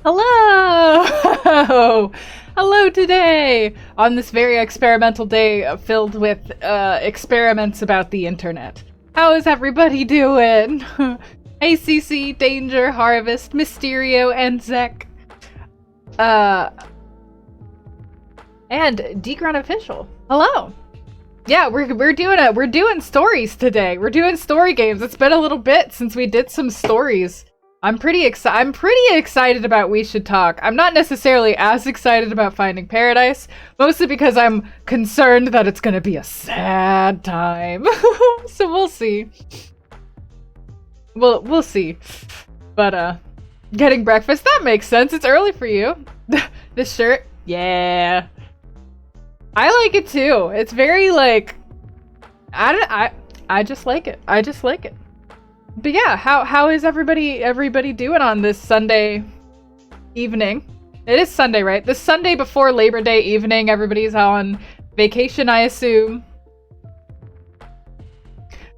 Hello! Hello today! On this very experimental day filled with experiments about the internet. How is everybody doing? Hey CC, Danger, Harvest, Mysterio, and Zek. And Degron Official. Hello! Yeah, we're doing stories today. We're doing story games. It's been a little bit since we did some stories. I'm pretty excited about We Should Talk. I'm not necessarily as excited about Finding Paradise, mostly because I'm concerned that it's gonna be a sad time. So we'll see. We'll see. But getting breakfast, that makes sense. It's early for you. This shirt, yeah. I like it too. It's very like I just like it. I just like it. But yeah, how is everybody doing on this Sunday evening? It is Sunday, right? The Sunday before Labor Day evening, everybody's on vacation, I assume.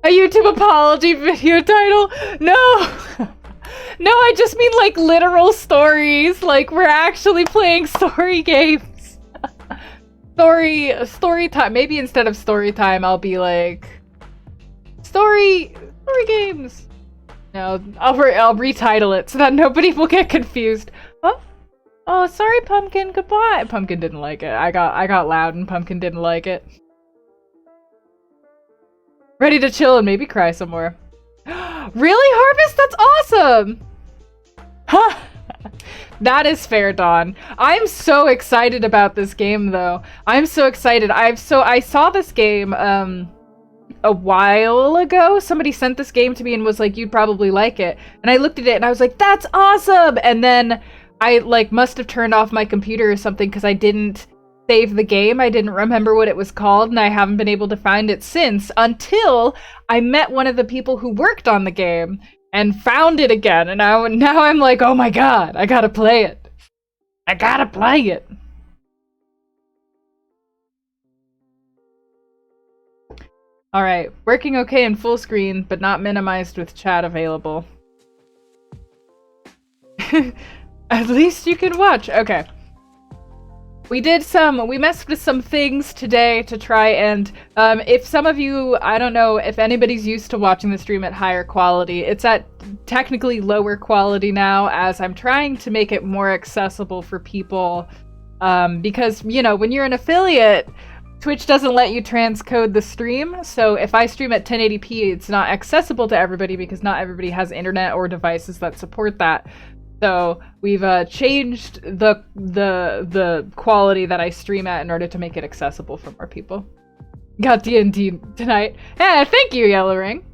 A YouTube apology video title? No! No, I just mean like literal stories. Like we're actually playing story games. Story time. Maybe instead of story time, I'll be like story games. No, I'll retitle it so that nobody will get confused. Oh, sorry, Pumpkin. Goodbye. Pumpkin didn't like it. I got loud and Pumpkin didn't like it. Ready to chill and maybe cry some more. Really, Harvest? That's awesome. Huh. That is fair, Dawn. I'm so excited about this game, though. I'm so excited. I saw this game a while ago. Somebody sent this game to me and was like, you'd probably like it. And I looked at it and I was like, that's awesome! And then I like must have turned off my computer or something because I didn't save the game. I didn't remember what it was called and I haven't been able to find it since until I met one of the people who worked on the game and found it again. And now I'm like, oh my god, I gotta play it. I gotta play it. Alright, working okay in full screen, but not minimized with chat available. At least you can watch. Okay. We messed with some things today to try and, if some of you, I don't know if anybody's used to watching the stream at higher quality, it's at technically lower quality now as I'm trying to make it more accessible for people, because, you know, when you're an affiliate, Twitch doesn't let you transcode the stream, so if I stream at 1080p, it's not accessible to everybody because not everybody has internet or devices that support that. So we've changed the quality that I stream at in order to make it accessible for more people. Got D&D tonight. Hey, thank you, Yellow Ring.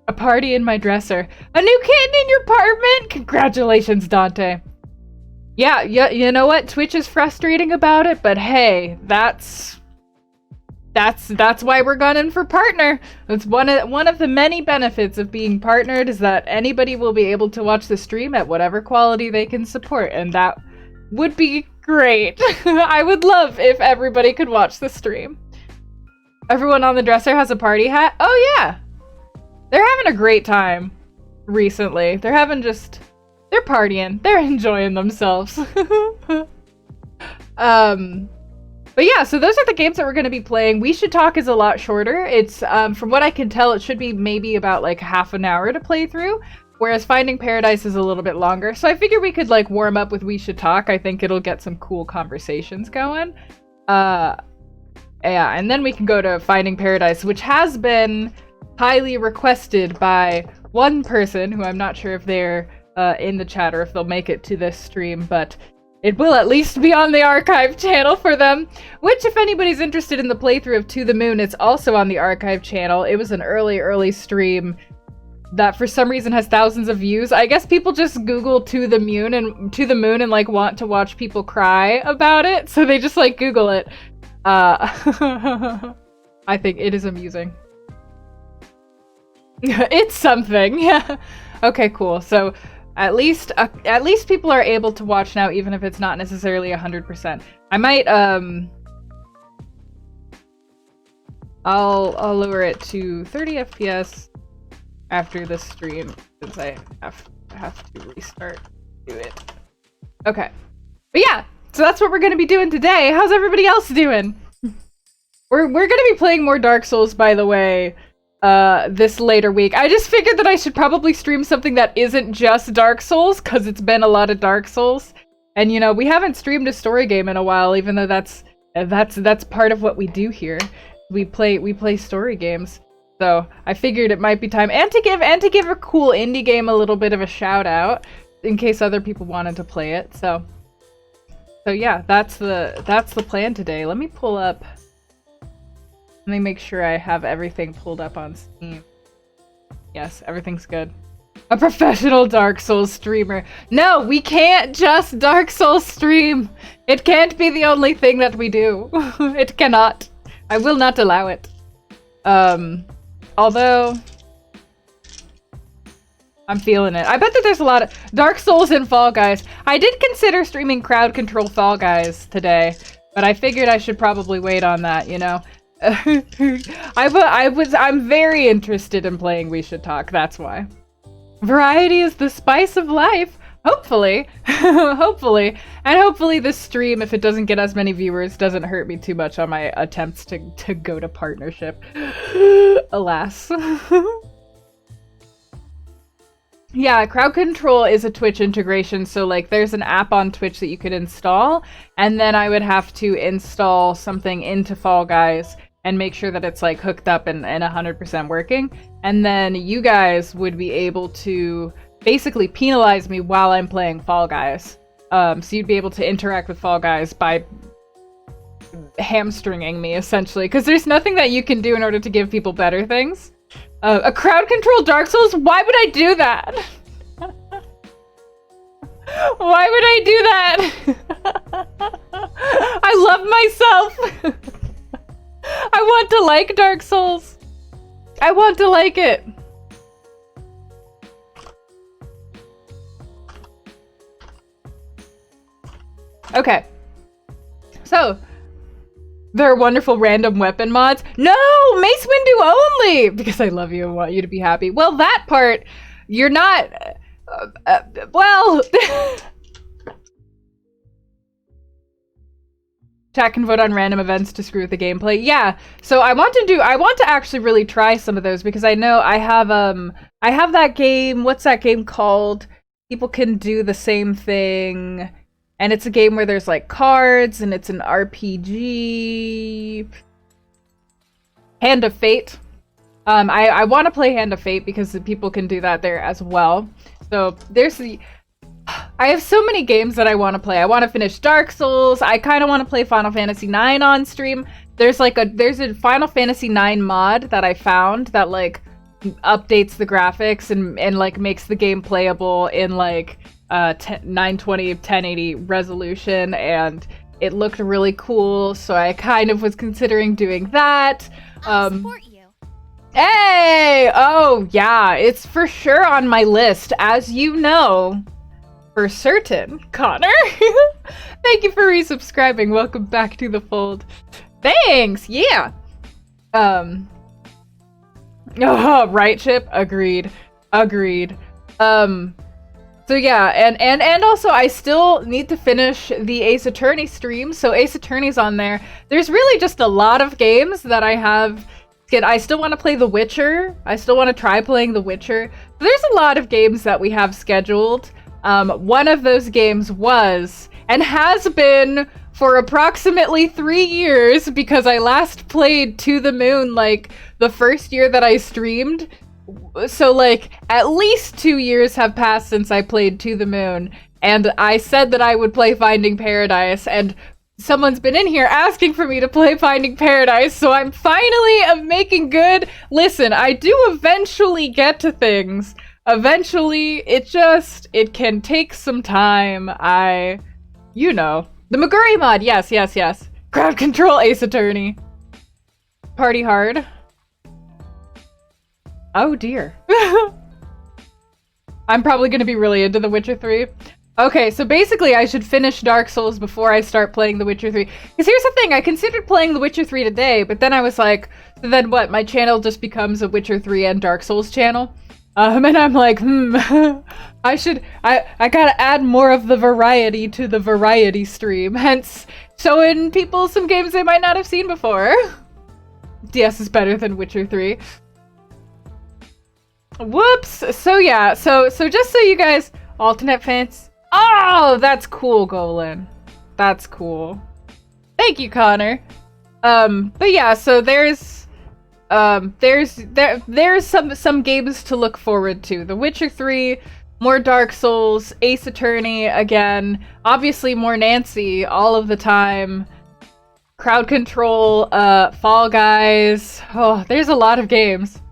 A party in my dresser. A new kitten in your apartment? Congratulations, Dante. Yeah, you know what? Twitch is frustrating about it, but hey, that's why we're gunning for partner. That's one of the many benefits of being partnered is that anybody will be able to watch the stream at whatever quality they can support, and that would be great. I would love if everybody could watch the stream. Everyone on the dresser has a party hat? Oh yeah! They're having a great time recently. They're partying. They're enjoying themselves. But yeah, so those are the games that we're going to be playing. We Should Talk is a lot shorter. It's, from what I can tell, it should be maybe about like half an hour to play through, whereas Finding Paradise is a little bit longer. So I figure we could like warm up with We Should Talk. I think it'll get some cool conversations going. Yeah, and then we can go to Finding Paradise, which has been highly requested by one person who I'm not sure if they're in the chat or if they'll make it to this stream, but it will at least be on the archive channel for them, which if anybody's interested in the playthrough of To the Moon, it's also on the archive channel. It was an early stream that for some reason has thousands of views. I guess people just Google To the Moon and like want to watch people cry about it, so they just like Google it. I think it is amusing. It's something, yeah. Okay, cool. So at least people are able to watch now, even if it's not necessarily 100%. I might I'll lower it to 30 FPS after the stream since I have to restart to it. Okay. But yeah, so that's what we're gonna be doing today. How's everybody else doing? We're gonna be playing more Dark Souls, by the way, this later week. I just figured that I should probably stream something that isn't just Dark Souls, because it's been a lot of Dark Souls. And you know, we haven't streamed a story game in a while, even though that's part of what we do here. We play story games. So I figured it might be time, and to give a cool indie game a little bit of a shout out, in case other people wanted to play it. So yeah, that's the plan today. Let me pull up. Let me make sure I have everything pulled up on Steam. Yes, everything's good. A professional Dark Souls streamer. No, we can't just Dark Souls stream. It can't be the only thing that we do. It cannot. I will not allow it. Although I'm feeling it. I bet that there's a lot of Dark Souls and Fall Guys. I did consider streaming crowd control Fall Guys today, but I figured I should probably wait on that, you know. I'm very interested in playing We Should Talk, that's why. Variety is the spice of life. Hopefully. Hopefully. And hopefully this stream, if it doesn't get as many viewers, doesn't hurt me too much on my attempts to go to partnership. Alas. Yeah, crowd control is a Twitch integration, so like there's an app on Twitch that you could install, and then I would have to install something into Fall Guys and make sure that it's like hooked up and 100% working, and then you guys would be able to basically penalize me while I'm playing Fall Guys. So you'd be able to interact with Fall Guys by hamstringing me, essentially, because there's nothing that you can do in order to give people better things. A crowd control Dark Souls? Why would I do that? Why would I do that? I love myself. I want to like Dark Souls. I want to like it. Okay. So, there are wonderful random weapon mods. No! Mace Windu only! Because I love you and want you to be happy. Well, that part, you're not... well... Chat can vote on random events to screw with the gameplay. Yeah, so I want to actually really try some of those, because I know I have that game, what's that game called? People can do the same thing... And it's a game where there's like cards, and it's an RPG. Hand of Fate. I want to play Hand of Fate because the people can do that there as well. So I have so many games that I want to play. I want to finish Dark Souls. I kind of want to play Final Fantasy IX on stream. There's a Final Fantasy IX mod that I found that like updates the graphics and like makes the game playable in like 920 1080 resolution, and it looked really cool, so I kind of was considering doing that. I'll support you. Hey! Oh yeah, it's for sure on my list, as you know, for certain. Connor, thank you for resubscribing. Welcome back to the fold. Thanks. Yeah. Oh, right, Chip. Agreed. So yeah, and also I still need to finish the Ace Attorney stream, so Ace Attorney's on there. There's really just a lot of games that I have. I still want to play The Witcher. I still want to try playing The Witcher. There's a lot of games that we have scheduled. One of those games was, and has been for approximately 3 years, because I last played To the Moon like the first year that I streamed. So, like, at least 2 years have passed since I played To the Moon, and I said that I would play Finding Paradise, and someone's been in here asking for me to play Finding Paradise, so I'm finally making good. Listen, I do eventually get to things. Eventually, it can take some time. You know. The Maguri mod, yes. Crowd control Ace Attorney. Party hard. Oh dear. I'm probably going to be really into The Witcher 3. Okay, so basically I should finish Dark Souls before I start playing The Witcher 3. Because here's the thing, I considered playing The Witcher 3 today, but then I was like, then what, my channel just becomes a Witcher 3 and Dark Souls channel? And I'm like, I gotta add more of the variety to the variety stream, hence showing people some games they might not have seen before. DS is better than Witcher 3. Whoops! So yeah, so just so you guys, alternate fence. Oh, that's cool, Golan. That's cool. Thank you, Connor. But yeah, so there's some games to look forward to. The Witcher 3, more Dark Souls, Ace Attorney again, obviously more Nancy all of the time. Crowd Control, Fall Guys. Oh, there's a lot of games.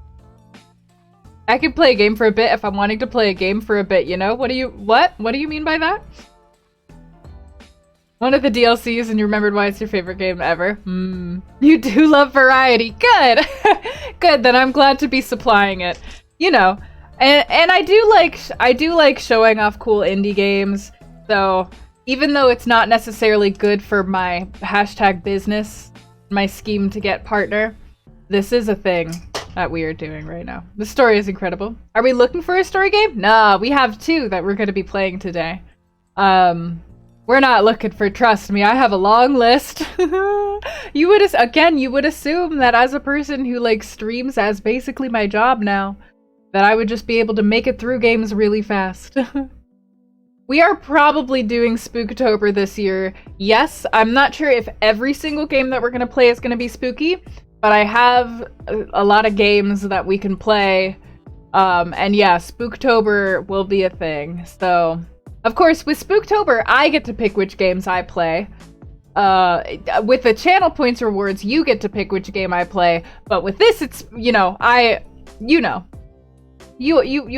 I could play a game for a bit if I'm wanting to play a game for a bit, you know? What do you mean by that? One of the DLCs and you remembered why it's your favorite game ever. You do love variety. Good. Good, then I'm glad to be supplying it. You know. And I do like showing off cool indie games. So, even though it's not necessarily good for my #business, my scheme to get partner, this is a thing that we are doing right now. The story is incredible. Are we looking for a story game? Nah, we have 2 that we're going to be playing today. We're not looking for, trust me, I have a long list. You would assume that as a person who like streams as basically my job now, that I would just be able to make it through games really fast. We are probably doing Spooktober this year. Yes, I'm not sure if every single game that we're going to play is going to be spooky, but I have a lot of games that we can play. And yeah, Spooktober will be a thing. So, of course, with Spooktober, I get to pick which games I play. With the channel points rewards, you get to pick which game I play. But with this, it's, you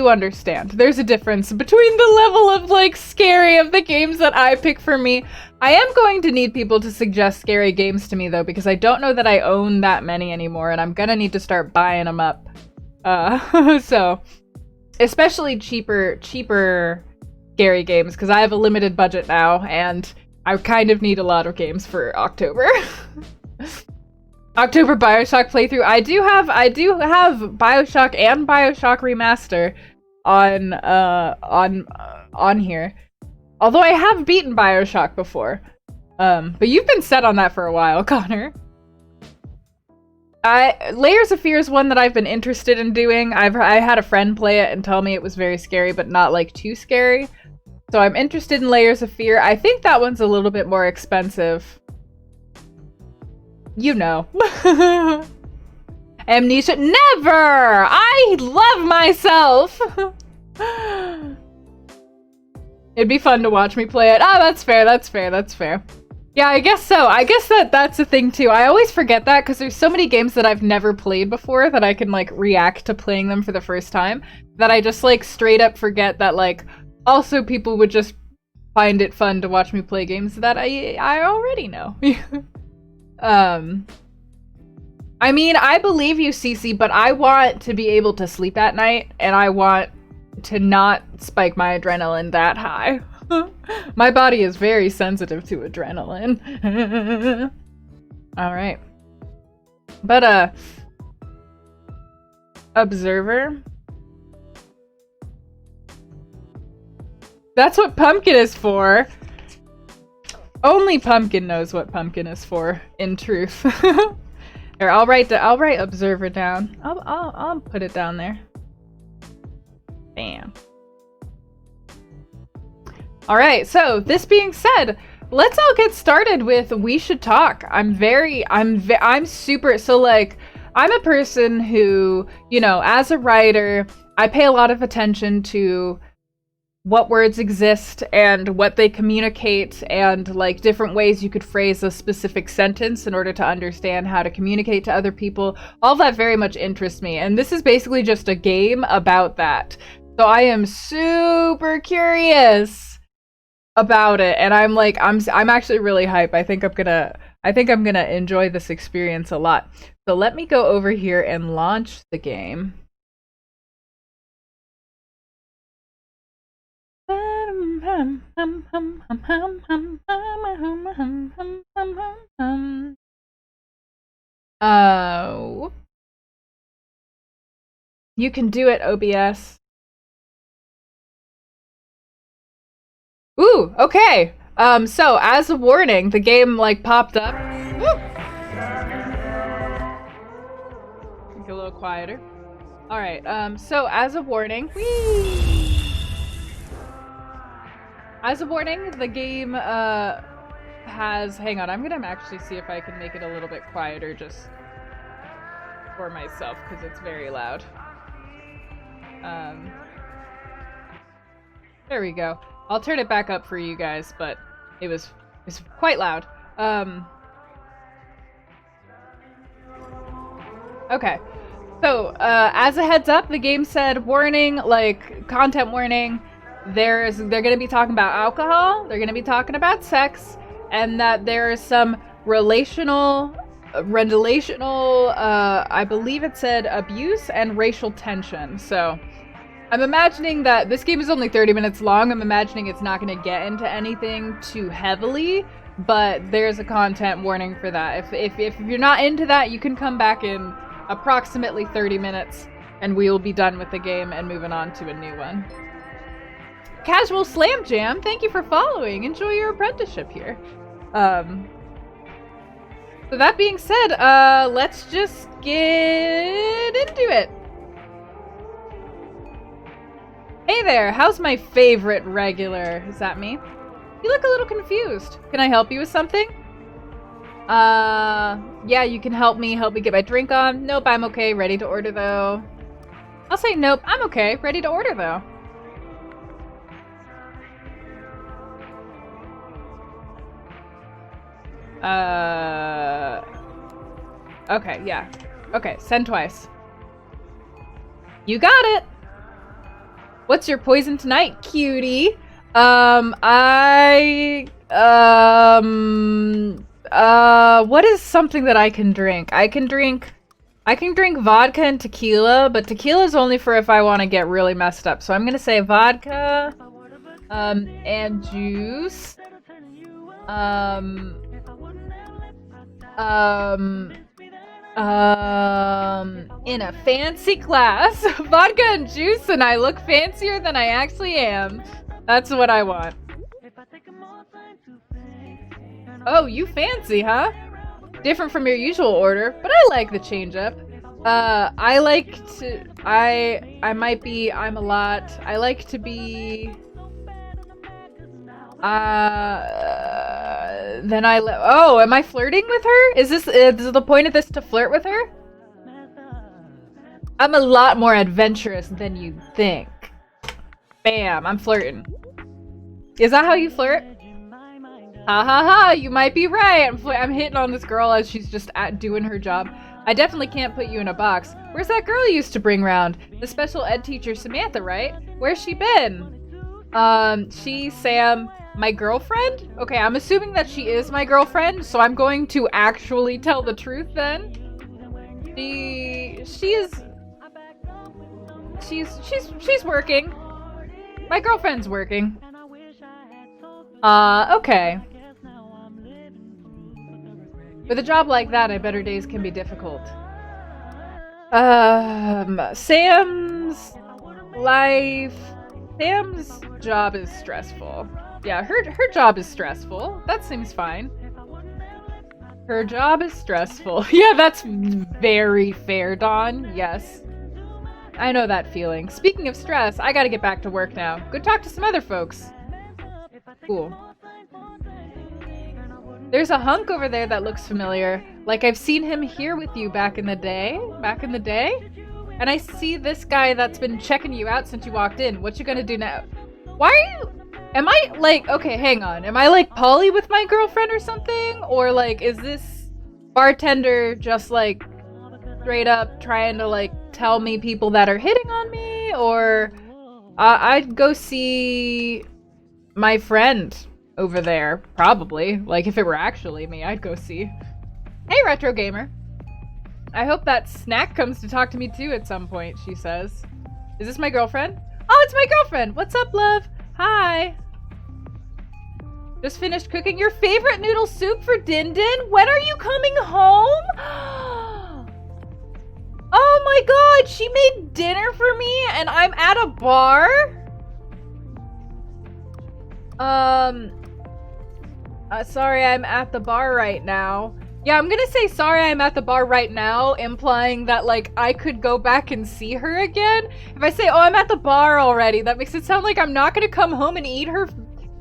understand. There's a difference between the level of, like, scary of the games that I pick for me. I am going to need people to suggest scary games to me, though, because I don't know that I own that many anymore, and I'm gonna need to start buying them up. So, especially cheaper scary games, because I have a limited budget now, and I kind of need a lot of games for October. October BioShock playthrough. I do have BioShock and BioShock Remaster on here. Although I have beaten BioShock before. But you've been set on that for a while, Connor. Layers of Fear is one that I've been interested in doing. I had a friend play it and tell me it was very scary, but not like too scary. So I'm interested in Layers of Fear. I think that one's a little bit more expensive. You know. Amnesia. Never! I love myself! It'd be fun to watch me play it. Oh, that's fair, that's fair, that's fair. Yeah, I guess so. I guess that's a thing too. I always forget that because there's so many games that I've never played before that I can like react to playing them for the first time that I just like straight up forget that like also people would just find it fun to watch me play games that I already know. I mean, I believe you, Cece, but I want to be able to sleep at night, and I want to not spike my adrenaline that high. My body is very sensitive to adrenaline. Alright. But, Observer? That's what Pumpkin is for! Only Pumpkin knows what Pumpkin is for, in truth. Here, I'll write Observer down. I'll put it down there. Bam. All right. So this being said, let's all get started with We Should Talk. I'm super. So like, I'm a person who, you know, as a writer, I pay a lot of attention to what words exist and what they communicate and like different ways you could phrase a specific sentence in order to understand how to communicate to other people. All that very much interests me. And this is basically just a game about that. So I am super curious about it. And I'm actually really hype. I think I'm gonna enjoy this experience a lot. So let me go over here and launch the game. You can do it, OBS. Ooh, okay. So as a warning, the game like popped up. Woo! Get a little quieter. All right. So as a warning, as a warning, the game has. Hang on, I'm gonna actually see if I can make it a little bit quieter just for myself because it's very loud. There we go. I'll turn it back up for you guys, but it's quite loud. Okay. So, as a heads up, the game said warning, like content warning. They're gonna be talking about alcohol. They're gonna be talking about sex, and that there is some relational, I believe it said abuse and racial tension. So, I'm imagining that this game is only 30 minutes long. I'm imagining it's not going to get into anything too heavily, but there's a content warning for that. If you're not into that, you can come back in approximately 30 minutes, and we will be done with the game and moving on to a new one. Casual Slam Jam, thank you for following. Enjoy your apprenticeship here. So that being said, let's just get into it. Hey there, how's my favorite regular? Is that me? You look a little confused. Can I help you with something? Yeah, you can help me get my drink on. Nope, I'm okay, ready to order though. I'll say nope, I'm okay, ready to order though. Okay, yeah. Okay, send twice. You got it! What's your poison tonight, cutie? What is something that I can drink? I can drink vodka and tequila, but tequila is only for if I want to get really messed up. So I'm gonna say vodka, and juice, in a fancy glass, vodka and juice, and I look fancier than I actually am. That's what I want. Oh, you fancy, huh? Different from your usual order, but I like the change up. I like to be oh, am I flirting with her? Is the point of this to flirt with her? I'm a lot more adventurous than you think. Bam, I'm flirting. Is that how you flirt? Ha ha ha, you might be right. I'm hitting on this girl as she's just doing her job. I definitely can't put you in a box. Where's that girl you used to bring round? The special ed teacher Samantha, right? Where's she been? Sam, my girlfriend? Okay, I'm assuming that she is my girlfriend, so I'm going to actually tell the truth then. She's working. My girlfriend's working. Okay. With a job like that, I better days can be difficult. Sam's job is stressful. Yeah, her job is stressful. That seems fine. Her job is stressful. Yeah, that's very fair, Dawn. Yes. I know that feeling. Speaking of stress, I gotta get back to work now. Go talk to some other folks. Cool. There's a hunk over there that looks familiar. Like I've seen him here with you back in the day. And I see this guy that's been checking you out since you walked in. What you gonna do now? Why are you... Am I, like... Okay, hang on. Am I, like, poly with my girlfriend or something? Or, like, is this bartender just, like, straight up trying to, like, tell me people that are hitting on me? Or... I'd go see my friend over there, probably. Like, if it were actually me, I'd go see. Hey, Retro Gamer. I hope that snack comes to talk to me too at some point, she says. Is this my girlfriend? Oh, it's my girlfriend! What's up, love? Hi! Just finished cooking your favorite noodle soup for Din Din? When are you coming home? Oh my god, she made dinner for me and I'm at a bar? Sorry, I'm at the bar right now. Yeah, I'm gonna say sorry I'm at the bar right now, implying that, like, I could go back and see her again. If I say, oh, I'm at the bar already, that makes it sound like I'm not gonna come home and eat her.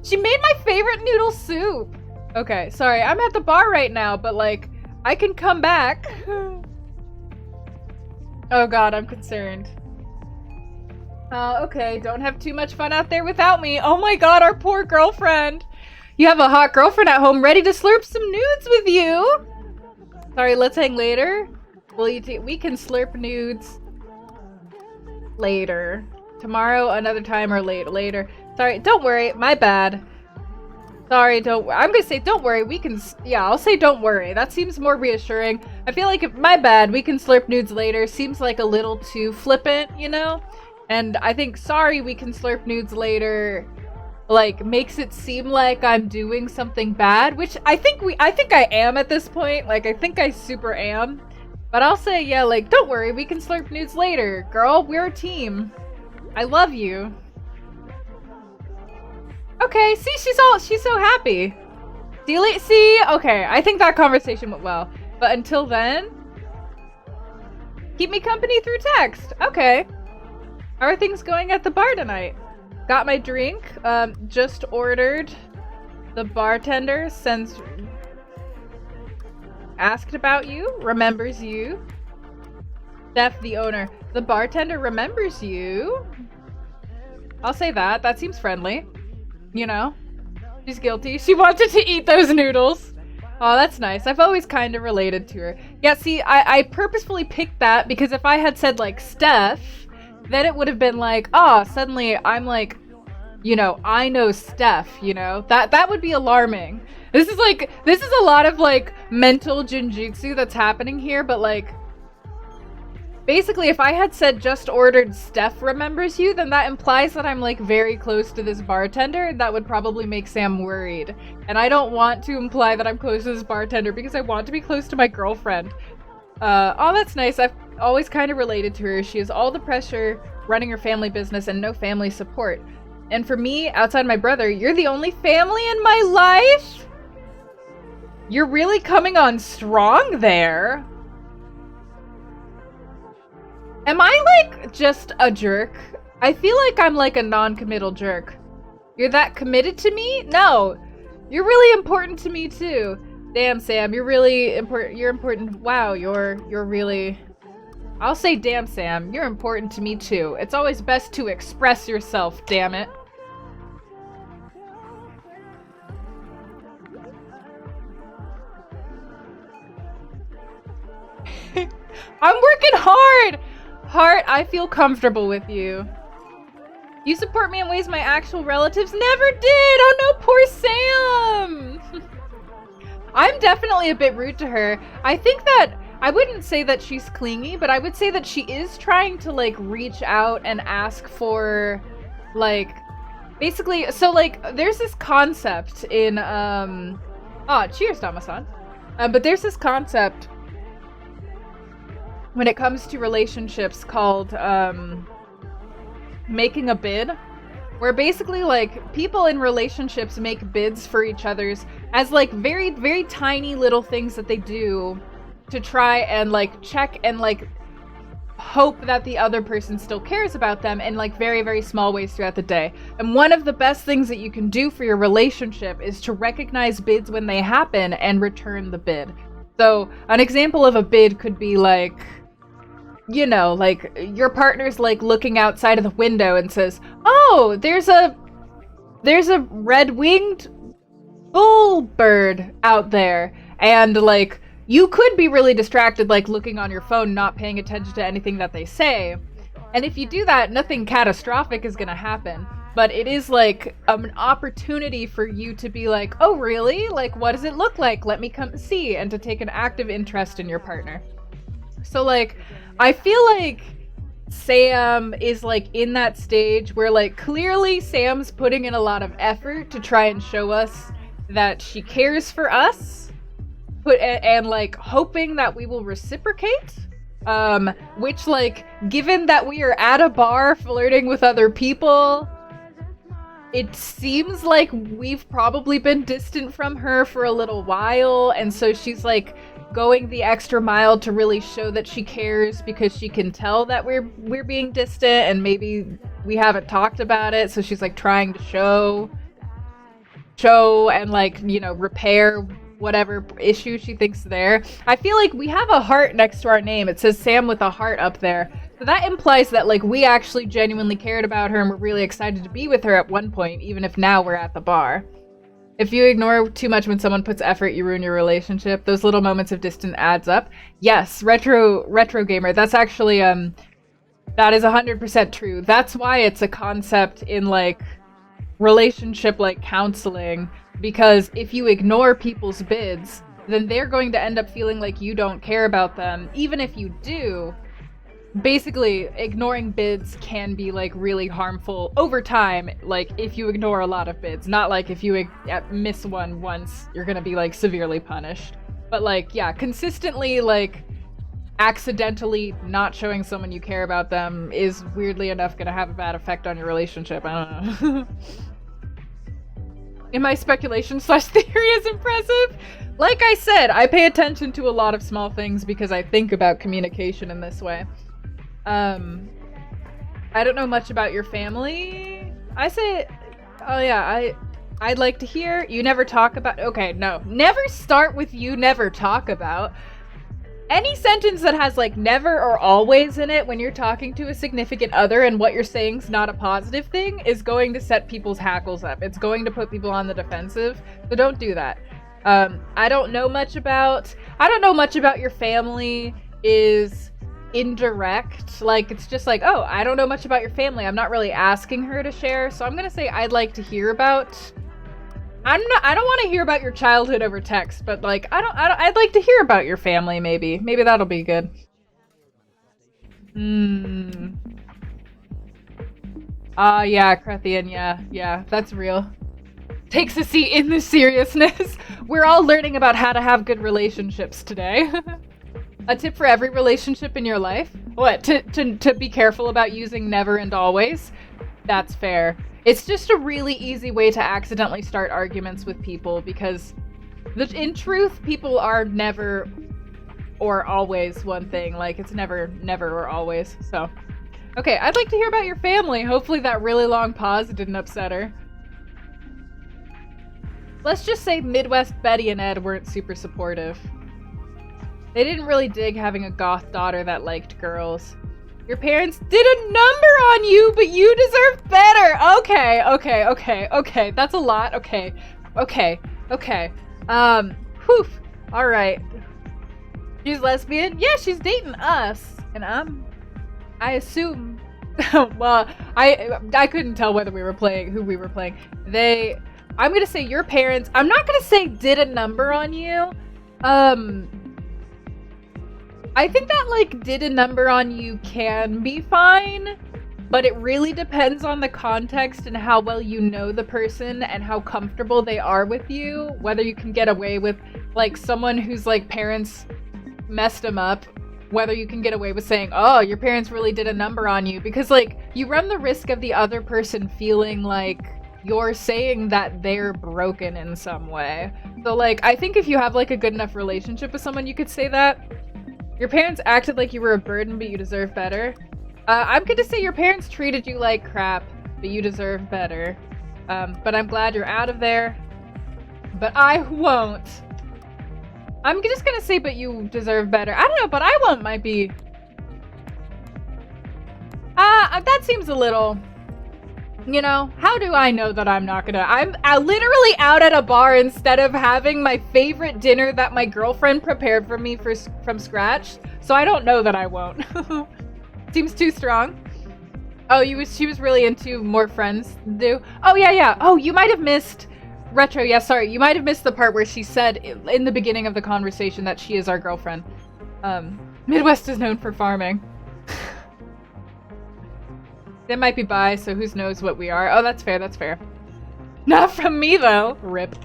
She made my favorite noodle soup. Okay, sorry, I'm at the bar right now, but, like, I can come back. Oh god, I'm concerned. Okay, don't have too much fun out there without me. Oh my god, our poor girlfriend. You have a hot girlfriend at home ready to slurp some nudes with you. Sorry, let's hang later. We can slurp nudes later. Tomorrow, another time, or later. Sorry, don't worry, my bad. Sorry, I'm gonna say don't worry, we can, yeah, I'll say don't worry. That seems more reassuring. I feel like, my bad, we can slurp nudes later seems like a little too flippant, you know? And I think sorry, we can slurp nudes later, like, makes it seem like I'm doing something bad, which I think I am at this point. Like, I think I super am. But I'll say, yeah, like, don't worry, we can slurp nudes later. Girl, we're a team. I love you. Okay, see, she's so happy. See, okay, I think that conversation went well. But until then, keep me company through text. Okay. How are things going at the bar tonight? Got my drink, just ordered. The bartender asked about you, remembers you. Steph, the owner. The bartender remembers you. I'll say that. That seems friendly. You know? She's guilty. She wanted to eat those noodles. Oh, that's nice. I've always kind of related to her. Yeah, see, I purposefully picked that because if I had said, like, Steph, then it would have been like, oh, suddenly I'm like, you know, I know Steph, you know? That would be alarming. This is a lot of, like, mental jinjutsu that's happening here, but, like, basically, if I had said just ordered Steph remembers you, then that implies that I'm, like, very close to this bartender. That would probably make Sam worried. And I don't want to imply that I'm close to this bartender because I want to be close to my girlfriend. Oh, that's nice. I've always kind of related to her. She has all the pressure running her family business and no family support. And for me, outside my brother, you're the only family in my life? You're really coming on strong there. Am I, like, just a jerk? I feel like I'm, like, a non-committal jerk. You're that committed to me? No. You're really important to me, too. Damn, Sam, you're really important. You're important. Wow, you're really... I'll say, damn, Sam, you're important to me, too. It's always best to express yourself, damn it. I'm working hard! Heart, I feel comfortable with you. You support me in ways my actual relatives never did! Oh no, poor Sam! I'm definitely a bit rude to her. I think that, I wouldn't say that she's clingy, but I would say that she is trying to, like, reach out and ask for, like, basically, so, like, there's this concept in, cheers, Dama-san. But there's this concept when it comes to relationships called, making a bid, where basically, like, people in relationships make bids for each other's as, like, very, very tiny little things that they do to try and, like, check and, like, hope that the other person still cares about them in, like, very, very small ways throughout the day. And one of the best things that you can do for your relationship is to recognize bids when they happen and return the bid. So, an example of a bid could be, like, you know, like, your partner's, like, looking outside of the window and says, oh, there's a red-winged bullbird out there. And, like, you could be really distracted, like, looking on your phone, not paying attention to anything that they say. And if you do that, nothing catastrophic is gonna happen. But it is, like, an opportunity for you to be like, oh, really? Like, what does it look like? Let me come see. And to take an active interest in your partner. So, like, I feel like Sam is, like, in that stage where, like, clearly Sam's putting in a lot of effort to try and show us that she cares for us, and like, hoping that we will reciprocate. Which, like, given that we are at a bar flirting with other people, it seems like we've probably been distant from her for a little while, and so she's, like, going the extra mile to really show that she cares because she can tell that we're being distant and maybe we haven't talked about it, so she's, like, trying to show and, like, you know, repair whatever issue she thinks there. I feel like we have a heart next to our name. It says Sam with a heart up there. So that implies that, like, we actually genuinely cared about her and we're really excited to be with her at one point, even if now we're at the bar. If you ignore too much when someone puts effort, you ruin your relationship. Those little moments of distance adds up. Yes, retro gamer. That's actually, that is 100% true. That's why it's a concept in, like, relationship, like, counseling, because if you ignore people's bids, then they're going to end up feeling like you don't care about them. Even if you do, basically, ignoring bids can be, like, really harmful over time, like, if you ignore a lot of bids. Not like if you miss one once, you're gonna be, like, severely punished. But, like, yeah, consistently, like, accidentally not showing someone you care about them is weirdly enough gonna have a bad effect on your relationship. I don't know. In my speculation / theory is impressive. Like I said, I pay attention to a lot of small things because I think about communication in this way. I don't know much about your family. I say, oh yeah, I'd like to hear. You never talk about. Okay, no, never start with you never talk about. Any sentence that has, like, never or always in it when you're talking to a significant other and what you're saying's not a positive thing is going to set people's hackles up. It's going to put people on the defensive, so don't do that. I don't know much about your family is indirect. Like, it's just like, oh, I don't know much about your family. I'm not really asking her to share, so I'm gonna say I'd like to hear about. I don't want to hear about your childhood over text, but, like, I'd like to hear about your family, maybe. Maybe that'll be good. Yeah, Krethian, yeah, that's real. Takes a seat in the seriousness. We're all learning about how to have good relationships today. A tip for every relationship in your life? What, to be careful about using never and always? That's fair. It's just a really easy way to accidentally start arguments with people because in truth, people are never or always one thing. Like, it's never or always. So, okay, I'd like to hear about your family. Hopefully that really long pause didn't upset her. Let's just say Midwest Betty and Ed weren't super supportive. They didn't really dig having a goth daughter that liked girls. Your parents did a number on you, but you deserve better. Okay. That's a lot. Okay. Whew. All right. She's lesbian? Yeah, she's dating us. And I assume, well, I couldn't tell whether we were playing, who we were playing. I'm gonna say your parents, I'm not gonna say did a number on you. I think that, like, did a number on you can be fine, but it really depends on the context and how well you know the person and how comfortable they are with you, whether you can get away with, like, someone whose, like, parents messed them up, whether you can get away with saying, oh, your parents really did a number on you, because, like, you run the risk of the other person feeling like you're saying that they're broken in some way. So, like, I think if you have, like, a good enough relationship with someone, you could say that. Your parents acted like you were a burden, but you deserve better. I'm going to say your parents treated you like crap, but you deserve better. But I'm glad you're out of there. But I won't. I'm just going to say, but you deserve better. I don't know, but I won't might be... that seems a little... You know, how do I know that I'm not gonna... I'm literally out at a bar instead of having my favorite dinner that my girlfriend prepared for me from scratch. So I don't know that I won't. Seems too strong. Oh, she was really into more friends do. Oh, yeah. Oh, you might have missed... Retro, yeah, sorry. You might have missed the part where she said in the beginning of the conversation that she is our girlfriend. Midwest is known for farming. They might be bi, so who knows what we are. Oh, that's fair, that's fair. Not from me, though. Rip.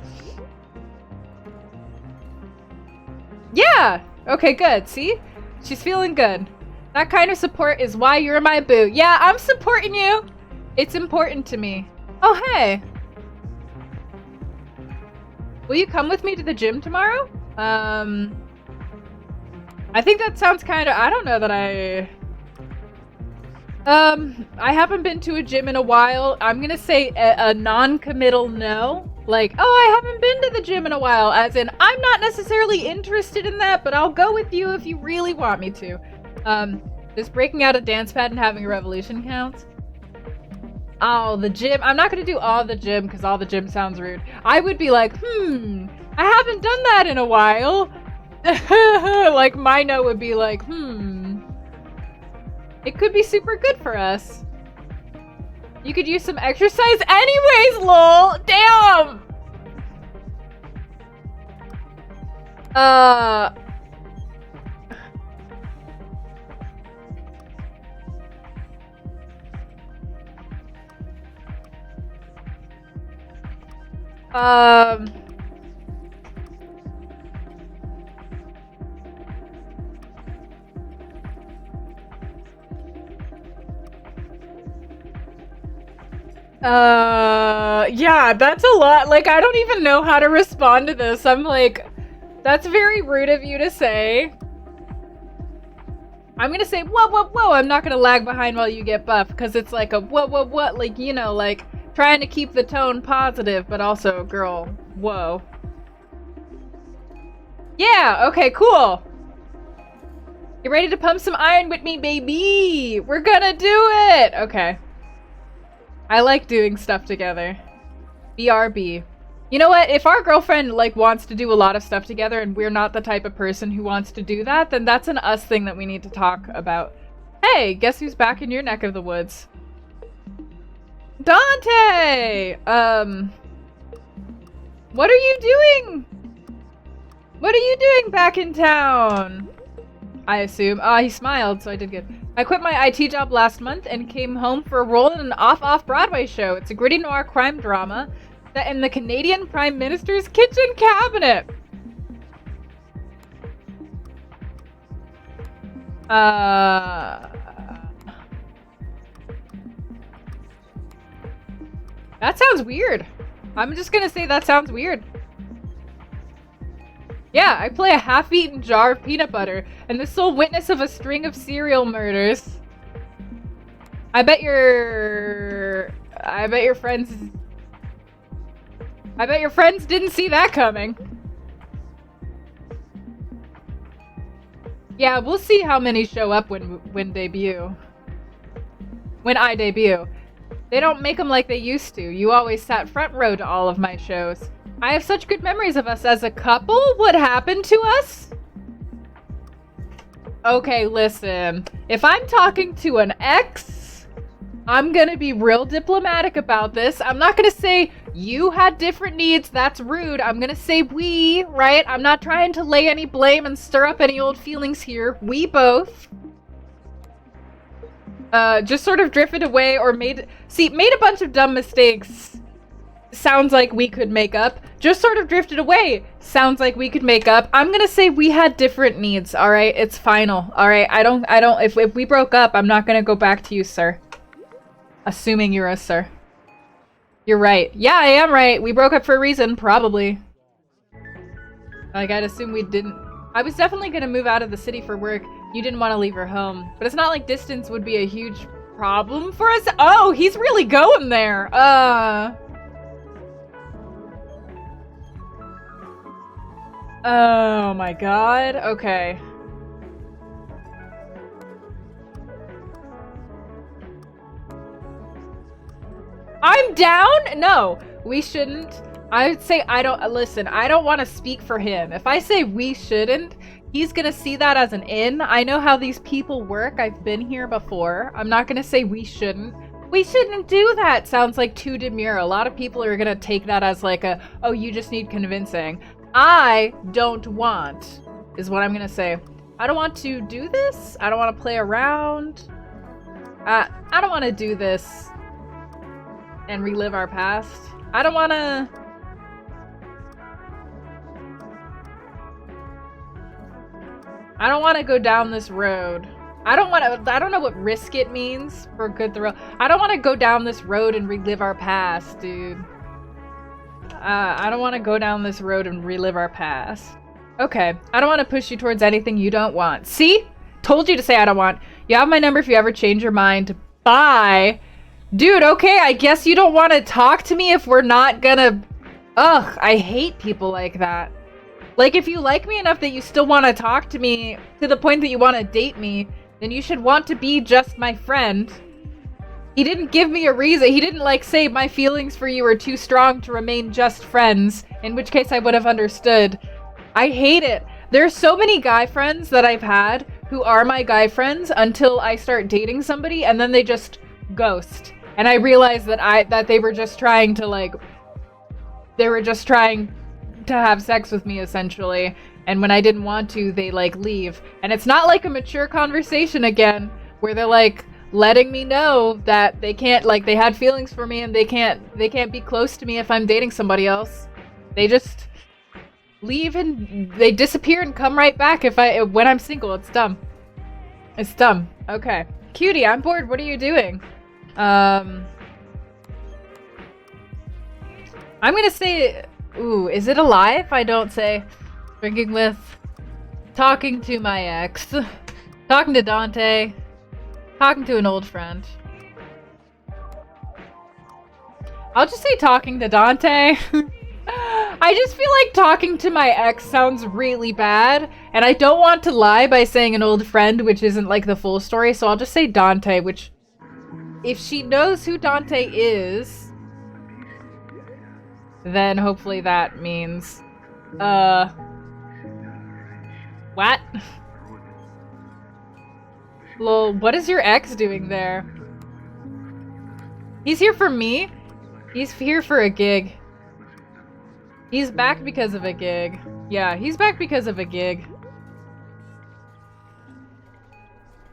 Yeah! Okay, good. See? She's feeling good. That kind of support is why you're my boo. Yeah, I'm supporting you. It's important to me. Oh, hey. Will you come with me to the gym tomorrow? I think that sounds kind of... I don't know that I haven't been to a gym in a while. I'm gonna say a non-committal no. Like, oh, I haven't been to the gym in a while. As in, I'm not necessarily interested in that, but I'll go with you if you really want me to. Does breaking out a dance pad and having a revolution count? Oh, the gym. I'm not gonna do all the gym because all the gym sounds rude. I would be like, I haven't done that in a while. Like, my no would be like, it could be super good for us. You could use some exercise anyways, lol. Damn. Yeah, that's a lot. Like, I don't even know how to respond to this. I'm like, that's very rude of you to say. I'm gonna say, whoa, whoa, whoa. I'm not gonna lag behind while you get buff, because it's like a whoa, whoa, what? Like, you know, like, trying to keep the tone positive, but also, girl, whoa. Yeah, okay, cool. You ready to pump some iron with me, baby? We're gonna do it! Okay. I like doing stuff together. BRB. You know what? If our girlfriend, like, wants to do a lot of stuff together and we're not the type of person who wants to do that, then that's an us thing that we need to talk about. Hey, guess who's back in your neck of the woods? Dante! What are you doing? What are you doing back in town? I assume. He smiled, so I did good. I quit my IT job last month and came home for a role in an off Broadway show. It's a gritty noir crime drama set in the Canadian Prime Minister's kitchen cabinet. That sounds weird. I'm just gonna say that sounds weird. Yeah, I play a half-eaten jar of peanut butter and the sole witness of a string of serial murders. I bet your friends didn't see that coming. Yeah, we'll see how many show up when I debut. They don't make them like they used to. You always sat front row to all of my shows. I have such good memories of us as a couple. What happened to us? Okay, listen. If I'm talking to an ex, I'm gonna be real diplomatic about this. I'm not gonna say you had different needs. That's rude. I'm gonna say we, right? I'm not trying to lay any blame and stir up any old feelings here. We both just sort of drifted away or made a bunch of dumb mistakes. Sounds like we could make up. Just sort of drifted away. Sounds like we could make up. I'm gonna say we had different needs, alright? It's final, alright? If we broke up, I'm not gonna go back to you, sir. Assuming you're a sir. You're right. Yeah, I am right. We broke up for a reason, probably. Like, I'd assume we didn't. I was definitely gonna move out of the city for work. You didn't want to leave her home. But it's not like distance would be a huge problem for us. Oh, he's really going there. Oh my god. Okay. I'm down? No, we shouldn't. I would say I don't want to speak for him. If I say we shouldn't, he's gonna see that as an in. I know how these people work. I've been here before. I'm not gonna say we shouldn't. We shouldn't do that. Sounds like too demure. A lot of people are gonna take that as like a, oh, you just need convincing. I don't want, is what I'm gonna say. I don't want to do this. I don't want to play around. I don't want to do this and relive our past. I don't want to... I don't want to go down this road. I don't know what risk it means for a good thrill. I don't want to go down this road and relive our past, dude. I don't want to go down this road and relive our past. Okay, I don't want to push you towards anything you don't want. See? Told you to say I don't want. You have my number if you ever change your mind. Bye. Dude, okay, I guess you don't want to talk to me if we're not gonna... Ugh, I hate people like that. Like, if you like me enough that you still want to talk to me to the point that you want to date me, then you should want to be just my friend. He didn't give me a reason. He didn't, like, say my feelings for you are too strong to remain just friends, in which case I would have understood. I hate it. There's so many guy friends that I've had who are my guy friends until I start dating somebody, and then they just ghost. And I realize that they were just trying to, like... They were just trying to have sex with me, essentially. And when I didn't want to, they, like, leave. And it's not like a mature conversation again, where they're, like, letting me know that they can't, like, they had feelings for me and they can't be close to me if I'm dating somebody else. They just leave and they disappear and come right back when I'm single. It's dumb. It's dumb. Okay. Cutie, I'm bored. What are you doing? I'm gonna say, ooh, is it a lie if I don't say drinking with, talking to my ex, talking to Dante, talking to an old friend? I'll just say talking to Dante. I just feel like talking to my ex sounds really bad, and I don't want to lie by saying an old friend, which isn't like the full story, so I'll just say Dante, which, if she knows who Dante is, then hopefully that means, what? Lol, what is your ex doing there? He's here for me? He's here for a gig. He's back because of a gig. Yeah, he's back because of a gig.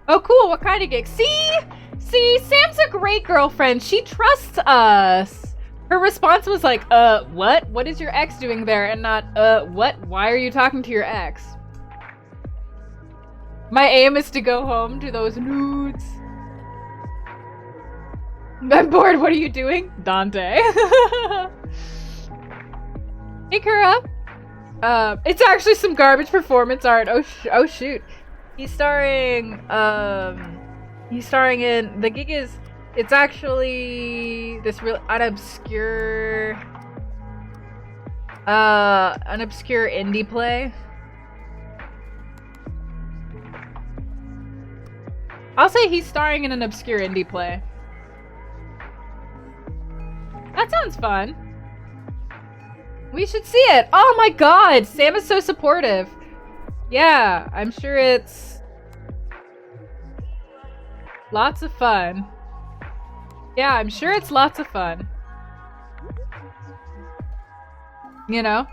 Oh, cool. What kind of gig? See? See, Sam's a great girlfriend. She trusts us. Her response was like, what? What is your ex doing there? And not, what? Why are you talking to your ex? My aim is to go home to those nudes. I'm bored. What are you doing? Dante. Hey, Cara. It's actually some garbage performance art. Oh shoot. He's starring in, the gig is, it's actually this real, an obscure indie play. I'll say he's starring in an obscure indie play. That sounds fun. We should see it. Oh my god, Sam is so supportive. Yeah, I'm sure it's lots of fun. Yeah, I'm sure it's lots of fun. You know?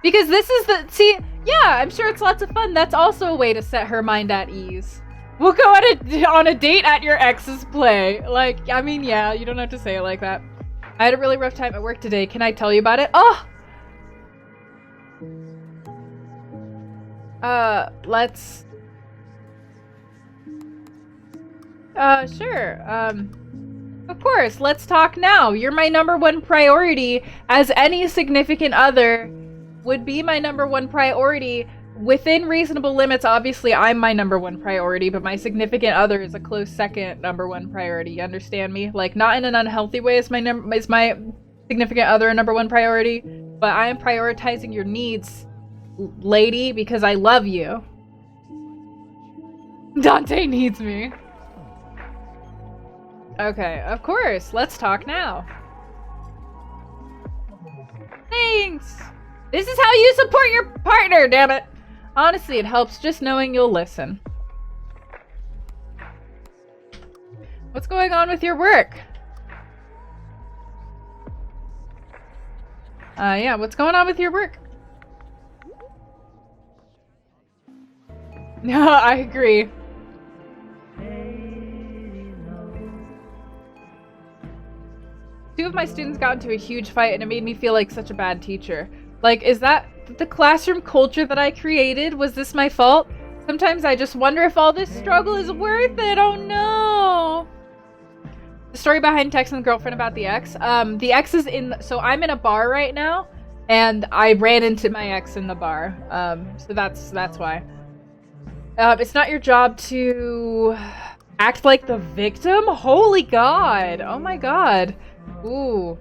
Because this is the, see, yeah, I'm sure it's lots of fun. That's also a way to set her mind at ease. We'll go on a date at your ex's play. Like, I mean, yeah, you don't have to say it like that. I had a really rough time at work today. Can I tell you about it? Oh! Let's... sure. Of course, let's talk now. You're my #1 priority, as any significant other would be my #1 priority. Within reasonable limits, obviously, I'm my #1 priority, but my significant other is a close second #1 priority. You understand me? Like, not in an unhealthy way is my significant other a #1 priority, but I am prioritizing your needs, lady, because I love you. Dante needs me. Okay, of course. Let's talk now. Thanks! This is how you support your partner, damn it! Honestly, it helps just knowing you'll listen. What's going on with your work? Yeah, what's going on with your work? No, I agree. Two of my students got into a huge fight and it made me feel like such a bad teacher. Like, is that the classroom culture that I created? Was this my fault? Sometimes I just wonder if all this struggle is worth it. Oh no. The story behind texting the girlfriend about the ex. The ex is so I'm in a bar right now, and I ran into my ex in the bar. So that's why. It's not your job to act like the victim? Holy God. Oh my God. Ooh.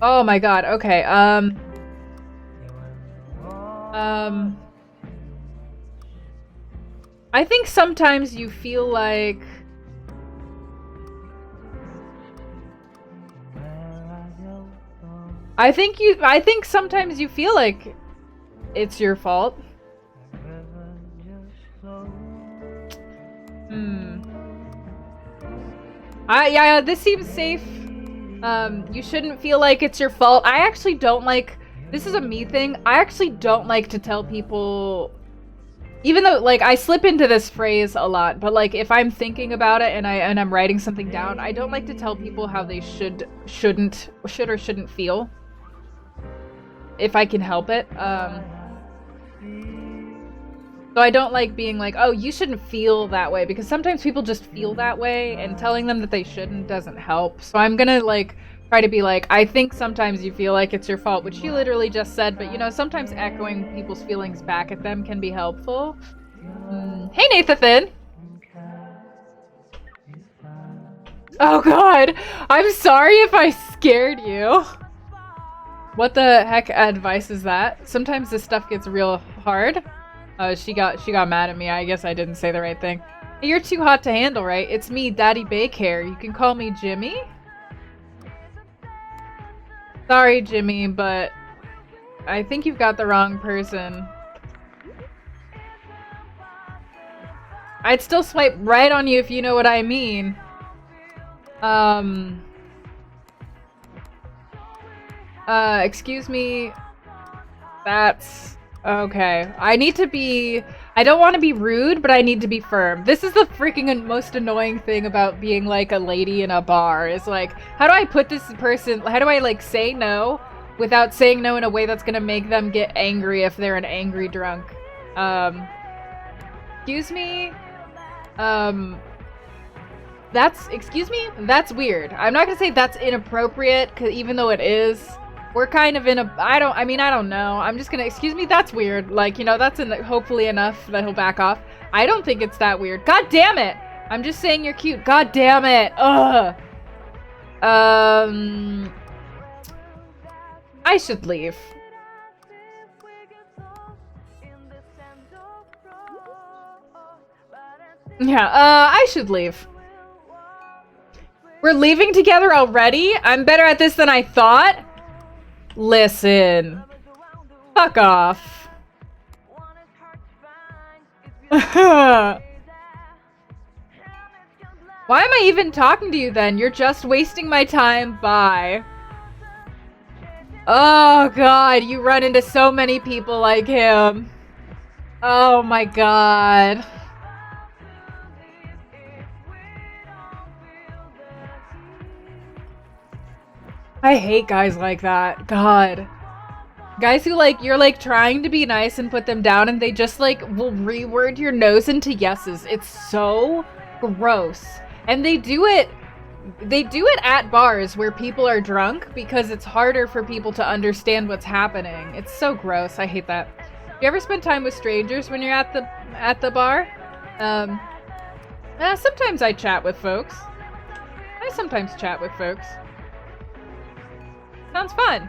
Oh my God. Okay. I think sometimes you feel like I think sometimes you feel like it's your fault. Yeah, this seems safe. You shouldn't feel like it's your fault. I actually don't like, this is a me thing. I actually don't like to tell people, even though, like, I slip into this phrase a lot, but, like, if I'm thinking about it and I'm writing something down, I don't like to tell people how they should or shouldn't feel. If I can help it. So I don't like being like, oh, you shouldn't feel that way, because sometimes people just feel that way, and telling them that they shouldn't doesn't help. So I'm gonna, like, try to be like, I think sometimes you feel like it's your fault, which you literally just said, but, you know, sometimes echoing people's feelings back at them can be helpful. Hey, Nathan! Oh god! I'm sorry if I scared you! What the heck advice is that? Sometimes this stuff gets real hard. She got mad at me. I guess I didn't say the right thing. Hey, you're too hot to handle, right? It's me, Daddy Baycare. You can call me Jimmy. Sorry, Jimmy, but I think you've got the wrong person. I'd still swipe right on you if you know what I mean. Excuse me. That's okay. I don't want to be rude, but I need to be firm. This is the freaking most annoying thing about being like a lady in a bar, is like, how do I put this person, how do I like say no without saying no in a way that's gonna make them get angry if they're an angry drunk? Excuse me? Excuse me? That's weird. I'm not gonna say that's inappropriate, cause even though it is, we're kind of in a, I don't know. I'm just gonna, excuse me, that's weird. Like, you know, that's hopefully enough that he'll back off. I don't think it's that weird. God damn it! I'm just saying you're cute. God damn it! Ugh! I should leave. Yeah, I should leave. We're leaving together already? I'm better at this than I thought? Listen. Fuck off. Why am I even talking to you then? You're just wasting my time. Bye. Oh god, you run into so many people like him. Oh my god. I hate guys like that. God. Guys who, like, you're, like, trying to be nice and put them down, and they just, like, will reword your no's into yeses. It's so gross. And they do it at bars where people are drunk because it's harder for people to understand what's happening. It's so gross. I hate that. You ever spend time with strangers when you're at the bar? Sometimes I chat with folks. I sometimes chat with folks. Sounds fun.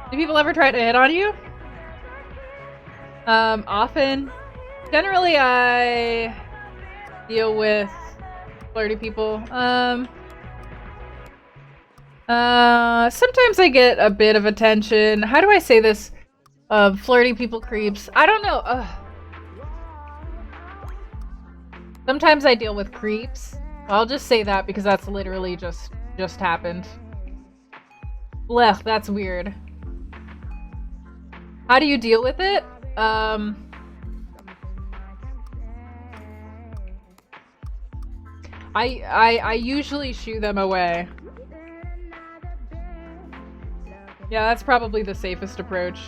Do people ever try to hit on you? Often. Generally, I deal with flirty people. Sometimes I get a bit of attention. How do I say this? Flirty people, creeps. I don't know. Ugh. Sometimes I deal with creeps. I'll just say that because that's literally just happened. Blech, that's weird. How do you deal with it? I usually shoo them away. Yeah, that's probably the safest approach.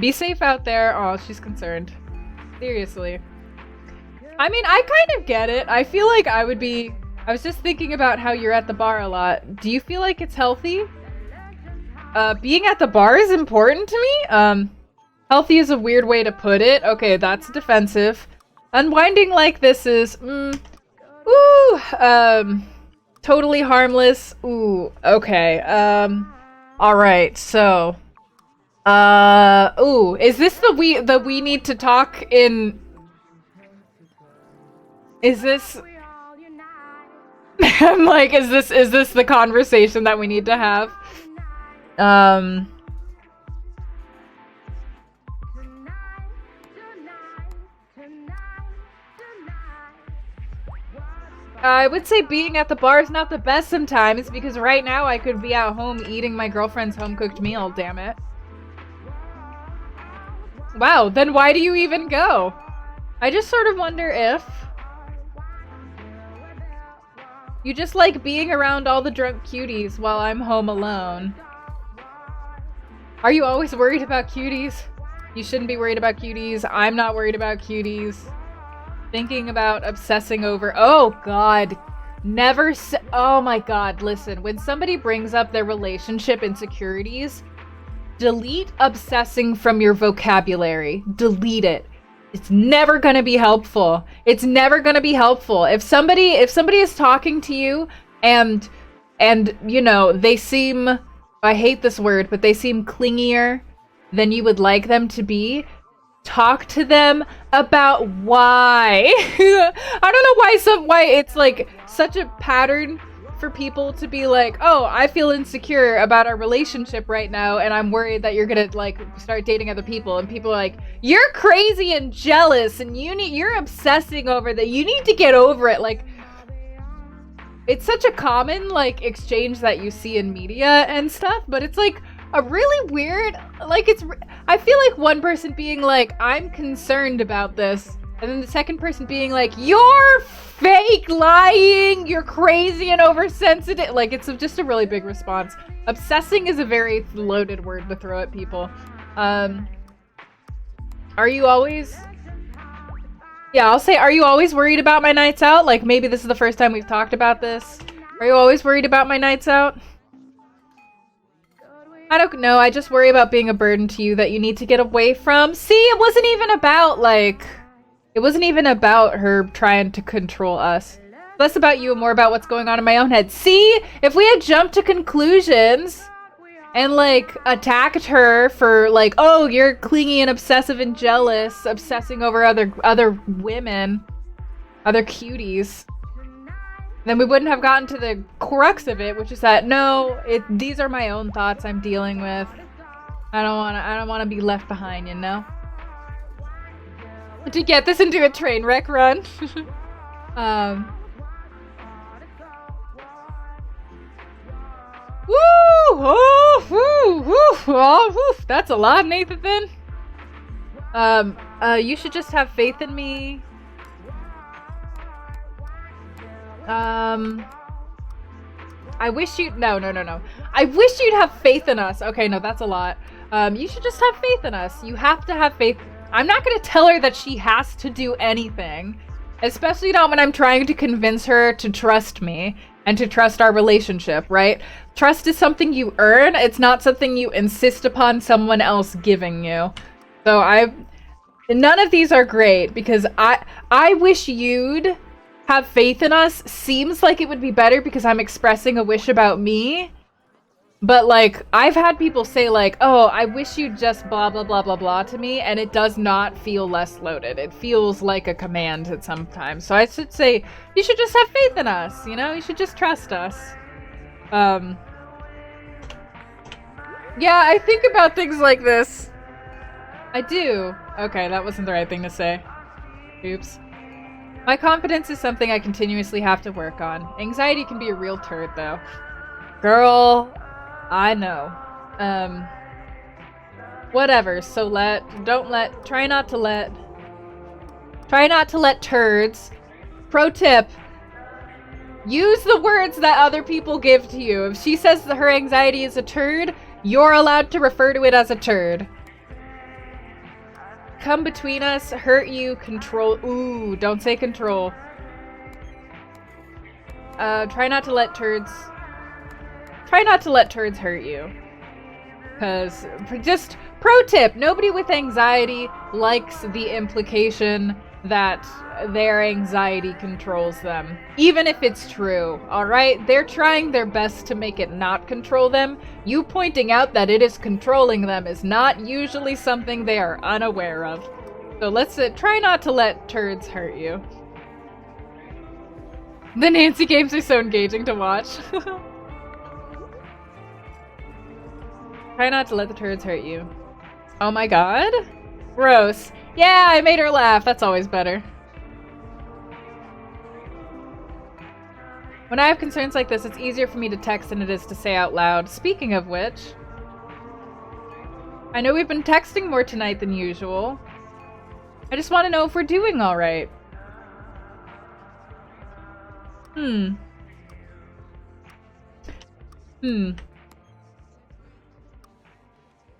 Be safe out there. Oh, she's concerned. Seriously. I mean, I kind of get it. I feel like I would be... I was just thinking about how you're at the bar a lot. Do you feel like it's healthy? Being at the bar is important to me? Healthy is a weird way to put it. Okay, that's defensive. Unwinding like this is... totally harmless. Ooh, okay. Alright, so... is this the we need to talk in... Is this... I'm like, is this the conversation that we need to have? I would say being at the bar is not the best sometimes, because right now I could be at home eating my girlfriend's home-cooked meal, damn it. Wow, then why do you even go? I just sort of wonder if... you just like being around all the drunk cuties while I'm home alone. Are you always worried about cuties? You shouldn't be worried about cuties. I'm not worried about cuties. Thinking about obsessing over... oh, God. Never oh, my God. Listen, when somebody brings up their relationship insecurities, delete obsessing from your vocabulary. Delete it. It's never going to be helpful. It's never going to be helpful. If somebody is talking to you and you know, they seem... I hate this word, but they seem clingier than you would like them to be, talk to them about why. I don't know why it's like such a pattern for people to be like, oh, I feel insecure about our relationship right now and I'm worried that you're gonna like start dating other people, and people are like, you're crazy and jealous and you're obsessing over that, you need to get over it. Like, it's such a common like exchange that you see in media and stuff, but it's like a really weird, like, I feel like one person being like, I'm concerned about this, and then the second person being like, you're fake, lying, you're crazy and oversensitive. Like, it's just a really big response. Obsessing is a very loaded word to throw at people. Are you always... yeah, I'll say, are you always worried about my nights out? Like, maybe this is the first time we've talked about this. Are you always worried about my nights out? I don't know, I just worry about being a burden to you that you need to get away from. See, it wasn't even about, like... it wasn't even about her trying to control us. Less about you and more about what's going on in my own head. See? If we had jumped to conclusions and, like, attacked her for, like, oh, you're clingy and obsessive and jealous, obsessing over other women, other cuties, then we wouldn't have gotten to the crux of it, which is that, no, these are my own thoughts I'm dealing with. I don't wanna be left behind, you know? To get this into a train wreck run. Woo! Oh, woo, woo, oh, woo. That's a lot, Nathan. You should just have faith in me. I wish you'd... No. I wish you'd have faith in us. Okay, no, that's a lot. You should just have faith in us. You have to have faith. I'm not gonna tell her that she has to do anything. Especially not when I'm trying to convince her to trust me and to trust our relationship, right? Trust is something you earn. It's not something you insist upon someone else giving you. So none of these are great because I wish you'd have faith in us seems like it would be better because I'm expressing a wish about me. But, like, I've had people say, like, oh, I wish you'd just blah, blah, blah, blah, blah to me, and it does not feel less loaded. It feels like a command at sometimes. So I should say, you should just have faith in us, you know? You should just trust us. Yeah, I think about things like this. I do. Okay, that wasn't the right thing to say. Oops. My confidence is something I continuously have to work on. Anxiety can be a real turd, though. Girl... I know. Whatever, so try not to let turds. Pro tip, use the words that other people give to you. If she says that her anxiety is a turd, you're allowed to refer to it as a turd. come between us, hurt you, control. Ooh, don't say control. Try not to let turds hurt you. Because, just pro tip, nobody with anxiety likes the implication that their anxiety controls them. Even if it's true, alright? They're trying their best to make it not control them. You pointing out that it is controlling them is not usually something they are unaware of. So let's try not to let turds hurt you. The Nancy games are so engaging to watch. Try not to let the turds hurt you. Oh my god. Gross. Yeah, I made her laugh. That's always better. When I have concerns like this, it's easier for me to text than it is to say out loud. Speaking of which, I know we've been texting more tonight than usual. I just want to know if we're doing alright.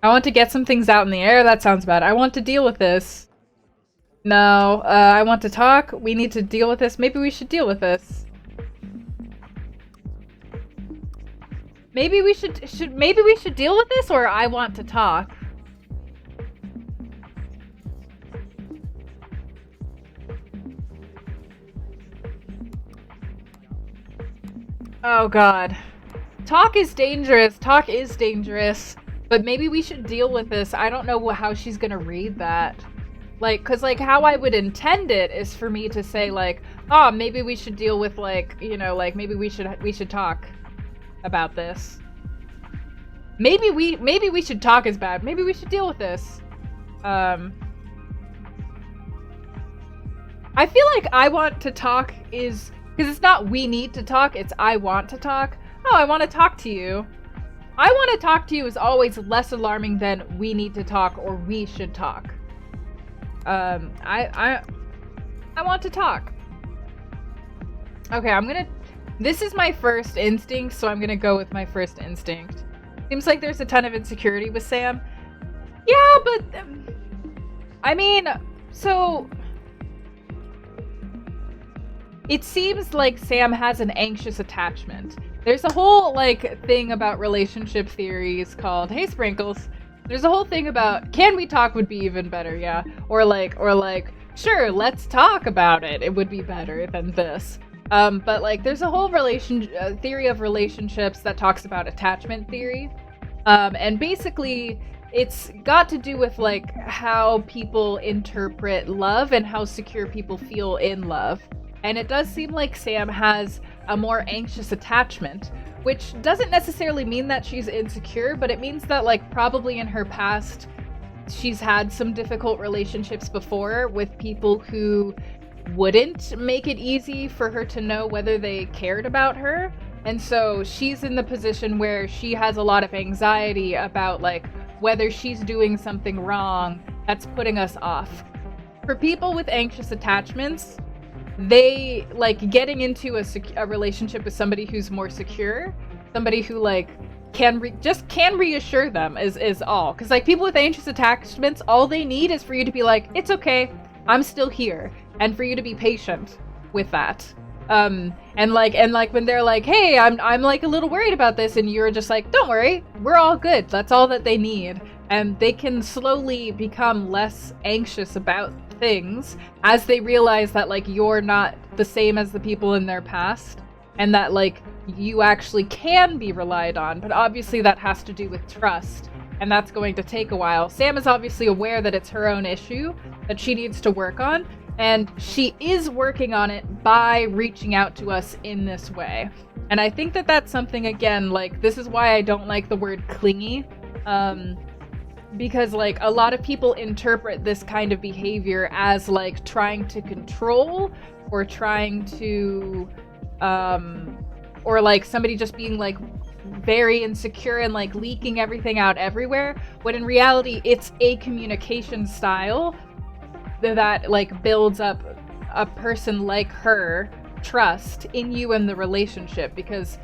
I want to get some things out in the air. That sounds bad. I want to deal with this. No, I want to talk. We need to deal with this. Maybe we should deal with this. Maybe we should deal with this, or I want to talk. Oh god. Talk is dangerous. Talk is dangerous. But maybe we should deal with this. I don't know how she's gonna read that. Like, cause like how I would intend it is for me to say like, oh, maybe we should deal with like, you know, like maybe we should talk about this. Maybe we should talk is bad. Maybe we should deal with this. I feel like I want to talk is, because it's not we need to talk, it's I want to talk. Oh, I want to talk to you. I want to talk to you is always less alarming than we need to talk or we should talk. I want to talk. Okay, this is my first instinct, so I'm gonna go with my first instinct. Seems like there's a ton of insecurity with Sam. Yeah, but I mean, so it seems like Sam has an anxious attachment. There's a whole, like, thing about relationship theories called, hey, Sprinkles. There's a whole thing about, can we talk would be even better, yeah. Or like, sure, let's talk about it. It would be better than this. But, like, there's a whole theory of relationships that talks about attachment theory. And basically, it's got to do with, like, how people interpret love and how secure people feel in love. And it does seem like Sam has a more anxious attachment, which doesn't necessarily mean that she's insecure, but it means that, like, probably in her past, she's had some difficult relationships before with people who wouldn't make it easy for her to know whether they cared about her. And so she's in the position where she has a lot of anxiety about, like, whether she's doing something wrong that's putting us off. For people with anxious attachments, they, like, getting into a relationship with somebody who's more secure, somebody who, like, can reassure them is all. Because, like, people with anxious attachments, all they need is for you to be like, it's okay, I'm still here, and for you to be patient with that. And when they're like, hey, I'm like a little worried about this, and you're just like, don't worry, we're all good. That's all that they need. And they can slowly become less anxious about things as they realize that, like, you're not the same as the people in their past, and that, like, you actually can be relied on. But obviously that has to do with trust, and that's going to take a while. Sam is obviously aware that it's her own issue that she needs to work on, and she is working on it by reaching out to us in this way. And I think that that's something, again, like, this is why I don't like the word clingy, because, like, a lot of people interpret this kind of behavior as, like, trying to control, or trying to, or, like, somebody just being, like, very insecure and, like, leaking everything out everywhere, when in reality, it's a communication style that, like, builds up a person like her trust in you and the relationship, because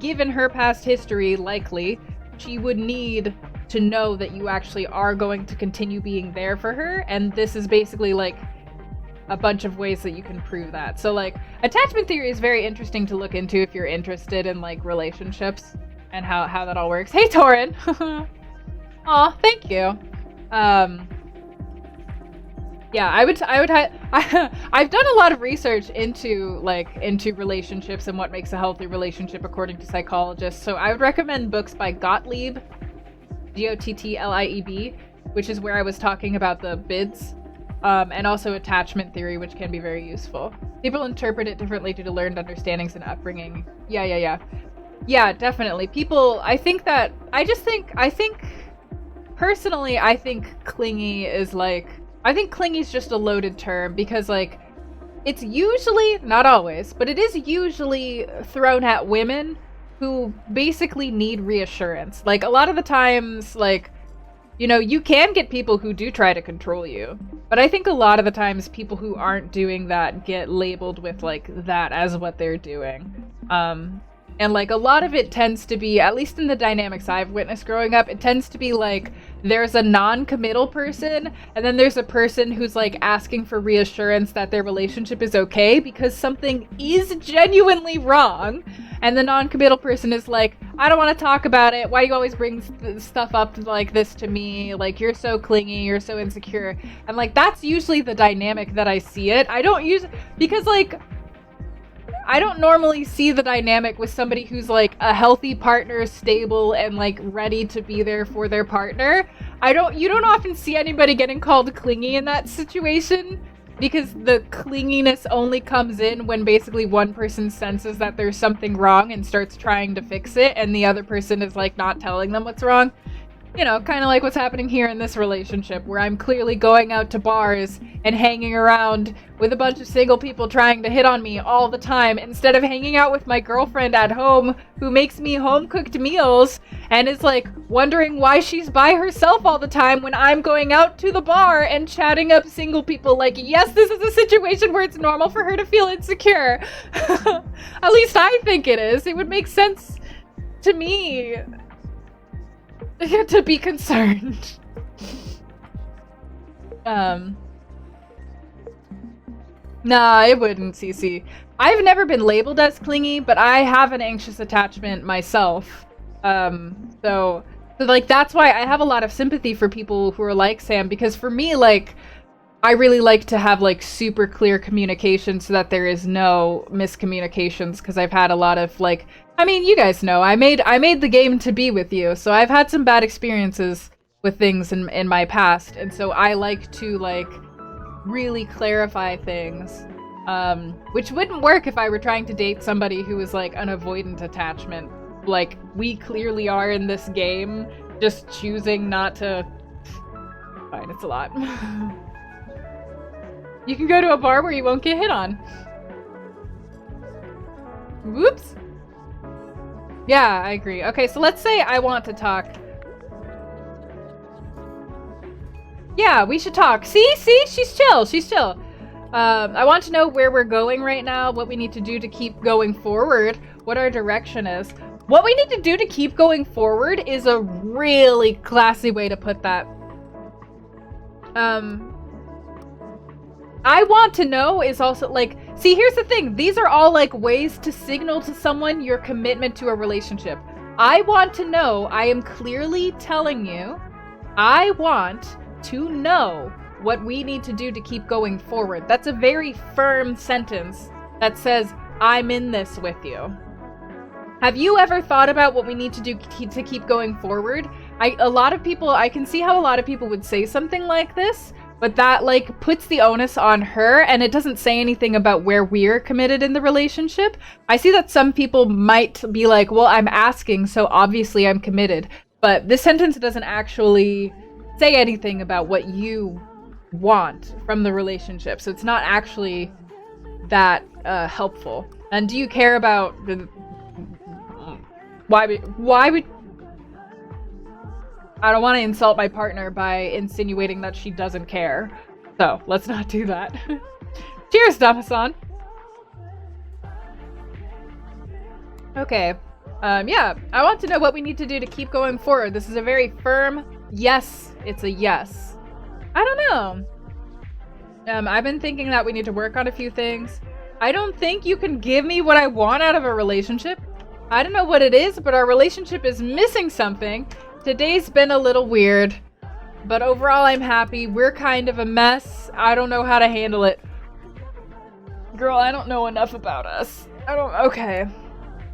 given her past history, likely, she would need to know that you actually are going to continue being there for her. And this is basically like a bunch of ways that you can prove that. So like attachment theory is very interesting to look into if you're interested in like relationships and how that all works. Hey Torin. Aw, thank you. Yeah, I've done a lot of research into relationships and what makes a healthy relationship according to psychologists. So I would recommend books by Gottlieb, Gottlieb, which is where I was talking about the bids, and also attachment theory, which can be very useful. People interpret it differently due to learned understandings and upbringing. Yeah, definitely. People, personally, I think clingy is like, I think clingy is just a loaded term because like, it's usually, not always, but it is usually thrown at women who basically need reassurance. Like a lot of the times, like, you know, you can get people who do try to control you, but I think a lot of the times people who aren't doing that get labeled with like that as what they're doing. And like a lot of it tends to be, at least in the dynamics I've witnessed growing up, it tends to be like there's a non-committal person and then there's a person who's like asking for reassurance that their relationship is okay because something is genuinely wrong. And the non-committal person is like, I don't want to talk about it. Why do you always bring stuff up like this to me? Like, you're so clingy, you're so insecure. And like, that's usually the dynamic that I see it. I don't normally see the dynamic with somebody who's like a healthy partner, stable, and like ready to be there for their partner. You don't often see anybody getting called clingy in that situation because the clinginess only comes in when basically one person senses that there's something wrong and starts trying to fix it and the other person is like not telling them what's wrong. You know, kind of like what's happening here in this relationship where I'm clearly going out to bars and hanging around with a bunch of single people trying to hit on me all the time instead of hanging out with my girlfriend at home who makes me home-cooked meals and is like wondering why she's by herself all the time when I'm going out to the bar and chatting up single people like, yes, this is a situation where it's normal for her to feel insecure. At least I think it is. It would make sense to me to be concerned. Nah, it wouldn't, CC. I've never been labeled as clingy, but I have an anxious attachment myself. So like that's why I have a lot of sympathy for people who are like Sam, because for me, like, I really like to have like super clear communication so that there is no miscommunications, because I've had a lot of like, I mean, you guys know, I made the game to be with you, so I've had some bad experiences with things in my past, and so I like to like really clarify things, which wouldn't work if I were trying to date somebody who was like an avoidant attachment. Like, we clearly are in this game, just choosing not to. Fine, it's a lot. You can go to a bar where you won't get hit on. Whoops. Yeah, I agree. Okay, so let's say I want to talk. Yeah, we should talk. See, she's chill. I want to know where we're going right now, what we need to do to keep going forward, what our direction is. What we need to do to keep going forward is a really classy way to put that. I want to know is also like, see, here's the thing. These are all like ways to signal to someone your commitment to a relationship. I want to know, I am clearly telling you, I want to know what we need to do to keep going forward. That's a very firm sentence that says, I'm in this with you. Have you ever thought about what we need to do to keep going forward? I can see how a lot of people would say something like this, but that like puts the onus on her, and it doesn't say anything about where we're committed in the relationship. I see that some people might be like, well, I'm asking, so obviously I'm committed. But this sentence doesn't actually say anything about what you want from the relationship, so it's not actually that helpful. And do you care about the why would I don't want to insult my partner by insinuating that she doesn't care, so let's not do that. Cheers, Damasan. Okay, Yeah, I want to know what we need to do to keep going forward. This is a very firm yes. It's a yes. I don't know. I've been thinking that we need to work on a few things. I don't think you can give me what I want out of a relationship. I don't know what it is, but our relationship is missing something. Today's been a little weird, but overall I'm happy. We're kind of a mess. I don't know how to handle it. Girl, I don't know enough about us. Okay.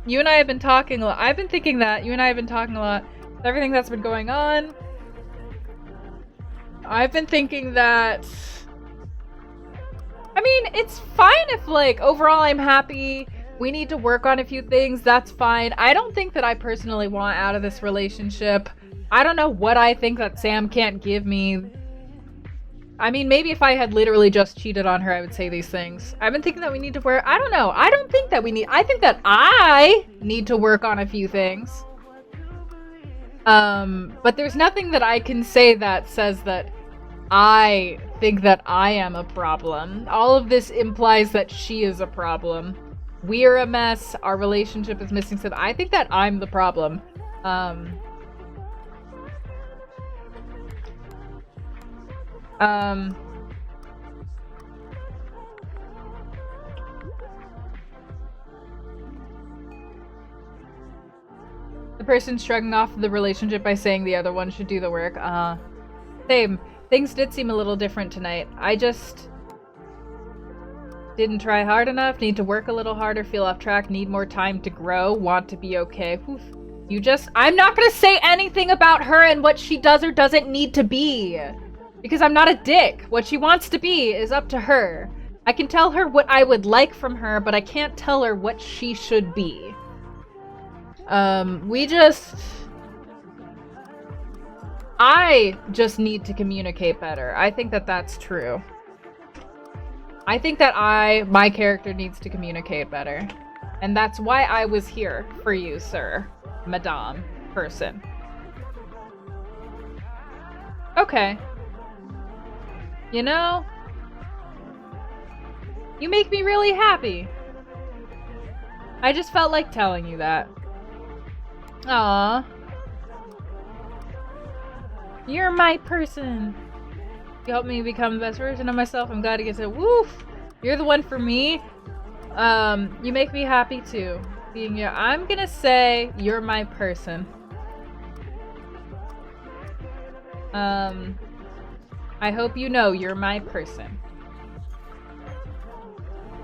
You and I have been talking a lot. I've been thinking that. You and I have been talking a lot. Everything that's been going on. I've been thinking that... I mean, it's fine if, like, overall I'm happy. We need to work on a few things. That's fine. I don't think that I personally want out of this relationship. I don't know what I think that Sam can't give me. I mean, maybe if I had literally just cheated on her, I would say these things. I've been thinking that we need to work. I don't know. I don't think that we need. I think that I need to work on a few things. But there's nothing that I can say that says that I think that I am a problem. All of this implies that she is a problem. We're a mess. Our relationship is missing something. I think that I'm the problem. The person shrugging off the relationship by saying the other one should do the work. Same. Things did seem a little different tonight. I just didn't try hard enough, need to work a little harder, feel off track, need more time to grow, want to be okay. Oof. I'm not gonna say anything about her and what she does or doesn't need to be. Because I'm not a dick. What she wants to be is up to her. I can tell her what I would like from her, but I can't tell her what she should be. I just need to communicate better. I think that that's true. I think that my character needs to communicate better. And that's why I was here for you, sir. Madame. Person. Okay. You know? You make me really happy. I just felt like telling you that. Aww. You're my person. You helped me become the best version of myself. I'm glad to get to woof. You're the one for me. You make me happy too. Being you. I'm gonna say you're my person. I hope you know you're my person.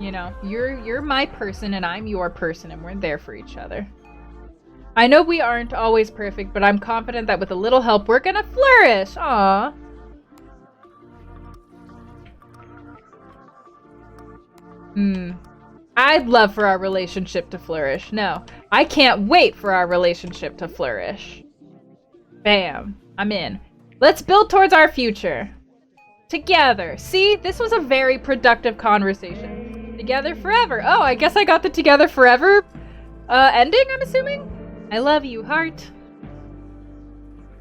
You know, you're my person and I'm your person and we're there for each other. I know we aren't always perfect, but I'm confident that with a little help, we're gonna flourish. Aww. I'd love for our relationship to flourish. No, I can't wait for our relationship to flourish. Bam. I'm in. Let's build towards our future. Together. See, this was a very productive conversation. Together forever. Oh, I guess I got the together forever ending, I'm assuming? I love you, heart.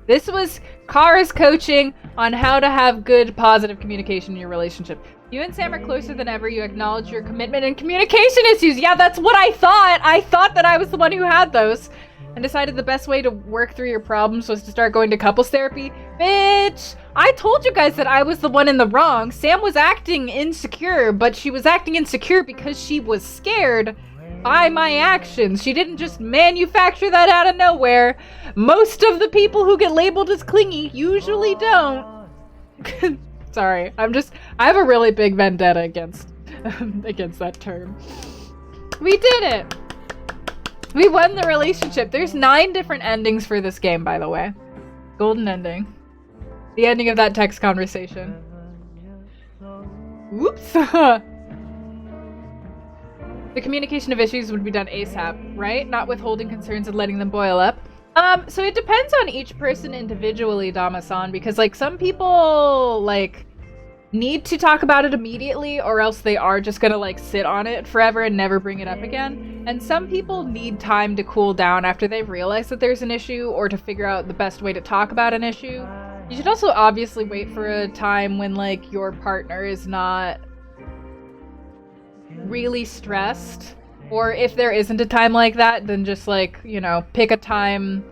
This was Cara's coaching on how to have good, positive communication in your relationship. You and Sam are closer than ever. You acknowledge your commitment and communication issues. Yeah, that's what I thought. I thought that I was the one who had those. And decided the best way to work through your problems was to start going to couples therapy. Bitch! I told you guys that I was the one in the wrong. Sam was acting insecure, but she was acting insecure because she was scared by my actions. She didn't just manufacture that out of nowhere. Most of the people who get labeled as clingy usually don't. Sorry, I have a really big vendetta against that term. We did it! We won the relationship. There's 9 different endings for this game, by the way. Golden ending. The ending of that text conversation. Whoops! The communication of issues would be done ASAP, right? Not withholding concerns and letting them boil up. So it depends on each person individually, Dama-san, because, like, some people, like, need to talk about it immediately, or else they are just gonna, like, sit on it forever and never bring it up again. And some people need time to cool down after they've realized that there's an issue, or to figure out the best way to talk about an issue. You should also obviously wait for a time when, like, your partner is not really stressed Or if there isn't a time like that, then just like, you know, pick a time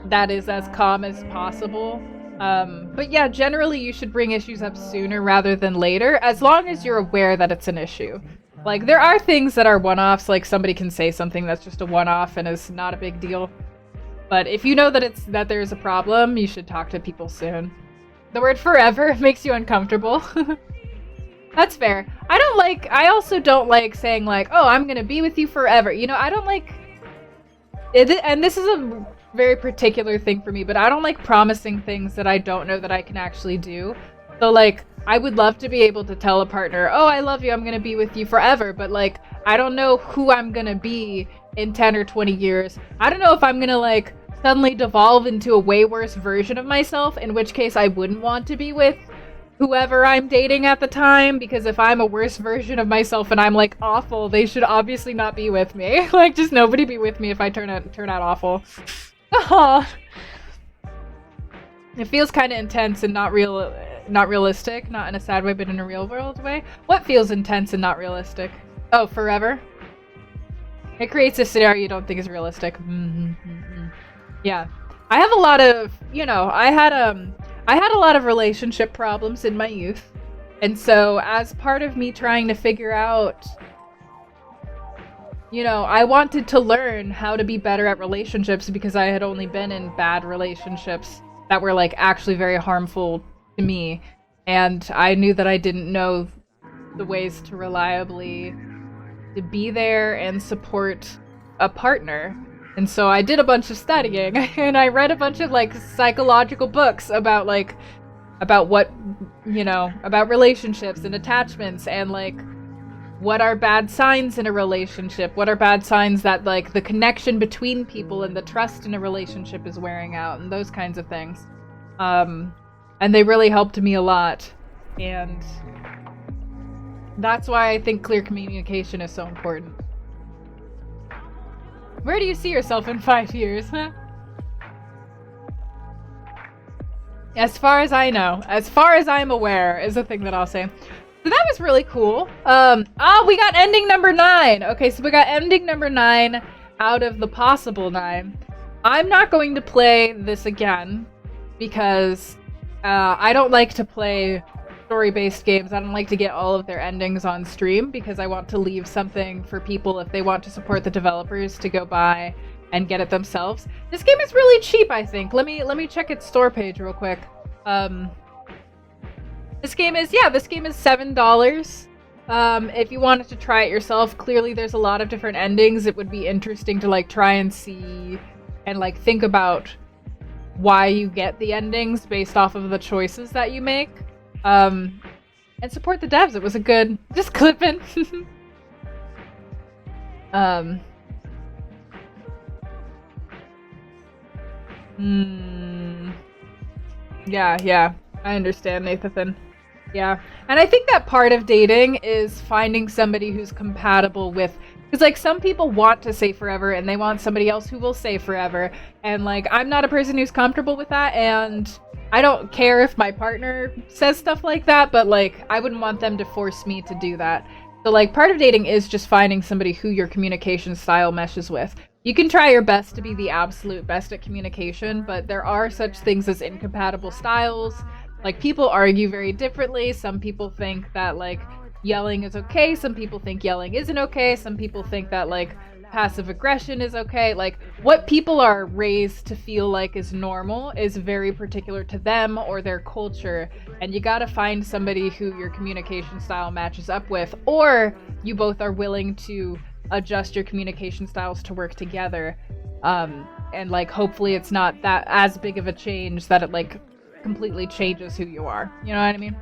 that is as calm as possible. But yeah, generally you should bring issues up sooner rather than later, as long as you're aware that it's an issue. Like, there are things that are one-offs, like somebody can say something that's just a one-off and is not a big deal. But if you know that there's a problem, you should talk to people soon. The word forever makes you uncomfortable. That's fair. I also don't like saying like, oh, I'm gonna be with you forever. You know, I don't like it, and this is a very particular thing for me, but I don't like promising things that I don't know that I can actually do. So like, I would love to be able to tell a partner, oh, I love you, I'm gonna be with you forever, but like, I don't know who I'm gonna be in 10 or 20 years. I don't know if I'm gonna like suddenly devolve into a way worse version of myself, in which case I wouldn't want to be with whoever I'm dating at the time, because if I'm a worse version of myself and I'm like awful, they should obviously not be with me. Like, just nobody be with me if I turn out awful. Aww. It feels kind of intense and not realistic, not in a sad way, but in a real world way. What feels intense and not realistic? Oh, forever? It creates a scenario you don't think is realistic. Yeah. I have a lot of, you know, I had a lot of relationship problems in my youth. And so as part of me trying to figure out, you know, I wanted to learn how to be better at relationships because I had only been in bad relationships that were like actually very harmful to me. And I knew that I didn't know the ways to reliably to be there and support a partner. And so I did a bunch of studying and I read a bunch of like psychological books about what, you know, about relationships and attachments and like what are bad signs in a relationship, what are bad signs that like the connection between people and the trust in a relationship is wearing out and those kinds of things. And they really helped me a lot. And that's why I think clear communication is so important. Where do you see yourself in 5 years? As far as I know, as far as I'm aware, is the thing that I'll say. So that was really cool. We got ending number 9. Okay, so we got ending number 9 out of the possible 9. I'm not going to play this again because I don't like to play story-based games. I don't like to get all of their endings on stream because I want to leave something for people if they want to support the developers to go buy and get it themselves. This game is really cheap, I think. Let me check its store page real quick. This game is $7. If you wanted to try it yourself, clearly there's a lot of different endings. It would be interesting to like try and see and like think about why you get the endings based off of the choices that you make. And support the devs. It was a good... Just clipping. Yeah. I understand, Nathan. Yeah. And I think that part of dating is finding somebody who's compatible with... Because, like, some people want to say forever, and they want somebody else who will say forever. And, like, I'm not a person who's comfortable with that, and I don't care if my partner says stuff like that, but, like, I wouldn't want them to force me to do that. So, like, part of dating is just finding somebody who your communication style meshes with. You can try your best to be the absolute best at communication, but there are such things as incompatible styles. Like, people argue very differently. Some people think that, like, yelling is okay. Some people think yelling isn't okay. Some people think that, like, passive aggression is okay. Like, what people are raised to feel like is normal is very particular to them or their culture. And you gotta find somebody who your communication style matches up with, or you both are willing to adjust your communication styles to work together. And, like, hopefully it's not that as big of a change that it, like, completely changes who you are. You know what I mean?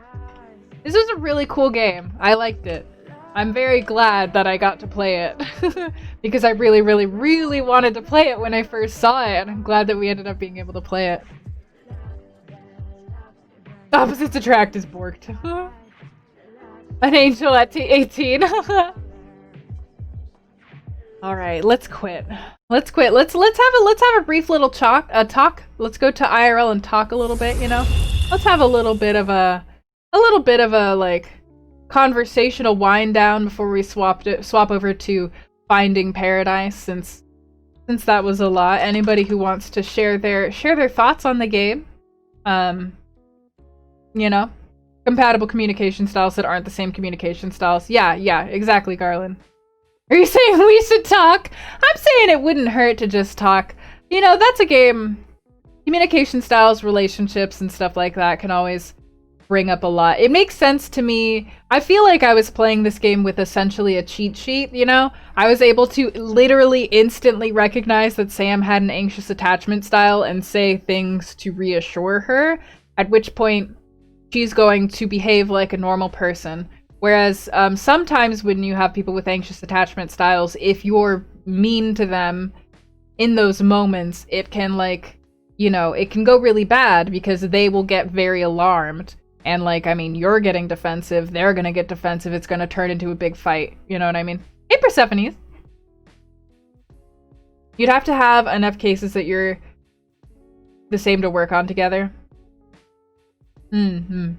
This was a really cool game. I liked it. I'm very glad that I got to play it because I really, really, really wanted to play it when I first saw it, and I'm glad that we ended up being able to play it. Opposites attract is borked. An angel at 18. All right, let's quit. Let's quit. Let's have a brief little talk. Let's go to IRL and talk a little bit. You know, let's have a little bit of a like conversational wind down before we swap over to Finding Paradise, since that was a lot. Anybody who wants to share their thoughts on the game, you know, compatible communication styles that aren't the same communication styles. Yeah, exactly, Garland. Are you saying we should talk? I'm saying it wouldn't hurt to just talk. You know, that's a game. Communication styles, relationships, and stuff like that can always bring up a lot. It makes sense to me. I feel like I was playing this game with essentially a cheat sheet, you know? I was able to literally instantly recognize that Sam had an anxious attachment style and say things to reassure her, at which point she's going to behave like a normal person. Whereas sometimes when you have people with anxious attachment styles, if you're mean to them in those moments, it can, like, you know, it can go really bad because they will get very alarmed. And, like, I mean, you're getting defensive, they're gonna get defensive, it's gonna turn into a big fight. You know what I mean? Hey, Persephone! You'd have to have enough cases that you're the same to work on together. Doing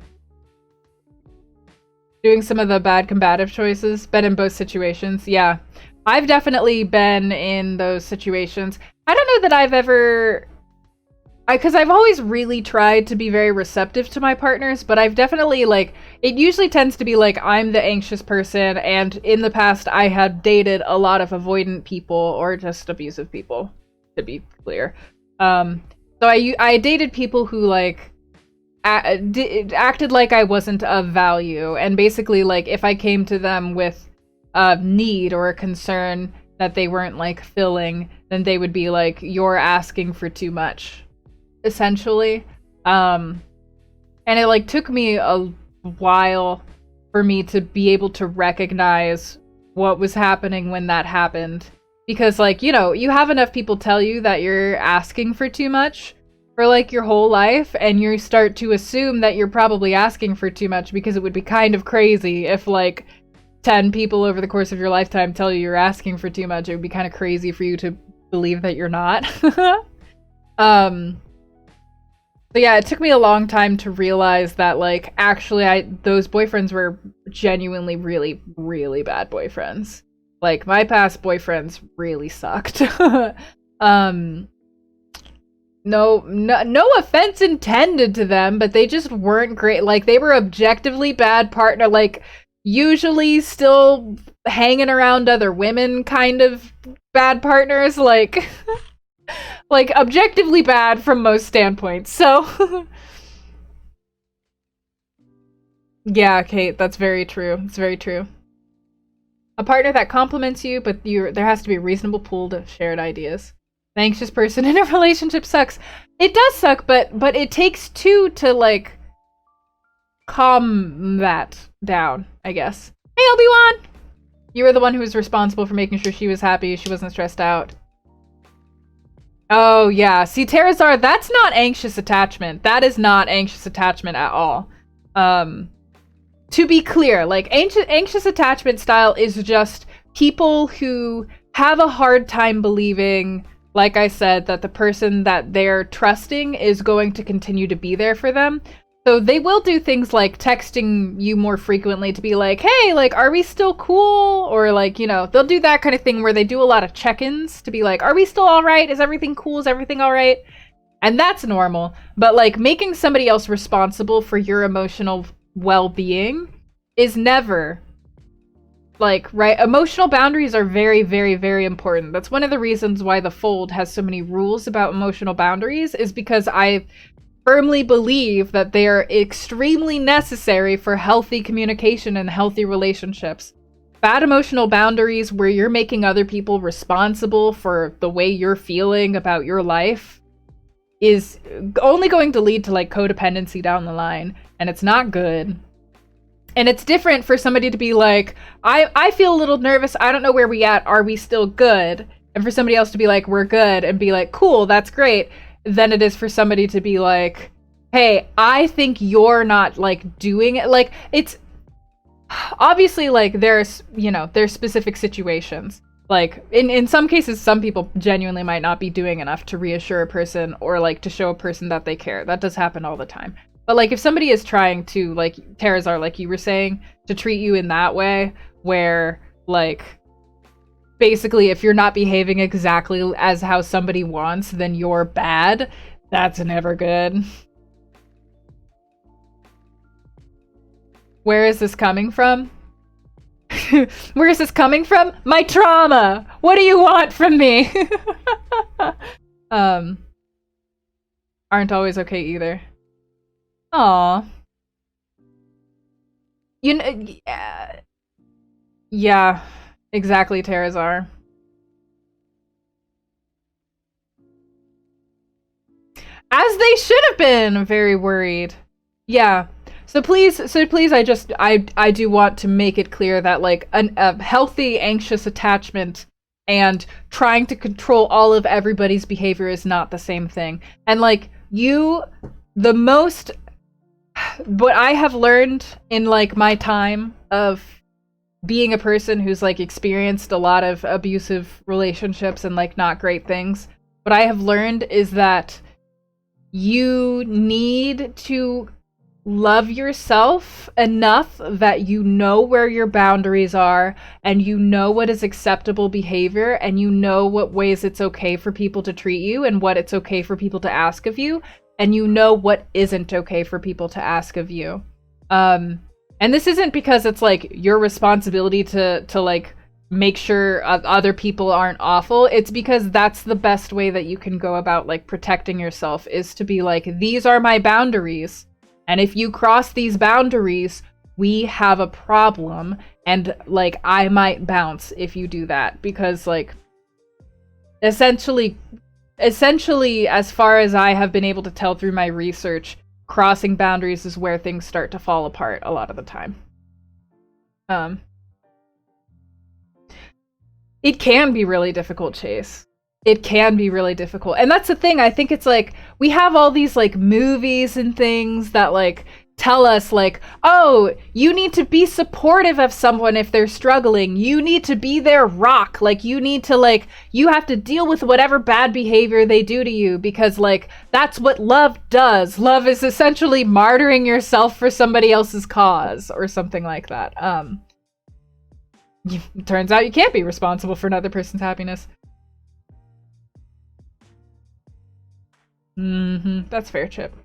some of the bad combative choices. Been in both situations. Yeah. I've definitely been in those situations. I don't know that I've ever... Because I've always really tried to be very receptive to my partners, but I've definitely, like... It usually tends to be, like, I'm the anxious person, and in the past I had dated a lot of avoidant people, or just abusive people, to be clear. So I dated people who, like... acted like I wasn't of value, and basically, like, if I came to them with a need or a concern that they weren't, like, filling, then they would be like, you're asking for too much, essentially. And it, like, took me a while for me to be able to recognize what was happening when that happened, because, like, you know, you have enough people tell you that you're asking for too much for, like, your whole life, and you start to assume that you're probably asking for too much, because it would be kind of crazy if, like, 10 people over the course of your lifetime tell you you're asking for too much. It would be kind of crazy for you to believe that you're not. But yeah, it took me a long time to realize that, like, actually those boyfriends were genuinely really, really bad boyfriends. Like, my past boyfriends really sucked. No offense intended to them, but they just weren't great. Like, they were objectively bad partner, like, usually still hanging around other women kind of bad partners, like, like, objectively bad from most standpoints, so... Yeah, Kate, that's very true. It's very true. A partner that compliments you, but there has to be a reasonable pool of shared ideas. The anxious person in a relationship sucks. It does suck, but it takes two to, like, calm that down, I guess. Hey, Obi-Wan! You were the one who was responsible for making sure she was happy, she wasn't stressed out. Oh, yeah. See, Terrazar, that's not anxious attachment. That is not anxious attachment at all. To be clear, like, anxious attachment style is just people who have a hard time believing, like I said, that the person that they're trusting is going to continue to be there for them. So they will do things like texting you more frequently to be like, hey, like, are we still cool? Or, like, you know, they'll do that kind of thing where they do a lot of check-ins to be like, are we still all right? Is everything cool? Is everything all right? And that's normal. But, like, making somebody else responsible for your emotional well-being is never, like, right? Emotional boundaries are very, very, very important. That's one of the reasons why the Fold has so many rules about emotional boundaries, is because I firmly believe that they are extremely necessary for healthy communication and healthy relationships. Bad emotional boundaries where you're making other people responsible for the way you're feeling about your life is only going to lead to, like, codependency down the line, and it's not good. And it's different for somebody to be like, I feel a little nervous, I don't know where we at, are we still good? And for somebody else to be like, we're good, and be like, cool, that's great, than it is for somebody to be like, hey, I think you're not, like, doing it. Like, it's obviously, like, there's, you know, there's specific situations. Like, in some cases, some people genuinely might not be doing enough to reassure a person or, like, to show a person that they care. That does happen all the time. But like if somebody is trying to, like Terrazar, like you were saying, to treat you in that way, where like basically if you're not behaving exactly as how somebody wants, then you're bad, that's never good. Where is this coming from? Where is this coming from? My trauma! What do you want from me? Aren't always okay either. Aw. You know, yeah, exactly, Terrazar. As they should have been very worried. Yeah. So please, I do want to make it clear that like a healthy anxious attachment and trying to control all of everybody's behavior is not the same thing. And like the most what I have learned in like my time of being a person who's like experienced a lot of abusive relationships and like not great things, what I have learned is that you need to love yourself enough that you know where your boundaries are and you know what is acceptable behavior and you know what ways it's okay for people to treat you and what it's okay for people to ask of you and you know what isn't okay for people to ask of you. And this isn't because it's like your responsibility to like make sure other people aren't awful. It's because that's the best way that you can go about like protecting yourself, is to be like, these are my boundaries. And if you cross these boundaries, we have a problem. And like, I might bounce if you do that, because like, essentially, as far as I have been able to tell through my research, crossing boundaries is where things start to fall apart a lot of the time. It can be really difficult, Chase. It can be really difficult. And that's the thing. I think it's like we have all these like movies and things that like tell us like, oh, you need to be supportive of someone if they're struggling. You need to be their rock. Like you need to like, you have to deal with whatever bad behavior they do to you because like that's what love does. Love is essentially martyring yourself for somebody else's cause or something like that. It turns out you can't be responsible for another person's happiness. That's fair, Chip.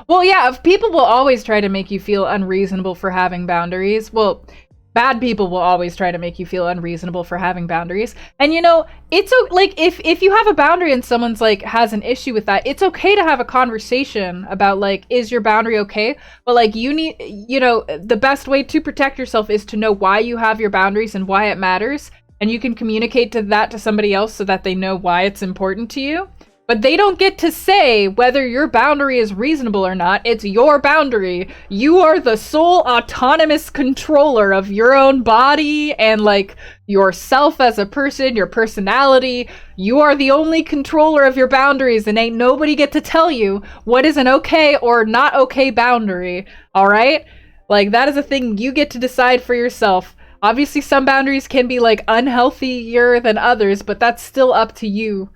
Well, yeah, people will always try to make you feel unreasonable for having boundaries. Well, bad people will always try to make you feel unreasonable for having boundaries. And you know, it's like if you have a boundary and someone's like has an issue with that, it's okay to have a conversation about like, is your boundary okay? But like you need, you know, the best way to protect yourself is to know why you have your boundaries and why it matters. And you can communicate that to somebody else so that they know why it's important to you. But they don't get to say whether your boundary is reasonable or not. It's your boundary. You are the sole autonomous controller of your own body and like yourself as a person, your personality. You are the only controller of your boundaries, and ain't nobody get to tell you what is an okay or not okay boundary. All right? Like that is a thing you get to decide for yourself. Obviously, some boundaries can be like unhealthier than others, but that's still up to you.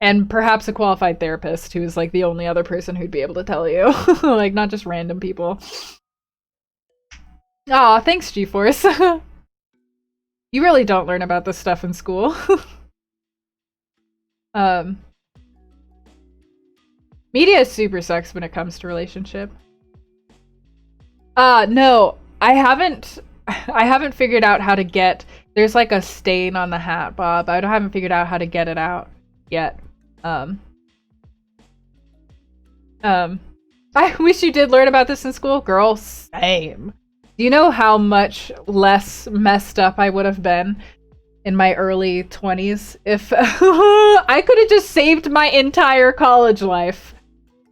And perhaps a qualified therapist who is like the only other person who'd be able to tell you. Like, not just random people. Aw, thanks, G-Force. You really don't learn about this stuff in school. Media super sucks when it comes to relationship. No, I haven't figured out how to get... There's like a stain on the hat, Bob. I haven't figured out how to get it out yet. I wish you did learn about this in school. Girl, same. Do you know how much less messed up I would have been in my early 20s if I could have just saved my entire college life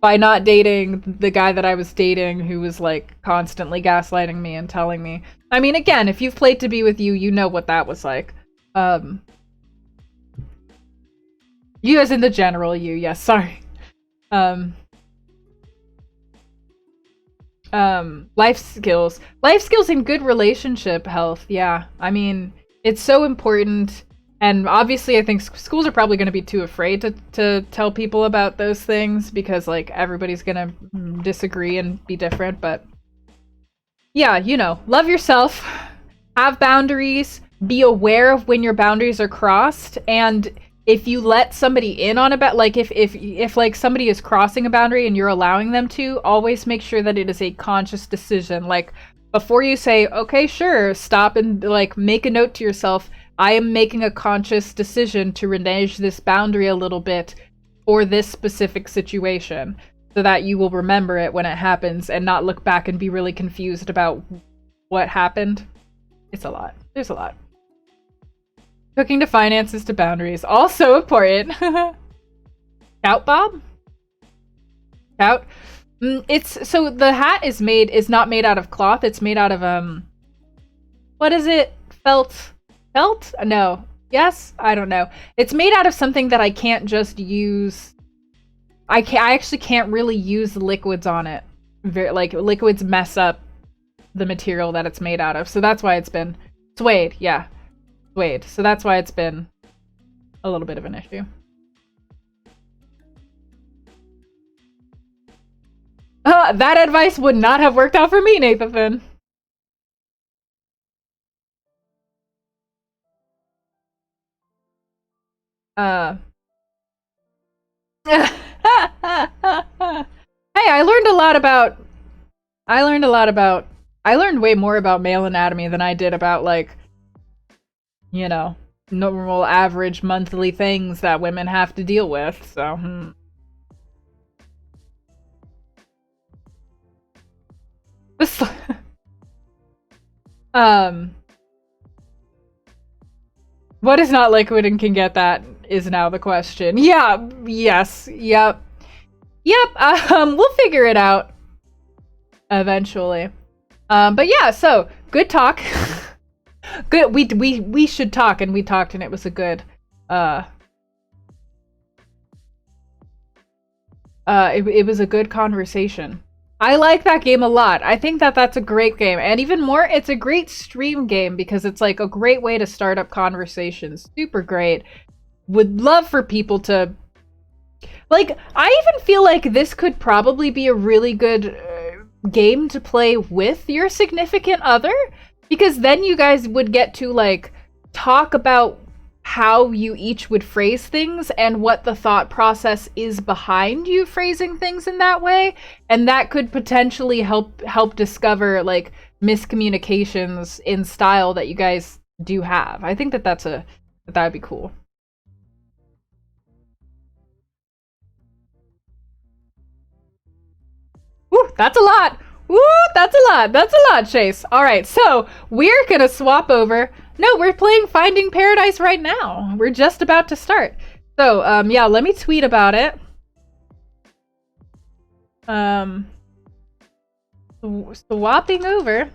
by not dating the guy that I was dating, who was like constantly gaslighting me and telling me. I mean, again, if you've played To Be With You, you know what that was like. You as in the general you, yes, sorry. Life skills and good relationship health, yeah. I mean, it's so important And obviously, I think schools are probably going to be too afraid to tell people about those things because like everybody's going to disagree and be different. But yeah, you know, love yourself, have boundaries, be aware of when your boundaries are crossed, and if you let somebody in on about like if like somebody is crossing a boundary and you're allowing them to, always make sure that it is a conscious decision. Like before you say, okay, sure, stop and like make a note to yourself. I am making a conscious decision to renege this boundary a little bit for this specific situation so that you will remember it when it happens and not look back and be really confused about what happened. It's a lot. There's a lot. Cooking to finances to boundaries. Also important. Cout Bob? Cout? It's so the hat is not made out of cloth. It's made out of what is it? Felt? No. Yes? I don't know. It's made out of something that I can't just use. I actually can't really use liquids on it. Like liquids mess up the material that it's made out of. So that's why it's been suede. Yeah. Suede. So that's why it's been a little bit of an issue. That advice would not have worked out for me, Nathan. Hey, I learned a lot about. I learned way more about male anatomy than I did about like, you know, normal average monthly things that women have to deal with. So. This. What is not liquid and can get that is now the question. Yeah, yes, yep. We'll figure it out eventually. But yeah, so good talk. Good. We should talk, and we talked, and it was a good. It was a good conversation. I like that game a lot. I think that that's a great game. And even more, it's a great stream game because it's like a great way to start up conversations. Super great. Would love for people to... Like, I even feel like this could probably be a really good game to play with your significant other. Because then you guys would get to, like, talk about how you each would phrase things and what the thought process is behind you phrasing things in that way, and that could potentially help discover like miscommunications in style that you guys do have. I think that would be cool. Woo, that's a lot. Woo, that's a lot. That's a lot, Chase. All right, so we're gonna swap over. No, we're playing Finding Paradise right now. We're just about to start. So, yeah, let me tweet about it. Swapping over.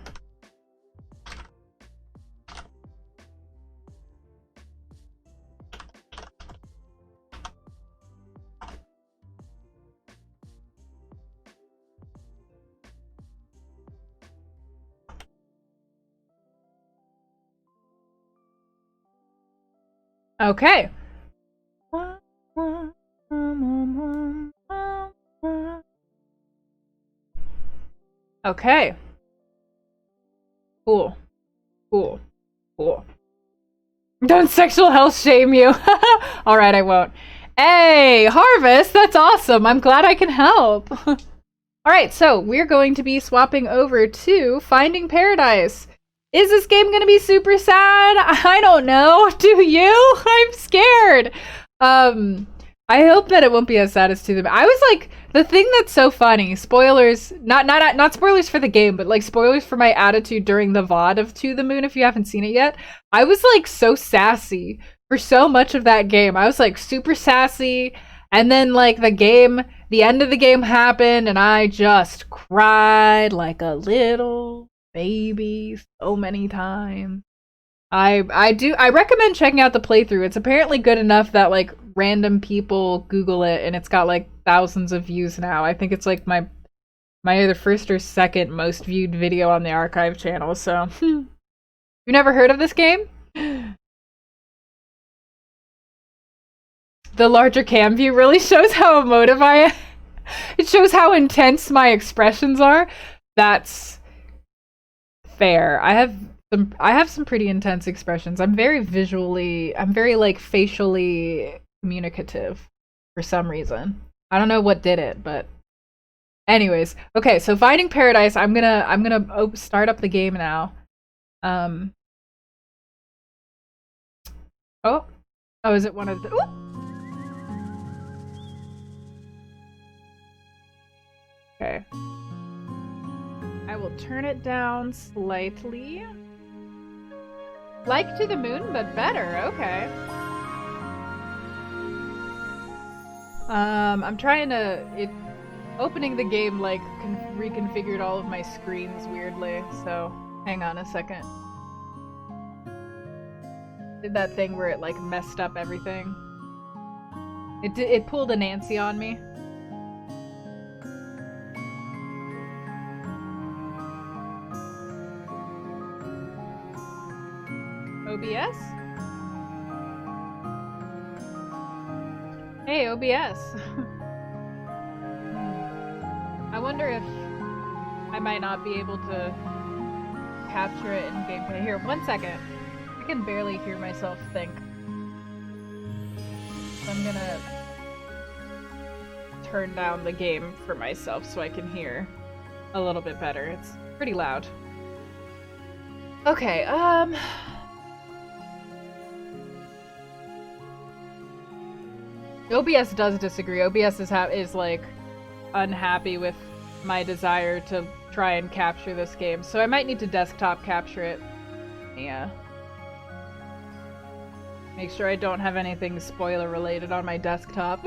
Okay. Okay. Cool. Cool. Cool. Don't sexual health shame you. All right, I won't. Hey, Harvest, that's awesome. I'm glad I can help. All right, so we're going to be swapping over to Finding Paradise. Is this game going to be super sad? I don't know. Do you? I'm scared. I hope that it won't be as sad as To the Moon. I was like, the thing that's so funny, spoilers, not spoilers for the game, but like spoilers for my attitude during the VOD of To the Moon if you haven't seen it yet. I was like so sassy for so much of that game. I was like super sassy, and then like the end of the game happened, and I just cried like a little baby so many times. I recommend checking out the playthrough. It's apparently good enough that like random people Google it and it's got like thousands of views now. I think it's like my either first or second most viewed video on the archive channel. So you never heard of this game? the larger cam view really shows how emotive I am. It shows how intense my expressions are. That's fair. I have some pretty intense expressions. I'm very like facially communicative for some reason. I don't know what did it, but anyways. Okay, so Finding Paradise, I'm gonna start up the game now. Oh, is it one of the? Ooh! Okay. I will turn it down slightly. Like to the Moon, but better. Okay. I'm trying to. Opening the game like reconfigured all of my screens weirdly. So hang on a second. Did that thing where it like messed up everything. It pulled a Nancy on me. OBS? Hey, OBS. I wonder if I might not be able to capture it in gameplay. Here, 1 second. I can barely hear myself think. So I'm gonna turn down the game for myself so I can hear a little bit better. It's pretty loud. Okay, OBS does disagree. OBS is like unhappy with my desire to try and capture this game, so I might need to desktop capture it. Yeah. Make sure I don't have anything spoiler related on my desktop.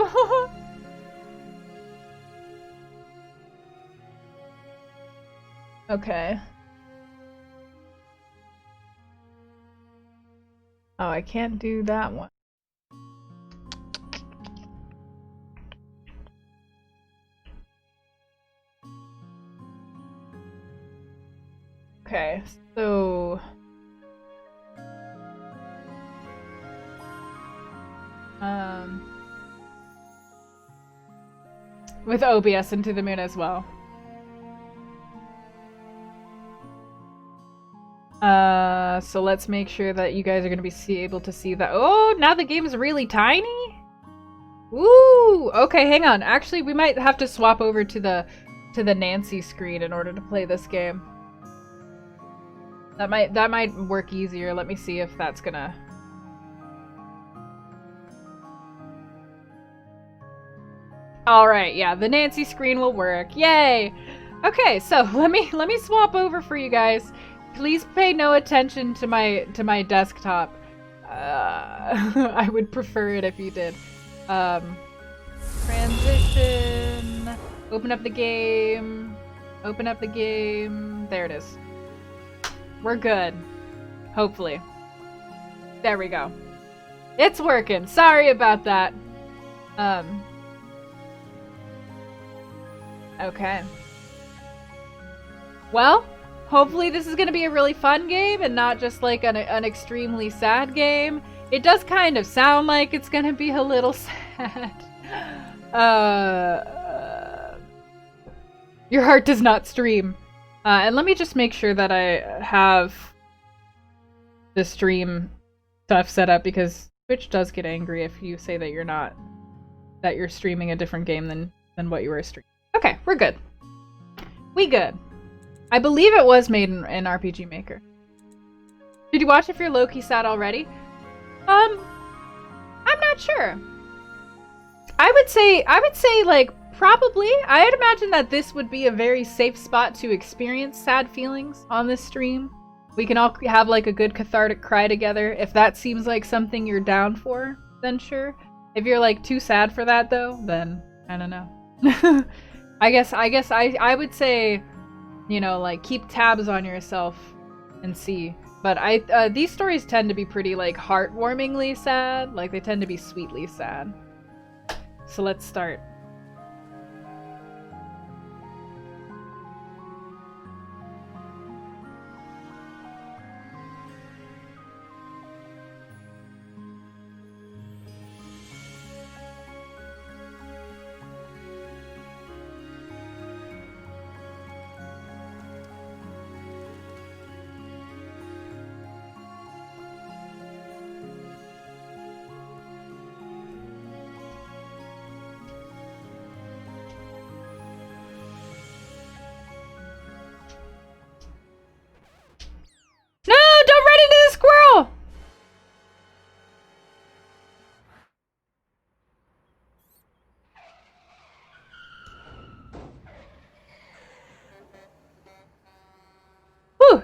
Okay. Oh, I can't do that one. Okay, so with OBS Into the Moon as well. So let's make sure that you guys are gonna be able to see that. Oh, now the game's really tiny? Ooh, okay, hang on. Actually, we might have to swap over to the Nancy screen in order to play this game. That might work easier. Let me see if that's gonna. All right, yeah, the Nancy screen will work. Yay! Okay, so let me swap over for you guys. Please pay no attention to my desktop. I would prefer it if you did. Transition. Open up the game. Open up the game. There it is. We're good. Hopefully. There we go. It's working. Sorry about that. Okay. Well, hopefully this is going to be a really fun game and not just like an extremely sad game. It does kind of sound like it's going to be a little sad. Your heart does not stream. And let me just make sure that I have the stream stuff set up, because Twitch does get angry if you say that you're streaming a different game than what you were streaming. Okay, we're good. We good. I believe it was made in RPG Maker. Did you watch if you're low-key sad already? I'm not sure. I would say like probably. I'd imagine that this would be a very safe spot to experience sad feelings on this stream. We can all have like a good cathartic cry together. If that seems like something you're down for, then sure. If you're like too sad for that though, then I don't know. I guess I would say, you know, like keep tabs on yourself and see. But these stories tend to be pretty like heartwarmingly sad. Like they tend to be sweetly sad. So let's start.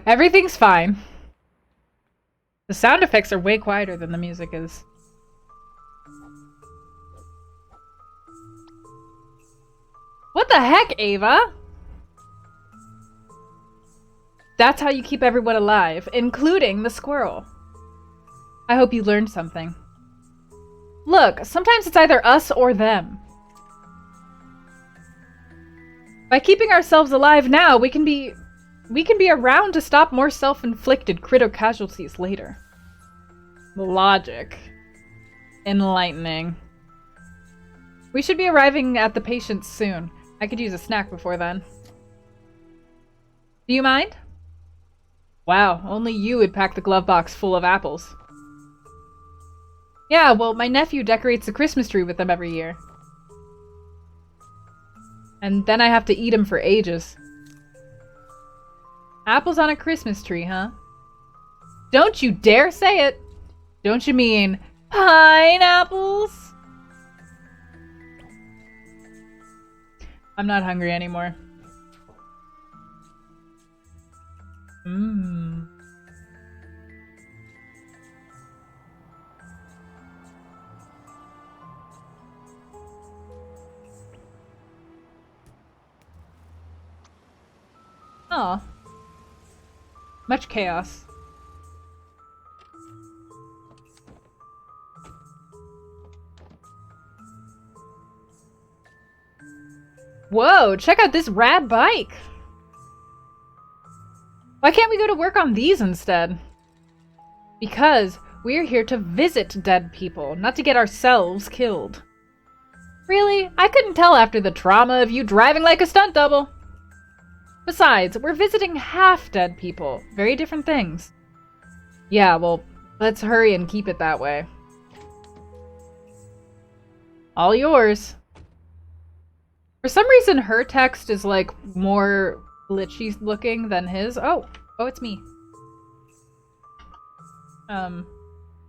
everything's fine. The sound effects are way quieter than the music is. What the heck, Ava? That's how you keep everyone alive, including the squirrel. I hope you learned something. Look, sometimes it's either us or them. By keeping ourselves alive now, we can be around to stop more self-inflicted critical casualties later. Logic. Enlightening. We should be arriving at the patients soon. I could use a snack before then. Do you mind? Wow, only you would pack the glove box full of apples. Yeah, well, my nephew decorates the Christmas tree with them every year. And then I have to eat them for ages. Apples on a Christmas tree, huh? Don't you dare say it! Don't you mean pineapples? I'm not hungry anymore. Mmm. Oh. Much chaos. Whoa, check out this rad bike! Why can't we go to work on these instead? Because we're here to visit dead people, not to get ourselves killed. Really? I couldn't tell after the trauma of you driving like a stunt double. Besides, we're visiting half-dead people. Very different things. Yeah, well, let's hurry and keep it that way. All yours. For some reason, her text is, like, more glitchy looking than his. Oh, it's me.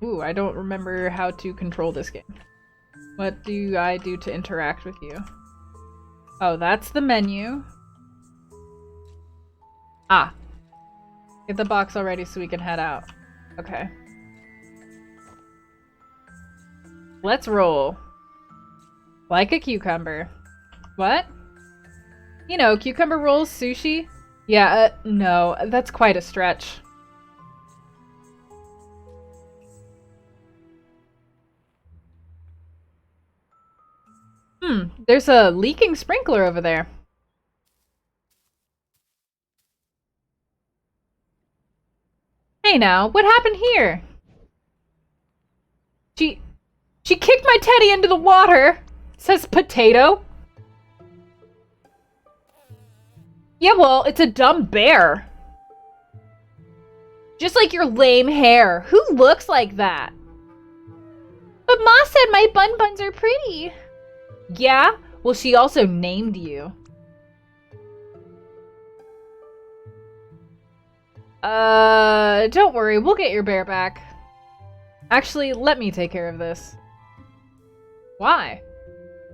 Ooh, I don't remember how to control this game. What do I do to interact with you? Oh, that's the menu. Ah. Get the box already so we can head out. Okay. Let's roll. Like a cucumber. What? You know, cucumber rolls, sushi? Yeah, no, that's quite a stretch. There's a leaking sprinkler over there. Hey now, what happened here? She kicked my teddy into the water, says Potato. Yeah, well, it's a dumb bear. Just like your lame hair. Who looks like that? But Ma said my bun buns are pretty. Yeah? Well, she also named you. Don't worry, we'll get your bear back. Actually, let me take care of this. Why?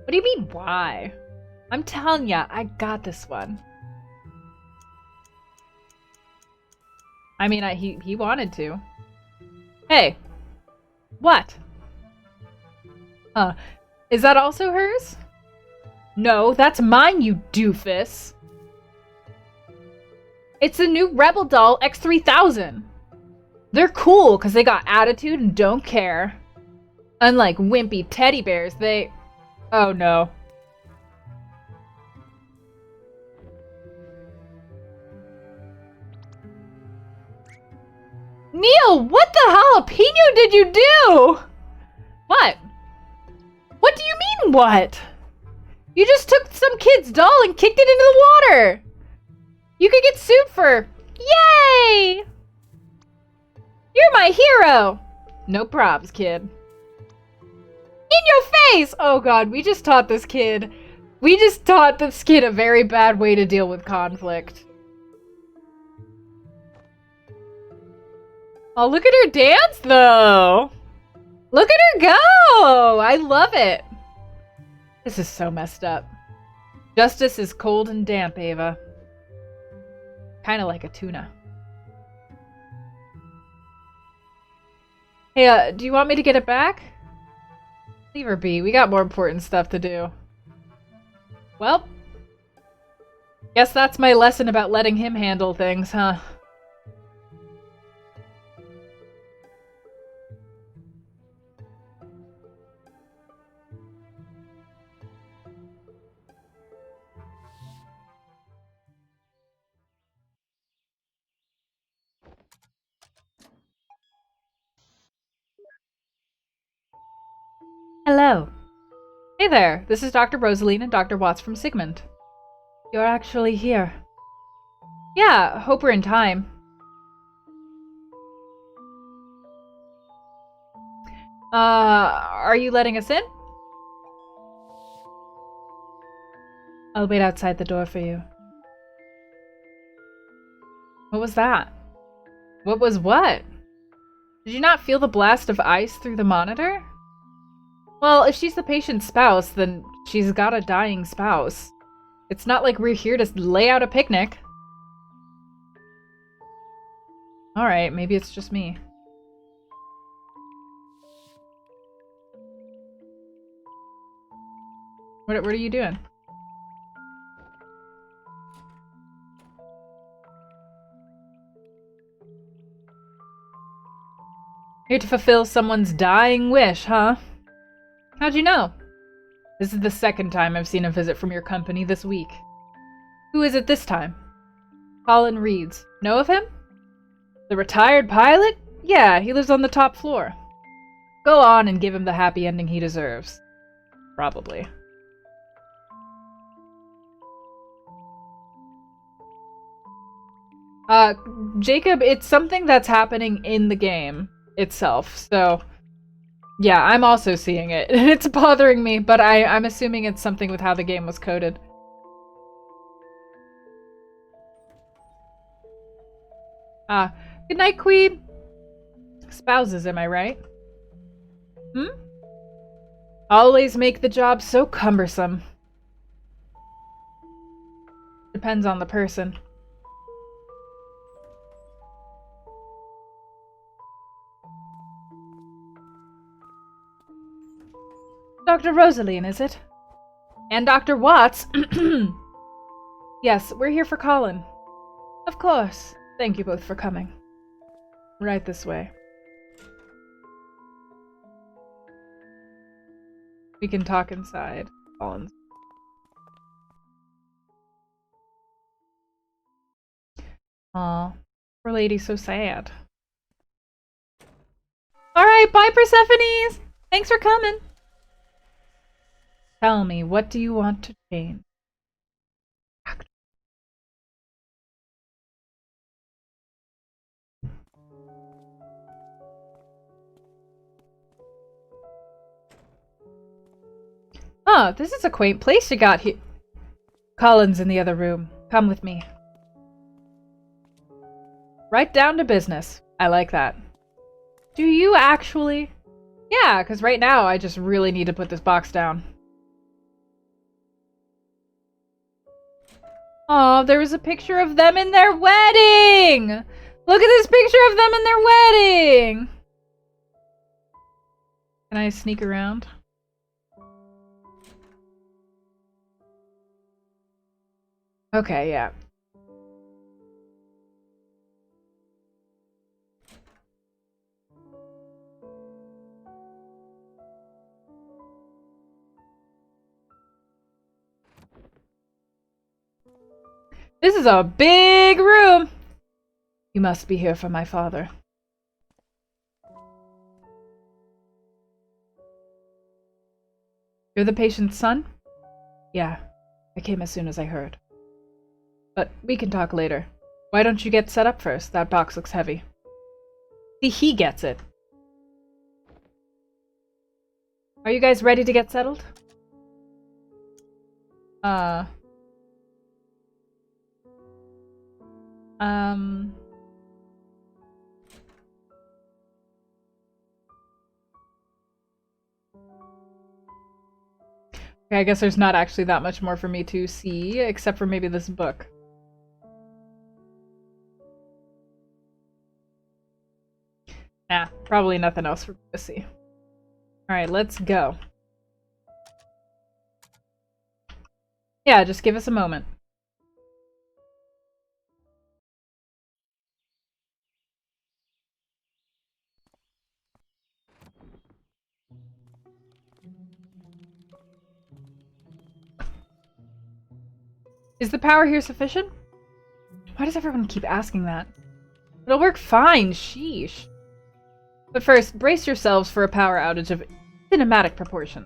What do you mean, why? I'm telling ya, I got this one. I mean, he wanted to. Hey. What? Is that also hers? No, that's mine, you doofus. It's the new Rebel Doll X3000. They're cool because they got attitude and don't care. Unlike wimpy teddy bears, they... Oh no. Neil, what the jalapeno did you do? What? What do you mean, what? You just took some kid's doll and kicked it into the water. You could get sued for... Yay! You're my hero! No probs, kid. In your face! Oh god, we just taught this kid... We just taught this kid a very bad way to deal with conflict. Oh, look at her dance, though! Look at her go! I love it! This is so messed up. Justice is cold and damp, Ava. Kinda like a tuna. Hey, do you want me to get it back? Leave her be. We got more important stuff to do. Well, guess that's my lesson about letting him handle things, huh? Hello. Hey there, this is Dr. Rosaline and Dr. Watts from Sigmund. You're actually here. Yeah, hope we're in time. Are you letting us in? I'll wait outside the door for you. What was that? What was what? Did you not feel the blast of ice through the monitor? Well, if she's the patient's spouse, then she's got a dying spouse. It's not like we're here to lay out a picnic. Alright, maybe it's just me. What are you doing? Here to fulfill someone's dying wish, huh? How'd you know? This is the second time I've seen a visit from your company this week. Who is it this time? Colin Reeds. Know of him? The retired pilot? Yeah, he lives on the top floor. Go on and give him the happy ending he deserves. Probably. Jacob, it's something that's happening in the game itself, so yeah, I'm also seeing it. It's bothering me, but I'm assuming it's something with how the game was coded. Good night, Queen. Spouses, am I right? Hmm? Always make the job so cumbersome. Depends on the person. Dr. Rosaline, is it? And Dr. Watts. Yes, we're here for Colin. Of course. Thank you both for coming. Right this way. We can talk inside. Colin's. Aw, poor lady's so sad. Alright, bye Persephones! Thanks for coming! Tell me, what do you want to change? Oh, this is a quaint place you got here. Colin's in the other room. Come with me. Right down to business. I like that. Do you actually? Yeah, because right now I just really need to put this box down. Oh, there was a picture of them in their wedding! Look at this picture of them in their wedding! Can I sneak around? Okay, yeah. This is a big room! You must be here for my father. You're the patient's son? Yeah, I came as soon as I heard. But we can talk later. Why don't you get set up first? That box looks heavy. See, he gets it. Are you guys ready to get settled? Okay, I guess there's not actually that much more for me to see, except for maybe this book. Nah, probably nothing else we're gonna see. Alright, let's go. Yeah, just give us a moment. Is the power here sufficient? Why does everyone keep asking that? It'll work fine, sheesh. But first, brace yourselves for a power outage of cinematic proportion.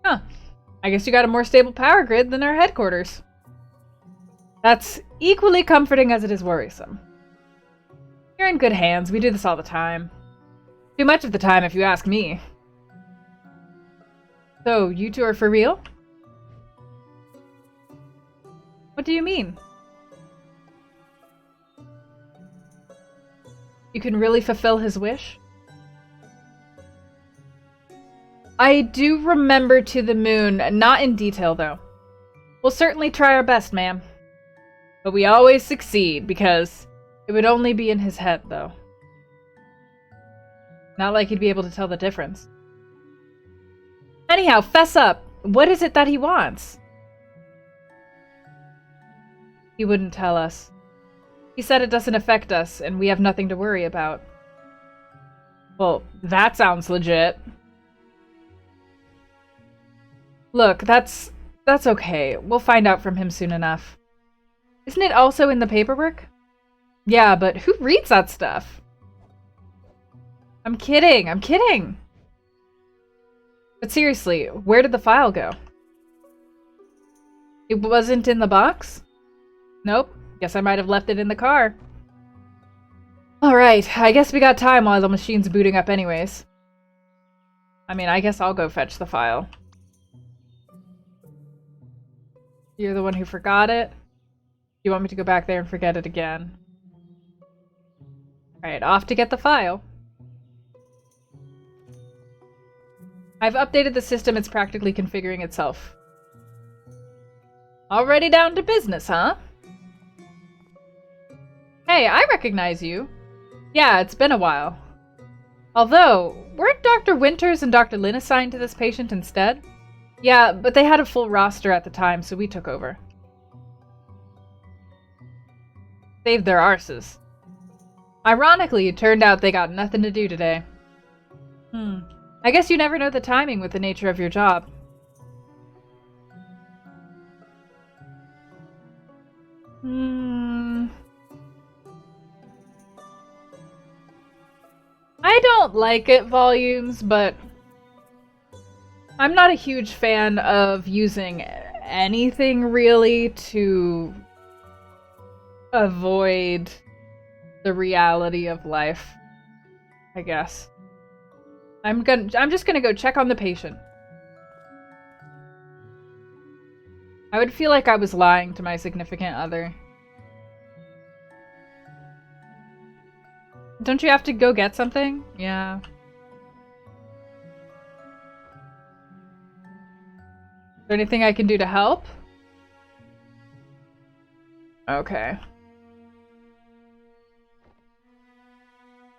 Huh. I guess you got a more stable power grid than our headquarters. That's equally comforting as it is worrisome. You're in good hands. We do this all the time. Too much of the time, if you ask me. So, you two are for real? What do you mean? You can really fulfill his wish? I do remember to the moon, not in detail though. We'll certainly try our best, ma'am. But we always succeed, because it would only be in his head, though. Not like he'd be able to tell the difference. Anyhow, fess up. What is it that he wants? He wouldn't tell us. He said it doesn't affect us, and we have nothing to worry about. Well, that sounds legit. Look, that's okay. We'll find out from him soon enough. Isn't it also in the paperwork? Yeah, but who reads that stuff? I'm kidding! But seriously, where did the file go? It wasn't in the box? Nope. Guess I might have left it in the car. Alright, I guess we got time while the machine's booting up anyways. I mean, I guess I'll go fetch the file. You're the one who forgot it? You want me to go back there and forget it again? Alright, off to get the file. I've updated the system. It's practically configuring itself. Already down to business, huh? Hey, I recognize you. Yeah, it's been a while. Although, weren't Dr. Winters and Dr. Lynn assigned to this patient instead? Yeah, but they had a full roster at the time, so we took over. Saved their arses. Ironically, it turned out they got nothing to do today. I guess you never know the timing with the nature of your job. I don't like it, volumes, but I'm not a huge fan of using anything really to avoid the reality of life, I guess. I'm just gonna go check on the patient. I would feel like I was lying to my significant other. Don't you have to go get something? Yeah. Is there anything I can do to help? Okay.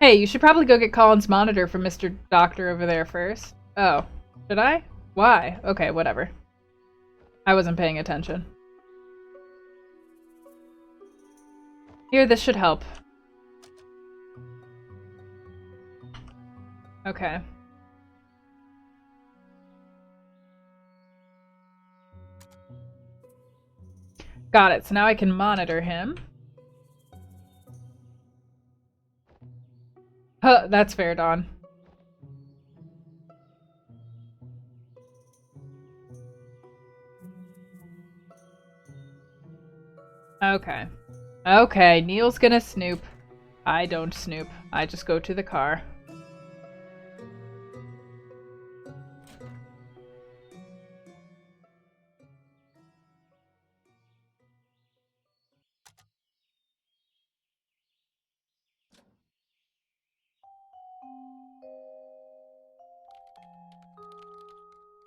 Hey, you should probably go get Colin's monitor from Mr. Doctor over there first. Oh. Should I? Why? Okay, whatever. I wasn't paying attention. Here, this should help. Okay. Got it. So now I can monitor him. Huh, that's fair, Dawn. Okay. Okay, Neil's gonna snoop. I don't snoop. I just go to the car.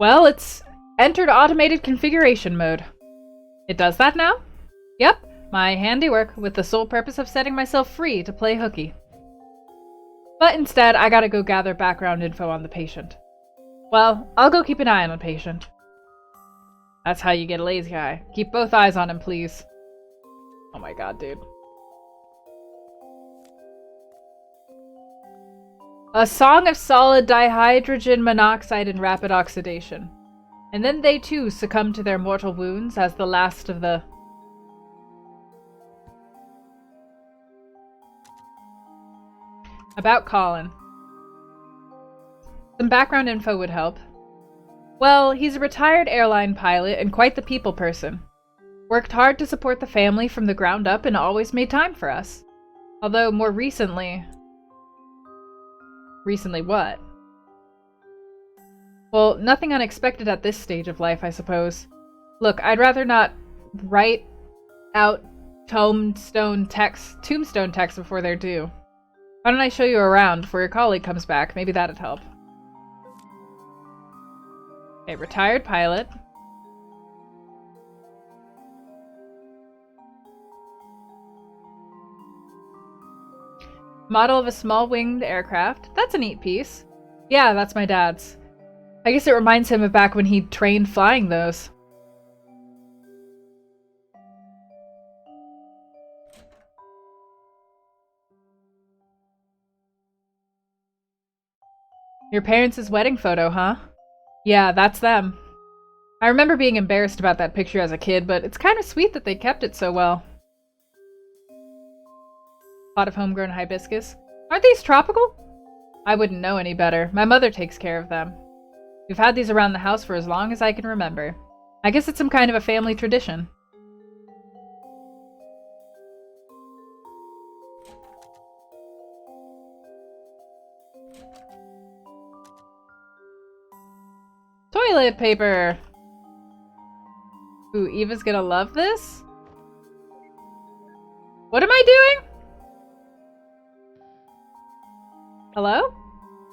Well, it's entered automated configuration mode. It does that now? Yep, my handiwork with the sole purpose of setting myself free to play hooky. But instead, I gotta go gather background info on the patient. Well, I'll go keep an eye on the patient. That's how you get a lazy eye. Keep both eyes on him, please. Oh my god, dude. A song of solid dihydrogen monoxide in rapid oxidation. And then they too succumb to their mortal wounds as the last of the... About Colin. Some background info would help. Well, he's a retired airline pilot and quite the people person. Worked hard to support the family from the ground up and always made time for us. Although more recently... Recently what? Well, nothing unexpected at this stage of life, I suppose. Look, I'd rather not write out tombstone text before they're due. Why don't I show you around before your colleague comes back? Maybe that'd help. Okay, retired pilot. Model of a small winged aircraft. That's a neat piece. Yeah, that's my dad's. I guess it reminds him of back when he trained flying those. Your parents' wedding photo, huh? Yeah, that's them. I remember being embarrassed about that picture as a kid, but it's kind of sweet that they kept it so well. Pot of homegrown hibiscus. Aren't these tropical? I wouldn't know any better. My mother takes care of them. We've had these around the house for as long as I can remember. I guess it's some kind of a family tradition. Toilet paper! Ooh, Eva's gonna love this? What am I doing? Hello?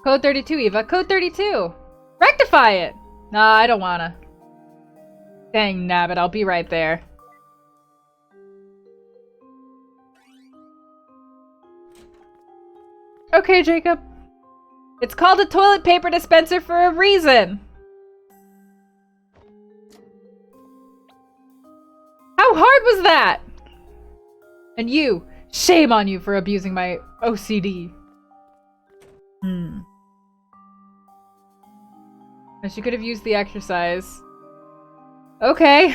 Code 32, Eva. Code 32! Rectify it! Nah, I don't wanna. Dang nabbit, I'll be right there. Okay, Jacob. It's called a toilet paper dispenser for a reason! How hard was that? And you, shame on you for abusing my OCD. And she could have used the exercise. Okay.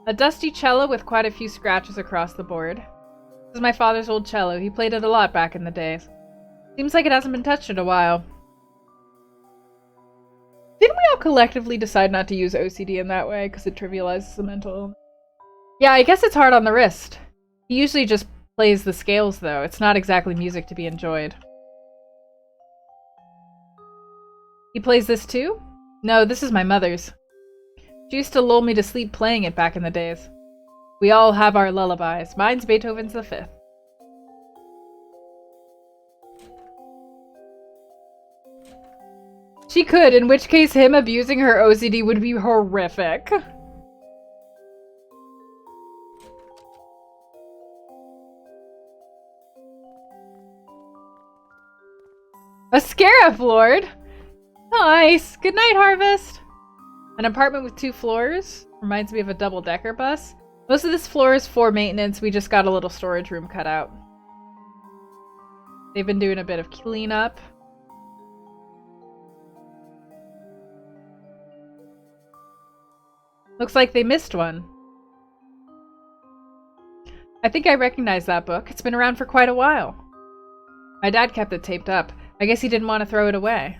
A dusty cello with quite a few scratches across the board. This is my father's old cello. He played it a lot back in the days. Seems like it hasn't been touched in a while. Didn't we all collectively decide not to use OCD in that way because it trivializes the mental illness? Yeah, I guess it's hard on the wrist. He usually just plays the scales, though. It's not exactly music to be enjoyed. He plays this too? No, this is my mother's. She used to lull me to sleep playing it back in the days. We all have our lullabies. Mine's Beethoven's the Fifth. She could, in which case him abusing her OCD would be horrific. A scarab lord! Nice! Good night, Harvest! An apartment with 2 floors. Reminds me of a double-decker bus. Most of this floor is for maintenance. We just got a little storage room cut out. They've been doing a bit of cleanup. Looks like they missed one. I think I recognize that book. It's been around for quite a while. My dad kept it taped up. I guess he didn't want to throw it away.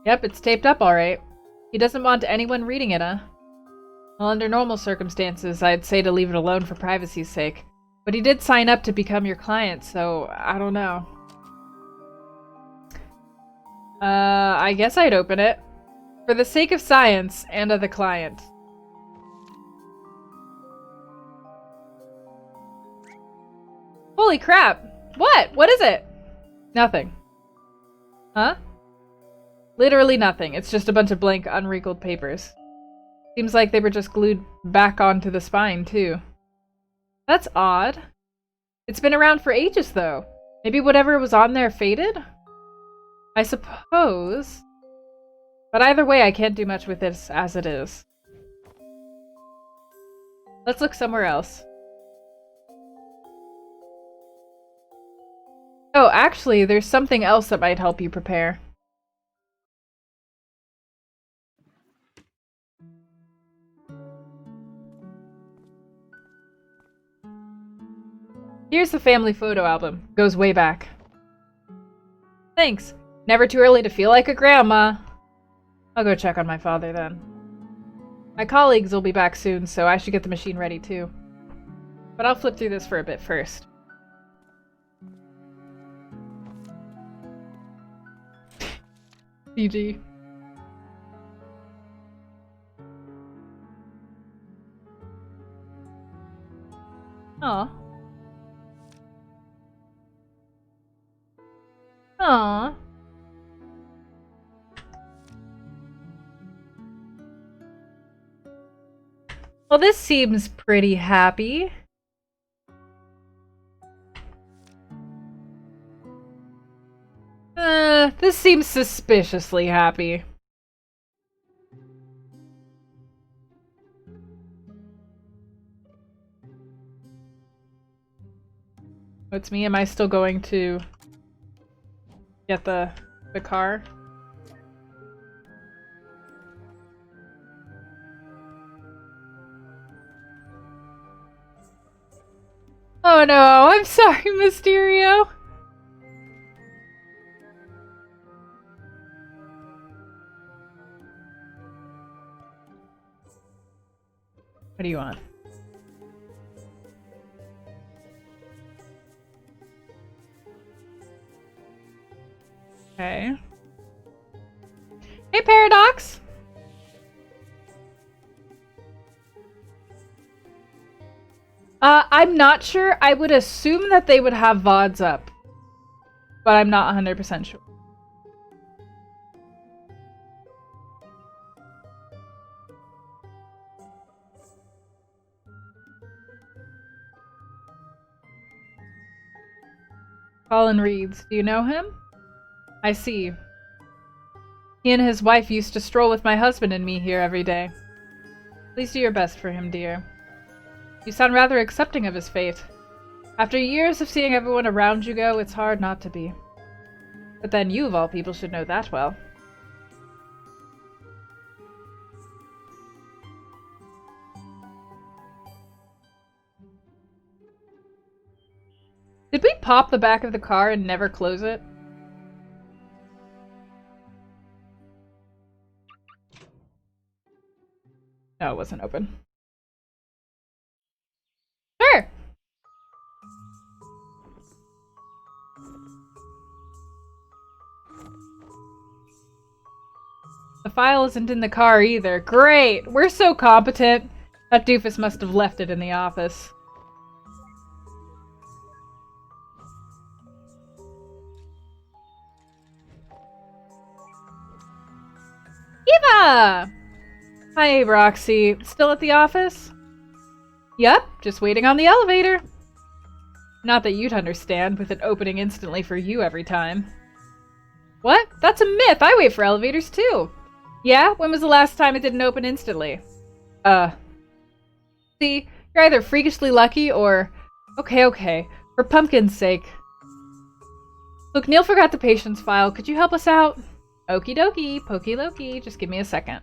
Yep, it's taped up alright. He doesn't want anyone reading it, huh? Well, under normal circumstances, I'd say to leave it alone for privacy's sake. But he did sign up to become your client, so I don't know. I guess I'd open it. For the sake of science and of the client. Holy crap! What? What is it? Nothing. Huh? Literally nothing. It's just a bunch of blank, unwrinkled papers. Seems like they were just glued back onto the spine, too. That's odd. It's been around for ages, though. Maybe whatever was on there faded? I suppose. But either way, I can't do much with this as it is. Let's look somewhere else. Oh, actually, there's something else that might help you prepare. Here's the family photo album. Goes way back. Thanks. Never too early to feel like a grandma. I'll go check on my father then. My colleagues will be back soon, so I should get the machine ready too. But I'll flip through this for a bit first. CG. Aw. Aw. Well, this seems pretty happy. This seems suspiciously happy. Oh, it's me. Am I still going to get the car? Oh no, I'm sorry, Mysterio. What do you want? Okay. Hey, Paradox! I'm not sure. I would assume that they would have VODs up. But I'm not 100% sure. Colin Reeds. Do you know him? I see. He and his wife used to stroll with my husband and me here every day. Please do your best for him, dear. You sound rather accepting of his fate. After years of seeing everyone around you go, it's hard not to be. But then you, of all people, should know that well. Did we pop the back of the car and never close it? No, it wasn't open. Sure! The file isn't in the car either. Great! We're so competent! That doofus must have left it in the office. Eva! Hi, Roxy. Still at the office? Yep, just waiting on the elevator. Not that you'd understand, with it opening instantly for you every time. What? That's a myth! I wait for elevators too! Yeah? When was the last time it didn't open instantly? See, you're either freakishly lucky or... Okay, for pumpkin's sake. Look, Neil forgot the patient's file. Could you help us out? Okie dokie, pokey lokey. Just give me a second.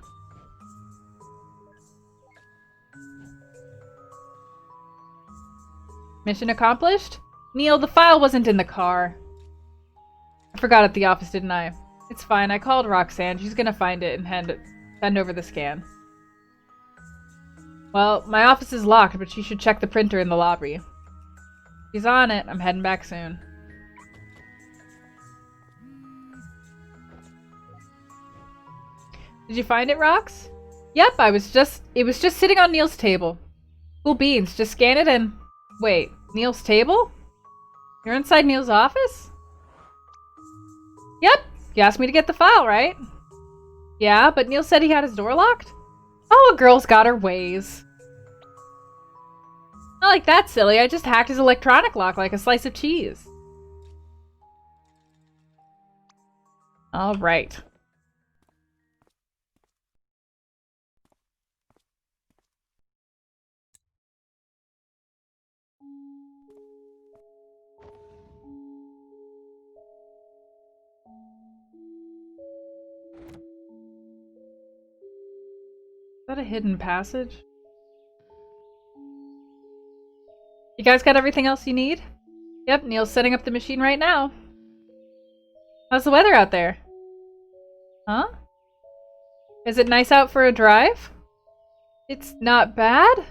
Mission accomplished? Neil, the file wasn't in the car. I forgot at the office, didn't I? It's fine. I called Roxanne. She's gonna find it and send over the scan. Well, my office is locked, but she should check the printer in the lobby. She's on it. I'm heading back soon. Did you find it, Rox? Yep, it was just sitting on Neil's table. Cool beans. Just scan it and... Wait, Neil's table? You're inside Neil's office? Yep. You asked me to get the file, right? Yeah, but Neil said he had his door locked? Oh, a girl's got her ways. Not like that, silly. I just hacked his electronic lock like a slice of cheese. All right. Is that a hidden passage? You guys got everything else you need? Yep, Neil's setting up the machine right now. How's the weather out there? Huh? Is it nice out for a drive? It's not bad?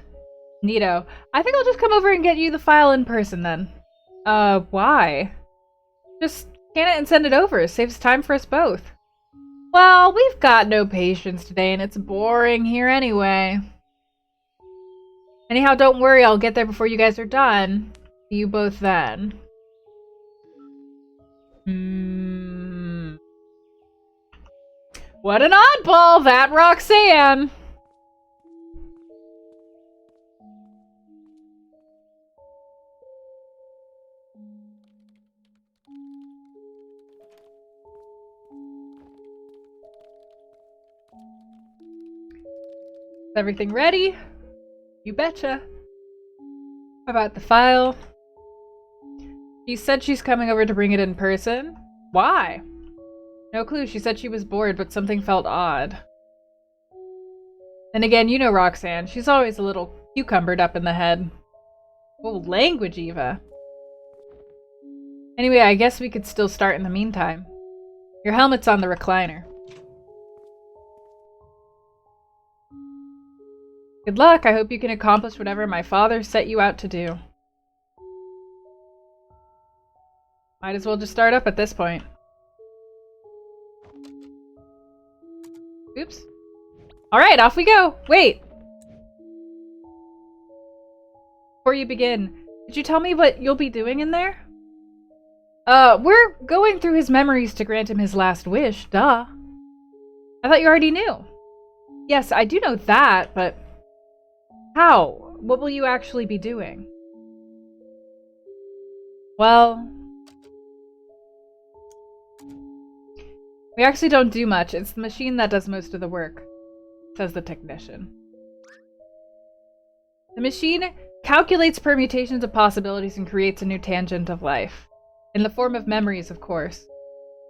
Neato. I think I'll just come over and get you the file in person then. Why? Just scan it and send it over. Saves time for us both. Well, we've got no patience today and it's boring here anyway. Anyhow, don't worry, I'll get there before you guys are done. See you both then. What an oddball, that Roxanne! Is everything ready? You betcha. How about the file? She said she's coming over to bring it in person. Why? No clue. She said she was bored, but something felt odd. Then again, you know Roxanne. She's always a little cucumbered up in the head. Whoa, language, Eva. Anyway, I guess we could still start in the meantime. Your helmet's on the recliner. Good luck. I hope you can accomplish whatever my father set you out to do. Might as well just start up at this point. Oops. Alright, off we go! Wait! Before you begin, did you tell me what you'll be doing in there? We're going through his memories to grant him his last wish, duh. I thought you already knew. Yes, I do know that, but... How? What will you actually be doing? Well... We actually don't do much. It's the machine that does most of the work, says the technician. The machine calculates permutations of possibilities and creates a new tangent of life. In the form of memories, of course.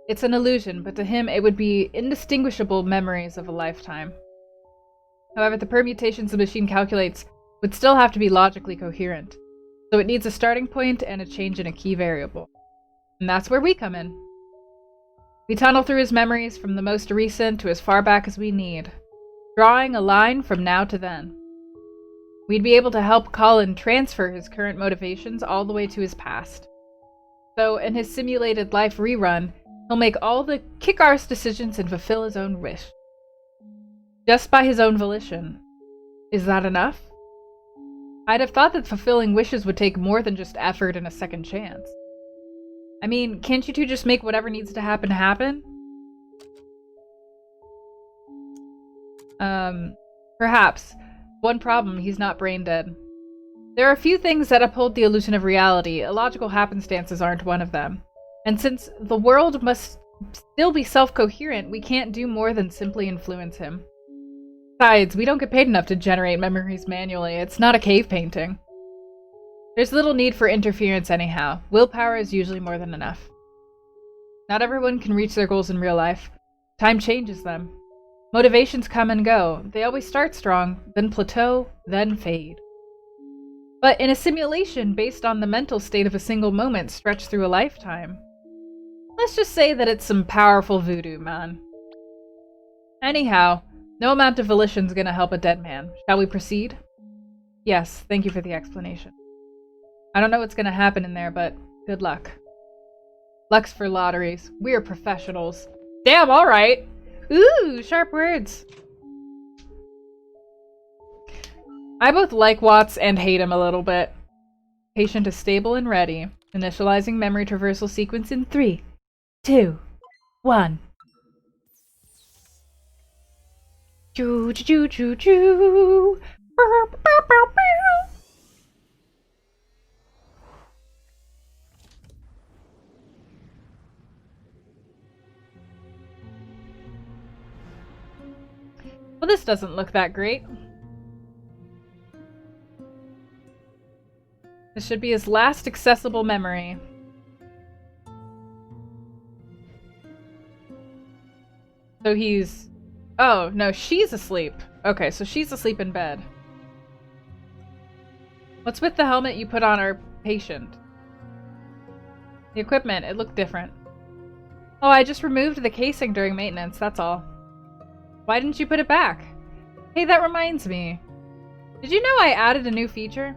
It's an illusion, but to him it would be indistinguishable memories of a lifetime. However, the permutations the machine calculates would still have to be logically coherent, so it needs a starting point and a change in a key variable. And that's where we come in. We tunnel through his memories from the most recent to as far back as we need, drawing a line from now to then. We'd be able to help Colin transfer his current motivations all the way to his past. So, in his simulated life rerun, he'll make all the kick-arse decisions and fulfill his own wish. Just by his own volition. Is that enough? I'd have thought that fulfilling wishes would take more than just effort and a second chance. I mean, can't you two just make whatever needs to happen happen? Perhaps. One problem, he's not brain dead. There are a few things that uphold the illusion of reality. Illogical happenstances aren't one of them. And since the world must still be self-coherent, we can't do more than simply influence him. Besides, we don't get paid enough to generate memories manually. It's not a cave painting. There's little need for interference anyhow. Willpower is usually more than enough. Not everyone can reach their goals in real life. Time changes them. Motivations come and go. They always start strong, then plateau, then fade. But in a simulation based on the mental state of a single moment stretched through a lifetime, let's just say that it's some powerful voodoo, man. Anyhow, no amount of volition's gonna help a dead man. Shall we proceed? Yes, thank you for the explanation. I don't know what's gonna happen in there, but good luck. Luck's for lotteries. We're professionals. Damn, alright! Ooh, sharp words. I both like Watts and hate him a little bit. Patient is stable and ready. Initializing memory traversal sequence in 3, 2, 1. Choo choo choo choo. Well, this doesn't look that great. This should be his last accessible memory. So he's... Oh, no, she's asleep. Okay, so she's asleep in bed. What's with the helmet you put on our patient? The equipment, it looked different. Oh, I just removed the casing during maintenance, that's all. Why didn't you put it back? Hey, that reminds me. Did you know I added a new feature?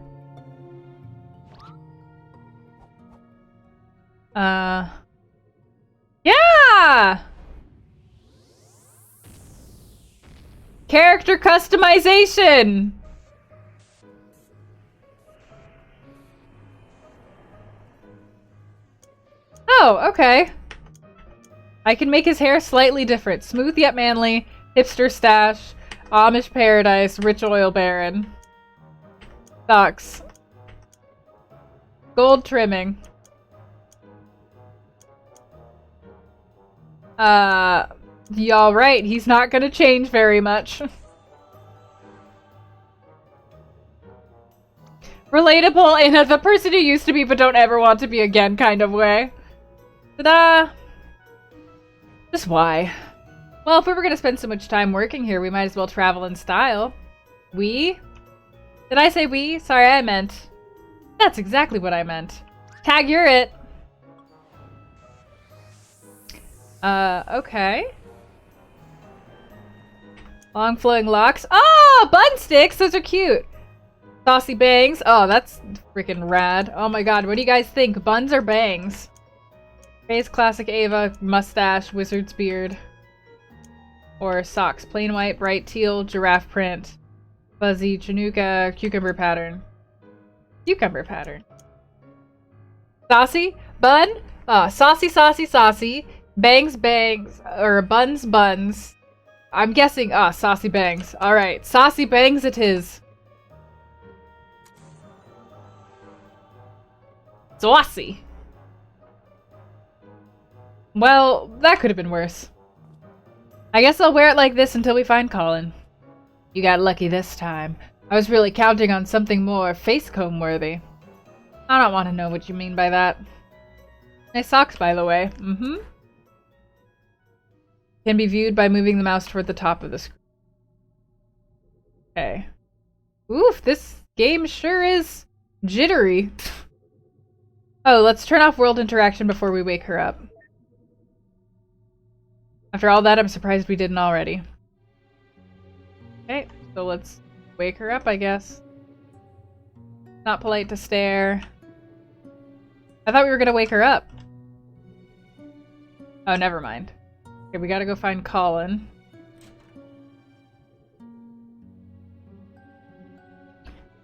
Yeah! Character customization! Oh, okay. I can make his hair slightly different. Smooth yet manly, hipster stash, Amish paradise, rich oil baron. Socks. Gold trimming. Y'all right, he's not gonna change very much. Relatable in a the person who used to be but don't ever want to be again kind of way. Ta-da! Just why? Well, if we were gonna spend so much time working here, we might as well travel in style. We? Did I say we? Sorry, I meant. That's exactly what I meant. Tag, you're it. Okay. Long flowing locks. Oh, bun sticks! Those are cute. Saucy bangs. Oh, that's freaking rad. Oh my god, what do you guys think? Buns or bangs? Face classic Ava, mustache, wizard's beard. Or socks. Plain white, bright teal, giraffe print. Fuzzy, Chinooka, cucumber pattern. Cucumber pattern. Saucy? Bun? Saucy, saucy, saucy. Bangs, bangs. Or buns, buns. I'm guessing, saucy bangs. Alright, saucy bangs it is. Saucy. Well, that could have been worse. I guess I'll wear it like this until we find Colin. You got lucky this time. I was really counting on something more face comb worthy. I don't want to know what you mean by that. Nice socks, by the way. Mm-hmm. Can be viewed by moving the mouse toward the top of the screen. Okay. Oof, this game sure is jittery. Oh, let's turn off world interaction before we wake her up. After all that, I'm surprised we didn't already. Okay, so let's wake her up, I guess. Not polite to stare. I thought we were gonna wake her up. Oh, never mind. Okay, we gotta go find Colin.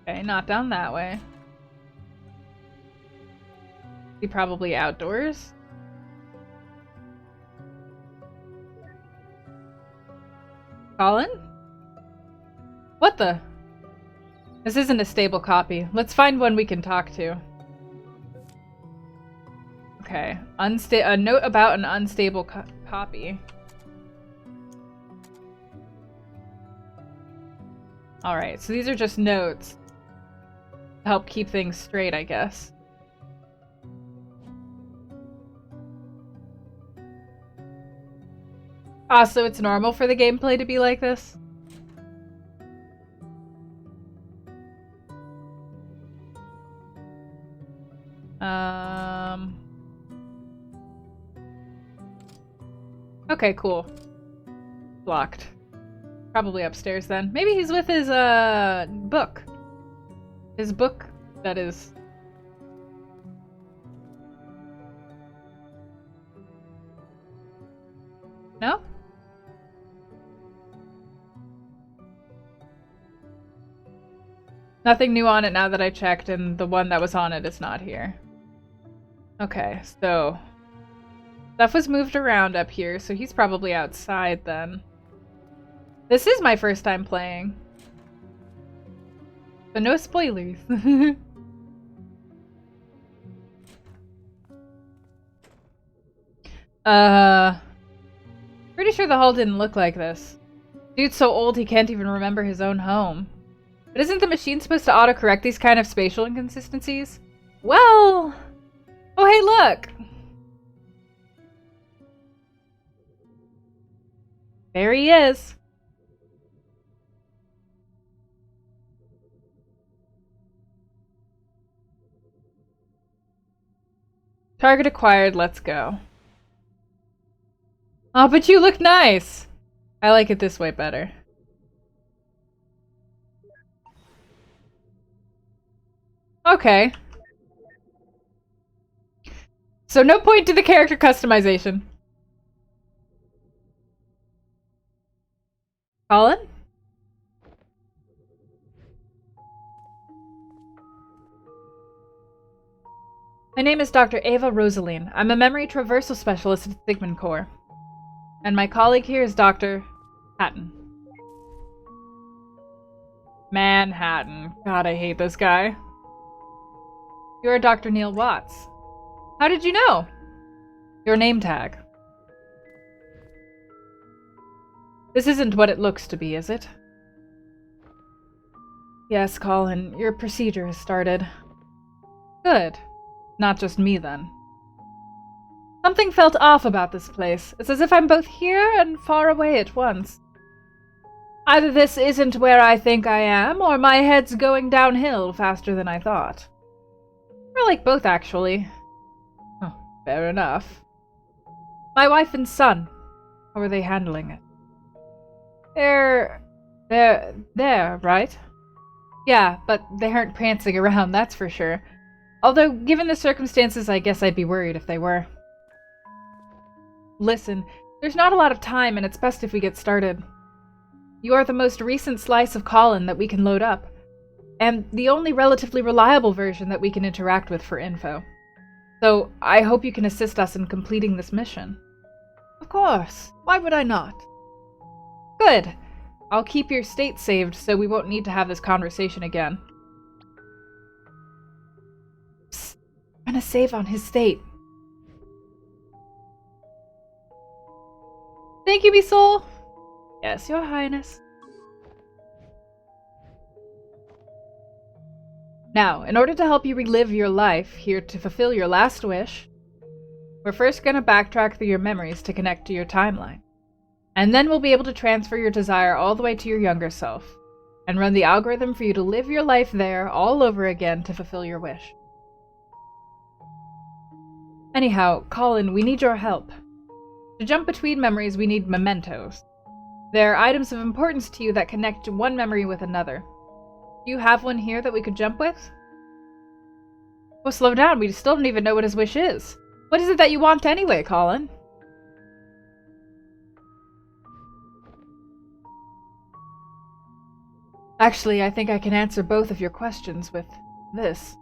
Okay, not down that way. He probably outdoors. Colin? What the? This isn't a stable copy. Let's find one we can talk to. Okay. A note about an unstable copy. Alright, so these are just notes. To help keep things straight, I guess. So it's normal for the gameplay to be like this? Okay, cool. Blocked. Probably upstairs then. Maybe he's with his, book. His book, that is. No? Nothing new on it now that I checked, and the one that was on it is not here. Okay, so stuff was moved around up here, so he's probably outside then. This is my first time playing. But no spoilers. Pretty sure the hall didn't look like this. Dude's so old he can't even remember his own home. But isn't the machine supposed to autocorrect these kind of spatial inconsistencies? Well... Oh, hey, look! There he is. Target acquired, let's go. Oh, but you look nice! I like it this way better. Okay. So no point to the character customization. Colin? My name is Dr. Ava Rosaline. I'm a memory traversal specialist at Sigmund Corps. And my colleague here is Dr. Hatton. Manhattan. God, I hate this guy. You're Dr. Neil Watts. How did you know? Your name tag. This isn't what it looks to be, is it? Yes, Colin, your procedure has started. Good. Not just me, then. Something felt off about this place. It's as if I'm both here and far away at once. Either this isn't where I think I am, or my head's going downhill faster than I thought. Or like both, actually. Oh, fair enough. My wife and son. How are they handling it? They're there, right? Yeah, but they aren't prancing around, that's for sure. Although, given the circumstances, I guess I'd be worried if they were. Listen, there's not a lot of time, and it's best if we get started. You are the most recent slice of Colin that we can load up, and the only relatively reliable version that we can interact with for info. So, I hope you can assist us in completing this mission. Of course. Why would I not? Good. I'll keep your state saved so we won't need to have this conversation again. Psst. I'm gonna save on his state. Thank you, me soul. Yes, your highness. Now, in order to help you relive your life here to fulfill your last wish, we're first gonna backtrack through your memories to connect to your timeline. And then we'll be able to transfer your desire all the way to your younger self, and run the algorithm for you to live your life there all over again to fulfill your wish. Anyhow, Colin, we need your help. To jump between memories, we need mementos. They're items of importance to you that connect one memory with another. Do you have one here that we could jump with? Well, slow down, we still don't even know what his wish is. What is it that you want anyway, Colin? Actually, I think I can answer both of your questions with this.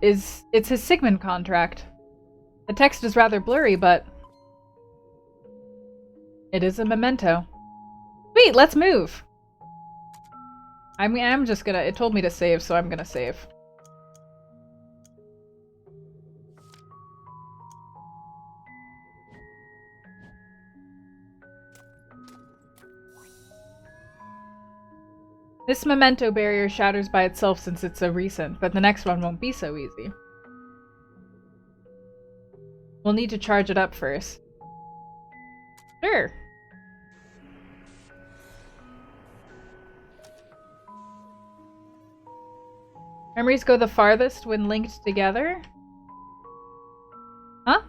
It's his Sigmund contract. The text is rather blurry, but it is a memento. Sweet, let's move! I'm just gonna, it told me to save, so I'm gonna save. This memento barrier shatters by itself since it's so recent, but the next one won't be so easy. We'll need to charge it up first. Sure. Memories go the farthest when linked together? Huh?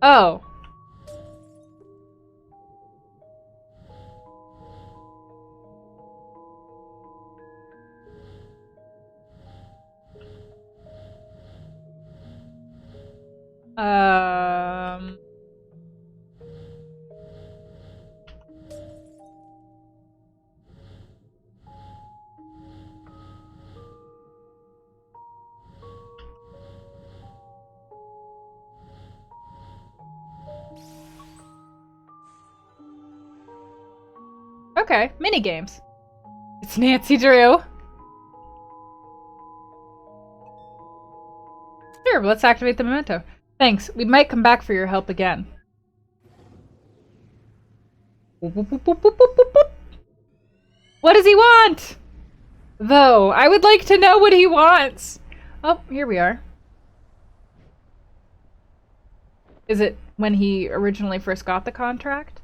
Oh. Um... Okay, mini games. It's Nancy Drew. Sure, let's activate the memento. Thanks. We might come back for your help again. What does he want? Though, I would like to know what he wants. Oh, here we are. Is it when he originally first got the contract?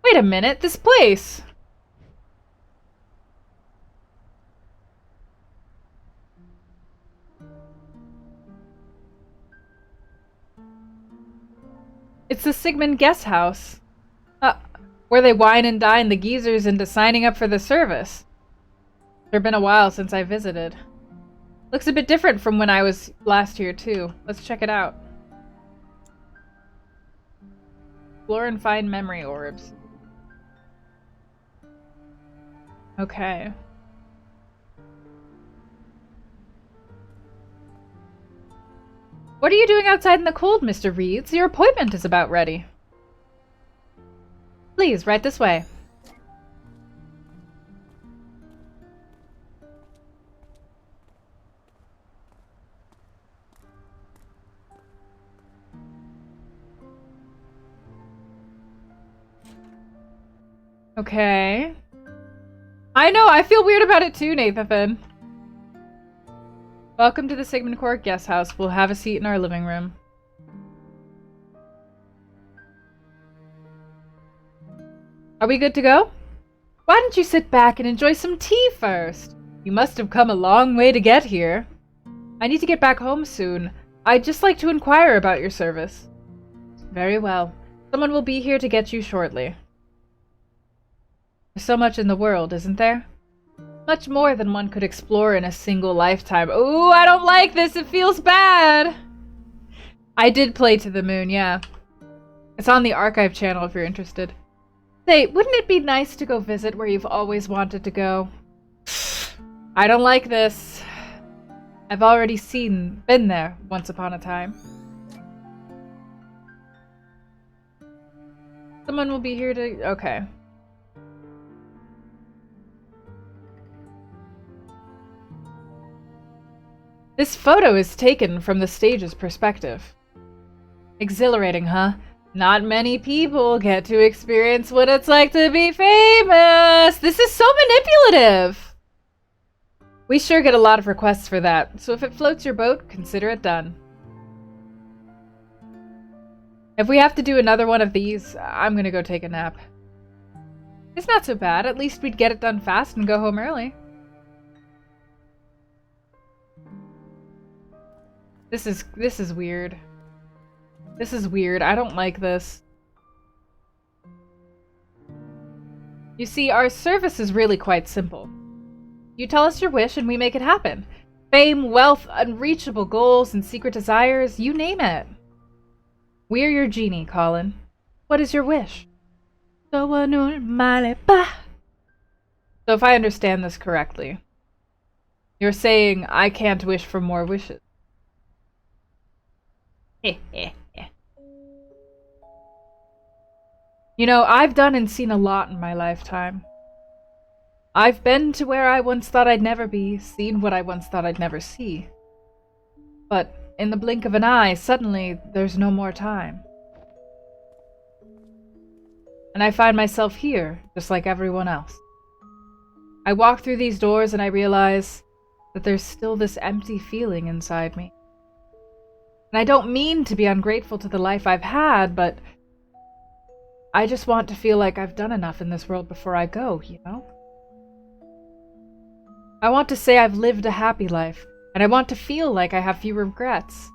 Wait a minute, this place! It's the Sigmund Guest House. Where they wine and dine the geezers into signing up for the service. It's been a while since I visited. Looks a bit different from when I was last here, too. Let's check it out. Explore and find memory orbs. Okay. What are you doing outside in the cold, Mr. Reeds? Your appointment is about ready. Please, right this way. Okay. I know, I feel weird about it too, Nathan. Welcome to the Sigmund Court Guest House. We'll have a seat in our living room. Are we good to go? Why don't you sit back and enjoy some tea first? You must have come a long way to get here. I need to get back home soon. I'd just like to inquire about your service. Very well. Someone will be here to get you shortly. There's so much in the world, isn't there? Much more than one could explore in a single lifetime. Ooh, I don't like this. It feels bad. I did play To the Moon, yeah. It's on the archive channel if you're interested. Say, wouldn't it be nice to go visit where you've always wanted to go? I don't like this. I've already been there once upon a time. Someone will be here to... Okay. This photo is taken from the stage's perspective. Exhilarating, huh? Not many people get to experience what it's like to be famous. This is so manipulative. We sure get a lot of requests for that, so if it floats your boat, consider it done. If we have to do another one of these, I'm gonna go take a nap. It's not so bad. At least we'd get it done fast and go home early. This is weird. This is weird. I don't like this. You see, our service is really quite simple. You tell us your wish and we make it happen. Fame, wealth, unreachable goals, and secret desires, you name it. We're your genie, Colin. What is your wish? So if I understand this correctly, you're saying I can't wish for more wishes. You know, I've done and seen a lot in my lifetime. I've been to where I once thought I'd never be, seen what I once thought I'd never see. But in the blink of an eye, suddenly there's no more time. And I find myself here, just like everyone else. I walk through these doors and I realize that there's still this empty feeling inside me. And I don't mean to be ungrateful to the life I've had, but I just want to feel like I've done enough in this world before I go, you know? I want to say I've lived a happy life, and I want to feel like I have few regrets.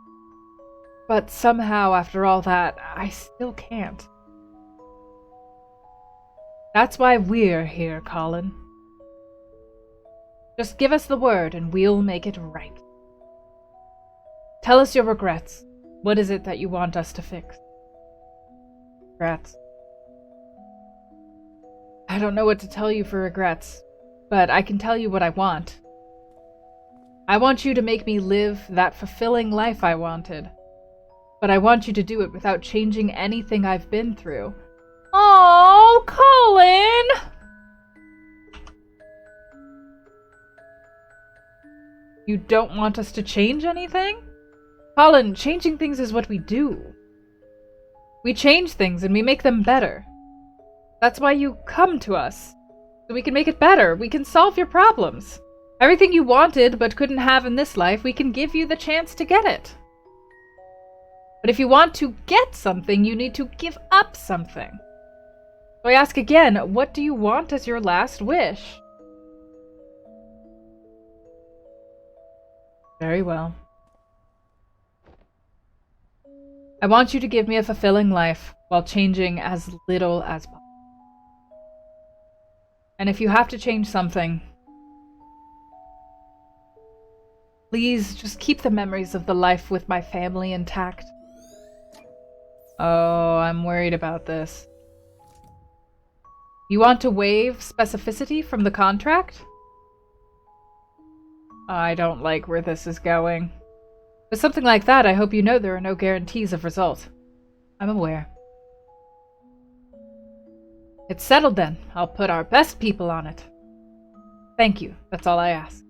But somehow, after all that, I still can't. That's why we're here, Colin. Just give us the word and we'll make it right. Tell us your regrets. What is it that you want us to fix? Regrets. I don't know what to tell you for regrets, but I can tell you what I want. I want you to make me live that fulfilling life I wanted. But I want you to do it without changing anything I've been through. Oh, Colin! You don't want us to change anything? Colin, changing things is what we do. We change things and we make them better. That's why you come to us. So we can make it better. We can solve your problems. Everything you wanted but couldn't have in this life, we can give you the chance to get it. But if you want to get something, you need to give up something. So I ask again, what do you want as your last wish? Very well. I want you to give me a fulfilling life while changing as little as possible. And if you have to change something, please just keep the memories of the life with my family intact. Oh, I'm worried about this. You want to waive specificity from the contract? I don't like where this is going. With something like that, I hope you know there are no guarantees of result. I'm aware. It's settled then. I'll put our best people on it. Thank you. That's all I ask.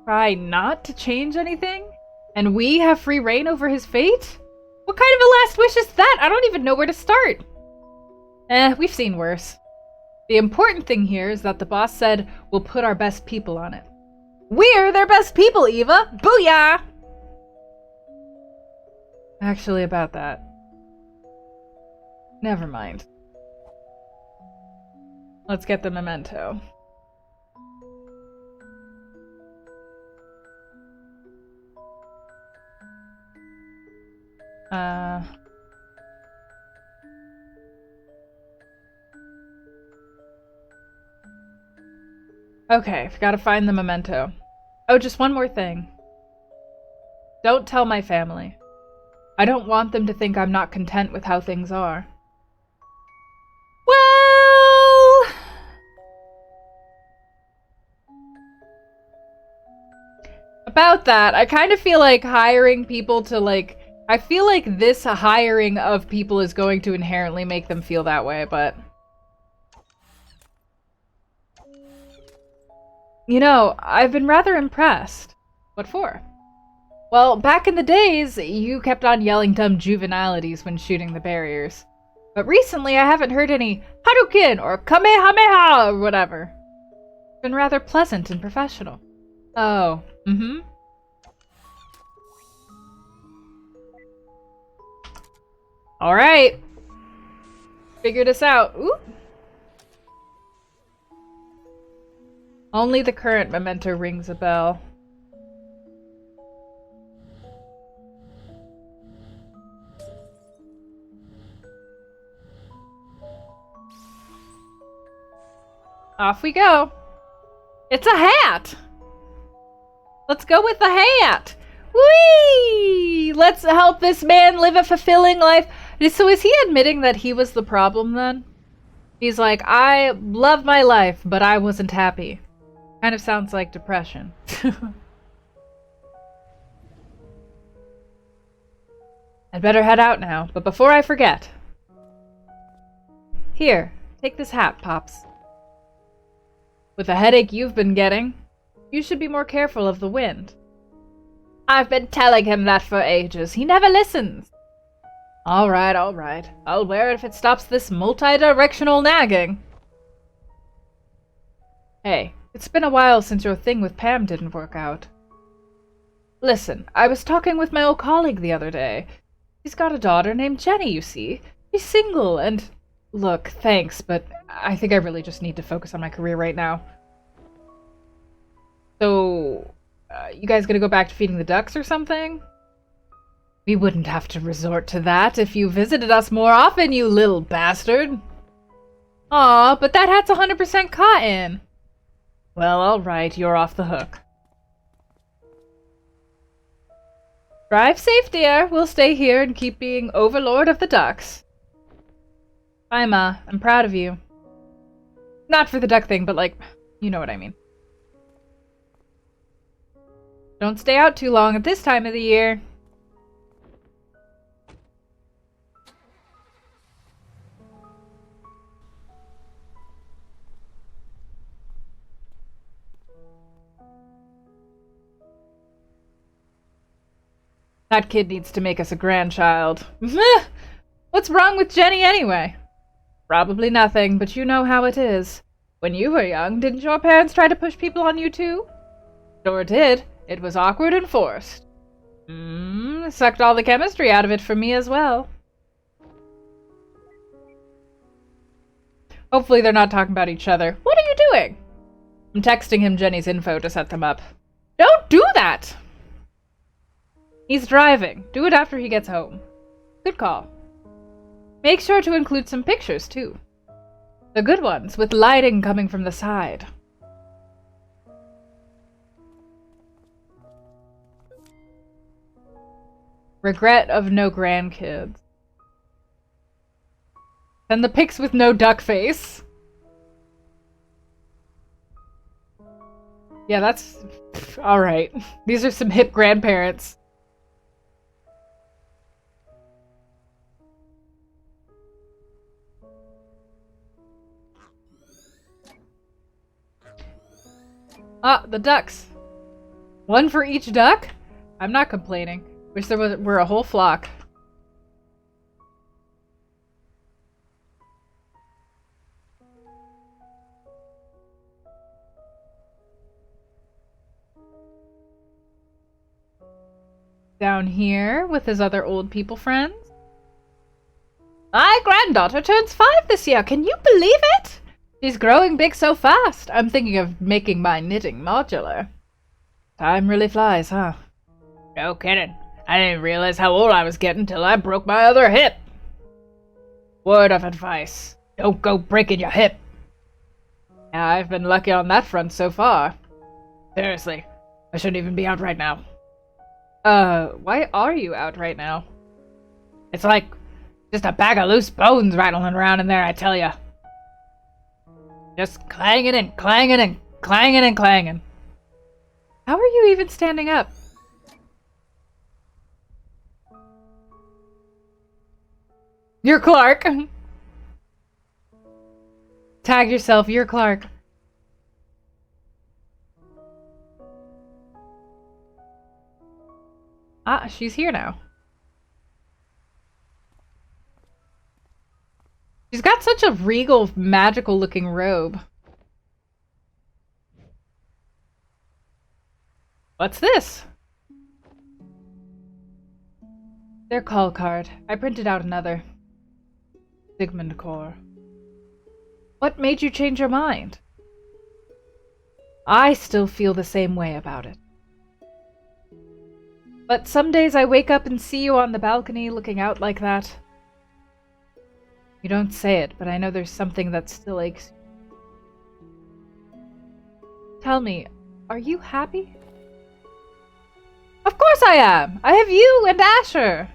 Try not to change anything? And we have free reign over his fate? What kind of a last wish is that? I don't even know where to start. We've seen worse. The important thing here is that the boss said we'll put our best people on it. We're their best people, Eva! Booyah! Actually, about that. Never mind. Let's get the memento. Okay, I've got to find the memento. Oh, just one more thing. Don't tell my family. I don't want them to think I'm not content with how things are. Well... About that, I kind of feel like hiring people to, like... I feel like this hiring of people is going to inherently make them feel that way, but... You know, I've been rather impressed. What for? Well, back in the days, you kept on yelling dumb juvenilities when shooting the barriers. But recently, I haven't heard any Hadouken or Kamehameha or whatever. It's been rather pleasant and professional. Oh, mm-hmm. Alright. Figure this out. Ooh. Only the current memento rings a bell. Off we go. It's a hat! Let's go with the hat! Whee! Let's help this man live a fulfilling life. So is he admitting that he was the problem then? He's like, I love my life, but I wasn't happy. Kind of sounds like depression. I'd better head out now, but before I forget. Here, take this hat, Pops. With the headache you've been getting, you should be more careful of the wind. I've been telling him that for ages. He never listens. All right. I'll wear it if it stops this multi-directional nagging. Hey, it's been a while since your thing with Pam didn't work out. Listen, I was talking with my old colleague the other day. He's got a daughter named Jenny, you see. She's single, and... Look, thanks, but I think I really just need to focus on my career right now. So, you guys gonna go back to feeding the ducks or something? We wouldn't have to resort to that if you visited us more often, you little bastard. Aw, but that hat's 100% cotton. Well, alright, you're off the hook. Drive safe, dear. We'll stay here and keep being overlord of the ducks. Bye, Ma. I'm proud of you. Not for the duck thing, but like, you know what I mean. Don't stay out too long at this time of the year. That kid needs to make us a grandchild. What's wrong with Jenny anyway? Probably nothing, but you know how it is. When you were young, didn't your parents try to push people on you too? Sure did. It was awkward and forced. Sucked all the chemistry out of it for me as well. Hopefully they're not talking about each other. What are you doing? I'm texting him Jenny's info to set them up. Don't do that! He's driving. Do it after he gets home. Good call. Make sure to include some pictures, too. The good ones, with lighting coming from the side. Regret of no grandkids. And the pics with no duck face. Yeah, that's... alright. These are some hip grandparents. Ah, the ducks. One for each duck? I'm not complaining. Wish there were a whole flock. Down here with his other old people friends. My granddaughter turns 5 this year. Can you believe it? She's growing big so fast. I'm thinking of making my knitting modular. Time really flies, huh? No kidding. I didn't realize how old I was getting till I broke my other hip. Word of advice. Don't go breaking your hip. Yeah, I've been lucky on that front so far. Seriously. I shouldn't even be out right now. Why are you out right now? It's like just a bag of loose bones rattling around in there, I tell ya. Just clanging and clanging and clanging and clanging. How are you even standing up? You're Clark. Tag yourself, you're Clark. Ah, she's here now. She's got such a regal, magical-looking robe. What's this? Their call card. I printed out another. Sigmund Core. What made you change your mind? I still feel the same way about it. But some days I wake up and see you on the balcony looking out like that. You don't say it, but I know there's something that still aches. Tell me, are you happy? Of course I am! I have you and Asher!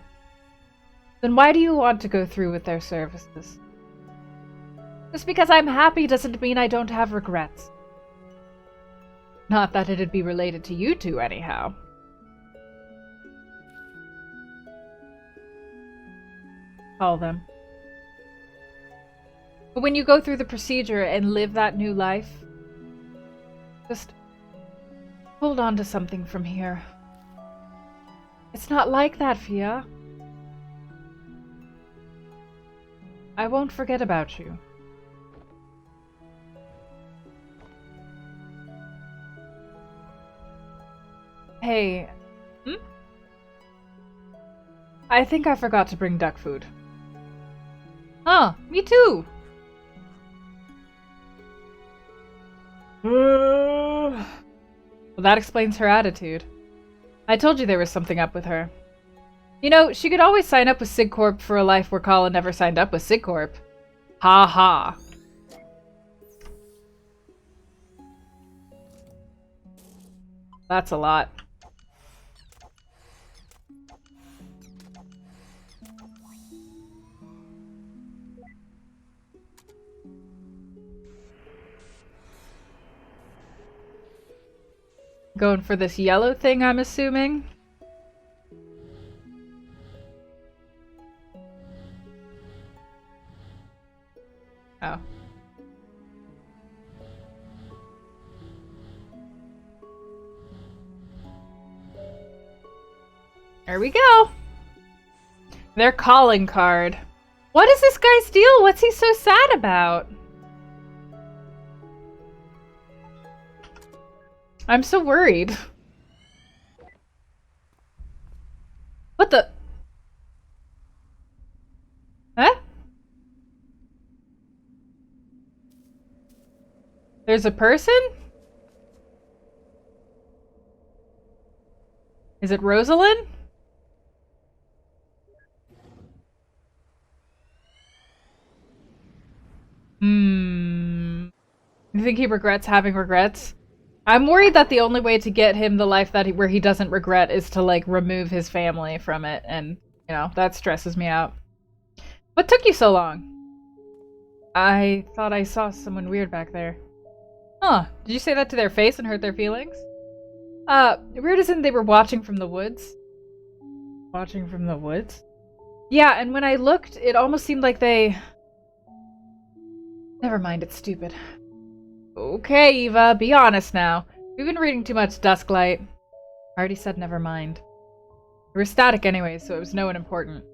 Then why do you want to go through with their services? Just because I'm happy doesn't mean I don't have regrets. Not that it'd be related to you two, anyhow. Call them. But when you go through the procedure and live that new life, just hold on to something from here. It's not like that, Fia. I won't forget about you. Hey, I think I forgot to bring duck food. Huh, me too! Well, that explains her attitude. I told you there was something up with her. You know, she could always sign up with SigCorp for a life where Colin never signed up with SigCorp. Ha ha. That's a lot. Going for this yellow thing, I'm assuming. Oh. There we go. Their calling card. What is this guy's deal? What's he so sad about? I'm so worried. What the? Huh? There's a person? Is it Rosalind? You think he regrets having regrets? I'm worried that the only way to get him the life that where he doesn't regret is to, like, remove his family from it, and, you know, that stresses me out. What took you so long? I thought I saw someone weird back there. Huh, did you say that to their face and hurt their feelings? Weird as in they were watching from the woods? Watching from the woods? Yeah, and when I looked, it almost seemed like they... Never mind, it's stupid. Okay, Eva, be honest now. We've been reading too much Dusklight. I already said never mind. We were static anyway, so it was no one important.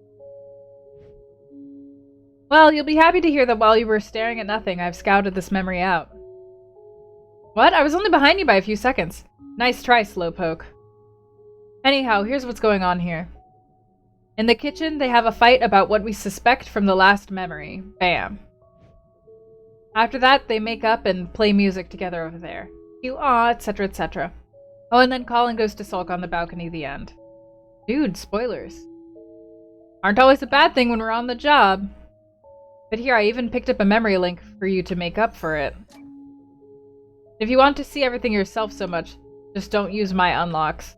Well, you'll be happy to hear that while you were staring at nothing, I've scouted this memory out. What? I was only behind you by a few seconds. Nice try, Slowpoke. Anyhow, here's what's going on here. In the kitchen, they have a fight about what we suspect from the last memory. Bam. After that, they make up and play music together over there. You aw, etc, etc. Oh, and then Colin goes to sulk on the balcony the end. Dude, spoilers. Aren't always a bad thing when we're on the job. But here, I even picked up a memory link for you to make up for it. If you want to see everything yourself so much, just don't use my unlocks.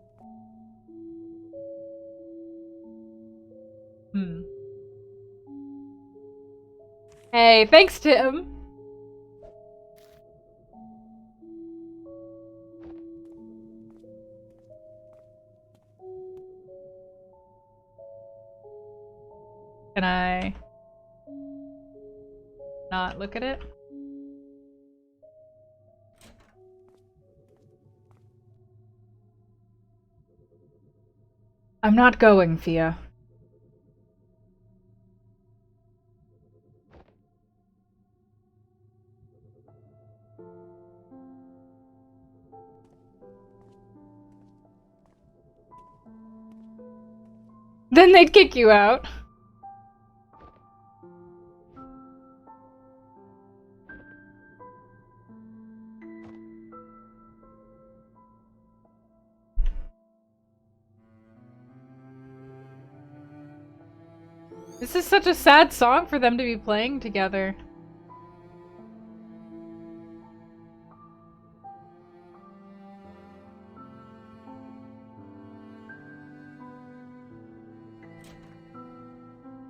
Hey, thanks, Tim! Can I not look at it? I'm not going, Fia. Then they'd kick you out. This is such a sad song for them to be playing together.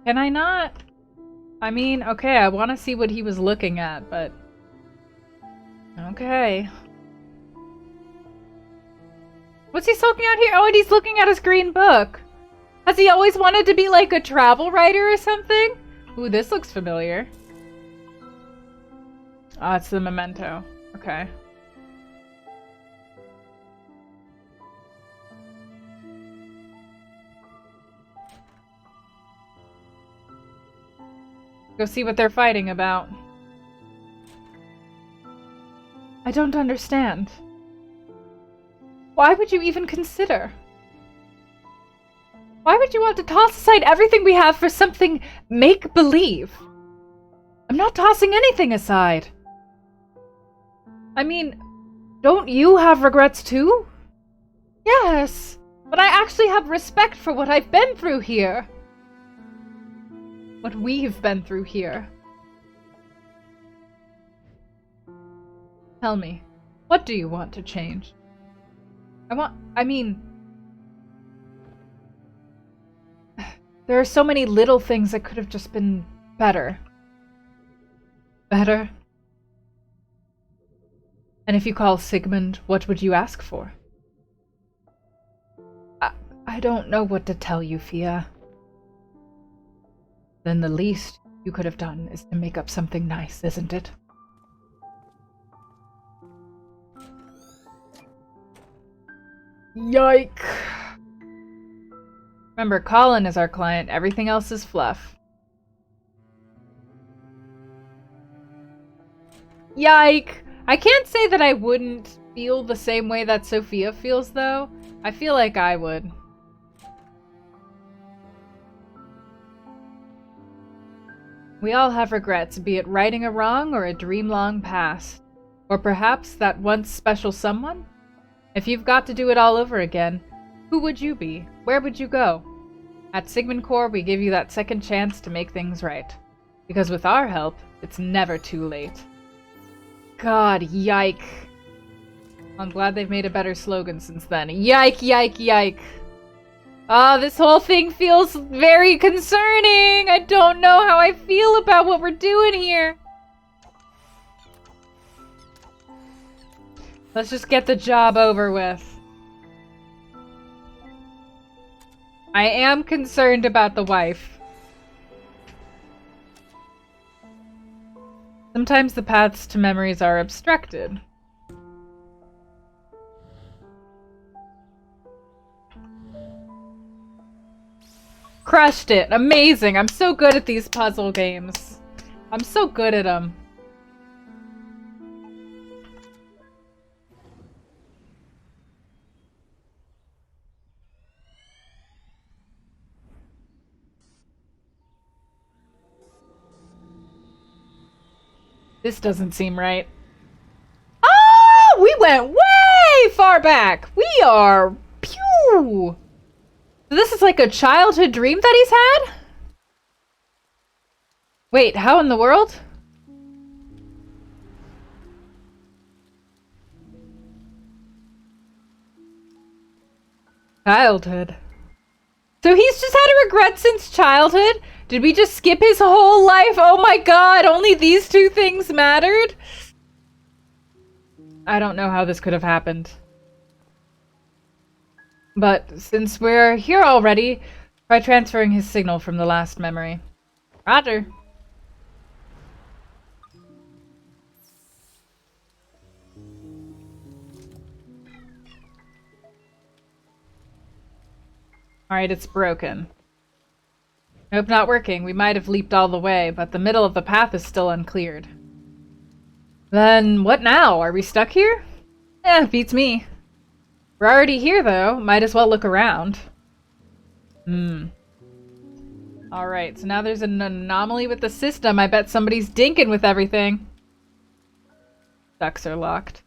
Can I not? I mean, okay, I want to see what he was looking at, but... Okay. What's he sulking out here? Oh, and he's looking at his green book. Has he always wanted to be like a travel writer or something? Ooh, this looks familiar. Ah, it's the memento. Okay. Go see what they're fighting about. I don't understand. Why would you even consider? Why would you want to toss aside everything we have for something make-believe? I'm not tossing anything aside. I mean, don't you have regrets too? Yes, but I actually have respect for what I've been through here. What we've been through here. Tell me, what do you want to change? I mean... There are so many little things that could have just been better. Better? And if you call Sigmund, what would you ask for? I don't know what to tell you, Fia. Then the least you could have done is to make up something nice, isn't it? Yike! Remember, Colin is our client. Everything else is fluff. Yike! I can't say that I wouldn't feel the same way that Sophia feels, though. I feel like I would. We all have regrets, be it righting a wrong or a dream long past. Or perhaps that once special someone? If you've got to do it all over again, who would you be? Where would you go? At Sigmund Core, we give you that second chance to make things right. Because with our help, it's never too late. God, yike. I'm glad they've made a better slogan since then. Yike, yike, yike. Ah, this whole thing feels very concerning. I don't know how I feel about what we're doing here. Let's just get the job over with. I am concerned about the wife. Sometimes the paths to memories are obstructed. Crushed it! Amazing! I'm so good at these puzzle games. I'm so good at them. This doesn't seem right. Oh! We went way far back! We are... Pew! So this is like a childhood dream that he's had? Wait, how in the world? Childhood. So he's just had a regret since childhood? Did we just skip his whole life? Oh my god, only these two things mattered? I don't know how this could have happened. But since we're here already, try transferring his signal from the last memory. Roger. Alright, it's broken. Nope, not working. We might have leaped all the way, but the middle of the path is still uncleared. Then what now? Are we stuck here? Eh, beats me. We're already here, though. Might as well look around. Alright, so now there's an anomaly with the system. I bet somebody's dinking with everything. Ducks are locked.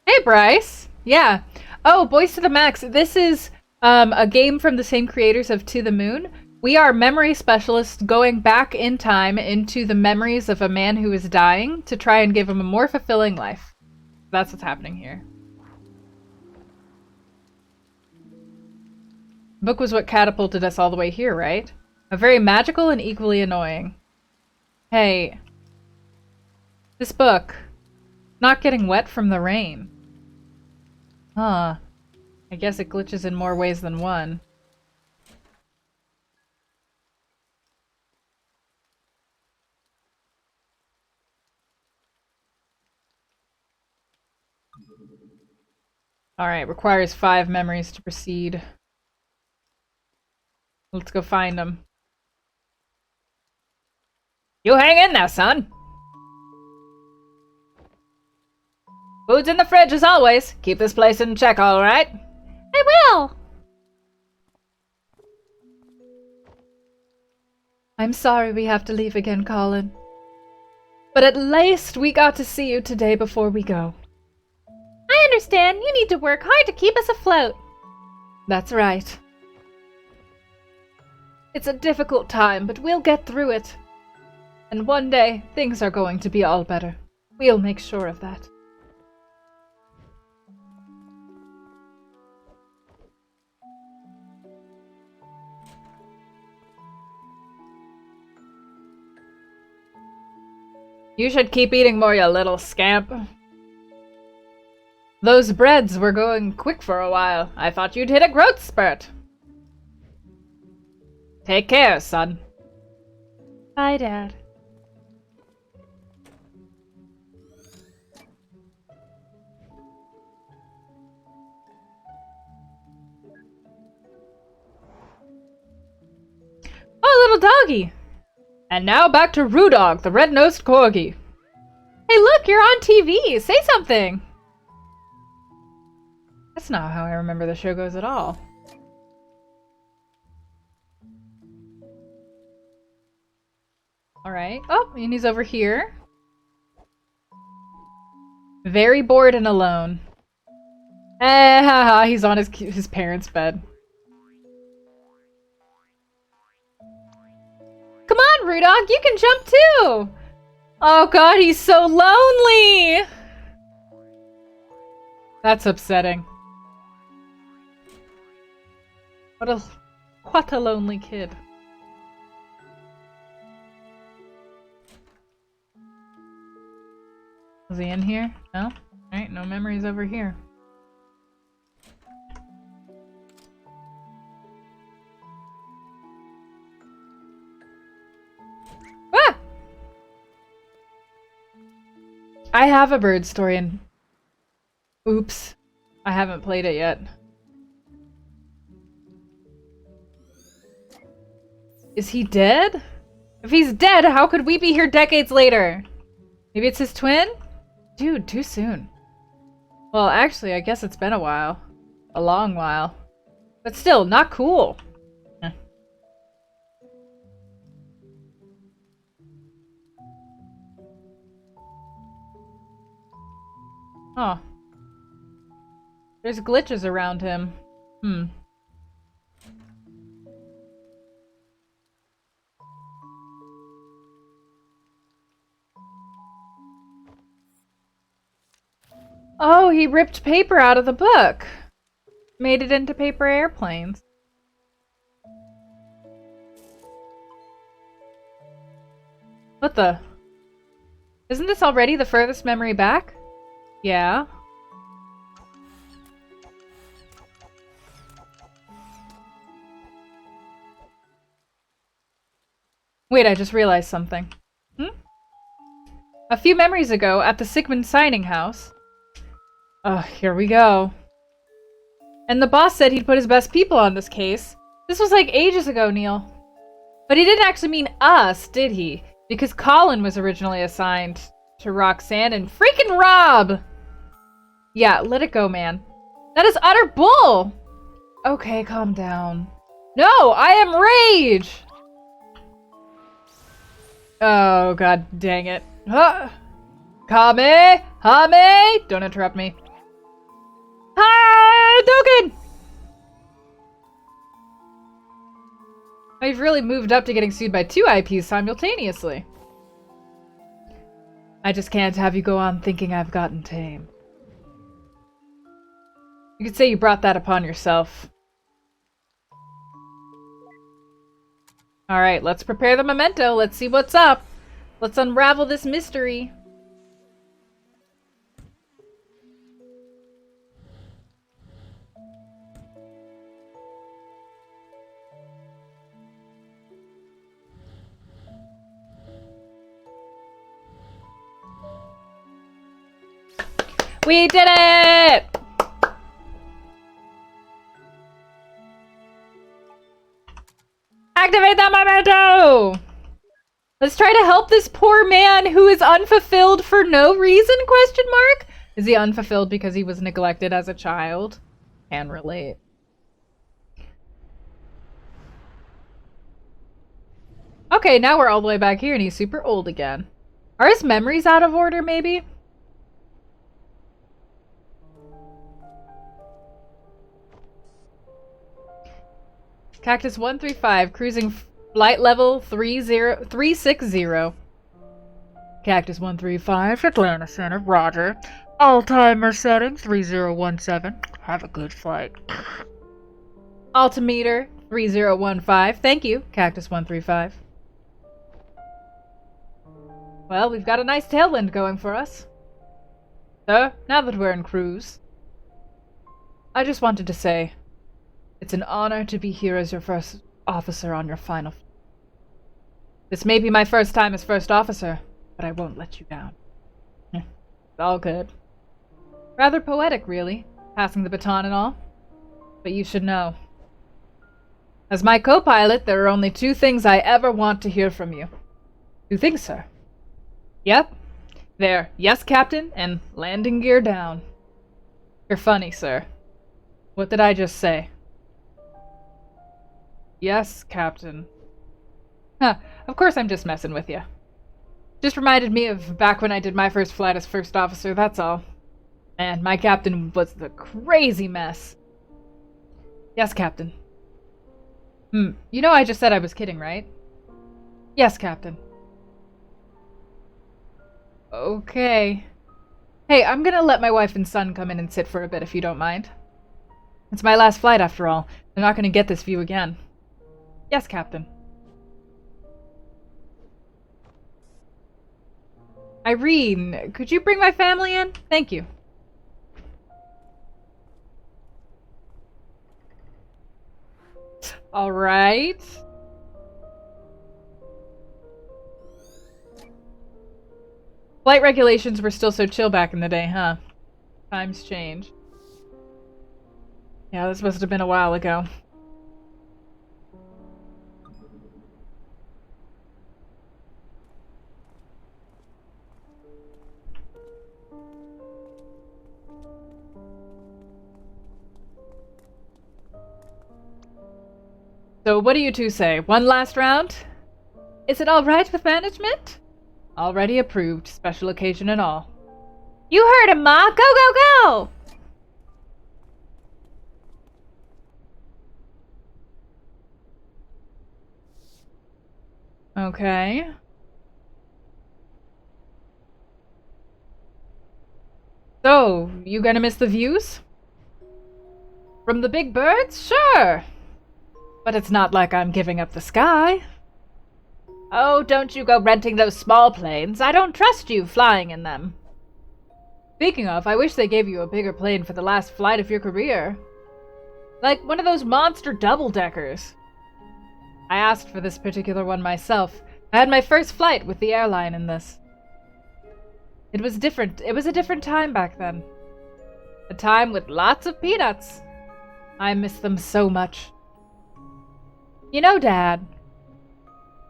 Hey, Bryce! Yeah. Oh, Boys to the Max. This is a game from the same creators of To the Moon. We are memory specialists going back in time into the memories of a man who is dying to try and give him a more fulfilling life. That's what's happening here. The book was what catapulted us all the way here, right? A very magical and equally annoying. Hey. This book. Not getting wet from the rain. Huh. I guess it glitches in more ways than one. Alright, requires 5 memories to proceed. Let's go find them. You hang in there, son! Food's in the fridge as always. Keep this place in check, alright? I will! I'm sorry we have to leave again, Colin. But at least we got to see you today before we go. I understand. You need to work hard to keep us afloat. That's right. It's a difficult time, but we'll get through it. And one day, things are going to be all better. We'll make sure of that. You should keep eating more, you little scamp. Those breads were going quick for a while. I thought you'd hit a growth spurt. Take care, son. Bye, Dad. Oh, little doggy! And now back to Rudog, the red-nosed corgi. Hey, look, you're on TV! Say something! That's not how I remember the show goes at all. Alright. Oh, and he's over here. Very bored and alone. Eh, haha, he's on his parents' bed. Come on, Rudog, you can jump too! Oh god, he's so lonely! That's upsetting. What a lonely kid. Is he in here? No? Alright, no memories over here. Ah! I have a bird story and... Oops. I haven't played it yet. Is he dead? If he's dead, how could we be here decades later? Maybe it's his twin? Dude, too soon. Well, actually, I guess it's been a while. A long while. But still, not cool. Eh. Oh. There's glitches around him. Oh, he ripped paper out of the book. Made it into paper airplanes. What the? Isn't this already the furthest memory back? Yeah. Wait, I just realized something. A few memories ago, at the Sigmund signing house... here we go. And the boss said he'd put his best people on this case. This was like ages ago, Neil. But he didn't actually mean us, did he? Because Colin was originally assigned to Roxanne and freaking Rob! Yeah, let it go, man. That is utter bull! Okay, calm down. No, I am rage! Oh, god dang it. Huh. Kame! Hame! Don't interrupt me. Hadouken! I've really moved up to getting sued by 2 IPs simultaneously. I just can't have you go on thinking I've gotten tame. You could say you brought that upon yourself. Alright, let's prepare the memento. Let's see what's up. Let's unravel this mystery. We did it! Activate that memento! Let's try to help this poor man who is unfulfilled for no reason, question mark? Is he unfulfilled because he was neglected as a child? Can relate. Okay, now we're all the way back here and he's super old again. Are his memories out of order, maybe? Cactus 135, cruising flight level 360. Cactus 135, Atlanta Center, roger. Altimeter setting 3017. Have a good flight. Altimeter 3015. Thank you, Cactus 135. Well, we've got a nice tailwind going for us. So, now that we're in cruise, I just wanted to say, it's an honor to be here as your first officer on your final. This may be my first time as first officer, but I won't let you down. It's all good. Rather poetic, really, passing the baton and all. But you should know. As my co-pilot, there are only 2 things I ever want to hear from you. 2 things, sir. Yep. There. Yes, Captain, and landing gear down. You're funny, sir. What did I just say? Yes, Captain. Huh, of course I'm just messing with you. Just reminded me of back when I did my first flight as first officer, that's all. Man, my captain was the crazy mess. Yes, Captain. You know I just said I was kidding, right? Yes, Captain. Okay. Hey, I'm gonna let my wife and son come in and sit for a bit if you don't mind. It's my last flight after all. They're not gonna get this view again. Yes, Captain. Irene, could you bring my family in? Thank you. All right. Flight regulations were still so chill back in the day, huh? Times change. Yeah, this must have been a while ago. So what do you 2 say? One last round? Is it all right with management? Already approved, special occasion and all. You heard him, Ma! Go, go, go! Okay. So, you gonna miss the views? From the big birds? Sure! But it's not like I'm giving up the sky. Oh, don't you go renting those small planes. I don't trust you flying in them. Speaking of, I wish they gave you a bigger plane for the last flight of your career. Like one of those monster double-deckers. I asked for this particular one myself. I had my first flight with the airline in this. It was different. It was a different time back then. A time with lots of peanuts. I miss them so much. You know, Dad,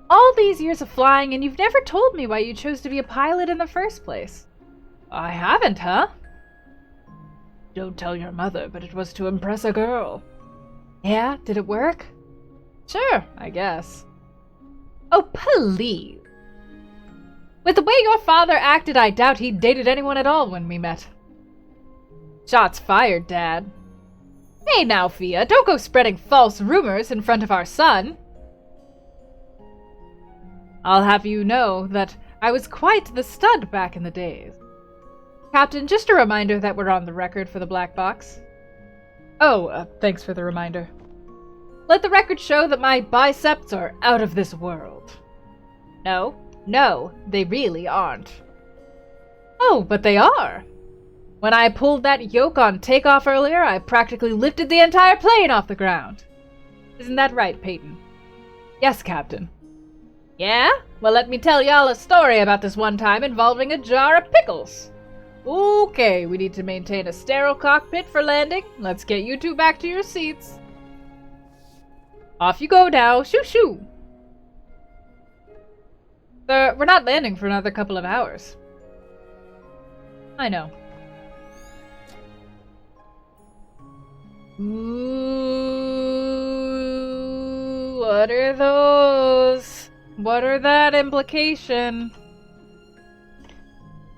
all these years of flying and you've never told me why you chose to be a pilot in the first place. I haven't, huh? Don't tell your mother, but it was to impress a girl. Yeah? Did it work? Sure, I guess. Oh, please. With the way your father acted, I doubt he dated anyone at all when we met. Shots fired, Dad. Hey now, Fia, don't go spreading false rumors in front of our son. I'll have you know that I was quite the stud back in the days. Captain, just a reminder that we're on the record for the black box. Oh, thanks for the reminder. Let the record show that my biceps are out of this world. No, they really aren't. Oh, but they are. When I pulled that yoke on takeoff earlier, I practically lifted the entire plane off the ground. Isn't that right, Peyton? Yes, Captain. Yeah? Well, let me tell y'all a story about this one time involving a jar of pickles. Okay, we need to maintain a sterile cockpit for landing. Let's get you 2 back to your seats. Off you go now. Shoo shoo. We're not landing for another couple of hours. I know. Ooh, what are those? What are that implication?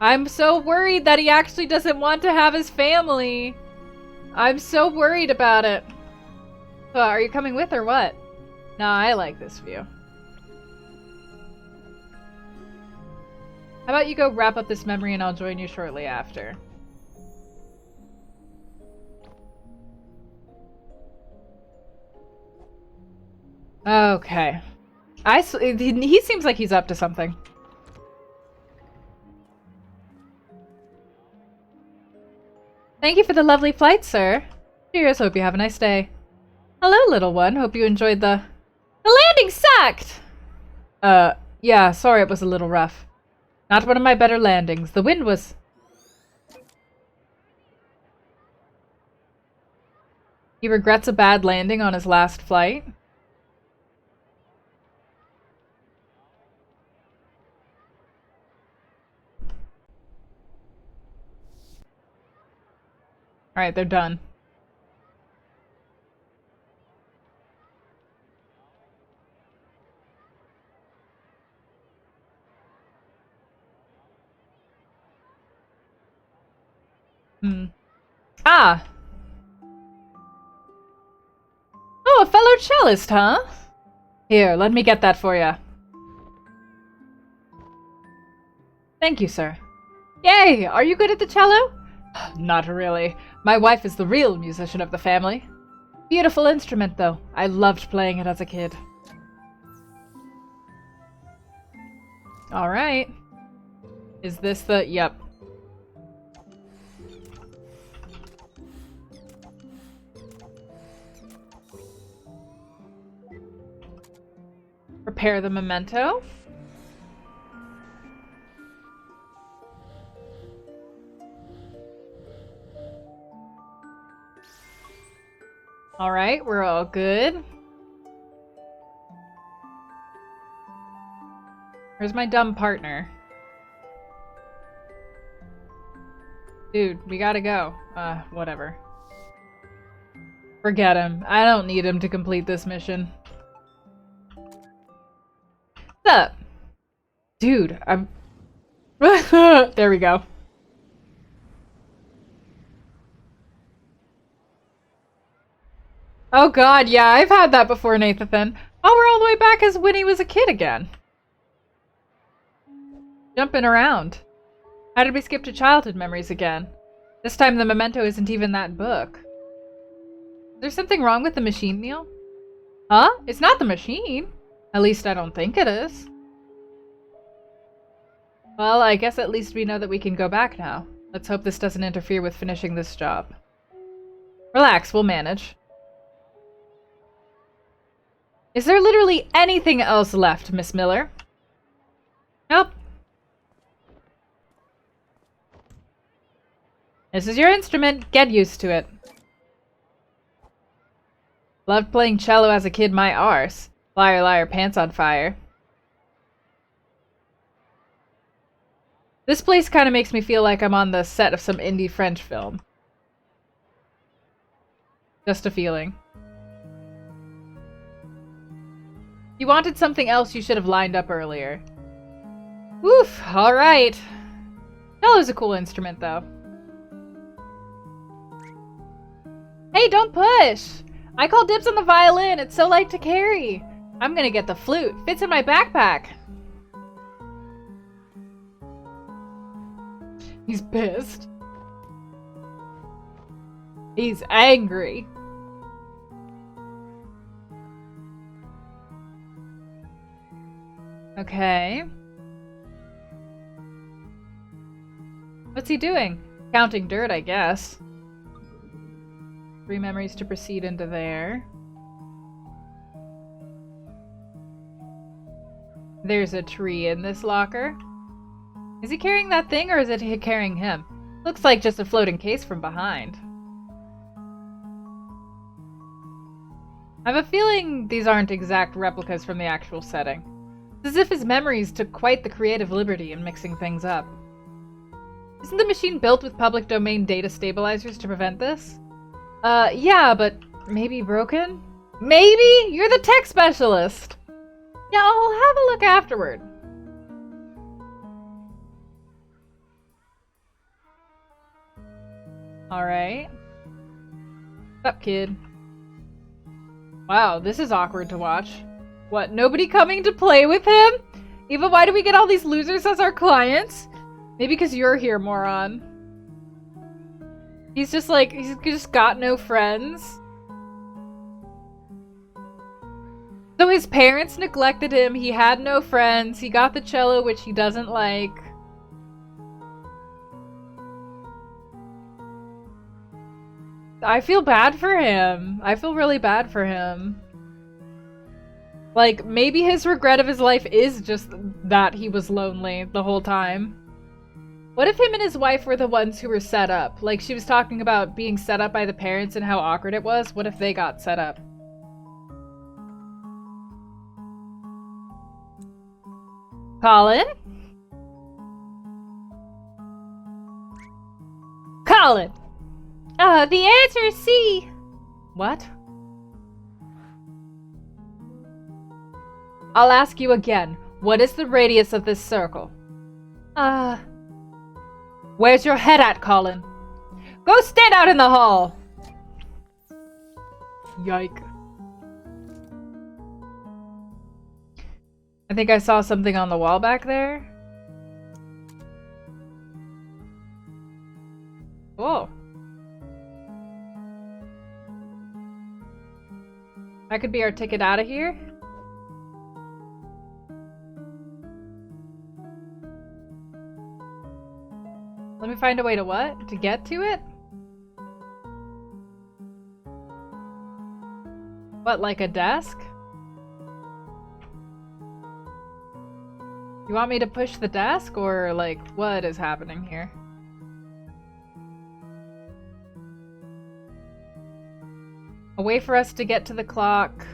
I'm so worried that he actually doesn't want to have his family. I'm so worried about it. Are you coming with or what? Nah, I like this view. How about you go wrap up this memory and I'll join you shortly after. Okay. He seems like he's up to something. Thank you for the lovely flight, sir. Cheers, hope you have a nice day. Hello, little one. Hope you enjoyed the landing sucked! Yeah, sorry it was a little rough. Not one of my better landings. The wind was... He regrets a bad landing on his last flight. Alright, they're done. Ah! Oh, a fellow cellist, huh? Here, let me get that for you. Thank you, sir. Yay! Are you good at the cello? Not really. My wife is the real musician of the family. Beautiful instrument, though. I loved playing it as a kid. Alright. Is this the... Yep. Repair the memento. Alright, we're all good. Where's my dumb partner? Dude, we gotta go. Whatever. Forget him. I don't need him to complete this mission. What's up? Dude, I'm... There we go. Oh god, yeah, I've had that before, Nathan. Oh, we're all the way back as when he was a kid again. Jumping around. How did we skip to childhood memories again? This time the memento isn't even that book. Is there something wrong with the machine, Neil? Huh? It's not the machine. At least I don't think it is. Well, I guess at least we know that we can go back now. Let's hope this doesn't interfere with finishing this job. Relax, we'll manage. Is there literally anything else left, Miss Miller? Nope. This is your instrument. Get used to it. Loved playing cello as a kid, my arse. Liar, liar, pants on fire. This place kind of makes me feel like I'm on the set of some indie French film. Just a feeling. You wanted something else you should have lined up earlier. Woof, alright. Cello's a cool instrument, though. Hey, don't push! I call dibs on the violin, it's so light to carry. I'm gonna get the flute, fits in my backpack. He's pissed. He's angry. Okay. What's he doing? Counting dirt, I guess. 3 memories to proceed into there. There's a tree in this locker. Is he carrying that thing or is it carrying him? Looks like just a floating case from behind. I have a feeling these aren't exact replicas from the actual setting. It's as if his memories took quite the creative liberty in mixing things up. Isn't the machine built with public domain data stabilizers to prevent this? Yeah, but maybe broken? Maybe? You're the tech specialist! Yeah, I'll have a look afterward. Alright. What's up, kid? Wow, this is awkward to watch. What, nobody coming to play with him? Eva, why do we get all these losers as our clients? Maybe because you're here, moron. He's just like, he's just got no friends. So his parents neglected him, he had no friends, he got the cello, which he doesn't like. I feel bad for him. I feel really bad for him. Like, maybe his regret of his life is just that he was lonely the whole time. What if him and his wife were the ones who were set up? Like, she was talking about being set up by the parents and how awkward it was. What if they got set up? Colin? Colin! The answer is C. What? I'll ask you again. What is the radius of this circle? Where's your head at, Colin? Go stand out in the hall! Yike. I think I saw something on the wall back there. Whoa. That could be our ticket out of here. Let me find a way to what? To get to it? What, like a desk? You want me to push the desk, or like, what is happening here? A way for us to get to the clock.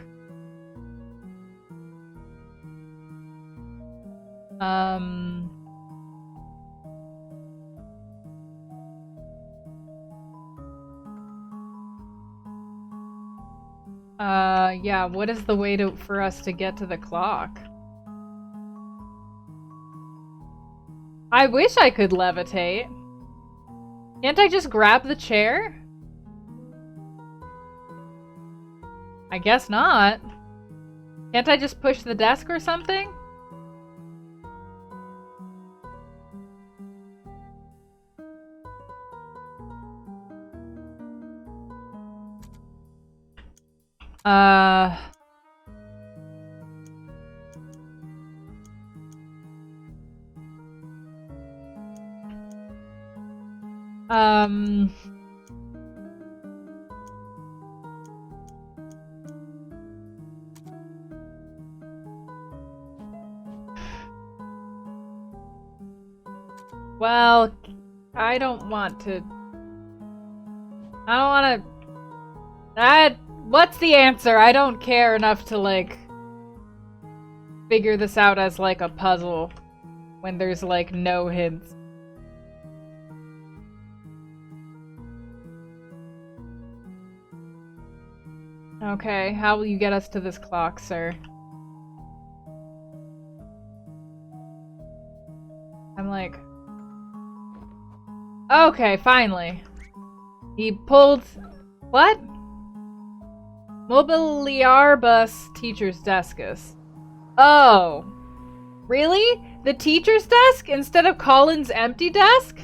Yeah, what is the way for us to get to the clock? I wish I could levitate. Can't I just grab the chair? I guess not. Can't I just push the desk or something? Well, I don't want to... What's the answer? I don't care enough to, like, figure this out as, like, a puzzle when there's, like, no hints. Okay, how will you get us to this clock, sir? I'm like... Okay, finally. He pulled... What? Mobiliarbus teacher's deskus. Oh. Really? The teacher's desk instead of Colin's empty desk?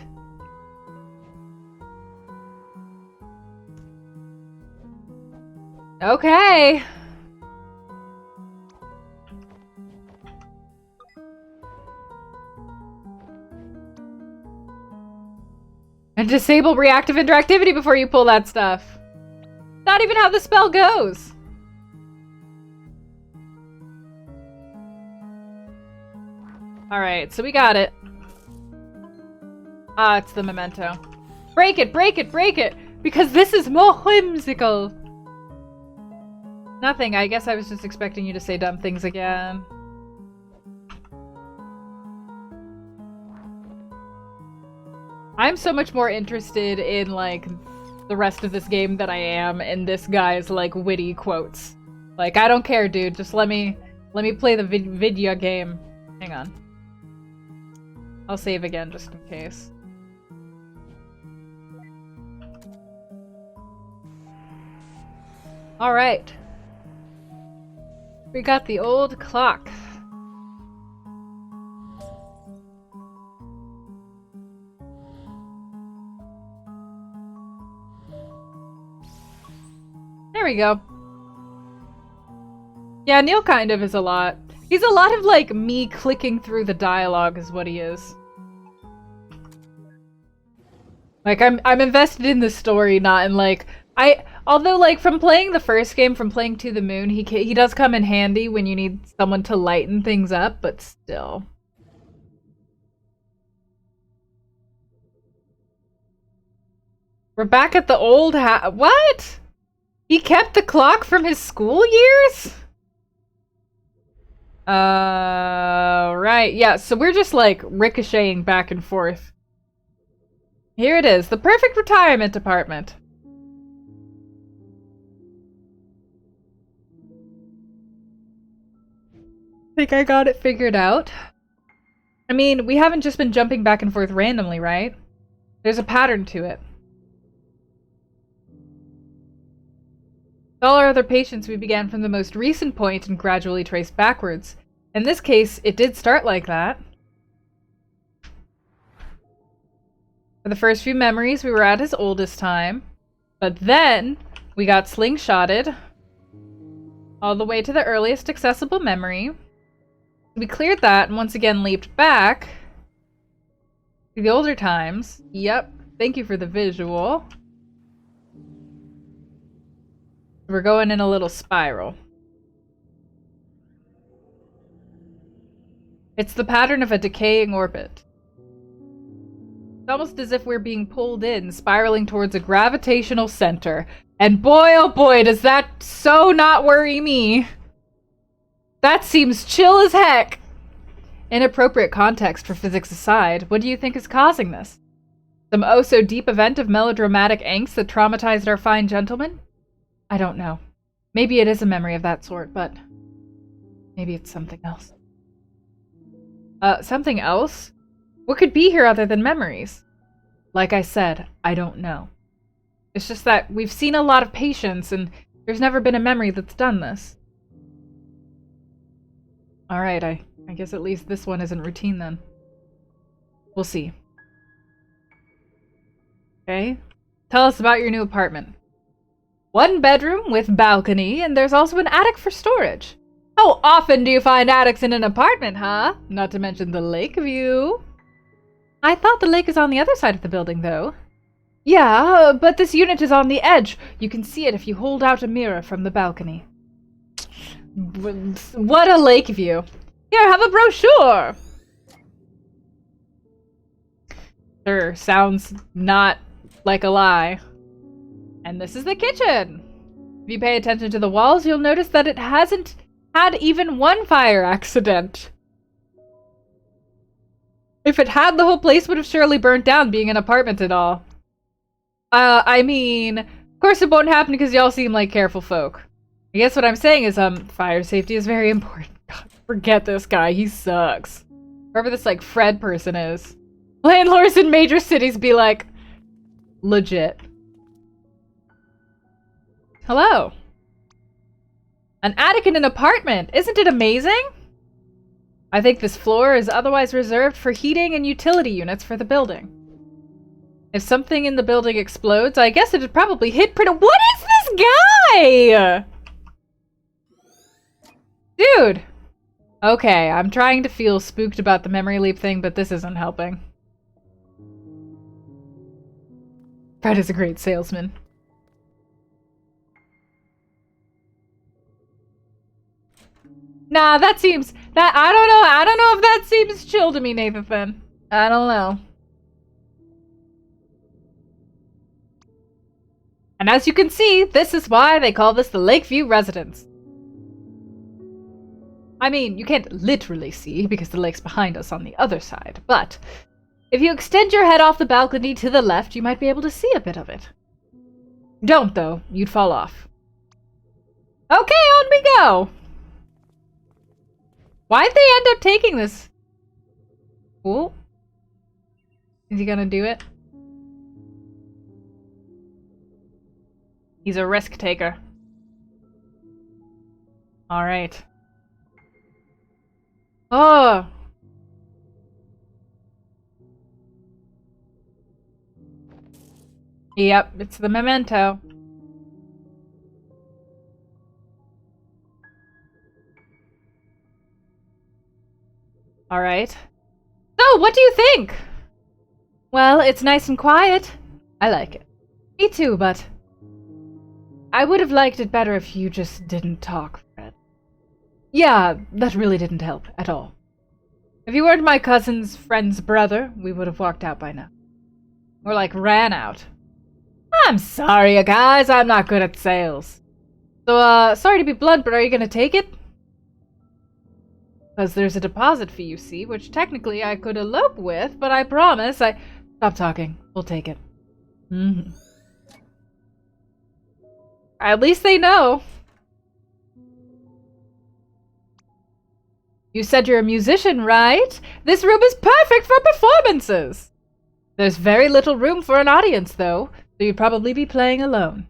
Okay. And disable reactive interactivity before you pull that stuff. Not even how the spell goes. Alright, so we got it. Ah, it's the memento. Break it, break it, break it! Because this is more whimsical! Nothing, I guess I was just expecting you to say dumb things again. I'm so much more interested in, like, the rest of this game than I am in this guy's, like, witty quotes. Like, I don't care, dude. Just let me play the video game. Hang on. I'll save again just in case. Alright. We got the old clock. There we go. Yeah, Neil kind of is a lot. He's a lot of, like, me clicking through the dialogue is what he is. Like, I'm invested in the story, not in, like, Although, like, from playing the first game, from playing To the Moon, he does come in handy when you need someone to lighten things up, but still. We're back at the old house. What? He kept the clock from his school years? Right. Yeah, so we're just, like, ricocheting back and forth. Here it is, the perfect retirement apartment. Think I got it figured out. I mean, we haven't just been jumping back and forth randomly, right? There's a pattern to it. With all our other patients, we began from the most recent point and gradually traced backwards. In this case, it did start like that. For the first few memories, we were at his oldest time. But then, we got slingshotted all the way to the earliest accessible memory. We cleared that and once again leaped back to the older times. Yep, thank you for the visual. We're going in a little spiral. It's the pattern of a decaying orbit. It's almost as if we're being pulled in, spiraling towards a gravitational center. And boy, oh boy, does that so not worry me. That seems chill as heck. Inappropriate context for physics aside, what do you think is causing this? Some oh-so-deep event of melodramatic angst that traumatized our fine gentleman? I don't know. Maybe it is a memory of that sort, but maybe it's something else. Something else? What could be here other than memories? Like I said, I don't know. It's just that we've seen a lot of patients, and there's never been a memory that's done this. Alright, I guess at least this one isn't routine then. We'll see. Okay. Tell us about your new apartment. 1 bedroom with balcony, and there's also an attic for storage. How often do you find attics in an apartment, huh? Not to mention the lake view. I thought the lake is on the other side of the building, though. Yeah, but this unit is on the edge. You can see it if you hold out a mirror from the balcony. What a lake view. Here, have a brochure! Sure, sounds not like a lie. And this is the kitchen! If you pay attention to the walls, you'll notice that it hasn't had even one fire accident. If it had, the whole place would have surely burnt down, being an apartment and all. I mean, of course it won't happen because y'all seem like careful folk. I guess what I'm saying is, fire safety is very important. God, forget this guy, he sucks. Whoever this, like, Fred person is. Landlords in major cities be like, legit. Hello. An attic in an apartment! Isn't it amazing? I think this floor is otherwise reserved for heating and utility units for the building. If something in the building explodes, I guess it'd probably hit pretty- What is this guy?! Dude! Okay, I'm trying to feel spooked about the memory leap thing, but this isn't helping. Fred is a great salesman. Nah, that seems... I don't know if that seems chill to me, Nathan. I don't know. And as you can see, this is why they call this the Lakeview Residence. I mean, you can't literally see, because the lake's behind us on the other side, but if you extend your head off the balcony to the left, you might be able to see a bit of it. Don't, though. You'd fall off. Okay, on we go! Why'd they end up taking this? Cool. Is he gonna do it? He's a risk taker. Alright. Oh! Yep, it's the memento. Alright. So, what do you think? Well, it's nice and quiet. I like it. Me too, but I would have liked it better if you just didn't talk, Fred. Yeah, that really didn't help at all. If you weren't my cousin's friend's brother, we would have walked out by now. Or like ran out. I'm sorry, guys, I'm not good at sales. So, sorry to be blunt, but are you gonna take it? Because there's a deposit fee, you see, which technically I could elope with, but I promise I... Stop talking. We'll take it. Mm-hmm. At least they know. You said you're a musician, right? This room is perfect for performances! There's very little room for an audience, though, so you'd probably be playing alone.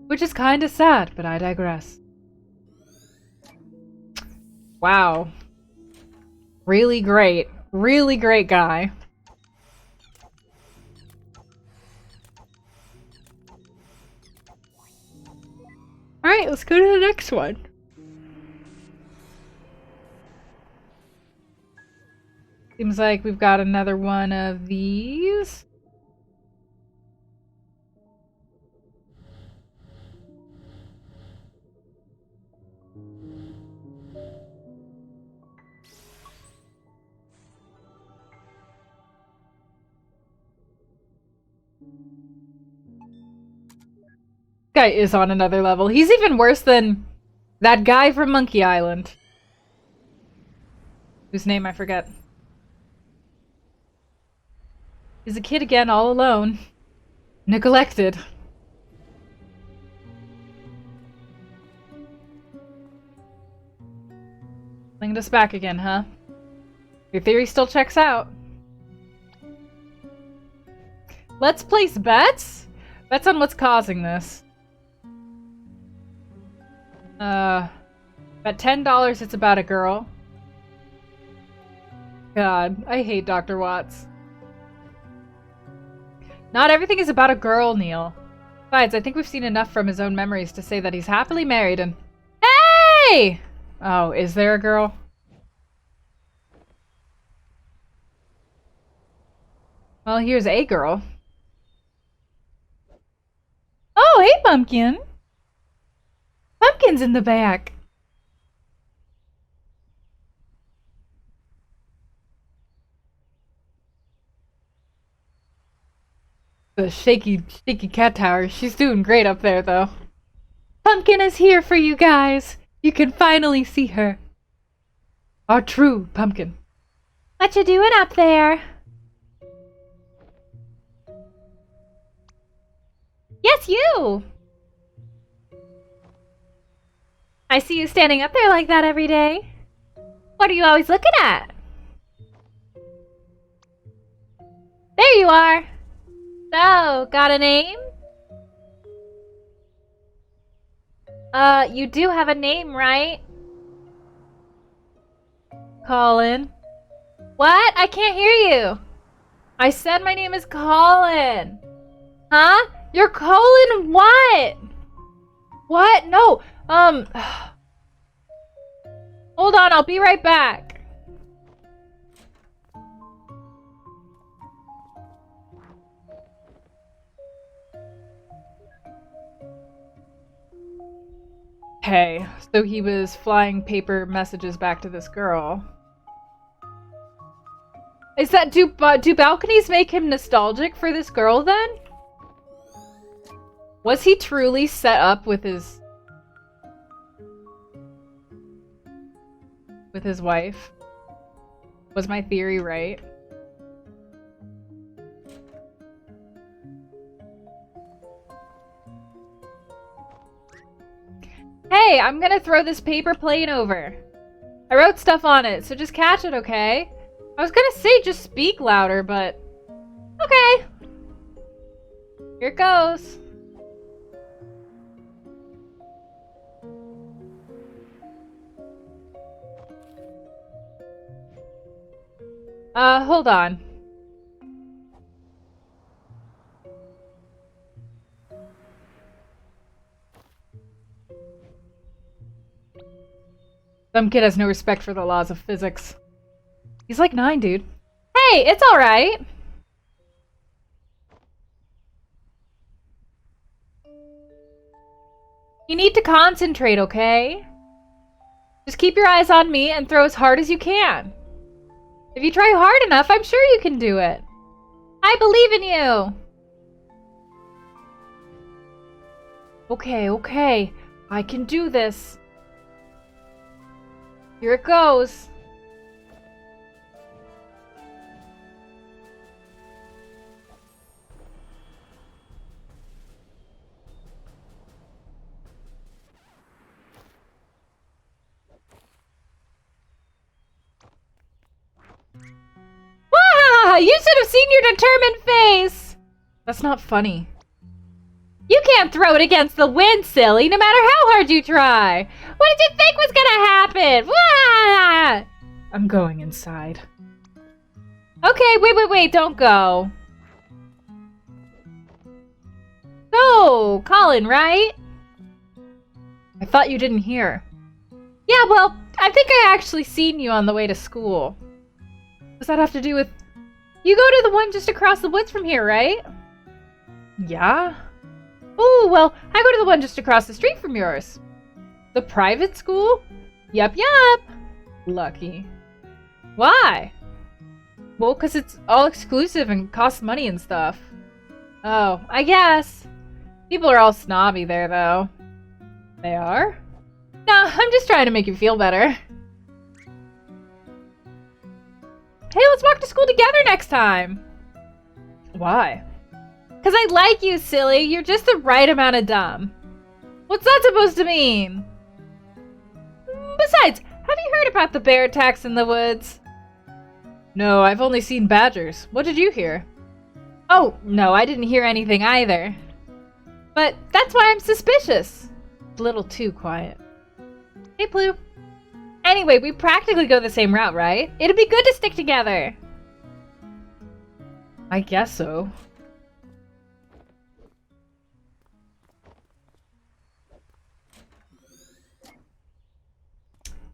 Which is kinda sad, but I digress. Wow. Really great. Really great guy. Alright, let's go to the next one. Seems like we've got another one of these. Guy is on another level. He's even worse than that guy from Monkey Island. Whose name I forget. He's a kid again, all alone. Neglected. Bringing us back again, huh? Your theory still checks out. Let's place bets? Bets on what's causing this. Bet $10 it's about a girl. God, I hate Dr. Watts. Not everything is about a girl, Neil. Besides, I think we've seen enough from his own memories to say that he's happily married and... Hey! Oh, is there a girl? Well, here's a girl. Oh, hey, Pumpkin! Pumpkin's in the back. The shaky cat tower. She's doing great up there, though. Pumpkin is here for you guys. You can finally see her. Our true Pumpkin. What you doing up there? Yes, you! I see you standing up there like that every day. What are you always looking at? There you are! So, got a name? You do have a name, right? Colin. What? I can't hear you. I said my name is Colin. Huh? You're Colin what? What? No. Hold on, I'll be right back. Okay, so he was flying paper messages back to this girl. Is that do balconies make him nostalgic for this girl then? Was he truly set up with his wife? Was my theory right? Hey, I'm gonna throw this paper plane over. I wrote stuff on it, so just catch it, okay? I was gonna say just speak louder, but... Okay. Here it goes. Hold on. Some kid has no respect for the laws of physics. He's like 9, dude. Hey, it's alright! You need to concentrate, okay? Just keep your eyes on me and throw as hard as you can. If you try hard enough, I'm sure you can do it. I believe in you. Okay, okay. I can do this. Here it goes. Wah! You should have seen your determined face! That's not funny. You can't throw it against the wind, silly, no matter how hard you try. What did you think was gonna happen? Wah! I'm going inside. Okay, wait, don't go. So, Colin, right? I thought you didn't hear. Yeah, well, I think I actually seen you on the way to school. Does that have to do with... You go to the one just across the woods from here, right? Yeah? Oh, well, I go to the one just across the street from yours. The private school? Yup. Lucky. Why? Well, 'cause it's all exclusive and costs money and stuff. Oh, I guess. People are all snobby there, though. They are? Nah, I'm just trying to make you feel better. Hey, let's walk to school together next time! Why? 'Cause I like you, silly. You're just the right amount of dumb. What's that supposed to mean? Besides, have you heard about the bear attacks in the woods? No, I've only seen badgers. What did you hear? Oh, no, I didn't hear anything either. But that's why I'm suspicious. It's a little too quiet. Hey, Blue. Anyway, we practically go the same route, right? It'd be good to stick together. I guess so.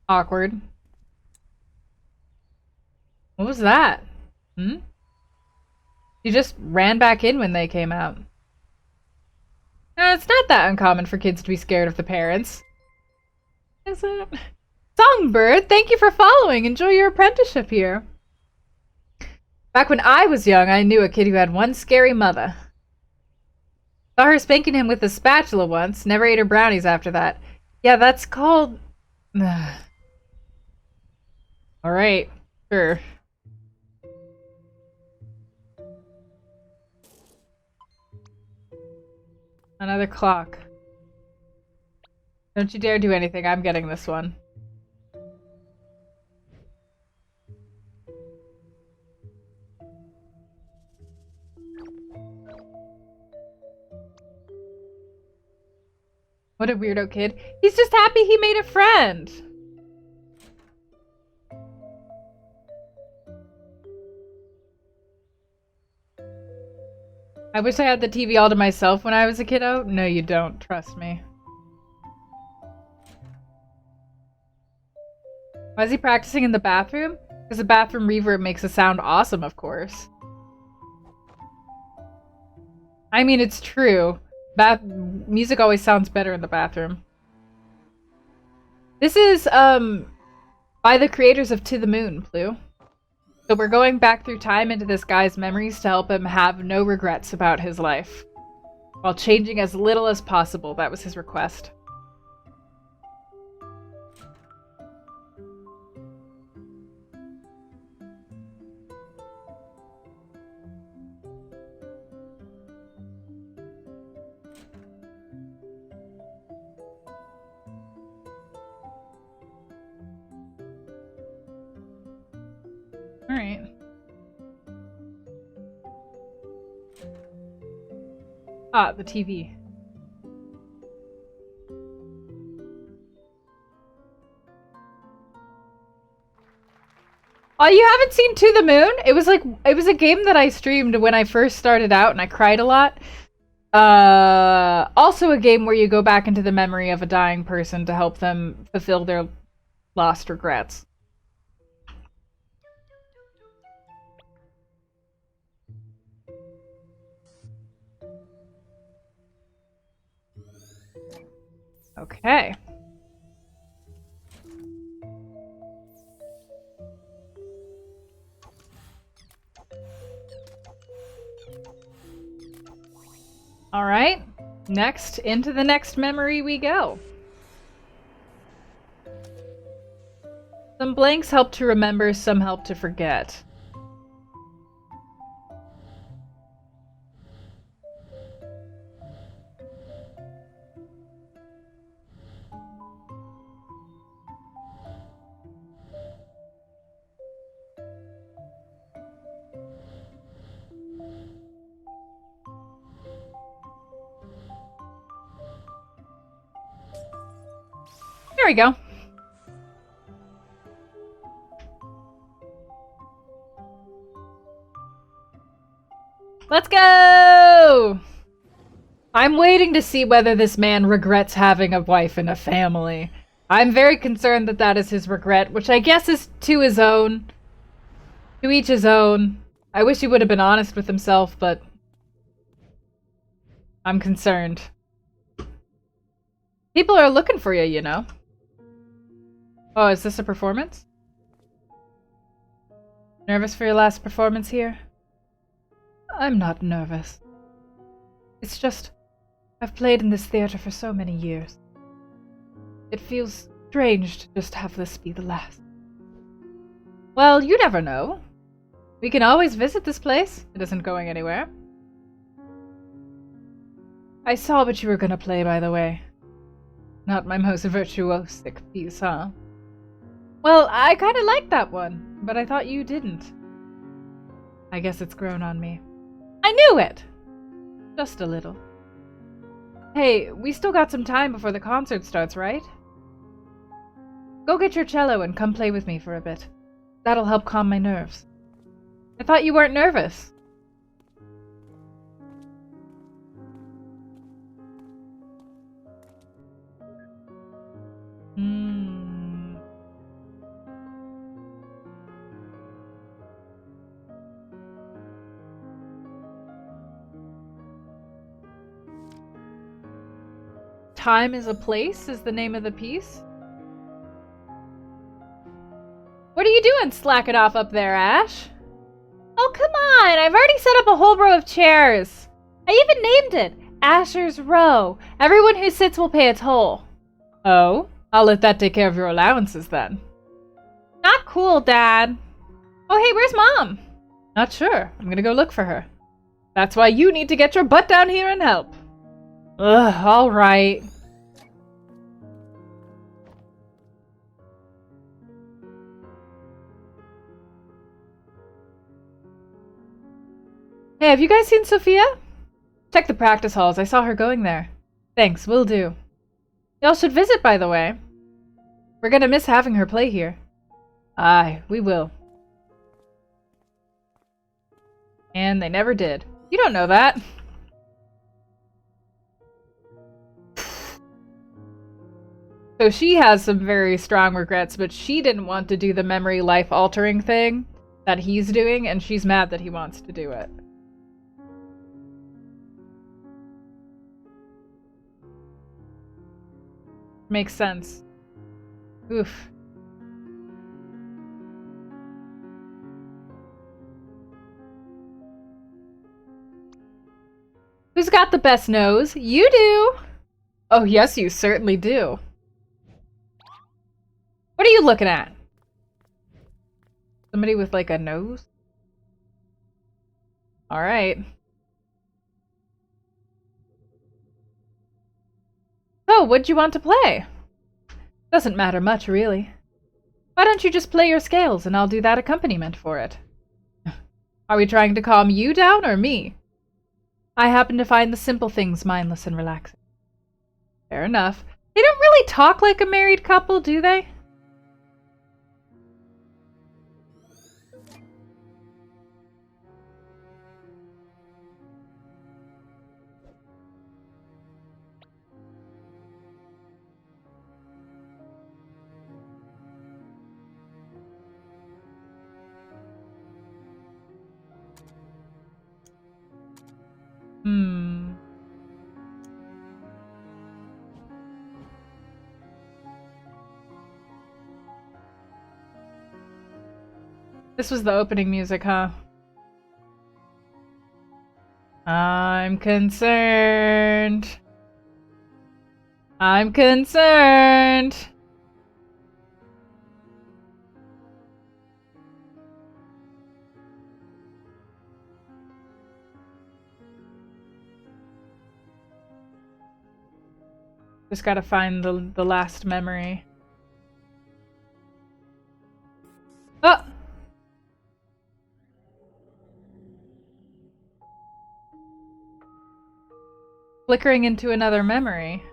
Awkward. What was that? Hmm? You just ran back in when they came out. It's not that uncommon for kids to be scared of the parents. Is it? Songbird, thank you for following. Enjoy your apprenticeship here. Back when I was young, I knew a kid who had one scary mother. Saw her spanking him with a spatula once. Never ate her brownies after that. Yeah, that's called... Alright, sure. Another clock. Don't you dare do anything. I'm getting this one. What a weirdo kid. He's just happy he made a friend. I wish I had the TV all to myself when I was a kiddo. No, you don't. Trust me. Why is he practicing in the bathroom? Because the bathroom reverb makes it sound awesome, of course. I mean, it's true. Music always sounds better in the bathroom. This is, by the creators of To the Moon, Blue. So we're going back through time into this guy's memories to help him have no regrets about his life. While changing as little as possible. That was his request. Alright. Ah, the TV. Oh, you haven't seen To the Moon? It was a game that I streamed when I first started out and I cried a lot. Also a game where you go back into the memory of a dying person to help them fulfill their lost regrets. Okay. Alright. Next, into the next memory we go. Some blanks help to remember, some help to forget. There we go. Let's go! I'm waiting to see whether this man regrets having a wife and a family. I'm very concerned that that is his regret, which I guess is to his own. To each his own. I wish he would have been honest with himself, but I'm concerned. People are looking for you, you know. Oh, is this a performance? Nervous for your last performance here? I'm not nervous. It's just, I've played in this theater for so many years. It feels strange to just have this be the last. Well, you never know. We can always visit this place. It isn't going anywhere. I saw what you were gonna play, by the way. Not my most virtuosic piece, huh? Well, I kinda liked that one, but I thought you didn't. I guess it's grown on me. I knew it! Just a little. Hey, we still got some time before the concert starts, right? Go get your cello and come play with me for a bit. That'll help calm my nerves. I thought you weren't nervous. Time is a Place is the name of the piece. What are you doing slacking off up there, Ash? Oh, come on! I've already set up a whole row of chairs. I even named it Asher's Row. Everyone who sits will pay a toll. Oh? I'll let that take care of your allowances then. Not cool, Dad. Oh, hey, where's Mom? Not sure. I'm gonna go look for her. That's why you need to get your butt down here and help. Ugh, alright. Hey, have you guys seen Sophia? Check the practice halls. I saw her going there. Thanks, will do. Y'all should visit, by the way. We're gonna miss having her play here. Aye, we will. And they never did. You don't know that. So she has some very strong regrets, but she didn't want to do the memory life-altering thing that he's doing, and she's mad that he wants to do it. Makes sense. Oof. Who's got the best nose? You do! Oh, yes, you certainly do. What are you looking at? Somebody with, like, a nose? Alright. So, what'd you want to play? Doesn't matter much, really. Why don't you just play your scales and I'll do that accompaniment for it? Are we trying to calm you down or me? I happen to find the simple things mindless and relaxing. Fair enough. They don't really talk like a married couple, do they? Hmm. This was the opening music, huh? I'm concerned. I'm concerned. Just gotta find the last memory. Oh! Flickering into another memory.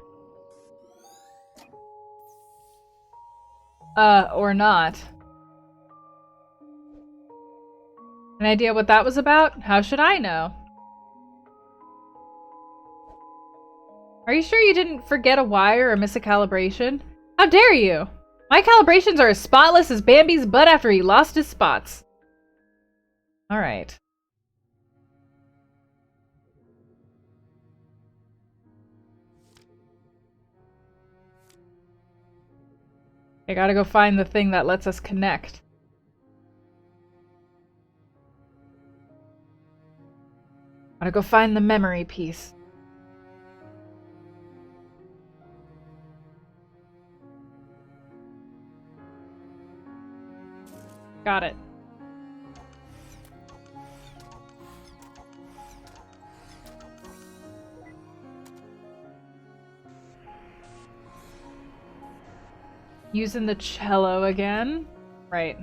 Or not. An idea what that was about? How should I know? Are you sure you didn't forget a wire or miss a calibration? How dare you! My calibrations are as spotless as Bambi's butt after he lost his spots. Alright. I gotta go find the thing that lets us connect. Gotta go find the memory piece. Got it. Using the cello again? Right.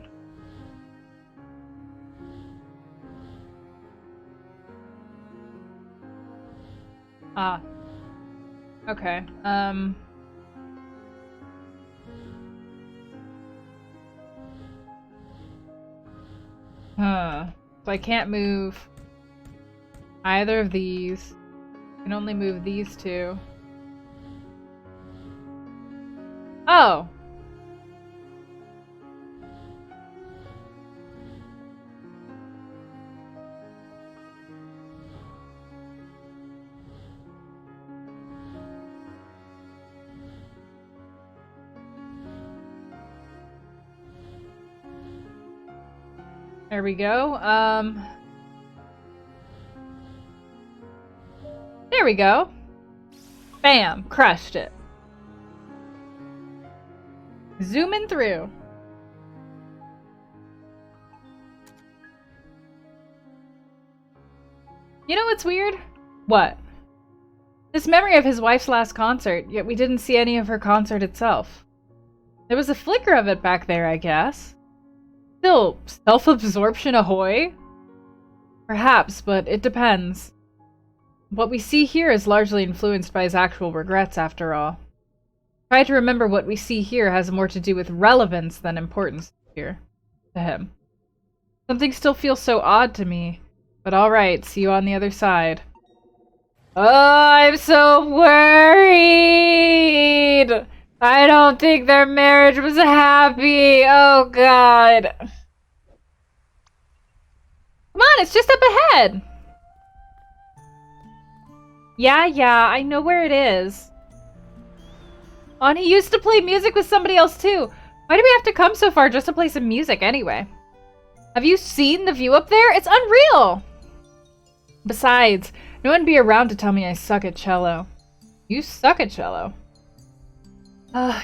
Ah. Okay. So I can't move either of these. I can only move these two. Oh! There we go. There we go. Bam! Crushed it. Zooming through. You know what's weird? What? This memory of his wife's last concert, yet we didn't see any of her concert itself. There was a flicker of it back there, I guess. Still, self-absorption ahoy? Perhaps, but it depends. What we see here is largely influenced by his actual regrets, after all. Try to remember what we see here has more to do with relevance than importance here. To him. Something still feels so odd to me. But alright, see you on the other side. Oh, I'm so worried! I don't think their marriage was happy. Oh, God. Come on, it's just up ahead. Yeah, I know where it is. Oh, and he used to play music with somebody else, too. Why do we have to come so far just to play some music, anyway? Have you seen the view up there? It's unreal! Besides, no one be around to tell me I suck at cello. You suck at cello.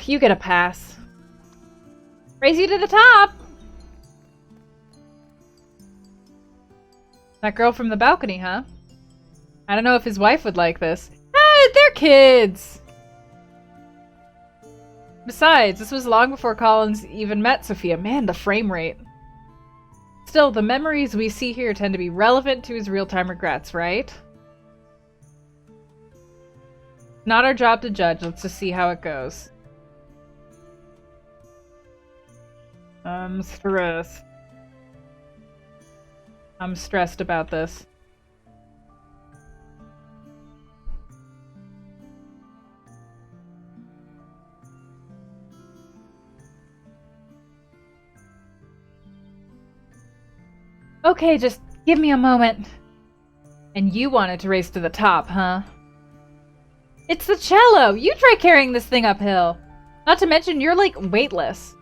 You get a pass. Raise you to the top! That girl from the balcony, huh? I don't know if his wife would like this. Ah, they're kids! Besides, this was long before Collins even met Sophia. Man, the frame rate. Still, the memories we see here tend to be relevant to his real-time regrets, right? Not our job to judge. Let's just see how it goes. I'm stressed. I'm stressed about this. Okay, just give me a moment. And you wanted to race to the top, huh? It's the cello! You try carrying this thing uphill! Not to mention, you're, like, weightless.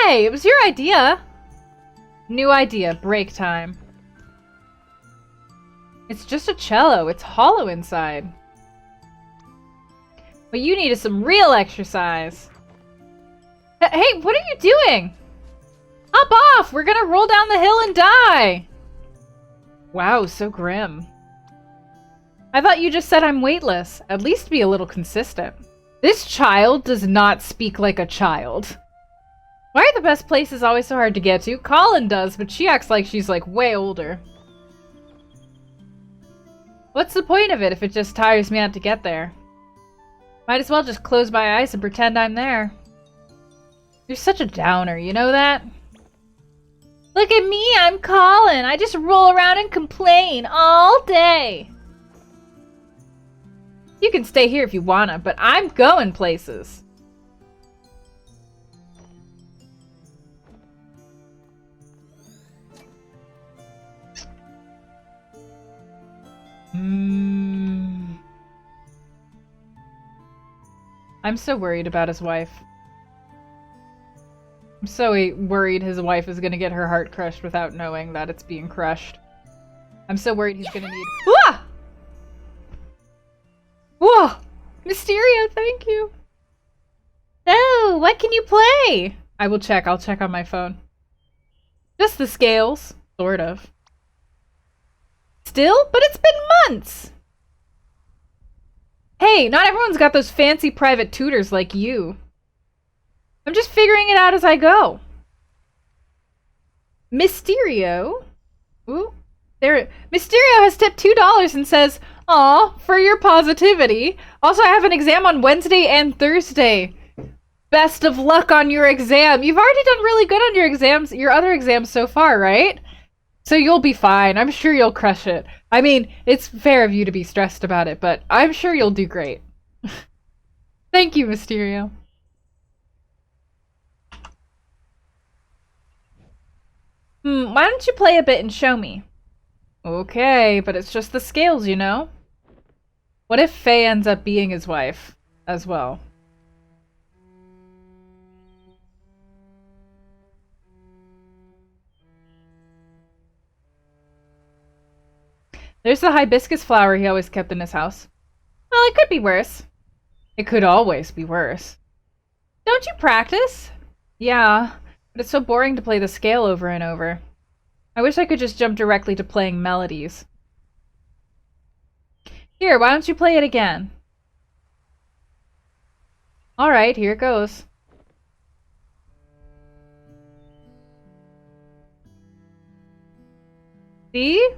Hey, it was your idea! New idea. Break time. It's just a cello. It's hollow inside. What you need is some real exercise. Hey, what are you doing? Hop off! We're gonna roll down the hill and die! Wow, so grim. I thought you just said I'm weightless. At least be a little consistent. This child does not speak like a child. Why are the best places always so hard to get to? Colin does, but she acts like she's like way older. What's the point of it if it just tires me out to get there? Might as well just close my eyes and pretend I'm there. You're such a downer, you know that? Look at me, I'm Colin. I just roll around and complain all day. You can stay here if you wanna, but I'm going places. I'm so worried about his wife. I'm so worried his wife is gonna get her heart crushed without knowing that it's being crushed. I'm so worried he's gonna need— Ah! Whoa! Mysterio, thank you! Oh, what can you play? I will check. I'll check on my phone. Just the scales. Sort of. Still? But it's been months! Hey, not everyone's got those fancy private tutors like you. I'm just figuring it out as I go. Mysterio? Ooh. There. Mysterio has tipped $2 and says, "Aw, for your positivity. Also, I have an exam on Wednesday and Thursday. Best of luck on your exam." You've already done really good on your exams, your other exams so far, right? So you'll be fine. I'm sure you'll crush it. I mean, it's fair of you to be stressed about it, but I'm sure you'll do great. Thank you, Mysterio. Why don't you play a bit and show me? Okay, but it's just the scales, you know? What if Faye ends up being his wife as well? There's the hibiscus flower he always kept in his house. Well, it could be worse. It could always be worse. Don't you practice? Yeah, but it's so boring to play the scale over and over. I wish I could just jump directly to playing melodies. Here, why don't you play it again? Alright, here it goes. See?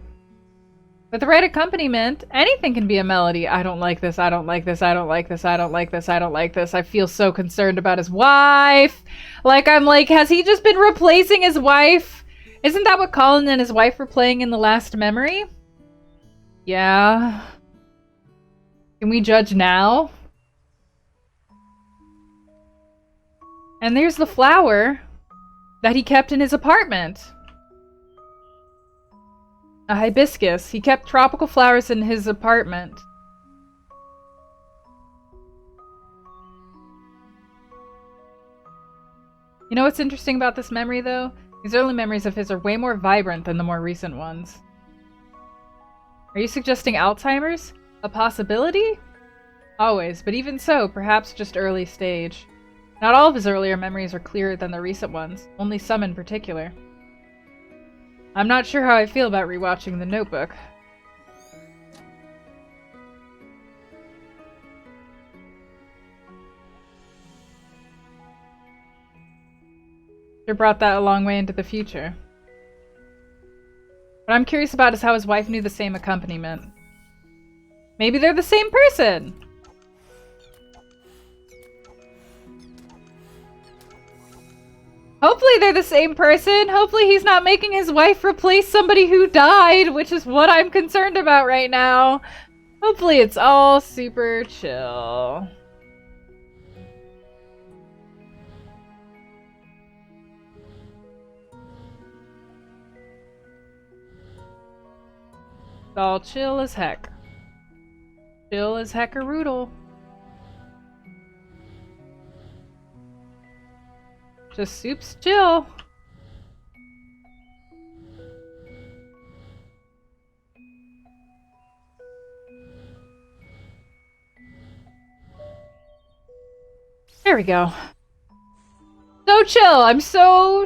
With the right accompaniment, anything can be a melody. I don't like this, I don't like this, I don't like this, I don't like this, I don't like this. I feel so concerned about his wife. Like, I'm like, has he just been replacing his wife? Isn't that what Colin and his wife were playing in the last memory? Yeah. Can we judge now? And there's the flower that he kept in his apartment. A hibiscus. He kept tropical flowers in his apartment. You know what's interesting about this memory, though? These early memories of his are way more vibrant than the more recent ones. Are you suggesting Alzheimer's? A possibility? Always, but even so, perhaps just early stage. Not all of his earlier memories are clearer than the recent ones, only some in particular. I'm not sure how I feel about rewatching The Notebook. Sure brought that a long way into the future. What I'm curious about is how his wife knew the same accompaniment. Maybe they're the same person! Hopefully they're the same person. Hopefully he's not making his wife replace somebody who died, which is what I'm concerned about right now. Hopefully it's all super chill. It's all chill as heck. Chill as heckaroodle. Just soups chill. There we go. So chill. I'm so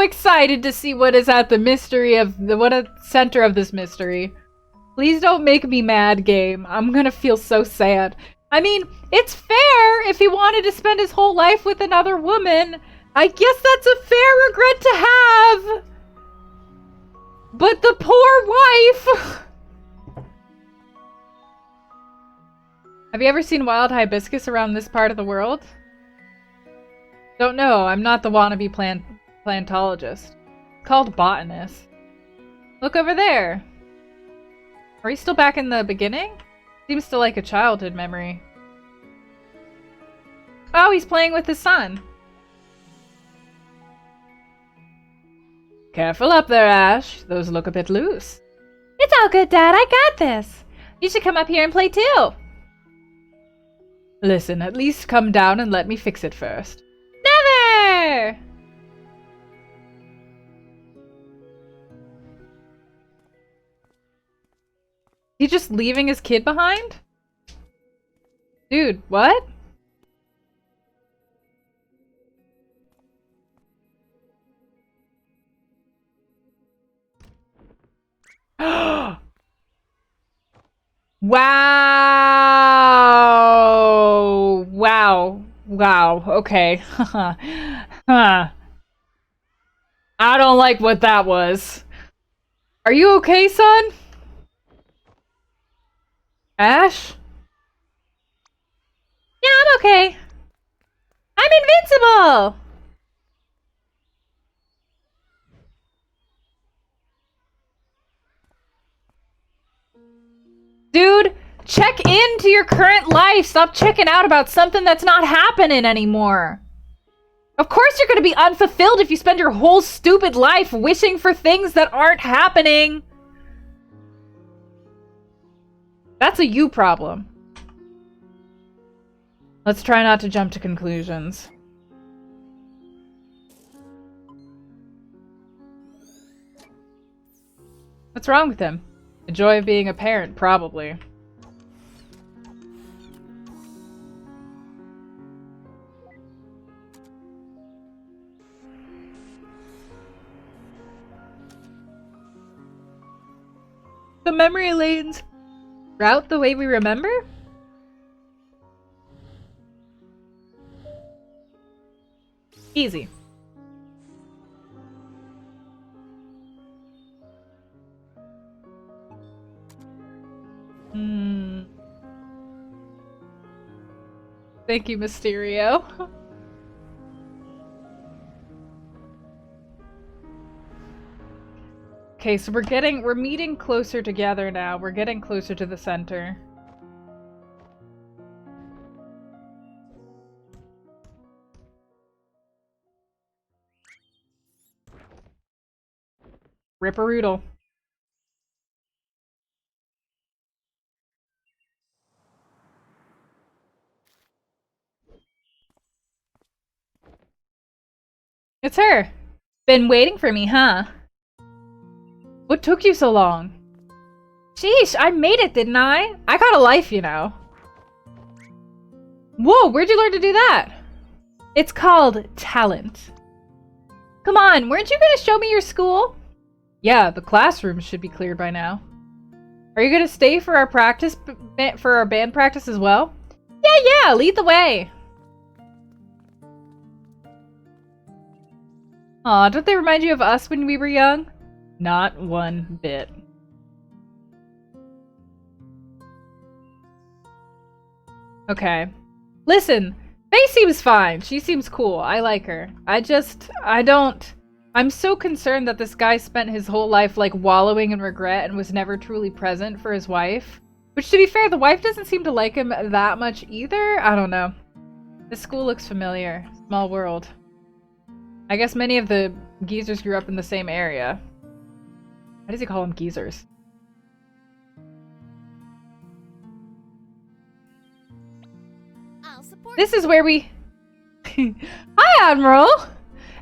excited to see what is at the mystery of the center of this mystery. Please don't make me mad, game. I'm gonna feel so sad. I mean, it's fair if he wanted to spend his whole life with another woman. I guess that's a fair regret to have. But the poor wife. Have you ever seen wild hibiscus around this part of the world? Don't know. I'm not the wannabe plantologist. Called botanist. Look over there. Are you still back in the beginning? Seems to like a childhood memory. Oh, he's playing with his son. Careful up there, Ash. Those look a bit loose. It's all good, Dad. I got this. You should come up here and play too. Listen, at least come down and let me fix it first. Never! He just leaving his kid behind? Dude, what? Wow! Wow. Wow. Okay. Huh. I don't like what that was. Are you okay, son? Ash? Yeah, I'm okay. I'm invincible! Dude, check into your current life. Stop checking out about something that's not happening anymore. Of course you're gonna be unfulfilled if you spend your whole stupid life wishing for things that aren't happening. That's a you problem. Let's try not to jump to conclusions. What's wrong with him? The joy of being a parent, probably. The memory lanes route the way we remember? Easy. Thank you, Mysterio. Okay, so we're meeting closer together now. We're getting closer to the center. Ripperoodle. It's her. Been waiting for me, huh? What took you so long? Sheesh, I made it, didn't I? I got a life, you know. Whoa, where'd you learn to do that? It's called talent. Come on, weren't you gonna show me your school? Yeah, the classroom should be cleared by now. Are you gonna stay for our band practice as well? Yeah, lead the way. Aw, don't they remind you of us when we were young? Not one bit. Okay. Listen, Faye seems fine. She seems cool. I like her. I'm so concerned that this guy spent his whole life like wallowing in regret and was never truly present for his wife. Which, to be fair, the wife doesn't seem to like him that much either. I don't know. This school looks familiar. Small world. I guess many of the geezers grew up in the same area. Why does he call them geezers? This is where we... Hi, Admiral!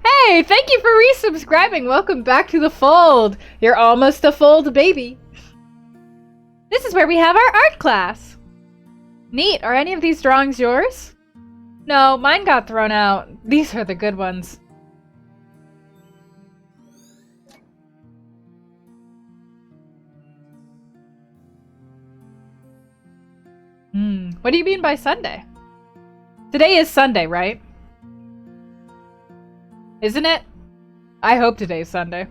Hey, thank you for resubscribing. Welcome back to the fold. You're almost a fold baby. This is where we have our art class. Neat. Are any of these drawings yours? No, mine got thrown out. These are the good ones. What do you mean by Sunday? Today is Sunday, right? Isn't it? I hope today's Sunday.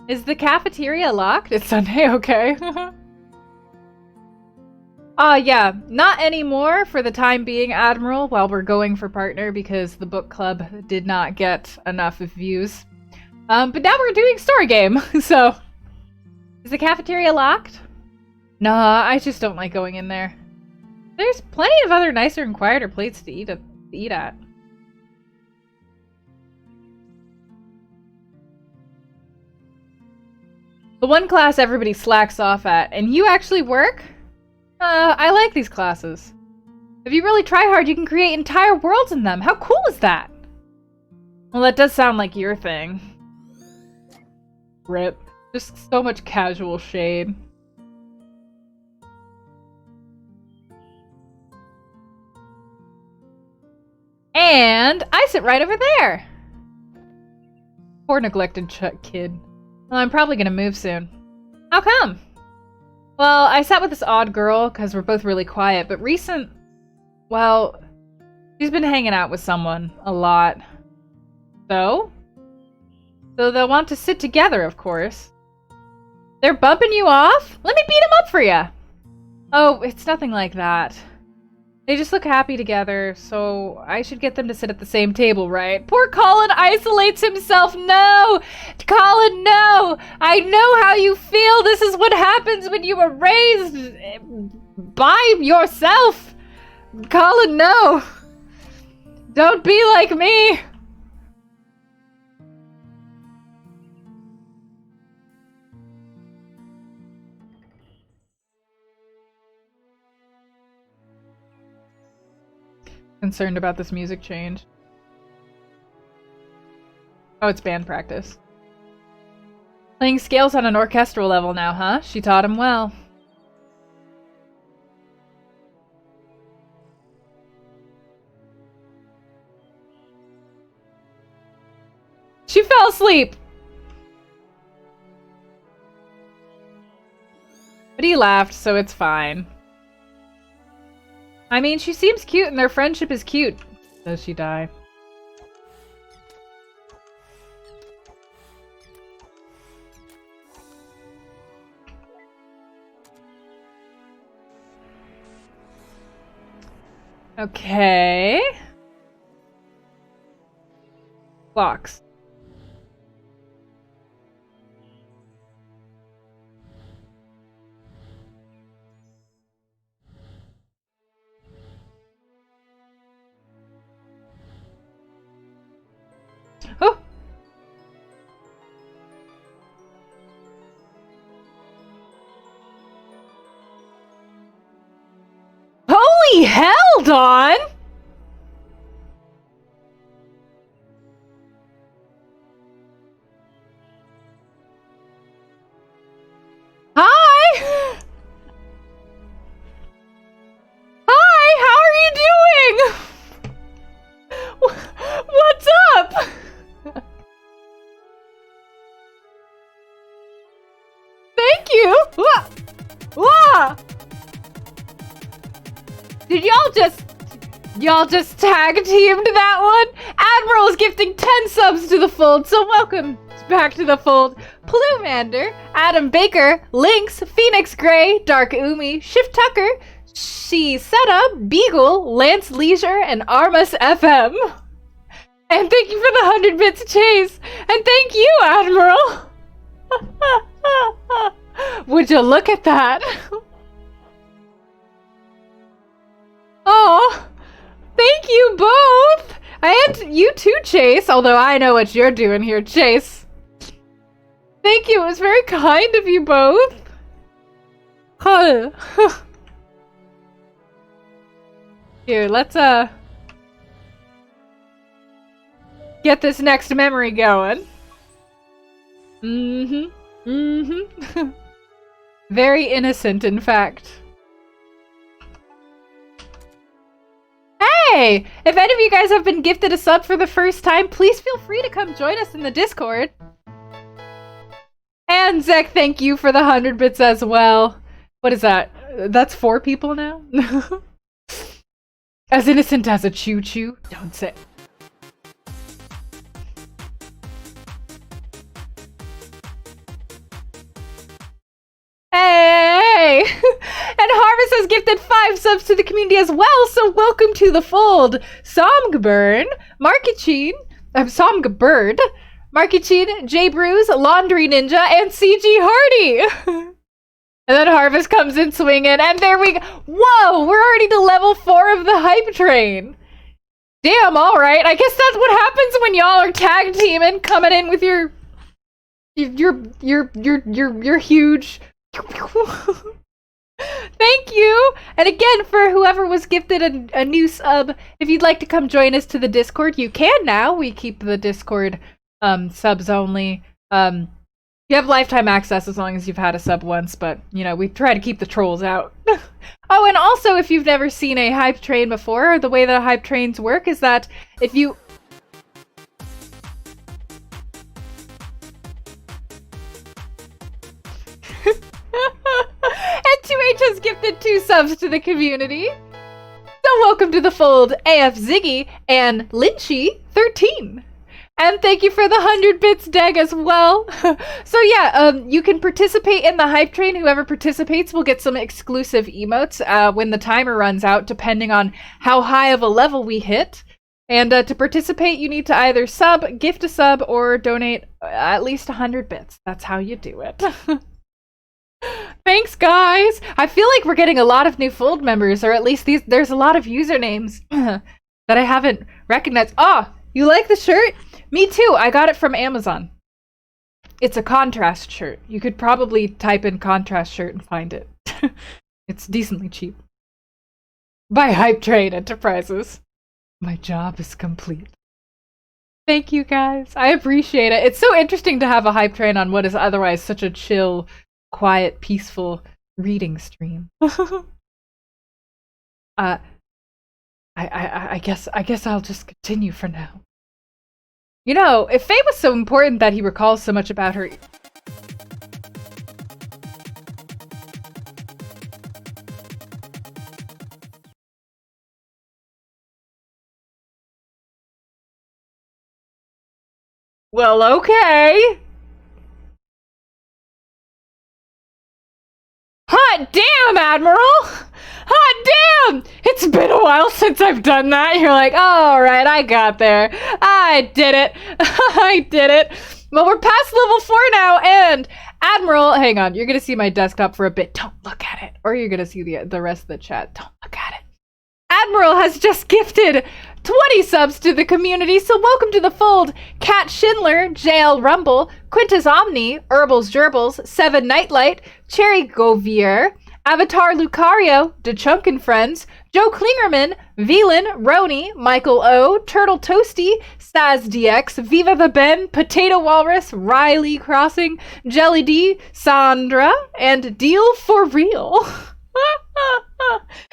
Is the cafeteria locked? It's Sunday, okay. Yeah, not anymore for the time being, Admiral, while we're going for partner because the book club did not get enough views. But now we're doing story game, so... Is the cafeteria locked? Nah, I just don't like going in there. There's plenty of other nicer and quieter plates to eat at. The one class everybody slacks off at, and you actually work? I like these classes. If you really try hard, you can create entire worlds in them. How cool is that? Well, that does sound like your thing. Rip. Just so much casual shade. And I sit right over there. Poor neglected kid. Well, I'm probably gonna move soon. How come? Well, I sat with this odd girl because we're both really quiet, but well, she's been hanging out with someone a lot. So they'll want to sit together, of course. They're bumping you off? Let me beat them up for you. Oh, it's nothing like that. They just look happy together, so I should get them to sit at the same table, right? Poor Colin isolates himself. No! Colin, no! I know how you feel. This is what happens when you were raised by yourself. Colin, no! Don't be like me! Concerned about this music change. Oh, it's band practice. Playing scales on an orchestral level now, huh? She taught him well. She fell asleep! But he laughed, so it's fine. I mean, she seems cute and their friendship is cute. Does she die? Okay. Box. Oh! Holy hell, Dawn! Hi! Hi, how are you doing? What's up? Thank you! Wah! Wah! Did y'all just tag teamed that one? Admiral is gifting 10 subs to the fold, so welcome back to the fold. Plumander, Adam Baker, Lynx, Phoenix Gray, Dark Umi, Shift Tucker, She Setup, Beagle, Lance Leisure, and Armus FM. And thank you for the 100 bits chase. And thank you, Admiral. Would you look at that? Oh, thank you both. And you too, Chase, although I know what you're doing here, Chase. Thank you, it was very kind of you both. Here, let's get this next memory going. Mm-hmm. Mm-hmm. Very innocent, in fact. Hey! If any of you guys have been gifted a sub for the first time, please feel free to come join us in the Discord. And Zek, thank you for the 100 bits as well. What is that? That's 4 people now? As innocent as a choo-choo. Don't say. Hey! And Harvest has gifted 5 subs to the community as well, so welcome to the fold. Somgburn, Markichin, Somgbird, Markichin, J Brews, Laundry Ninja, and CG Hardy. And then Harvest comes in swinging, and there we go. Whoa, we're already to level 4 of the hype train. Damn, alright. I guess that's what happens when y'all are tag teaming, coming in with your huge. Thank you! And again, for whoever was gifted a new sub, if you'd like to come join us to the Discord, you can now. We keep the Discord subs only. You have lifetime access as long as you've had a sub once, but, you know, we try to keep the trolls out. Oh, and also, if you've never seen a hype train before, the way that hype trains work is that if you... And 2H has gifted 2 subs to the community. So welcome to the fold, AF Ziggy and Lynchy13. And thank you for the 100 bits, Deg, as well. So yeah, you can participate in the hype train. Whoever participates will get some exclusive emotes when the timer runs out, depending on how high of a level we hit. And to participate, you need to either sub, gift a sub, or donate at least 100 bits. That's how you do it. Thanks, guys! I feel like we're getting a lot of new fold members, or at least there's a lot of usernames that I haven't recognized. Oh, you like the shirt? Me too! I got it from Amazon. It's a contrast shirt. You could probably type in contrast shirt and find it. It's decently cheap. By Hype Train Enterprises. My job is complete. Thank you, guys. I appreciate it. It's so interesting to have a hype train on what is otherwise such a chill, quiet, peaceful reading stream. I guess I'll just continue for now. You know, if Faye was so important that he recalls so much about her... Well, okay. Hot damn, Admiral! Hot damn! It's been a while since I've done that. You're like, alright, I got there. I did it. I did it. Well, we're past level 4 now, and Admiral, hang on, you're gonna see my desktop for a bit. Don't look at it. Or you're gonna see the rest of the chat. Don't look at it. Admiral has just gifted 20 subs to the community, so welcome to the fold. Kat Schindler, JL Rumble, Quintus Omni, Herbals Gerbils, Seven Nightlight, Cherry Govier, Avatar Lucario, DeChunk and Friends, Joe Klingerman, Velan, Roni, Michael O, Turtle Toasty, Saz DX, Viva the Ben, Potato Walrus, Riley Crossing, Jelly D, Sandra, and Deal for Real.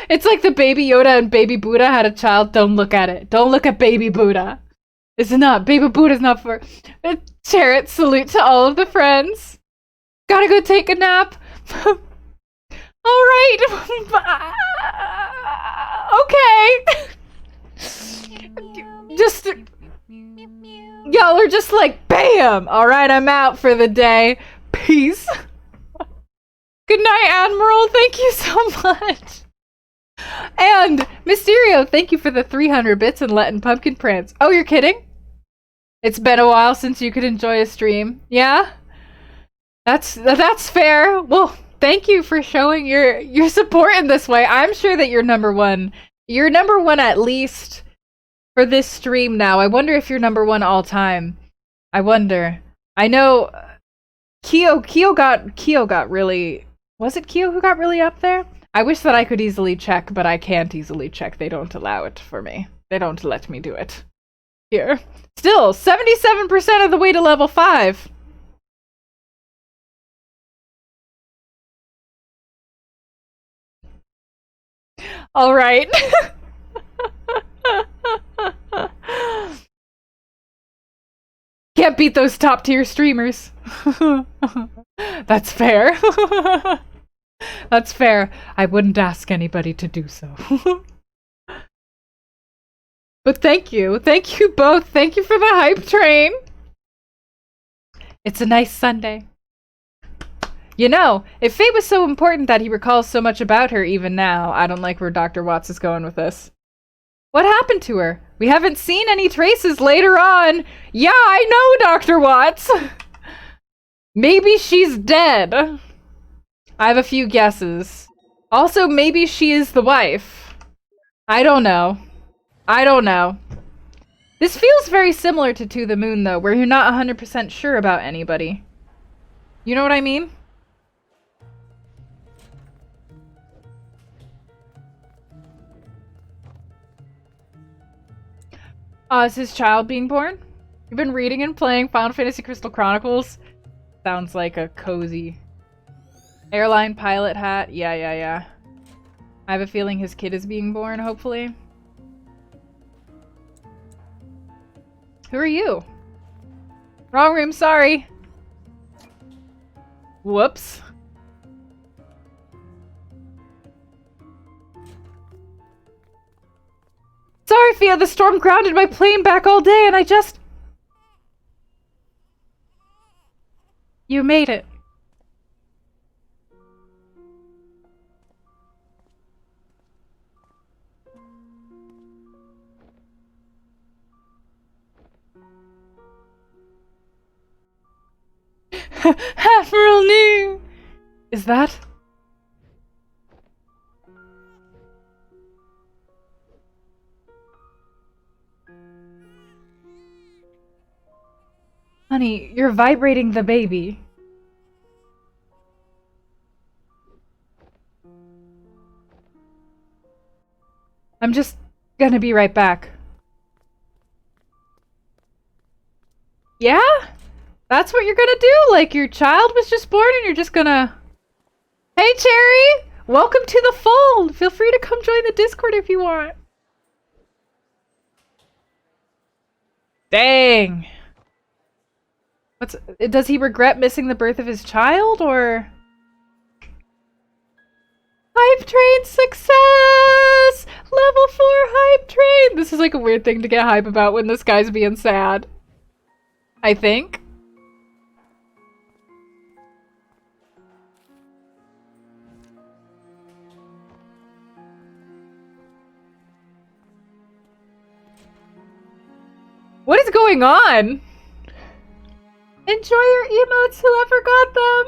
It's like the Baby Yoda and Baby Buddha had a child. Don't look at it. Don't look at Baby Buddha. It's not. Baby Buddha's not for... Charrot, salute to all of the friends. Gotta go take a nap. Alright. Okay. Just... Y'all are just like, bam! Alright, I'm out for the day. Peace. Good night, Admiral. Thank you so much. And Mysterio, thank you for the 300 bits and letting Pumpkin prance. Oh, you're kidding? It's been a while since you could enjoy a stream. Yeah? That's fair. Well, thank you for showing your support in this way. I'm sure that you're number one. You're number one at least for this stream now. I wonder if you're number one all time. I wonder. I know Kyo got really... Was it Kyo who got really up there? I wish that I could easily check, but I can't easily check. They don't allow it for me. They don't let me do it. Here. Still, 77% of the way to level 5. All right. Can't beat those top tier streamers. That's fair. That's fair. I wouldn't ask anybody to do so. But thank you. Thank you both. Thank you for the hype train. It's a nice Sunday. You know, if fate was so important that he recalls so much about her even now, I don't like where Dr. Watts is going with this. What happened to her? We haven't seen any traces later on. Yeah, I know, Dr. Watts. Maybe she's dead. I have a few guesses. Also, maybe she is the wife. I don't know. I don't know. This feels very similar to the Moon, though, where you're not 100% sure about anybody. You know what I mean? Is his child being born? You've been reading and playing Final Fantasy Crystal Chronicles? Sounds like a cozy airline pilot hat. Yeah. I have a feeling his kid is being born, hopefully. Who are you? Wrong room, sorry. Whoops. Sorry, Fia, the storm grounded my plane back all day and I just... You made it. Half real new. Is that? Honey, you're vibrating the baby. I'm just gonna be right back. Yeah? That's what you're gonna do? Like, your child was just born and you're just gonna... Hey, Cherry! Welcome to the fold! Feel free to come join the Discord if you want. Dang. Does he regret missing the birth of his child, or... Hype train success! Level 4 hype train! This is like a weird thing to get hype about when this guy's being sad. I think. What is going on? Enjoy your emotes, whoever got them!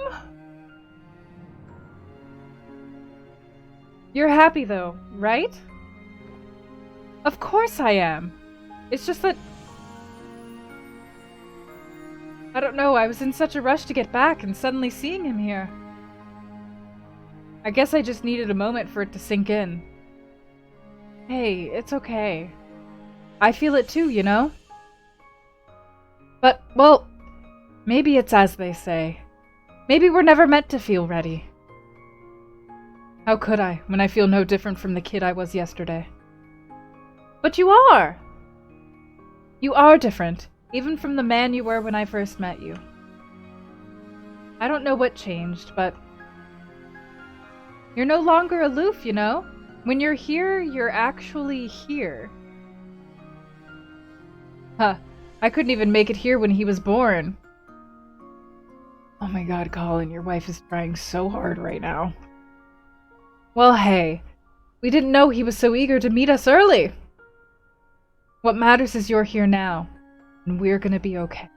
You're happy though, right? Of course I am. It's just that... I don't know, I was in such a rush to get back and suddenly seeing him here. I guess I just needed a moment for it to sink in. Hey, it's okay. I feel it too, you know? But, well, maybe it's as they say. Maybe we're never meant to feel ready. How could I, when I feel no different from the kid I was yesterday? But you are! You are different, even from the man you were when I first met you. I don't know what changed, but... You're no longer aloof, you know? When you're here, you're actually here. Huh. I couldn't even make it here when he was born. Oh my god, Colin, your wife is trying so hard right now. Well, hey. We didn't know he was so eager to meet us early. What matters is you're here now, and we're gonna be okay.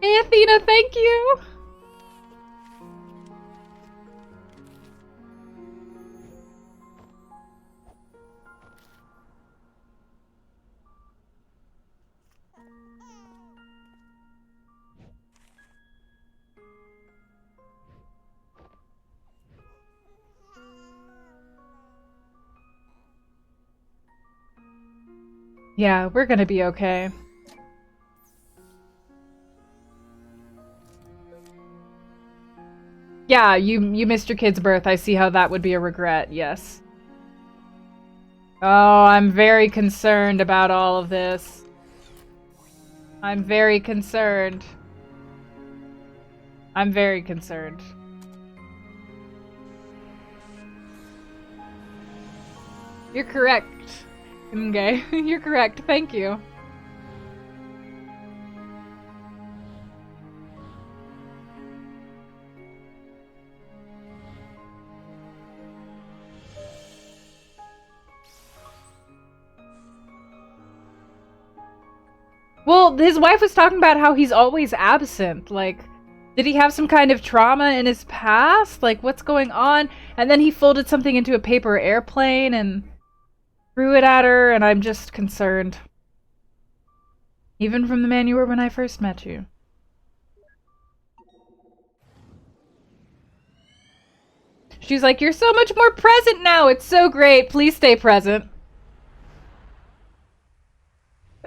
Hey, Athena, thank you! Yeah, we're gonna be okay. Yeah, you missed your kid's birth. I see how that would be a regret, yes. Oh, I'm very concerned about all of this. I'm very concerned. I'm very concerned. You're correct. Okay, you're correct. Thank you. Well, his wife was talking about how he's always absent. Like, did he have some kind of trauma in his past? Like, what's going on? And then he folded something into a paper airplane and threw it at her, and I'm just concerned. Even from the man you were when I first met you. She's like, you're so much more present now. It's so great. Please stay present.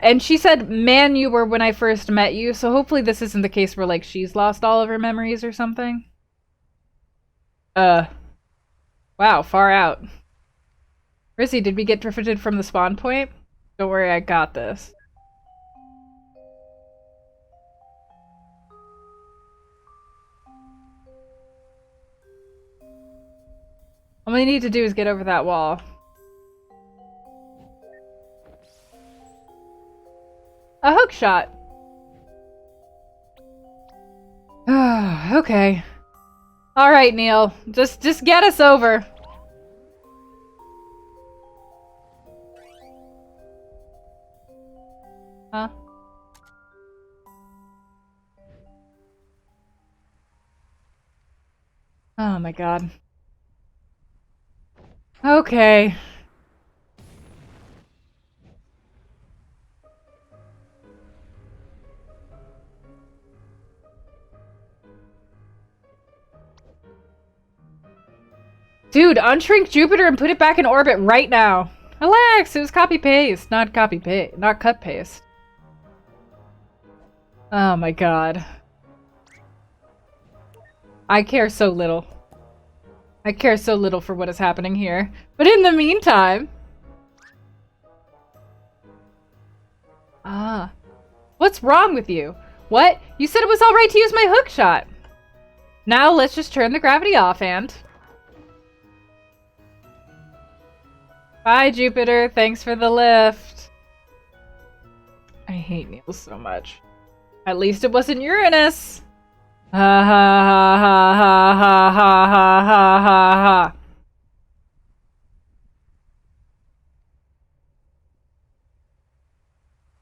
And she said, man, you were when I first met you. So hopefully this isn't the case where, like, she's lost all of her memories or something. Wow, far out. Rizzy, did we get drifted from the spawn point? Don't worry, I got this. All we need to do is get over that wall. A hook shot. Okay. All right, Neil. Just get us over. Huh? Oh my god. Okay. Dude, unshrink Jupiter and put it back in orbit right now. Relax, it was copy-paste, not copy-paste, not cut-paste. Oh my god. I care so little. I care so little for what is happening here. But in the meantime... Ah. What's wrong with you? What? You said it was alright to use my hook shot. Now let's just turn the gravity off and... Bye, Jupiter. Thanks for the lift. I hate Neil so much. At least it wasn't Uranus. Ha ha ha ha ha ha ha ha ha ha ha.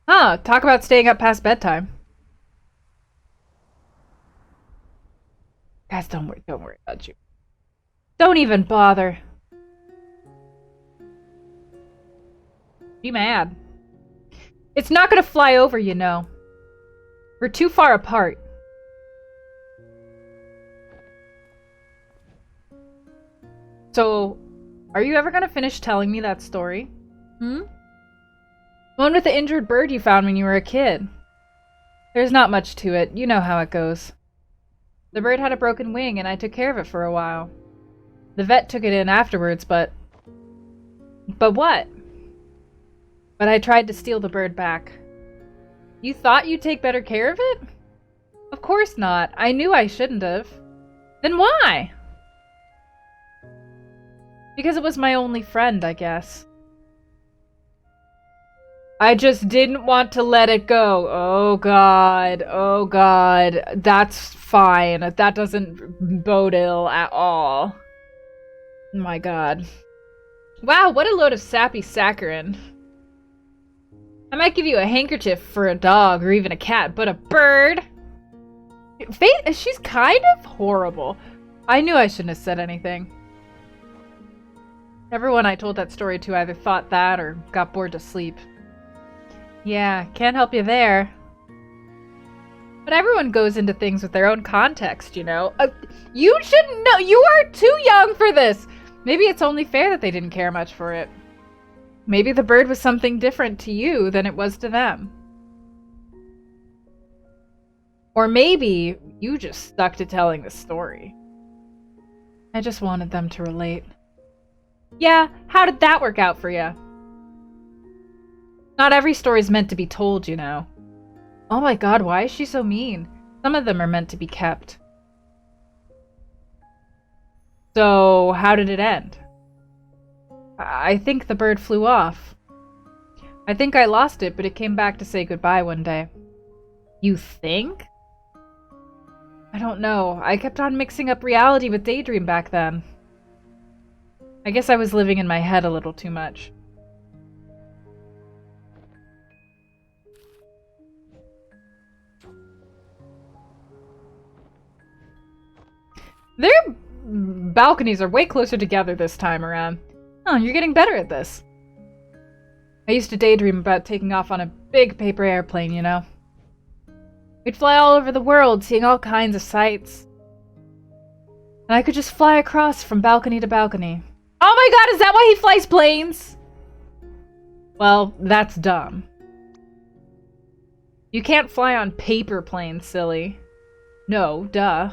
Huh, talk about staying up past bedtime. Guys, don't worry about you. Don't even bother. Be mad. It's not gonna fly over, you know. We're too far apart. So, are you ever gonna finish telling me that story? Hmm? The one with the injured bird you found when you were a kid. There's not much to it. You know how it goes. The bird had a broken wing, and I took care of it for a while. The vet took it in afterwards, but... But what? But I tried to steal the bird back. You thought you'd take better care of it? Of course not. I knew I shouldn't have. Then why? Because it was my only friend, I guess. I just didn't want to let it go. Oh god. Oh god. That's fine. That doesn't bode ill at all. Oh my god. Wow, what a load of sappy saccharin. I might give you a handkerchief for a dog or even a cat, but a bird? She's kind of horrible. I knew I shouldn't have said anything. Everyone I told that story to either thought that or got bored to sleep. Yeah, can't help you there. But everyone goes into things with their own context, you know? You shouldn't know! You are too young for this! Maybe it's only fair that they didn't care much for it. Maybe the bird was something different to you than it was to them. Or maybe you just stuck to telling the story. I just wanted them to relate. Yeah, how did that work out for you? Not every story's meant to be told, you know. Oh my god, why is she so mean? Some of them are meant to be kept. So, how did it end? I think the bird flew off. I think I lost it, but it came back to say goodbye one day. You think? I don't know. I kept on mixing up reality with daydream back then. I guess I was living in my head a little too much. Their balconies are way closer together this time around. Oh, you're getting better at this. I used to daydream about taking off on a big paper airplane, you know. We'd fly all over the world, seeing all kinds of sights. And I could just fly across from balcony to balcony. Oh my god, is that why he flies planes? Well, that's dumb. You can't fly on paper planes, silly. No, duh.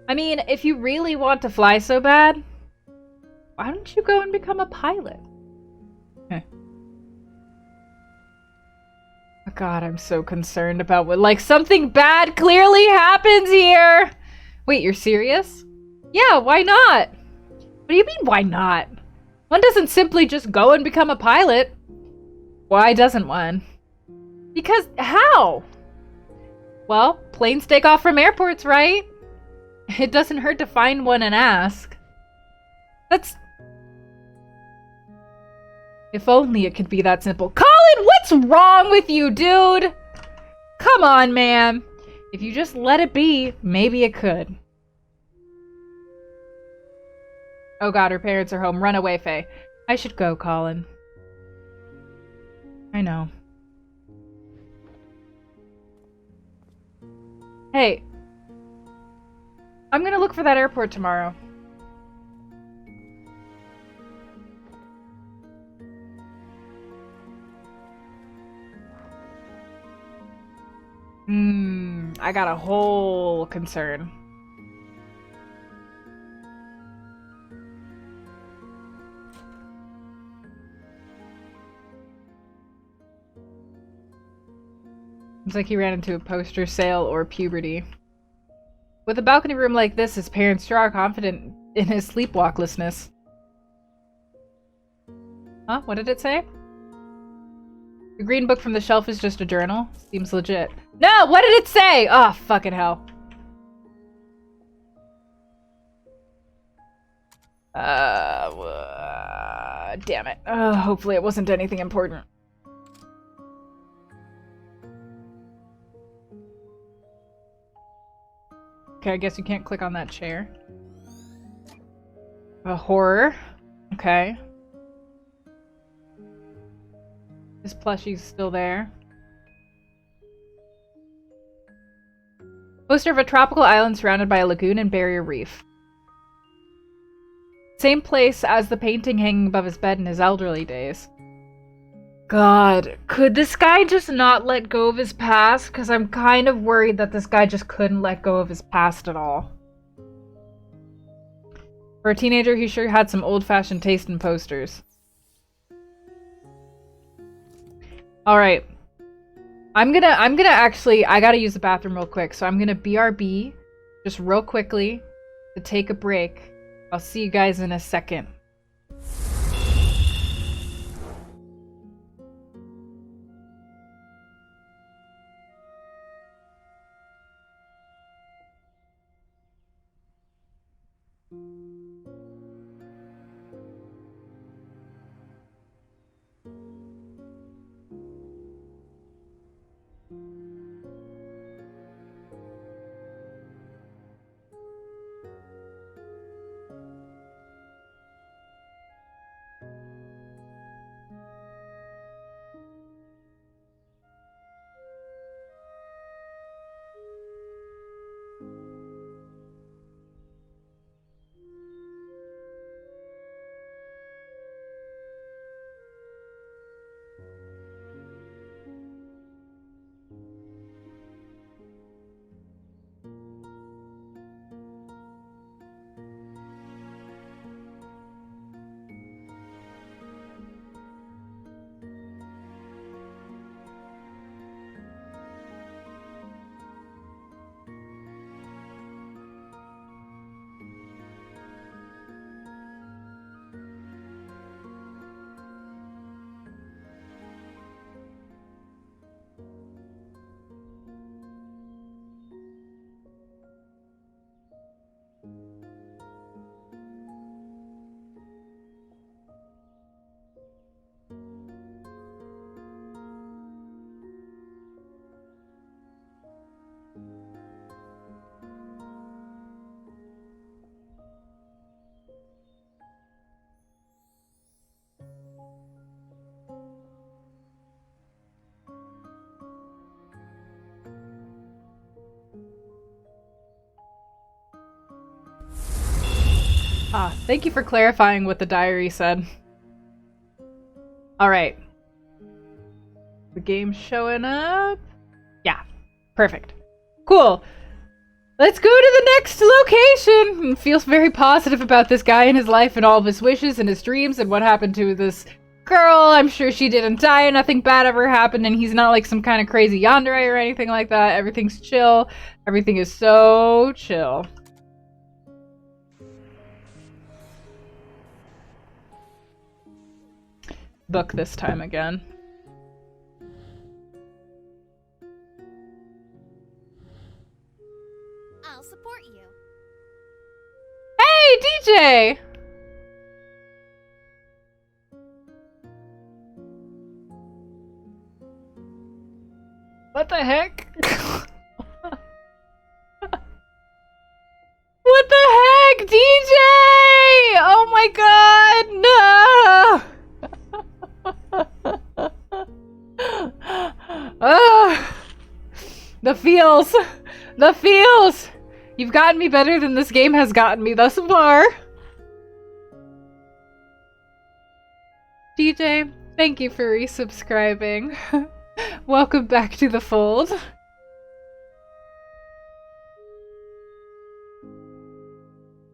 I mean, if you really want to fly so bad, why don't you go and become a pilot? Oh god, I'm so concerned about what- like, something bad clearly happens here! Wait, you're serious? Yeah, why not? What do you mean, why not? One doesn't simply just go and become a pilot. Why doesn't one? Because, how? Well, planes take off from airports, right? It doesn't hurt to find one and ask. That's... If only it could be that simple. Colin, what's wrong with you, dude? Come on, man. If you just let it be, maybe it could. Oh god, her parents are home. Run away, Faye. I should go, Colin. I know. Hey. I'm gonna look for that airport tomorrow. I got a whole concern. It's like he ran into a poster sale or puberty. With a balcony room like this, his parents sure are confident in his sleepwalklessness. Huh? What did it say? The green book from the shelf is just a journal? Seems legit. No! What did it say? Oh, fucking hell. Damn it. Hopefully it wasn't anything important. Okay, I guess you can't click on that chair. A horror. Okay. This plushie's still there. Poster of a tropical island surrounded by a lagoon and barrier reef. Same place as the painting hanging above his bed in his elderly days. God, could this guy just not let go of his past? Because I'm kind of worried that this guy just couldn't let go of his past at all. For a teenager, he sure had some old-fashioned taste in posters. Alright. I'm gonna actually, I gotta use the bathroom real quick, so I'm gonna BRB, just real quickly, to take a break. I'll see you guys in a second. Ah, thank you for clarifying what the diary said. Alright. The game's showing up. Yeah, perfect. Cool. Let's go to the next location! Feels very positive about this guy and his life and all of his wishes and his dreams and what happened to this girl. I'm sure she didn't die and nothing bad ever happened and he's not like some kind of crazy yandere or anything like that. Everything's chill. Everything is so chill. Book this time again. I'll support you. Hey, DJ! What the heck? What the heck, DJ? Oh my god, no! The feels! The feels! You've gotten me better than this game has gotten me thus far. DJ, thank you for resubscribing. Welcome back to the fold.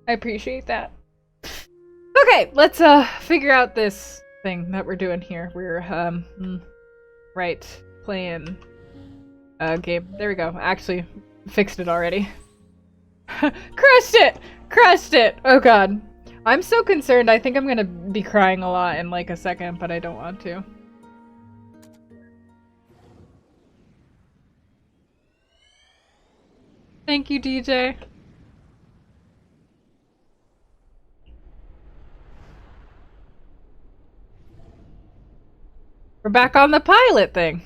I appreciate that. Okay, let's figure out this thing that we're doing here. We're playing a game. There we go. Actually, fixed it already. Crushed it! Crushed it! Oh god. I'm so concerned. I think I'm gonna be crying a lot in like a second, but I don't want to. Thank you, DJ. We're back on the pilot thing.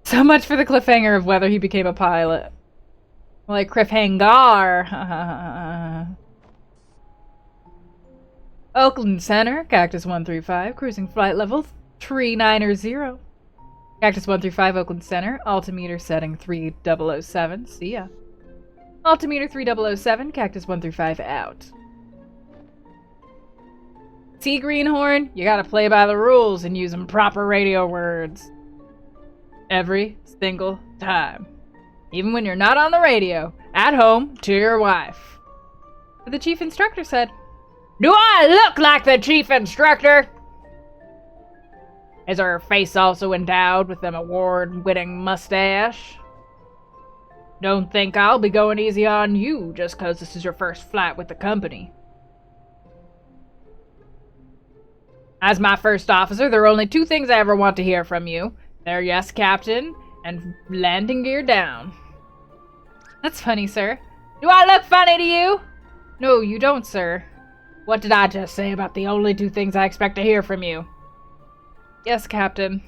So much for the cliffhanger of whether he became a pilot. Like cliffhanger. Oakland Center, Cactus 135, cruising flight level 390. Cactus 135, Oakland Center, altimeter setting 3007. See ya. Altimeter 3007, Cactus 135 out. See, Greenhorn, you gotta play by the rules and use them proper radio words. Every single time. Even when you're not on the radio. At home, to your wife. The chief instructor said, "Do I look like the chief instructor? Is her face also endowed with an award-winning mustache? Don't think I'll be going easy on you just 'cause this is your first flight with the company. As my first officer, there are only two things I ever want to hear from you. They're yes, Captain, and landing gear down." That's funny, sir. Do I look funny to you? No, you don't, sir. What did I just say about the only two things I expect to hear from you? Yes, Captain.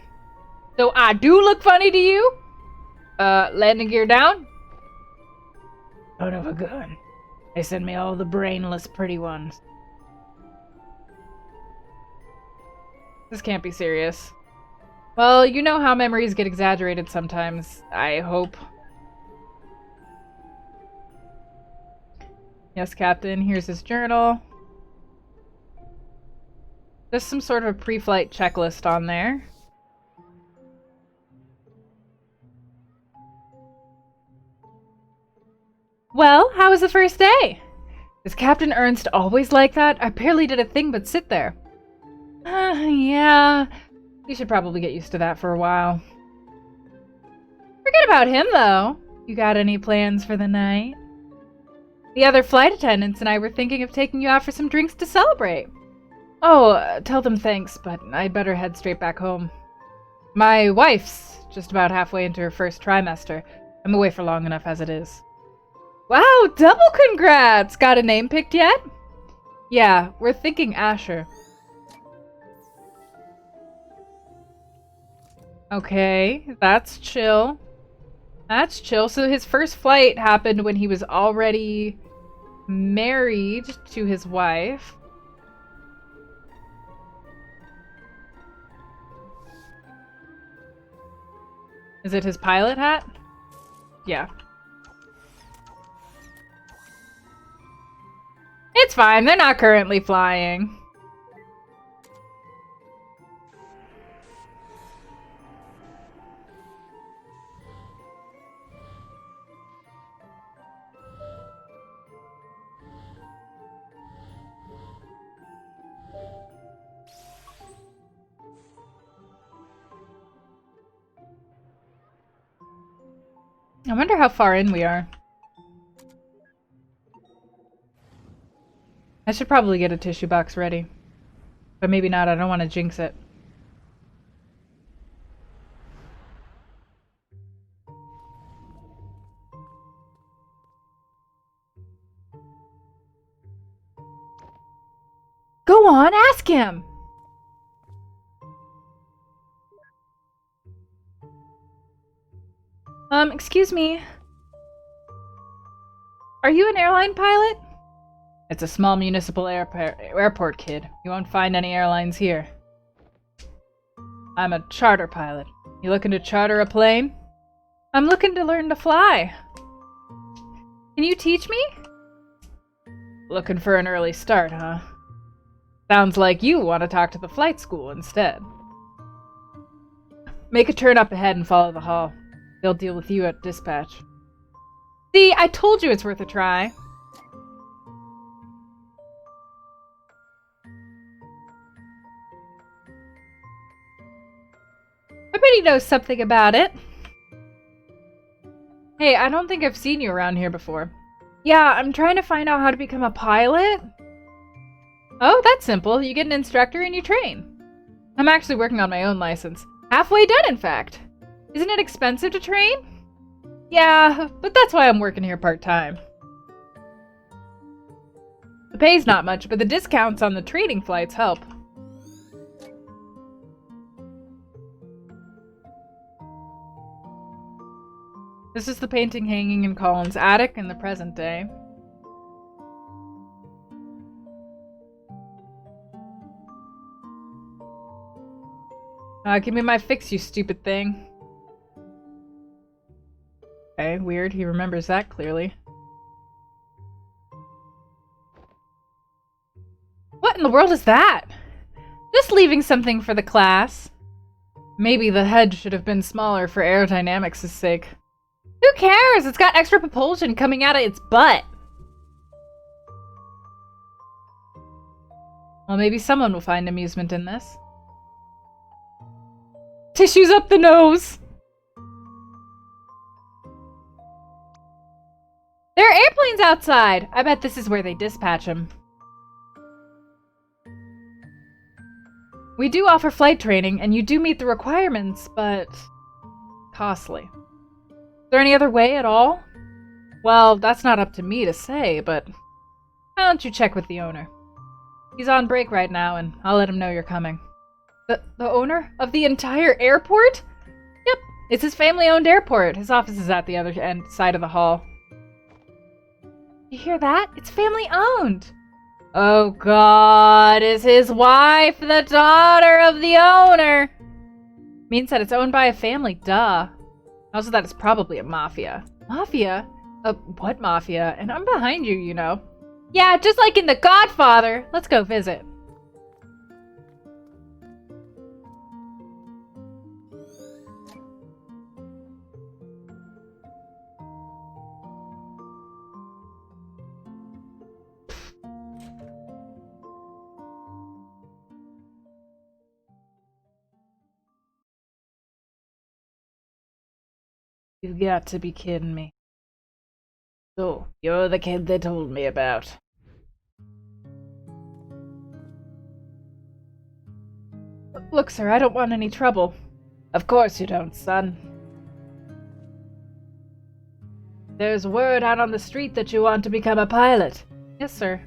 So I do look funny to you? Landing gear down? Son of a gun. They send me all the brainless pretty ones. This can't be serious. Well, you know how memories get exaggerated sometimes, I hope. Yes, Captain, here's his journal. There's some sort of a pre-flight checklist on there. Well, how was the first day? Is Captain Ernst always like that? I barely did a thing but sit there. Yeah. You should probably get used to that for a while. Forget about him, though. You got any plans for the night? The other flight attendants and I were thinking of taking you out for some drinks to celebrate. Oh, tell them thanks, but I'd better head straight back home. My wife's just about halfway into her first trimester. I'm away for long enough as it is. Wow, double congrats! Got a name picked yet? Yeah, we're thinking Asher. Okay, that's chill. That's chill. So his first flight happened when he was already married to his wife. Is it his pilot hat? Yeah. It's It's fine, they're not currently flying. I wonder how far in we are. I should probably get a tissue box ready. But maybe not, I don't want to jinx it. Go on, ask him! Excuse me. Are you an airline pilot? It's a small municipal airport, kid. You won't find any airlines here. I'm a charter pilot. You looking to charter a plane? I'm looking to learn to fly. Can you teach me? Looking for an early start, huh? Sounds like you want to talk to the flight school instead. Make a turn up ahead and follow the hall. They'll deal with you at dispatch. See, I told you it's worth a try. I bet he knows something about it. Hey, I don't think I've seen you around here before. Yeah, I'm trying to find out how to become a pilot. Oh, that's simple. You get an instructor and you train. I'm actually working on my own license. Halfway done, in fact. Isn't it expensive to train? Yeah, but that's why I'm working here part-time. The pay's not much, but the discounts on the training flights help. This is the painting hanging in Colin's attic in the present day. Give me my fix, you stupid thing. Okay, weird. He remembers that clearly. What in the world is that? Just leaving something for the class. Maybe the head should have been smaller for aerodynamics' sake. Who cares? It's got extra propulsion coming out of its butt. Well, maybe someone will find amusement in this. Tissues up the nose! There are airplanes outside! I bet this is where they dispatch them. We do offer flight training, and you do meet the requirements, but costly. Is there any other way at all? Well, that's not up to me to say, but why don't you check with the owner? He's on break right now, and I'll let him know you're coming. The owner of the entire airport? Yep, it's his family-owned airport. His office is at the other side of the hall. You hear that? It's family-owned. Oh God, is his wife the daughter of the owner? Means that it's owned by a family, duh. Also that it's probably a mafia. Mafia? What mafia? And I'm behind you, you know. Yeah, just like in The Godfather. Let's go visit. You've got to be kidding me. So, you're the kid they told me about. Look, sir, I don't want any trouble. Of course you don't, son. There's word out on the street that you want to become a pilot. Yes, sir.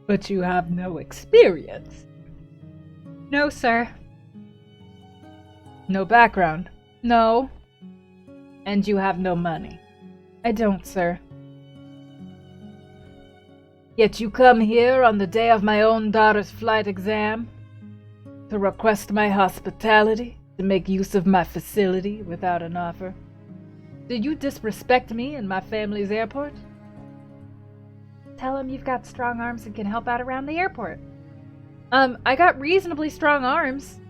But you have no experience. No, sir. No background? No. And you have no money? I don't, sir. Yet you come here on the day of my own daughter's flight exam to request my hospitality, to make use of my facility without an offer. Did you disrespect me and my family's airport? Tell him you've got strong arms and can help out around the airport. I got reasonably strong arms.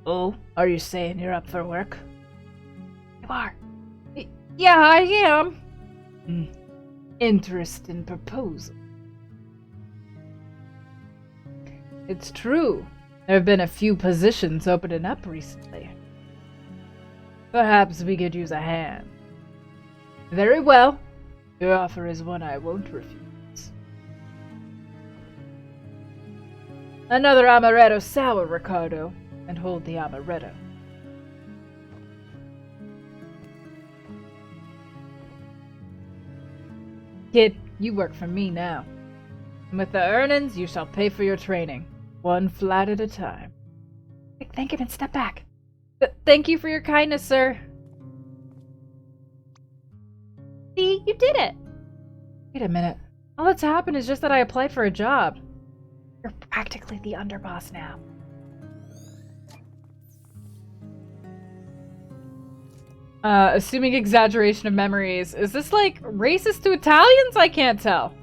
Oh, are you saying you're up for work? You are. Yeah, I am. Interesting proposal. It's true. There have been a few positions opening up recently. Perhaps we could use a hand. Very well. Your offer is one I won't refuse. Another amaretto sour, Ricardo, and hold the amaretto. Kid, you work for me now. And with the earnings, you shall pay for your training. One flight at a time. Thank him and step back. Thank you for your kindness, sir. See, you did it. Wait a minute. All that's happened is just that I applied for a job. You're practically the underboss now. Assuming exaggeration of memories. Is this like racist to Italians? I can't tell.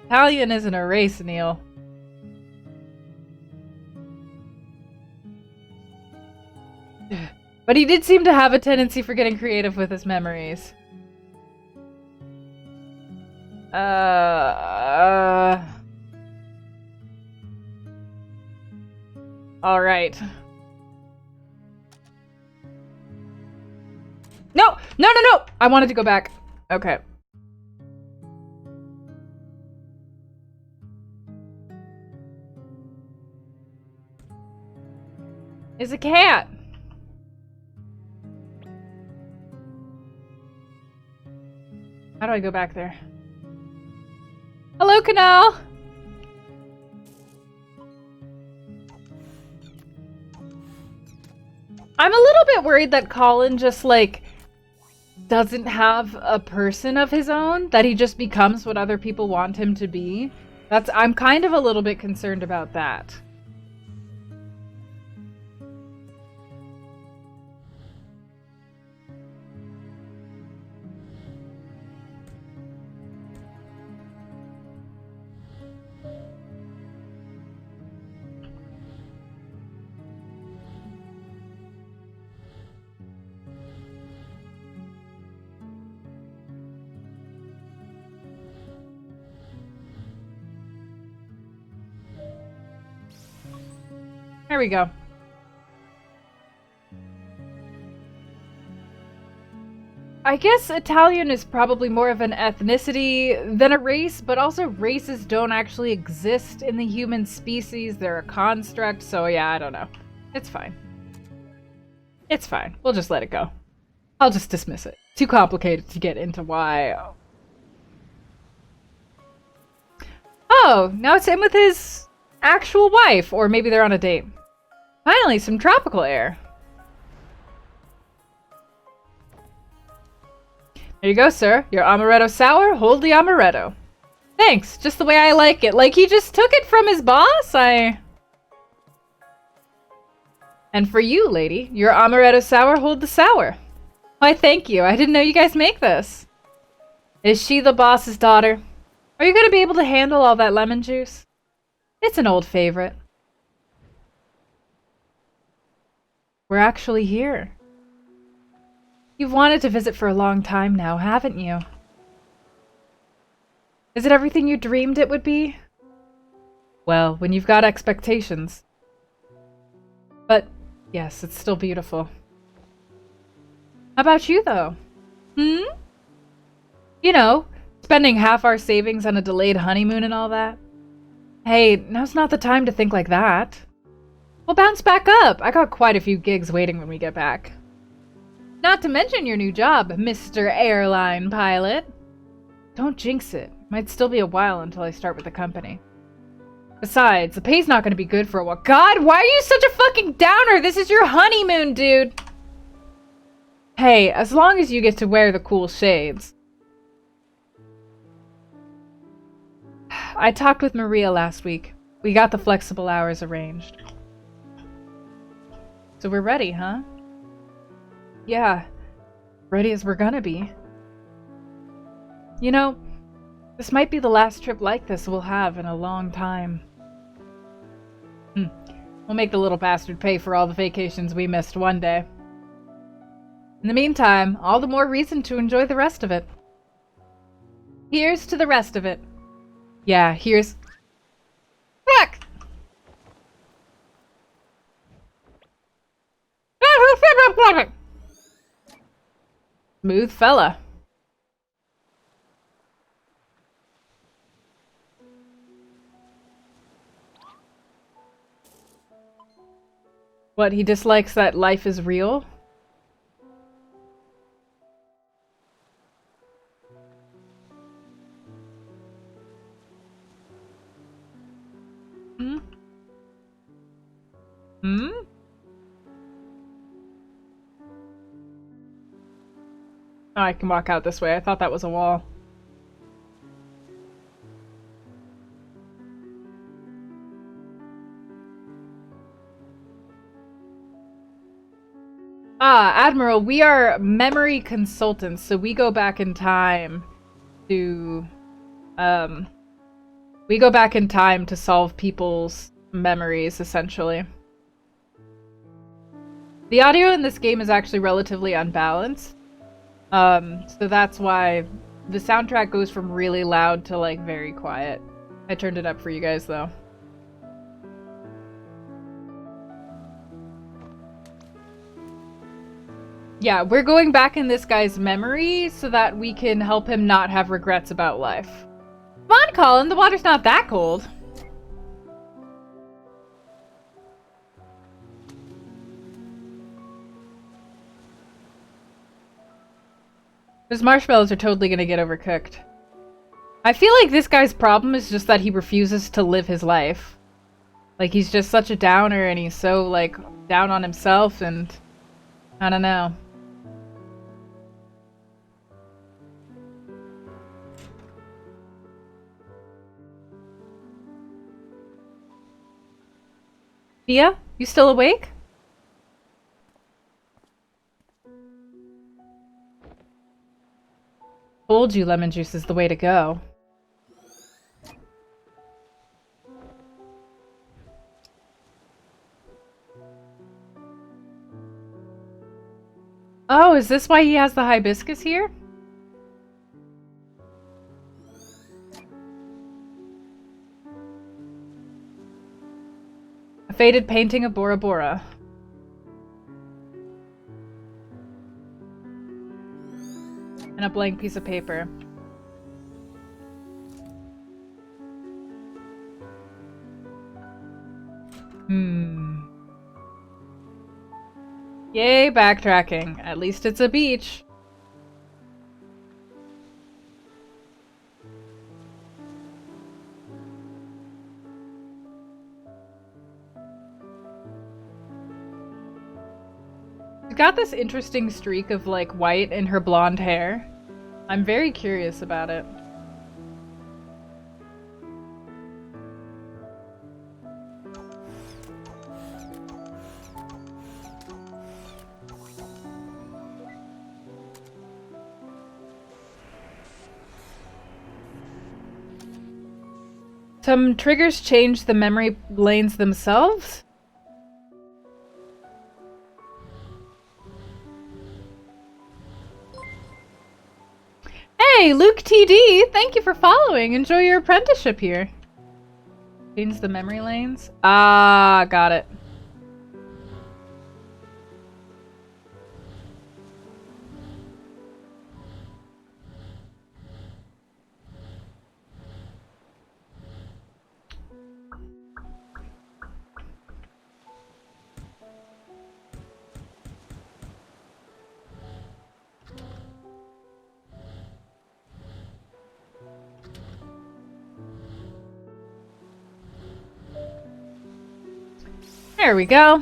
Italian isn't a race, Neil. But he did seem to have a tendency for getting creative with his memories. Alright. No! No, no, no! I wanted to go back. Okay. Is a cat. How do I go back there? Hello, Canal! I'm a little bit worried that Colin just, like, doesn't have a person of his own, that he just becomes what other people want him to be. I'm kind of a little bit concerned about that. There we go. I guess Italian is probably more of an ethnicity than a race, but also races don't actually exist in the human species. They're a construct, so yeah, I don't know. It's fine. It's fine. We'll just let it go. I'll just dismiss it. Too complicated to get into why. Oh, now it's him with his actual wife, or maybe they're on a date. Finally, some tropical air. There you go, sir. Your amaretto sour, hold the amaretto. Thanks, just the way I like it. Like, he just took it from his boss? And for you, lady, your amaretto sour, hold the sour. Why, thank you. I didn't know you guys make this. Is she the boss's daughter? Are you going to be able to handle all that lemon juice? It's an old favorite. We're actually here. You've wanted to visit for a long time now, haven't you? Is it everything you dreamed it would be? Well, when you've got expectations. But, yes, it's still beautiful. How about you, though? You know, spending half our savings on a delayed honeymoon and all that? Hey, now's not the time to think like that. We'll bounce back up. I got quite a few gigs waiting when we get back. Not to mention your new job, Mr. Airline Pilot. Don't jinx it. Might still be a while until I start with the company. Besides, the pay's not going to be good for a while. God, why are you such a fucking downer? This is your honeymoon, dude. Hey, as long as you get to wear the cool shades. I talked with Maria last week. We got the flexible hours arranged. So we're ready, huh? Yeah. ready as we're gonna be. You know, this might be the last trip like this we'll have in a long time. We'll make the little bastard pay for all the vacations we missed one day. In the meantime, all the more reason to enjoy the rest of it. Here's to the rest of it. Yeah, here's... Fuck! Smooth fella. What, he dislikes that life is real? Hmm? Hmm? Oh, I can walk out this way. I thought that was a wall. Ah, Admiral, we are memory consultants, so we go back in time to, we go back in time to solve people's memories, essentially. The audio in this game is actually relatively unbalanced. So that's why the soundtrack goes from really loud to, like, very quiet. I turned it up for you guys, though. Yeah, we're going back in this guy's memory so that we can help him not have regrets about life. Come on, Colin, the water's not that cold. Those marshmallows are totally gonna get overcooked. I feel like this guy's problem is just that he refuses to live his life. Like, he's just such a downer and he's so, like, down on himself and... I don't know. Thea, you still awake? Told you lemon juice is the way to go. Oh, is this why he has the hibiscus here? A faded painting of Bora Bora. And a blank piece of paper. Yay, backtracking. At least it's a beach. She's got this interesting streak of, like, white in her blonde hair. I'm very curious about it. Some triggers change the memory lanes themselves? Hey, Luke TD! Thank you for following! Enjoy your apprenticeship here. Change the memory lanes? Ah, got it. There we go.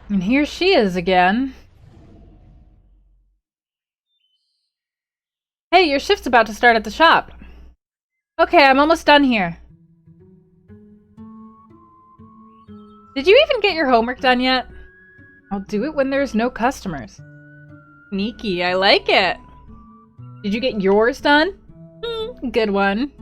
And here she is again. Hey, your shift's about to start at the shop. Okay, I'm almost done here. Did you even get your homework done yet? I'll do it when there's no customers. Sneaky, I like it. Did you get yours done? Good one.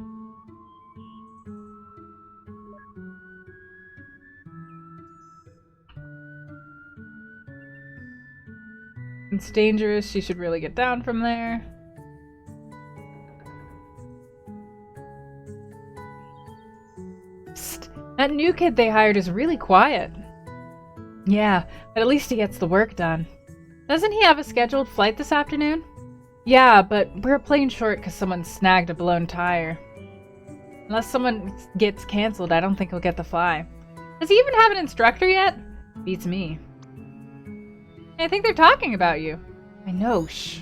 It's dangerous. She should really get down from there. Psst. That new kid they hired is really quiet. Yeah, but at least he gets the work done. Doesn't he have a scheduled flight this afternoon? Yeah, but we're a plane short because someone snagged a blown tire. Unless someone gets cancelled, I don't think he'll get the fly. Does he even have an instructor yet? Beats me. I think they're talking about you. I know, shh.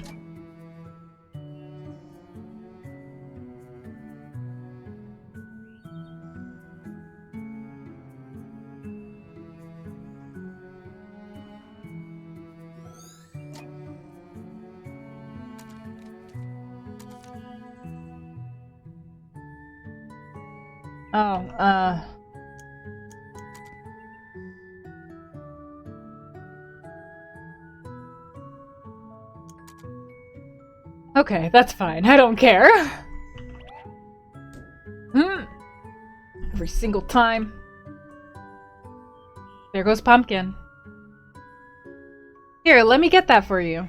Oh, okay, that's fine. I don't care. Every single time. There goes Pumpkin. Here, let me get that for you.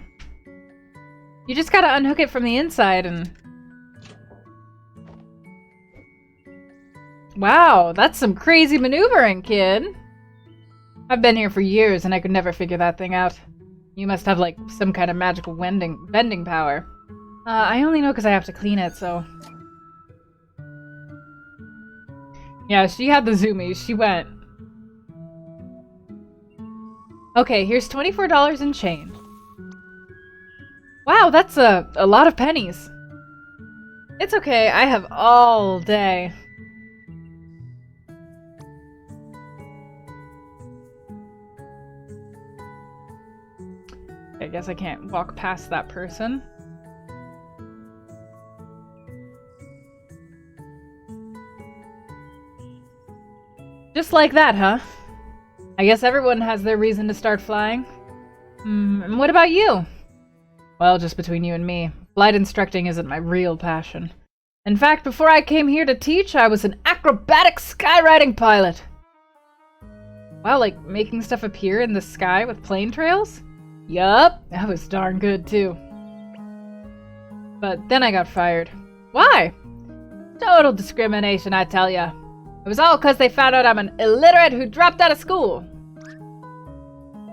You just gotta unhook it from the inside and... Wow, that's some crazy maneuvering, kid. I've been here for years and I could never figure that thing out. You must have, like, some kind of magical bending power. I only know because I have to clean it, so... Yeah, she had the zoomies. She went. Okay, here's $24 in change. Wow, that's a lot of pennies. It's okay, I have all day. I guess I can't walk past that person. Just like that, huh? I guess everyone has their reason to start flying. And what about you? Well, just between you and me, flight instructing isn't my real passion. In fact, before I came here to teach, I was an acrobatic skywriting pilot. Wow, like making stuff appear in the sky with plane trails? Yup, that was darn good too. But then I got fired. Why? Total discrimination, I tell ya. It was all because they found out I'm an illiterate who dropped out of school.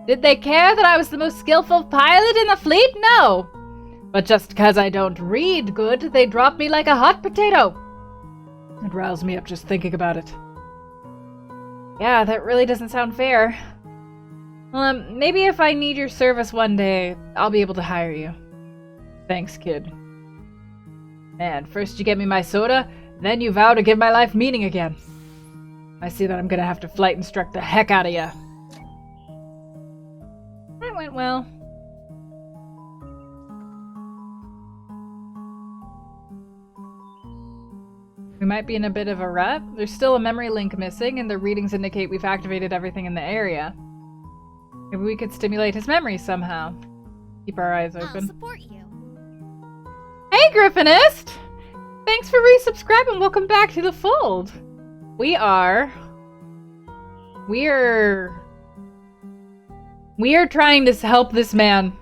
Did they care that I was the most skillful pilot in the fleet? No. But just because I don't read good, they dropped me like a hot potato. It riles me up just thinking about it. Yeah, that really doesn't sound fair. Well, maybe if I need your service one day, I'll be able to hire you. Thanks, kid. Man, first you get me my soda, then you vow to give my life meaning again. I see that I'm gonna have to flight instruct the heck out of ya. That went well. We might be in a bit of a rut. There's still a memory link missing, and the readings indicate we've activated everything in the area. Maybe we could stimulate his memory somehow. Keep our eyes open. I'll support you. Hey, Griffinist! Thanks for resubscribing. Welcome back to the fold. We're trying to help this man.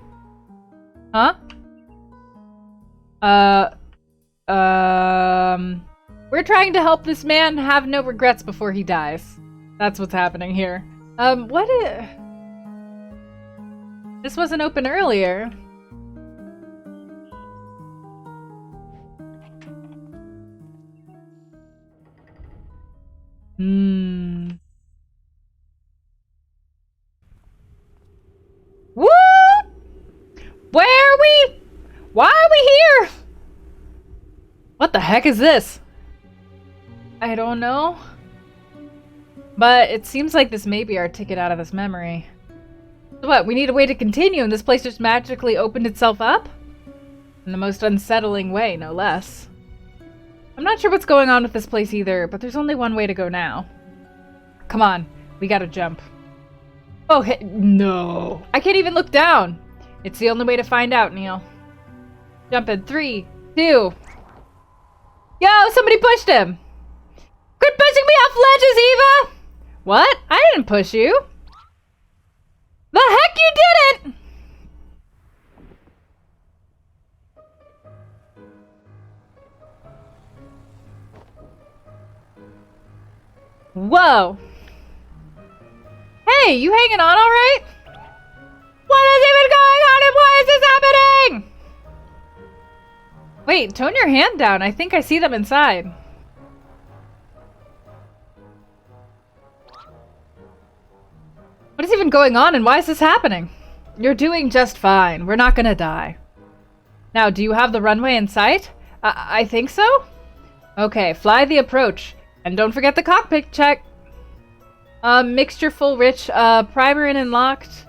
Huh? We're trying to help this man have no regrets before he dies. That's what's happening here. This wasn't open earlier. Woo! Where are we? Why are we here? What the heck is this? I don't know. But it seems like this may be our ticket out of this memory. So what, we need a way to continue and this place just magically opened itself up? In the most unsettling way, no less. I'm not sure what's going on with this place either, but there's only one way to go now. Come on, we gotta jump. Oh, no. I can't even look down. It's the only way to find out, Neil. Jump in 3, 2. Yo, somebody pushed him. Quit pushing me off ledges, Eva! What? I didn't push you. The heck you didn't! Whoa. Hey, you hanging on all right? What is even going on and why is this happening? Wait, tone your hand down. I think I see them inside. What is even going on and why is this happening? You're doing just fine. We're not gonna die. Now, do you have the runway in sight? I think so? Okay, fly the approach. And don't forget the cockpit check. Mixture full rich, primer in and locked.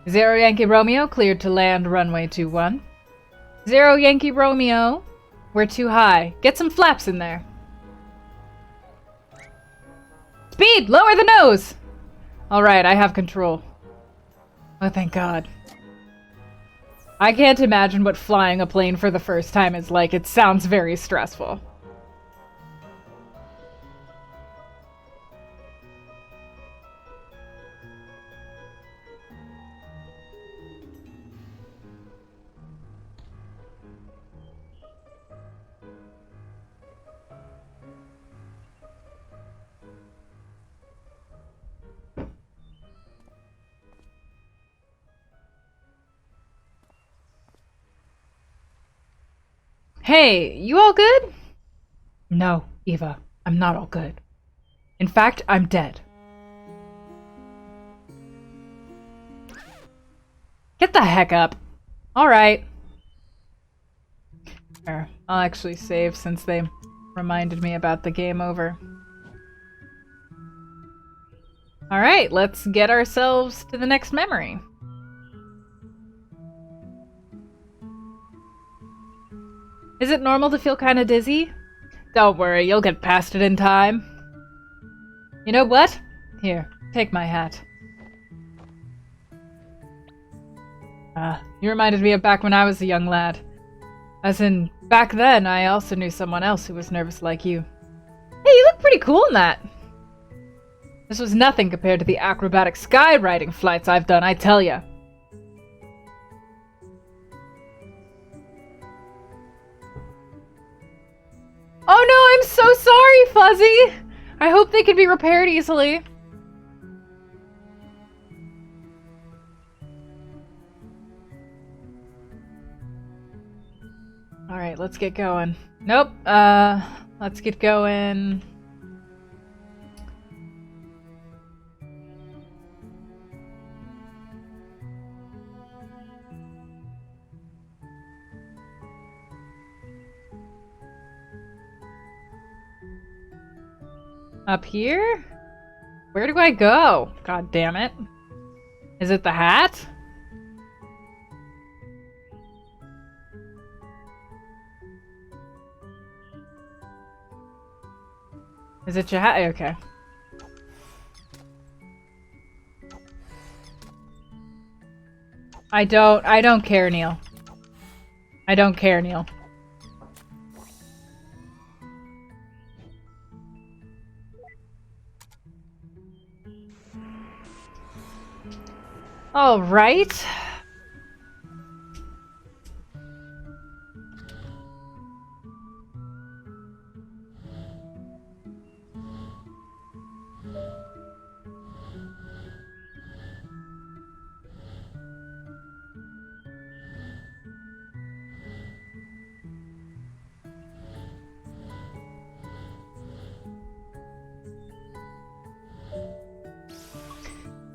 0 Yankee Romeo, cleared to land runway 21. 0 Yankee Romeo, we're too high. Get some flaps in there. Speed, lower the nose! Alright, I have control. Oh, thank God. I can't imagine what flying a plane for the first time is like. It sounds very stressful. Hey, you all good? No, Eva, I'm not all good. In fact, I'm dead. Get the heck up. Alright. There, I'll actually save since they reminded me about the game over. Alright, let's get ourselves to the next memory. Is it normal to feel kind of dizzy? Don't worry, you'll get past it in time. You know what? Here, take my hat. You reminded me of back when I was a young lad. As in, back then, I also knew someone else who was nervous like you. Hey, you look pretty cool in that! This was nothing compared to the acrobatic skywriting flights I've done, I tell ya. Oh no, I'm so sorry, Fuzzy! I hope they can be repaired easily. Alright, let's get going. Nope, let's get going. Up here? Where do I go? God damn it. Is it the hat? Is it your hat? Okay. I don't care, Neil. I don't care, Neil. All right.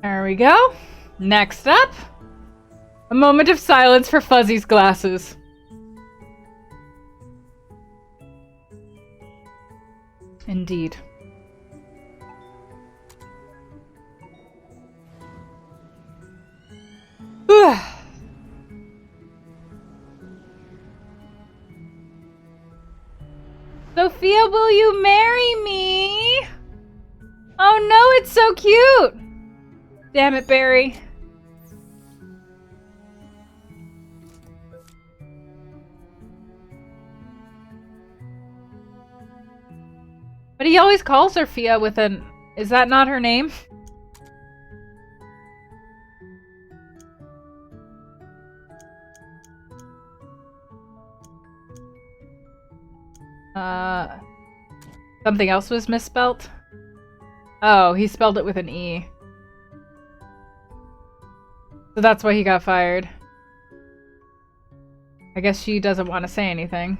There we go. Next up, a moment of silence for Fuzzy's glasses. Indeed. Sophia, will you marry me? Oh no, it's so cute! Damn it, Barry. But he always calls her Fia with an... Is that not her name? Something else was misspelt? Oh, he spelled it with an E. So that's why he got fired. I guess she doesn't want to say anything.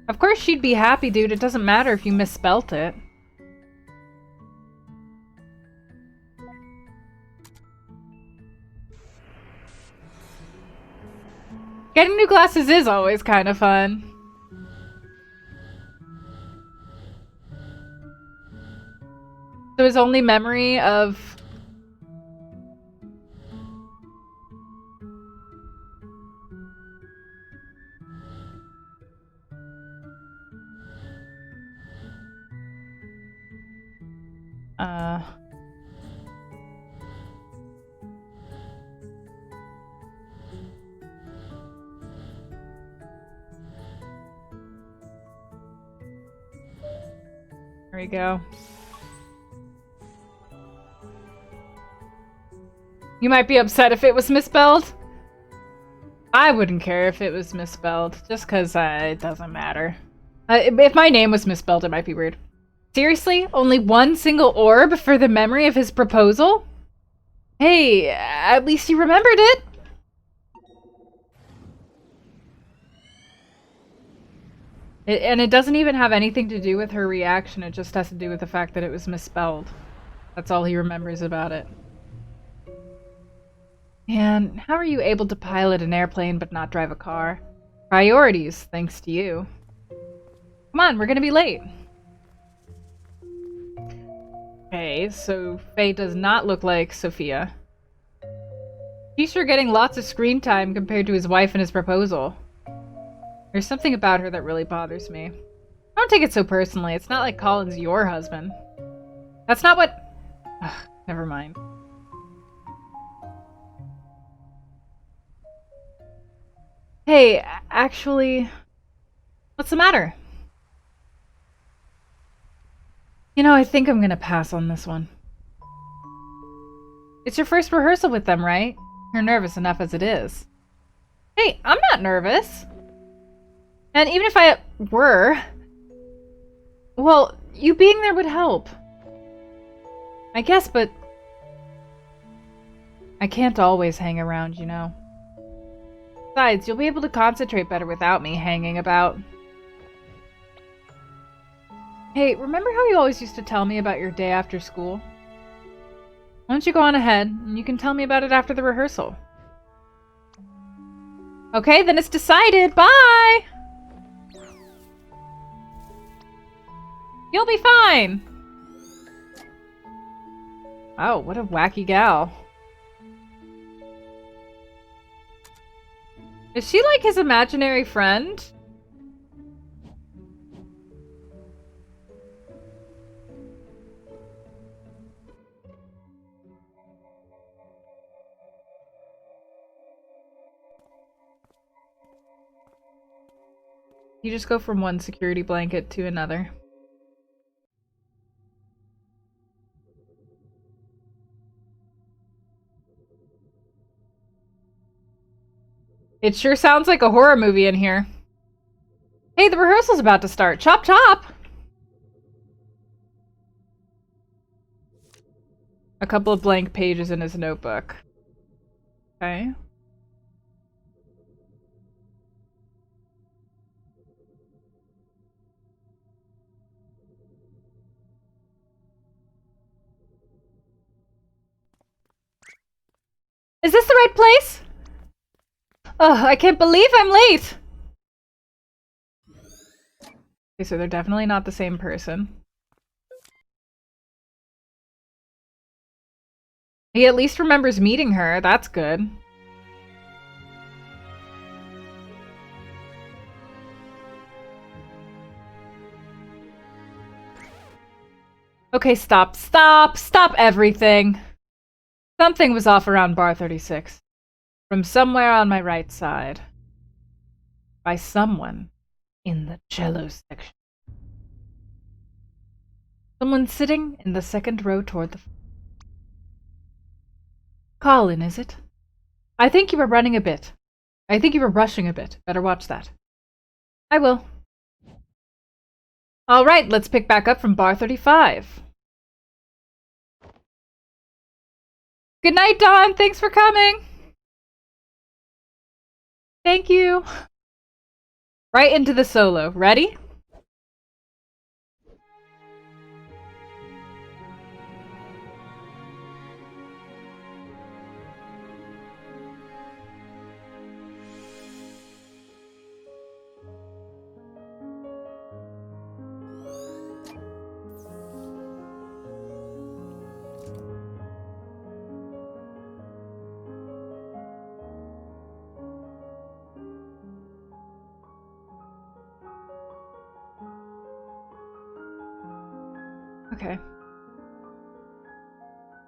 Of course she'd be happy, dude. It doesn't matter if you misspelt it. Getting new glasses is always kind of fun. So his only memory of... There we go. You might be upset if it was misspelled. I wouldn't care if it was misspelled, just because it doesn't matter. If my name was misspelled, it might be weird. Seriously? Only one single orb for the memory of his proposal? Hey, at least he remembered it! And it doesn't even have anything to do with her reaction, it just has to do with the fact that it was misspelled. That's all he remembers about it. And how are you able to pilot an airplane but not drive a car? Priorities, thanks to you. Come on, we're gonna be late. Okay, so Faye does not look like Sophia. He's sure getting lots of screen time compared to his wife and his proposal. There's something about her that really bothers me. Don't take it so personally. It's not like Colin's your husband. That's not what... Ugh, never mind. Hey, actually... What's the matter? You know, I think I'm gonna pass on this one. It's your first rehearsal with them, right? You're nervous enough as it is. Hey, I'm not nervous. And even if I were... Well, you being there would help. I guess, but... I can't always hang around, you know. Besides, you'll be able to concentrate better without me hanging about. Hey, remember how you always used to tell me about your day after school? Why don't you go on ahead, and you can tell me about it after the rehearsal. Okay, then it's decided. Bye! You'll be fine! Wow, what a wacky gal. Is she like his imaginary friend? You just go from one security blanket to another. It sure sounds like a horror movie in here. Hey, the rehearsal's about to start. Chop chop! A couple of blank pages in his notebook. Okay. Is this the right place? Ugh, I can't believe I'm late! Okay, so they're definitely not the same person. He at least remembers meeting her. That's good. Okay, stop, stop, stop everything. Something was off around bar 36. From somewhere on my right side. By someone in the cello section. Someone sitting in the second row toward the... Colin, is it? I think you were running a bit. I think you were rushing a bit. Better watch that. I will. Alright, let's pick back up from bar 35. Good night, Dawn. Thanks for coming. Thank you. Right into the solo. Ready? Okay.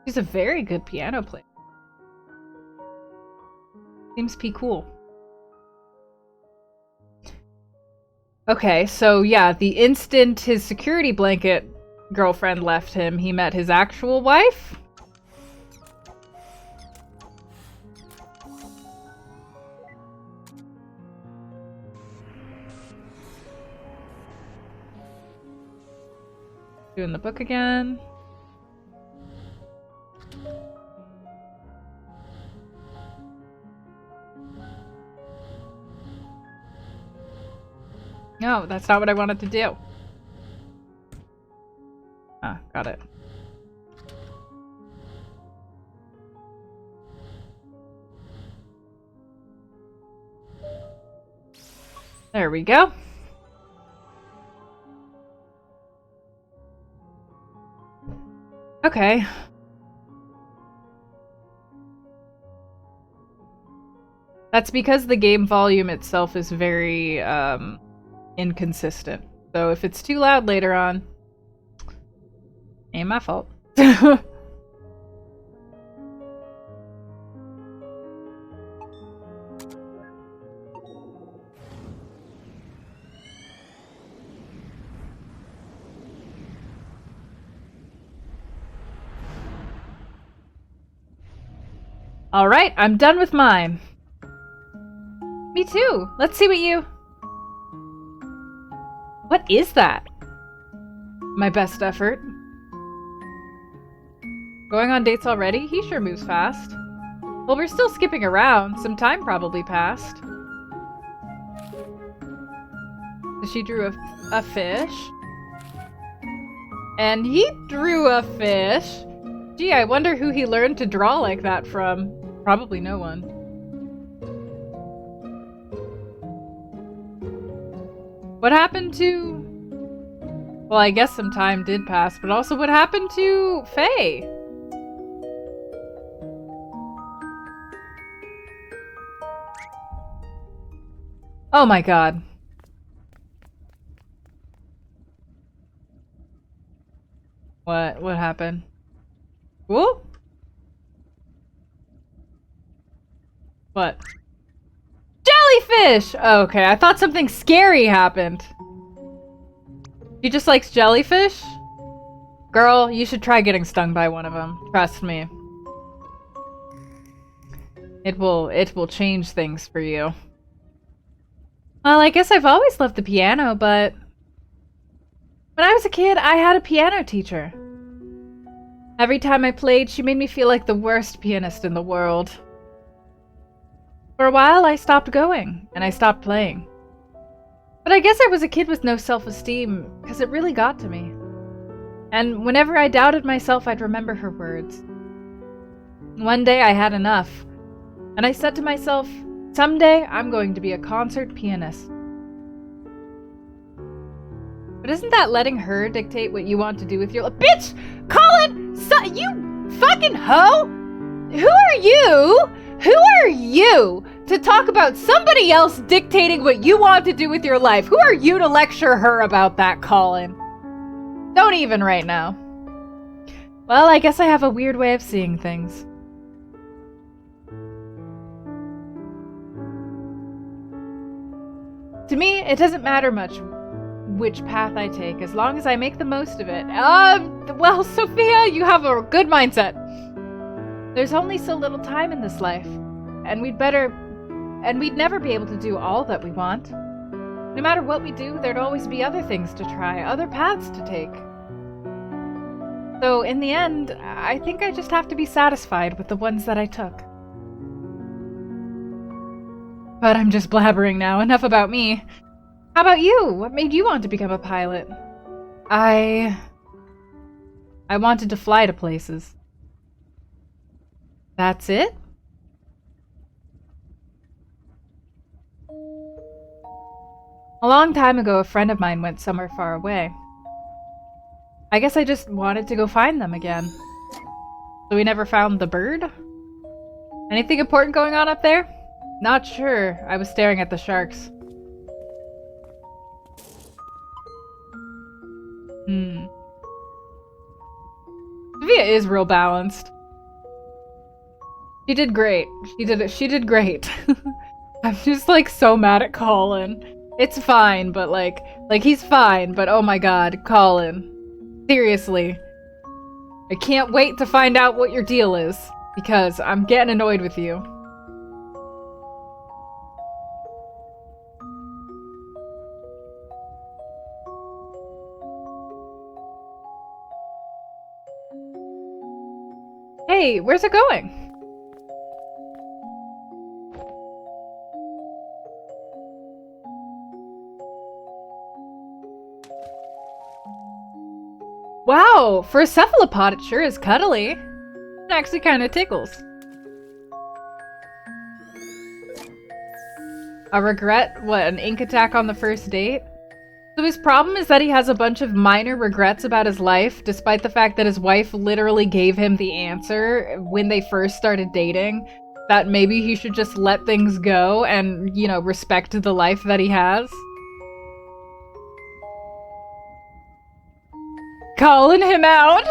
She's a very good piano player. Seems pretty cool. Okay, so yeah, the instant his security blanket girlfriend left him, he met his actual wife? Doing the book again. No, that's not what I wanted to do. Ah, got it. There we go. Okay. That's because the game volume itself is very, inconsistent. So if it's too loud later on, ain't my fault. Alright, I'm done with mine. Me too. Let's see what you... What is that? My best effort. Going on dates already? He sure moves fast. Well, we're still skipping around. Some time probably passed. She drew a fish. And he drew a fish. Gee, I wonder who he learned to draw like that from. Probably no one. What happened to... Well, I guess some time did pass, but also what happened to Faye? Oh my god. What happened? Whoa? What? Jellyfish! Oh, okay, I thought something scary happened. He just likes jellyfish? Girl, you should try getting stung by one of them. Trust me. It will change things for you. Well, I guess I've always loved the piano, but... When I was a kid, I had a piano teacher. Every time I played, she made me feel like the worst pianist in the world. For a while, I stopped going, and I stopped playing. But I guess I was a kid with no self-esteem, because it really got to me. And whenever I doubted myself, I'd remember her words. One day, I had enough, and I said to myself, someday, I'm going to be a concert pianist. But isn't that letting her dictate what you want to do with your life? Bitch! Colin! You fucking hoe! Who are you? Who are you to talk about somebody else dictating what you want to do with your life? Who are you to lecture her about that, Colin? Don't even right now. Well, I guess I have a weird way of seeing things. To me, it doesn't matter much which path I take, as long as I make the most of it. Well, Sophia, you have a good mindset. There's only so little time in this life, and we'd never be able to do all that we want. No matter what we do, there'd always be other things to try, other paths to take. So, in the end, I think I just have to be satisfied with the ones that I took. But I'm just blabbering now. Enough about me. How about you? What made you want to become a pilot? I wanted to fly to places. That's it? A long time ago, a friend of mine went somewhere far away. I guess I just wanted to go find them again. So we never found the bird? Anything important going on up there? Not sure. I was staring at the sharks. Sophia is real balanced. She did great. She did great. I'm just like so mad at Colin. It's fine, but like he's fine, but oh my god, Colin. Seriously. I can't wait to find out what your deal is, because I'm getting annoyed with you. Hey, where's it going? Wow, for a cephalopod it sure is cuddly. It actually kind of tickles. A regret? What, an ink attack on the first date? So his problem is that he has a bunch of minor regrets about his life, despite the fact that his wife literally gave him the answer when they first started dating, that maybe he should just let things go and, you know, respect the life that he has. Calling him out?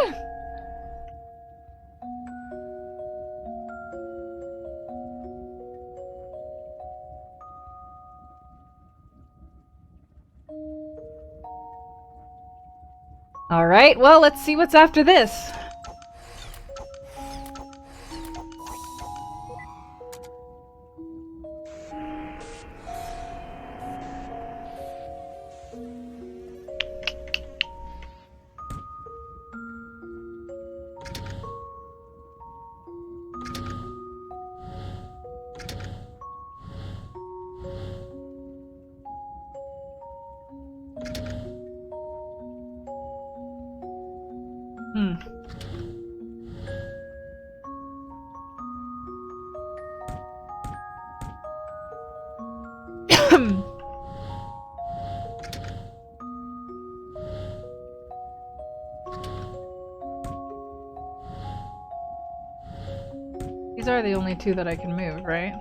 Alright, well, let's see what's after this. These are the only two that I can move, right?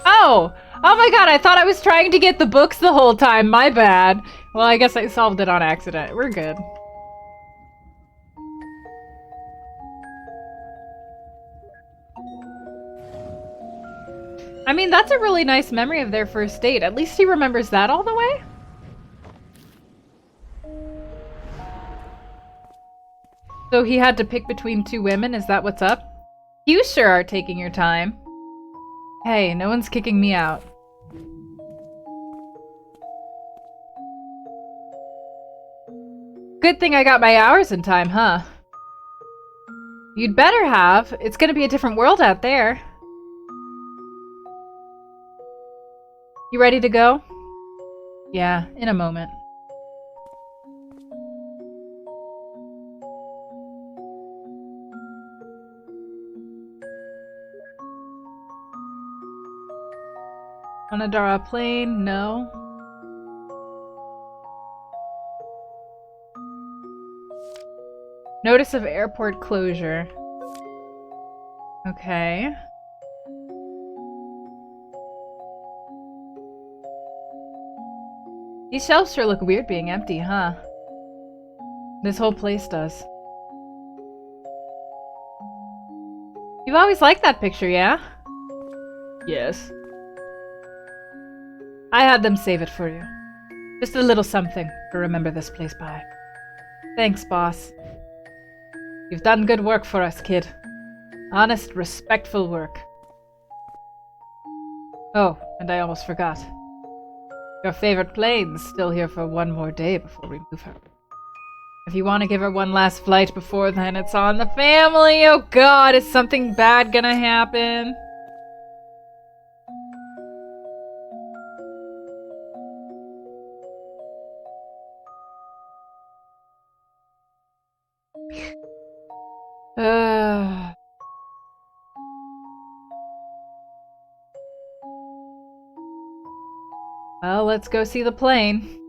Oh! Oh my god, I thought I was trying to get the books the whole time. My bad. Well, I guess I solved it on accident. We're good. I mean, that's a really nice memory of their first date. At least he remembers that all the way? So he had to pick between two women? Is that what's up? You sure are taking your time. Hey, no one's kicking me out. Good thing I got my hours in time, huh? You'd better have. It's gonna be a different world out there. You ready to go? Yeah, in a moment. Wanna draw a plane? No. Notice of airport closure. Okay. These shelves sure look weird being empty, huh? This whole place does. You've always liked that picture, yeah? Yes. I had them save it for you. Just a little something to remember this place by. Thanks, boss. You've done good work for us, kid. Honest, respectful work. Oh, and I almost forgot. Your favorite plane's still here for one more day before we move her. If you want to give her one last flight before then, it's on the family! Oh god, is something bad gonna happen? Well, let's go see the plane.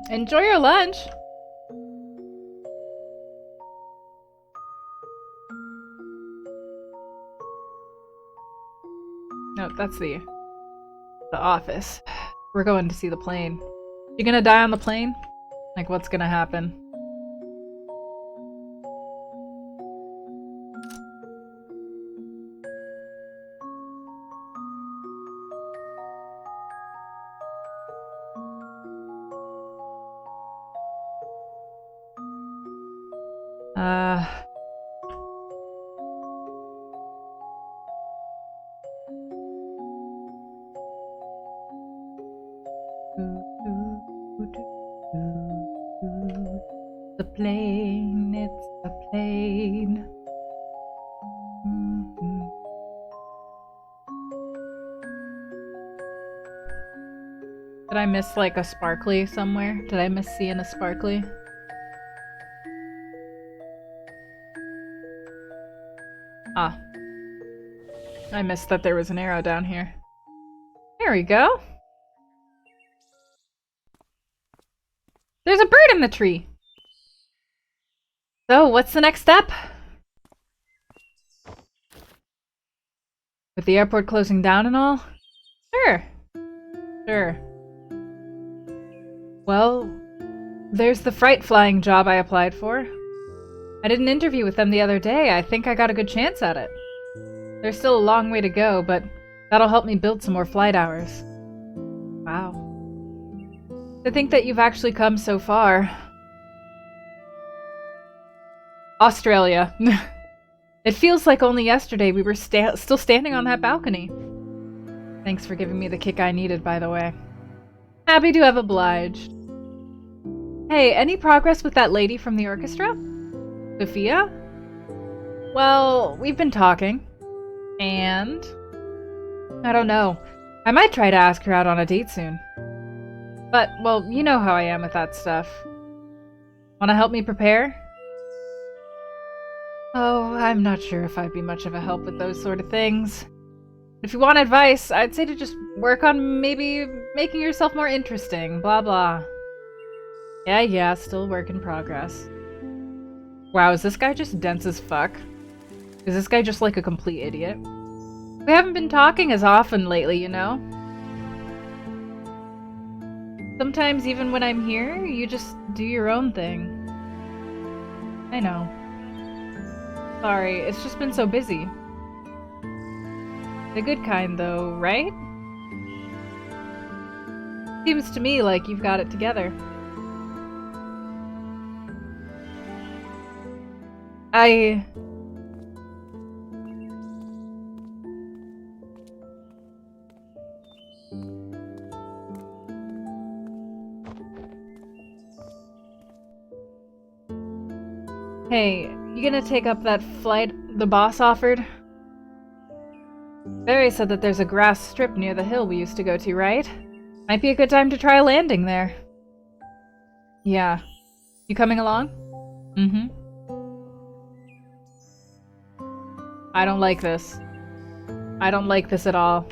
Enjoy your lunch! No, that's the office. We're going to see the plane. You gonna die on the plane? Like, what's gonna happen? The plane, it's the plane. Did I miss like a sparkly somewhere? Did I miss seeing a sparkly? Ah. I missed that there was an arrow down here. There we go. There's a bird in the tree. So, what's the next step? With the airport closing down and all? Sure. Sure. Well, there's the freight flying job I applied for. I did an interview with them the other day. I think I got a good chance at it. There's still a long way to go, but that'll help me build some more flight hours. Wow. To think that you've actually come so far. Australia. It feels like only yesterday we were still standing on that balcony. Thanks for giving me the kick I needed, by the way. Happy to have obliged. Hey, any progress with that lady from the orchestra? Sophia? Well, we've been talking. And? I don't know. I might try to ask her out on a date soon. But, well, you know how I am with that stuff. Wanna help me prepare? Oh, I'm not sure if I'd be much of a help with those sort of things. If you want advice, I'd say to just work on maybe making yourself more interesting, blah blah. Yeah, still work in progress. Wow, is this guy just dense as fuck? Is this guy just like a complete idiot? We haven't been talking as often lately, you know? Sometimes even when I'm here, you just do your own thing. I know. Sorry, it's just been so busy. The good kind, though, right? Seems to me like you've got it together. Hey, you gonna take up that flight the boss offered? Barry said that there's a grass strip near the hill we used to go to, right? Might be a good time to try a landing there. Yeah. You coming along? Mm-hmm. I don't like this. I don't like this at all.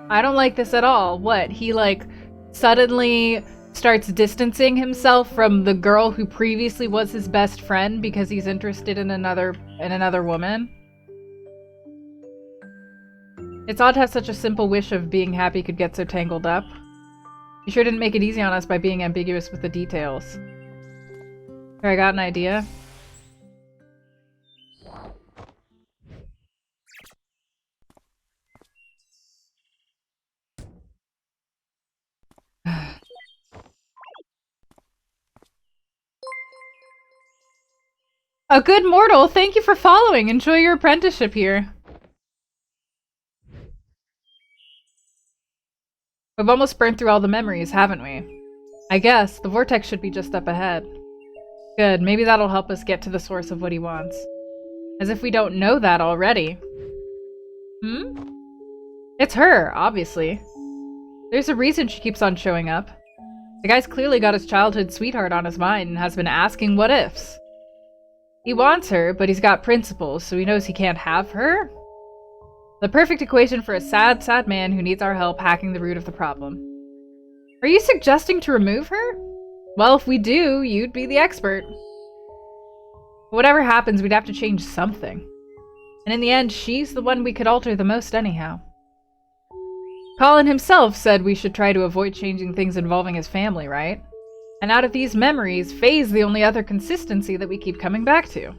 I don't like this at all. What? He, like, suddenly starts distancing himself from the girl who previously was his best friend because he's interested in another woman? It's odd to have such a simple wish of being happy could get so tangled up. You sure didn't make it easy on us by being ambiguous with the details. Here, I got an idea. A good mortal, thank you for following. Enjoy your apprenticeship here. We've almost burned through all the memories, haven't we? I guess. The vortex should be just up ahead. Good, maybe that'll help us get to the source of what he wants. As if we don't know that already. Hmm? It's her, obviously. There's a reason she keeps on showing up. The guy's clearly got his childhood sweetheart on his mind and has been asking what ifs. He wants her, but he's got principles, so he knows he can't have her? The perfect equation for a sad, sad man who needs our help hacking the root of the problem. Are you suggesting to remove her? Well, if we do, you'd be the expert. Whatever happens, we'd have to change something. And in the end, she's the one we could alter the most anyhow. Colin himself said we should try to avoid changing things involving his family, right? And out of these memories, Faye's the only other consistency that we keep coming back to.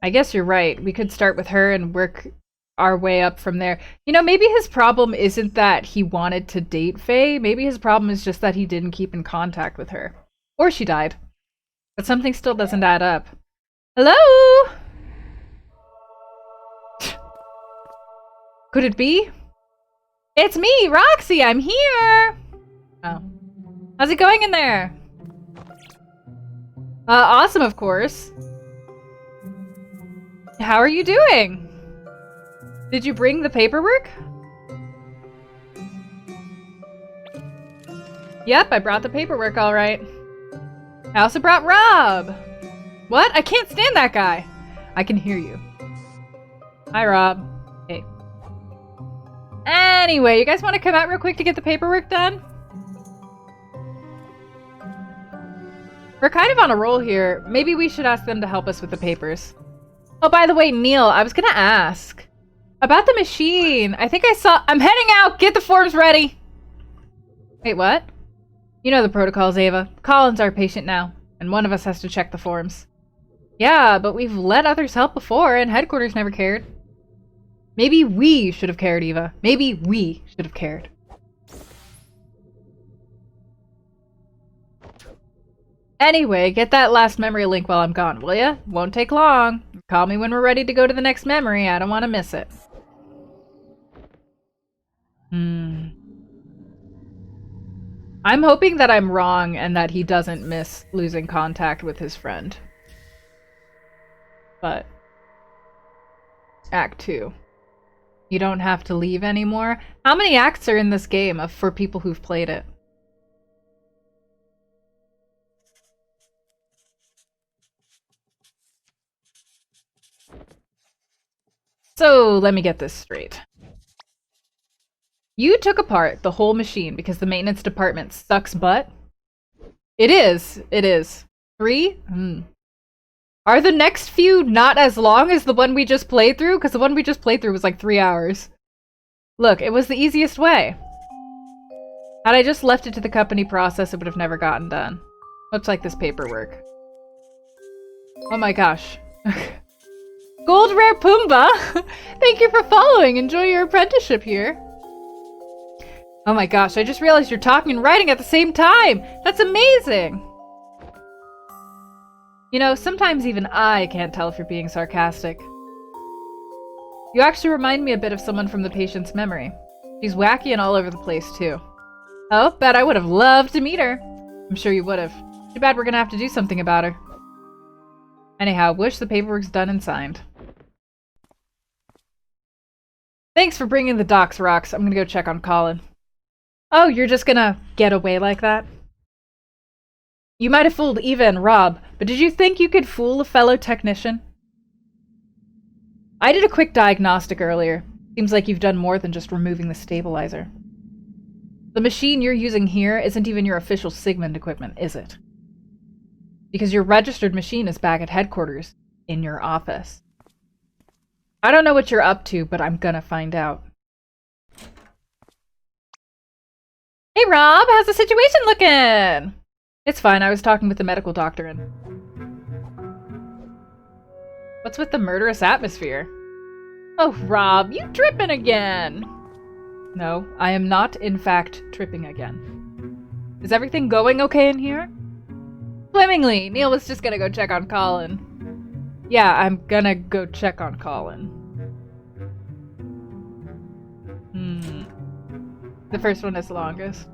I guess you're right. We could start with her and work our way up from there. You know, maybe his problem isn't that he wanted to date Faye. Maybe his problem is just that he didn't keep in contact with her. Or she died. But something still doesn't add up. Hello? Could it be? It's me, Roxy! I'm here! Oh. How's it going in there? Awesome, of course. How are you doing? Did you bring the paperwork? Yep, I brought the paperwork all right. I also brought Rob. What? I can't stand that guy. I can hear you. Hi, Rob. Hey. Anyway, you guys want to come out real quick to get the paperwork done? We're kind of on a roll here. Maybe we should ask them to help us with the papers. Oh, by the way, Neil, I was gonna ask. About the machine. I think I saw... I'm heading out! Get the forms ready! Wait, what? You know the protocols, Ava. Colin's our patient now, and one of us has to check the forms. Yeah, but we've let others help before, and headquarters never cared. Maybe we should have cared, Eva. Maybe we should have cared. Anyway, get that last memory link while I'm gone, will ya? Won't take long. Call me when we're ready to go to the next memory. I don't want to miss it. I'm hoping that I'm wrong and that he doesn't miss losing contact with his friend. But... Act 2. You don't have to leave anymore. How many acts are in this game for people who've played it? So, let me get this straight. You took apart the whole machine because the maintenance department sucks butt? It is. It is. 3? Are the next few not as long as the one we just played through? Because the one we just played through was like 3 hours. Look, it was the easiest way. Had I just left it to the company process, it would have never gotten done. Looks like this paperwork. Oh my gosh. Gold Rare Pumbaa! Thank you for following! Enjoy your apprenticeship here. Oh my gosh, I just realized you're talking and writing at the same time! That's amazing! You know, sometimes even I can't tell if you're being sarcastic. You actually remind me a bit of someone from the patient's memory. She's wacky and all over the place, too. Oh, bet I would have loved to meet her. I'm sure you would have. Too bad we're gonna have to do something about her. Anyhow, wish the paperwork's done and signed. Thanks for bringing the docs, Rox. I'm gonna go check on Colin. Oh, you're just gonna get away like that? You might have fooled Eva and Rob, but did you think you could fool a fellow technician? I did a quick diagnostic earlier. Seems like you've done more than just removing the stabilizer. The machine you're using here isn't even your official Sigmund equipment, is it? Because your registered machine is back at headquarters, in your office. I don't know what you're up to, but I'm gonna find out. Hey Rob, how's the situation looking? It's fine, I was talking with the medical doctor and... What's with the murderous atmosphere? Oh, Rob, you tripping again! No, I am not, in fact, tripping again. Is everything going okay in here? Swimmingly! Neil was just gonna go check on Colin. Yeah, I'm gonna go check on Colin. The first one is the longest.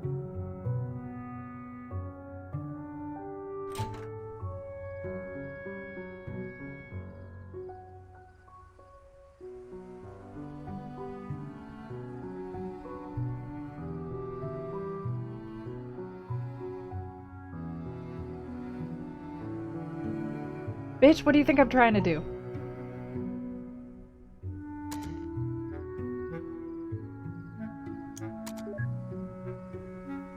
Bitch, what do you think I'm trying to do?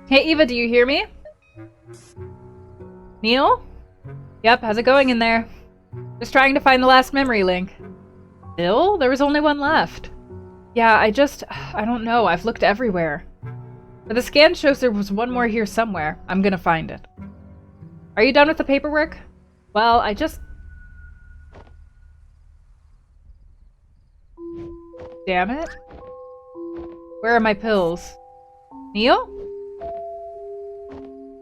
Hey Eva, do you hear me? Neil? Yep, how's it going in there? Just trying to find the last memory link. Bill? There was only one left. Yeah, I don't know, I've looked everywhere. But the scan shows there was one more here somewhere. I'm gonna find it. Are you done with the paperwork? Well, Damn it. Where are my pills? Neil?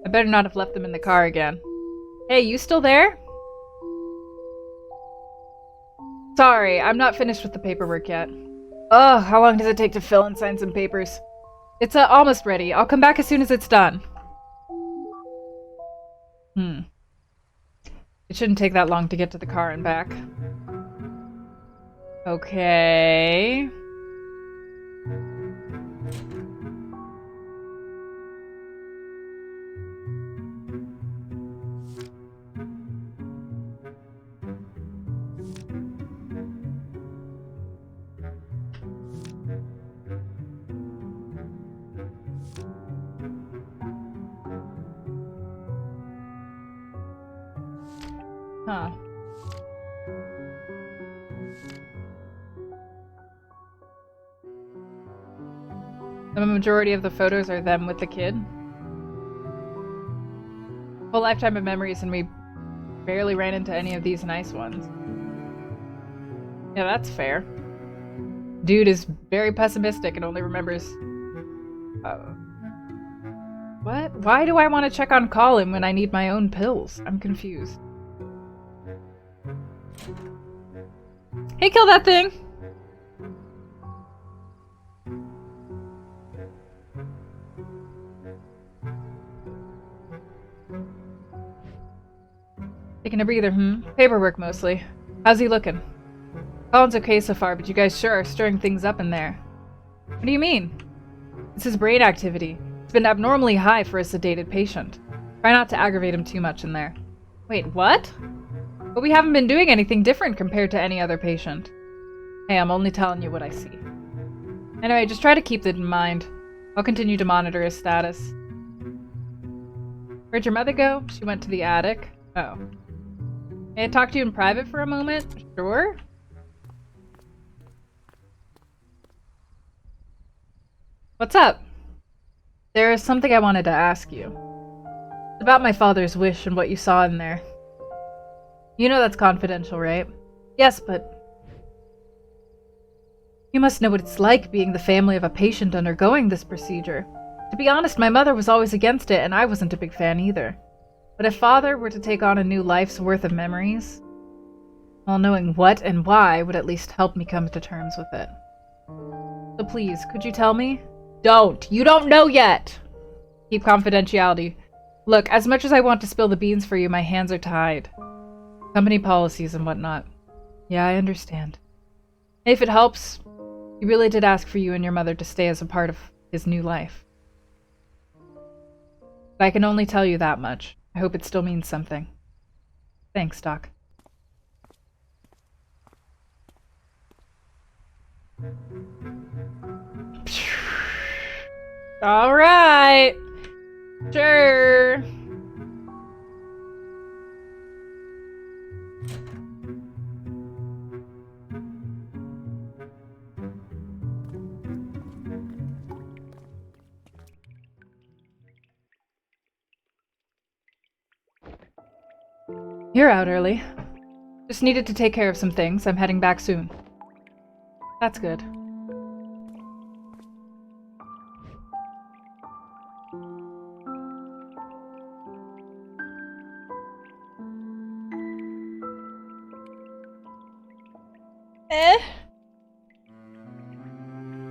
I better not have left them in the car again. Hey, you still there? Sorry, I'm not finished with the paperwork yet. Ugh, how long does it take to fill and sign some papers? It's almost ready. I'll come back as soon as it's done. It shouldn't take that long to get to the car and back. Okay. Huh. The majority of the photos are them with the kid. Full lifetime of memories, and we barely ran into any of these nice ones. Yeah, that's fair. Dude is very pessimistic and only remembers... What? Why do I want to check on Colin when I need my own pills? I'm confused. Hey, kill that thing! Taking a breather, Paperwork, mostly. How's he looking? Colin's okay so far, but you guys sure are stirring things up in there. What do you mean? It's his brain activity. It's been abnormally high for a sedated patient. Try not to aggravate him too much in there. Wait, what? But we haven't been doing anything different compared to any other patient. Hey, I'm only telling you what I see. Anyway, just try to keep it in mind. I'll continue to monitor his status. Where'd your mother go? She went to the attic. Oh. May I talk to you in private for a moment? Sure. What's up? There is something I wanted to ask you. It's about my father's wish and what you saw in there. You know that's confidential, right? Yes, but... You must know what it's like being the family of a patient undergoing this procedure. To be honest, my mother was always against it, and I wasn't a big fan either. But if Father were to take on a new life's worth of memories, well, knowing what and why would at least help me come to terms with it. So please, could you tell me? Don't! You don't know yet! Keep confidentiality. Look, as much as I want to spill the beans for you, my hands are tied. Company policies and whatnot. Yeah, I understand. If it helps, he really did ask for you and your mother to stay as a part of his new life. But I can only tell you that much. I hope it still means something. Thanks, Doc. Alright. Sure. You're out early. Just needed to take care of some things. I'm heading back soon. That's good.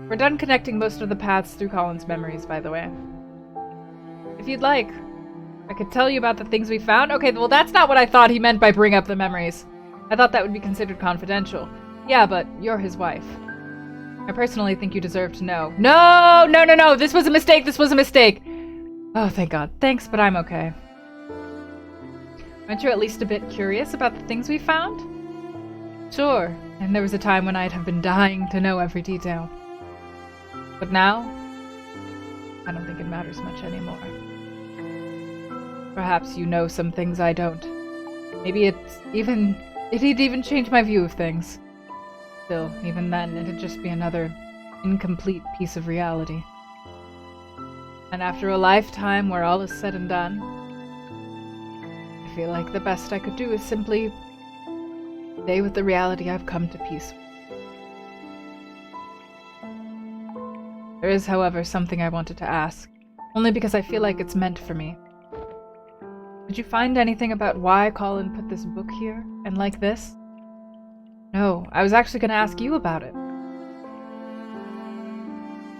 We're done connecting most of the paths through Colin's memories, by the way. If you'd like, I could tell you about the things we found. Okay, well that's not what I thought he meant by bring up the memories. I thought that would be considered confidential. Yeah, but you're his wife. I personally think you deserve to know. No! No, no, no! This was a mistake! This was a mistake! Oh, thank God. Thanks, but I'm okay. Aren't you at least a bit curious about the things we found? Sure, and there was a time when I'd have been dying to know every detail. But now, I don't think it matters much anymore. Perhaps you know some things I don't. Maybe it'd even change my view of things. Still, even then, it'd just be another incomplete piece of reality. And after a lifetime where all is said and done, I feel like the best I could do is simply stay with the reality I've come to peace with. There is, however, something I wanted to ask, only because I feel like it's meant for me. Did you find anything about why Colin put this book here, and like this? No, I was actually going to ask you about it.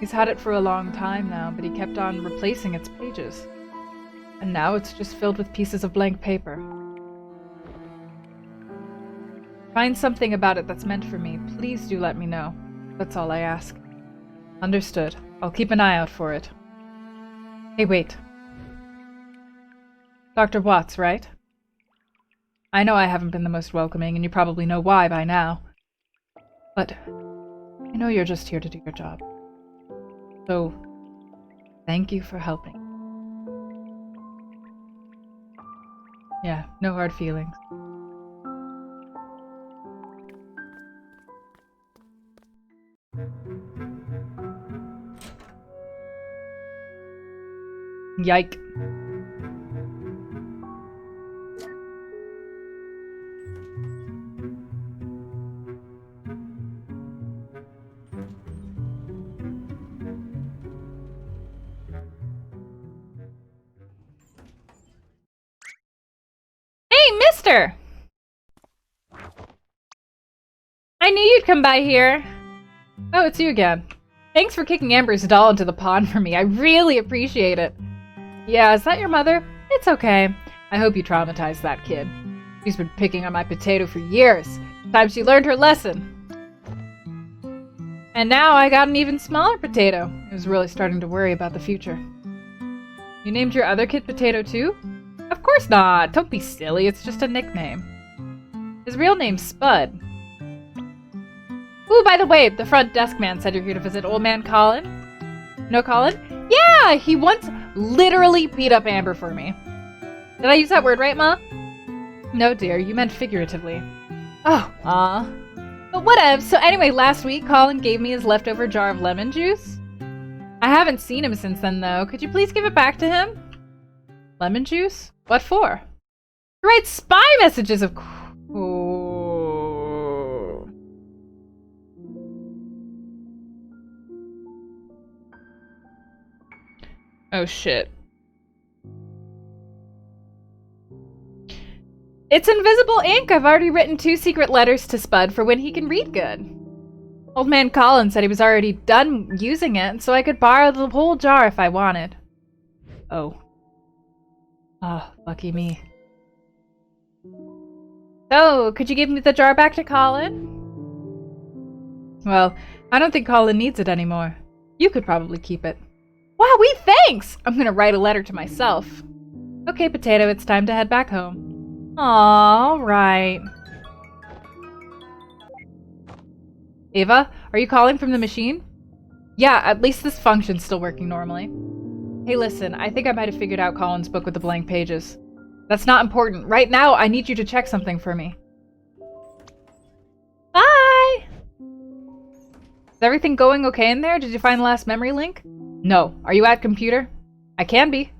He's had it for a long time now, but he kept on replacing its pages. And now it's just filled with pieces of blank paper. Find something about it that's meant for me. Please do let me know. That's all I ask. Understood. I'll keep an eye out for it. Hey, wait. Dr. Watts, right? I know I haven't been the most welcoming, and you probably know why by now. But I know you're just here to do your job. So, thank you for helping. Yeah, no hard feelings. Yike. Hey, mister! I knew you'd come by here. Oh, it's you again. Thanks for kicking Amber's doll into the pond for me. I really appreciate it. Yeah, is that your mother? It's okay. I hope you traumatized that kid. She's been picking on my potato for years. Time she learned her lesson. And now I got an even smaller potato. I was really starting to worry about the future. You named your other kid Potato too? Of course not. Don't be silly. It's just a nickname. His real name's Spud. Ooh, by the way, the front desk man said you're here to visit old man Colin. No Colin? Yeah, he once literally beat up Amber for me. Did I use that word right, Ma? No, dear, you meant figuratively. Oh, aw. But whatever. So anyway, last week, Colin gave me his leftover jar of lemon juice. I haven't seen him since then, though. Could you please give it back to him? Lemon juice? What for? To write spy messages, of course. Oh, shit. It's invisible ink! I've already written 2 secret letters to Spud for when he can read good. Old man Colin said he was already done using it, so I could borrow the whole jar if I wanted. Oh. Ah, lucky me. So, could you give me the jar back to Colin? Well, I don't think Colin needs it anymore. You could probably keep it. Wowee, thanks! I'm gonna write a letter to myself. Okay, Potato, it's time to head back home. All right. Ava, Are you calling from the machine? Yeah, at least this function's still working normally. Hey, listen, I think I might have figured out Colin's book with the blank pages. That's not important. Right now, I need you to check something for me. Bye! Is everything going okay in there? Did you find the last memory link? No. Are you at computer? I can be.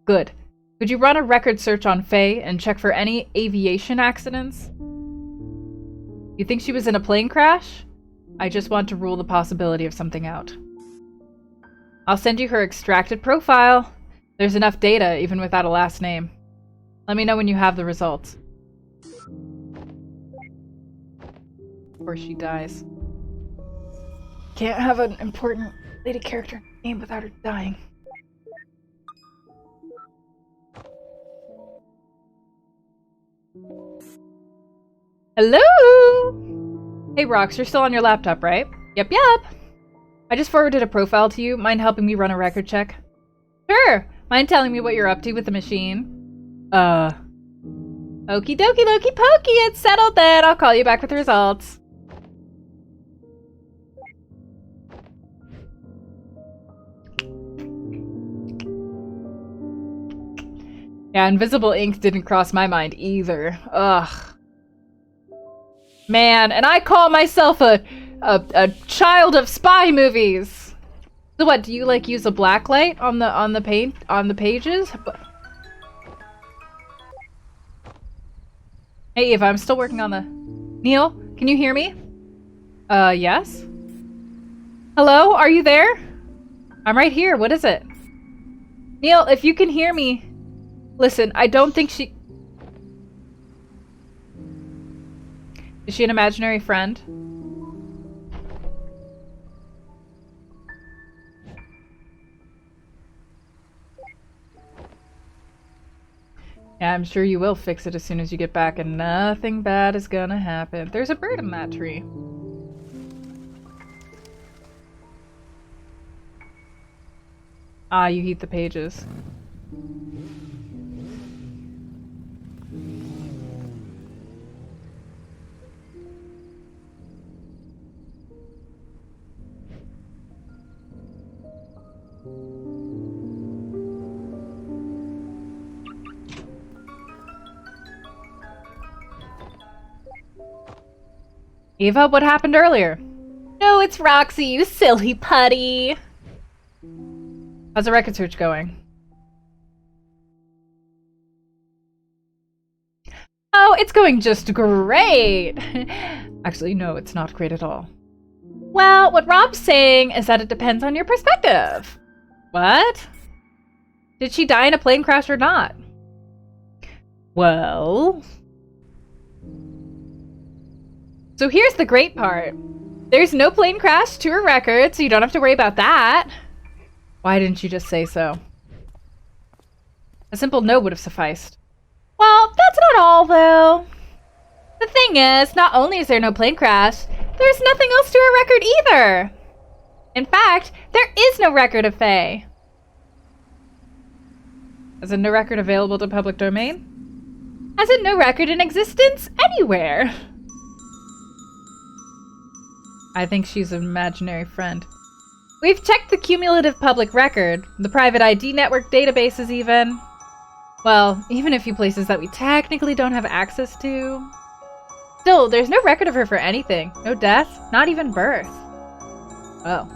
Good. Could you run a record search on Faye and check for any aviation accidents? You think she was in a plane crash? I just want to rule the possibility of something out. I'll send you her extracted profile. There's enough data, even without a last name. Let me know when you have the results. Or she dies. Can't have an important lady character name without her dying. Hello? Hey, Rox, you're still on your laptop, right? Yep. I just forwarded a profile to you. Mind helping me run a record check? Sure. Mind telling me what you're up to with the machine? Okie dokie lokey pokey, it's settled then. I'll call you back with the results. Yeah, invisible ink didn't cross my mind either. Ugh. Man, and I call myself a child of spy movies. So what, do you like use a black light on the pages? Hey Eva, I'm still working on the... Neil, can you hear me? Yes? Hello, are you there? I'm right here, what is it? Neil, if you can hear me... Listen, I don't think she... Is she an imaginary friend? Yeah, I'm sure you will fix it as soon as you get back, and nothing bad is gonna happen. There's a bird in that tree. Ah, you heat the pages. Eva, what happened earlier? No, it's Roxy, you silly putty. How's the record search going? Oh, it's going just great. Actually, no, it's not great at all. Well, what Rob's saying is that it depends on your perspective. What? Did she die in a plane crash or not? Well... So here's the great part. There's no plane crash to her record, so you don't have to worry about that. Why didn't you just say so? A simple no would have sufficed. Well, that's not all, though. The thing is, not only is there no plane crash, there's nothing else to her record either. In fact, there is no record of Faye. As in no record available to public domain? As in no record in existence anywhere. I think she's an imaginary friend. We've checked the cumulative public record, the private ID network databases even. Well, even a few places that we technically don't have access to. Still, there's no record of her for anything. No death, not even birth. Oh.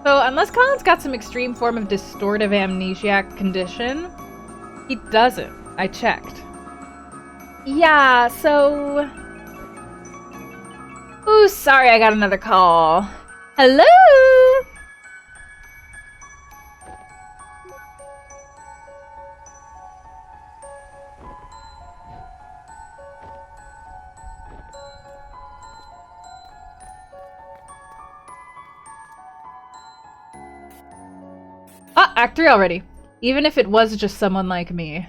So, unless Colin's got some extreme form of distortive amnesiac condition, he doesn't. I checked. Yeah, so... Ooh, sorry, I got another call. Hello? Ah, Act 3 already. Even if it was just someone like me.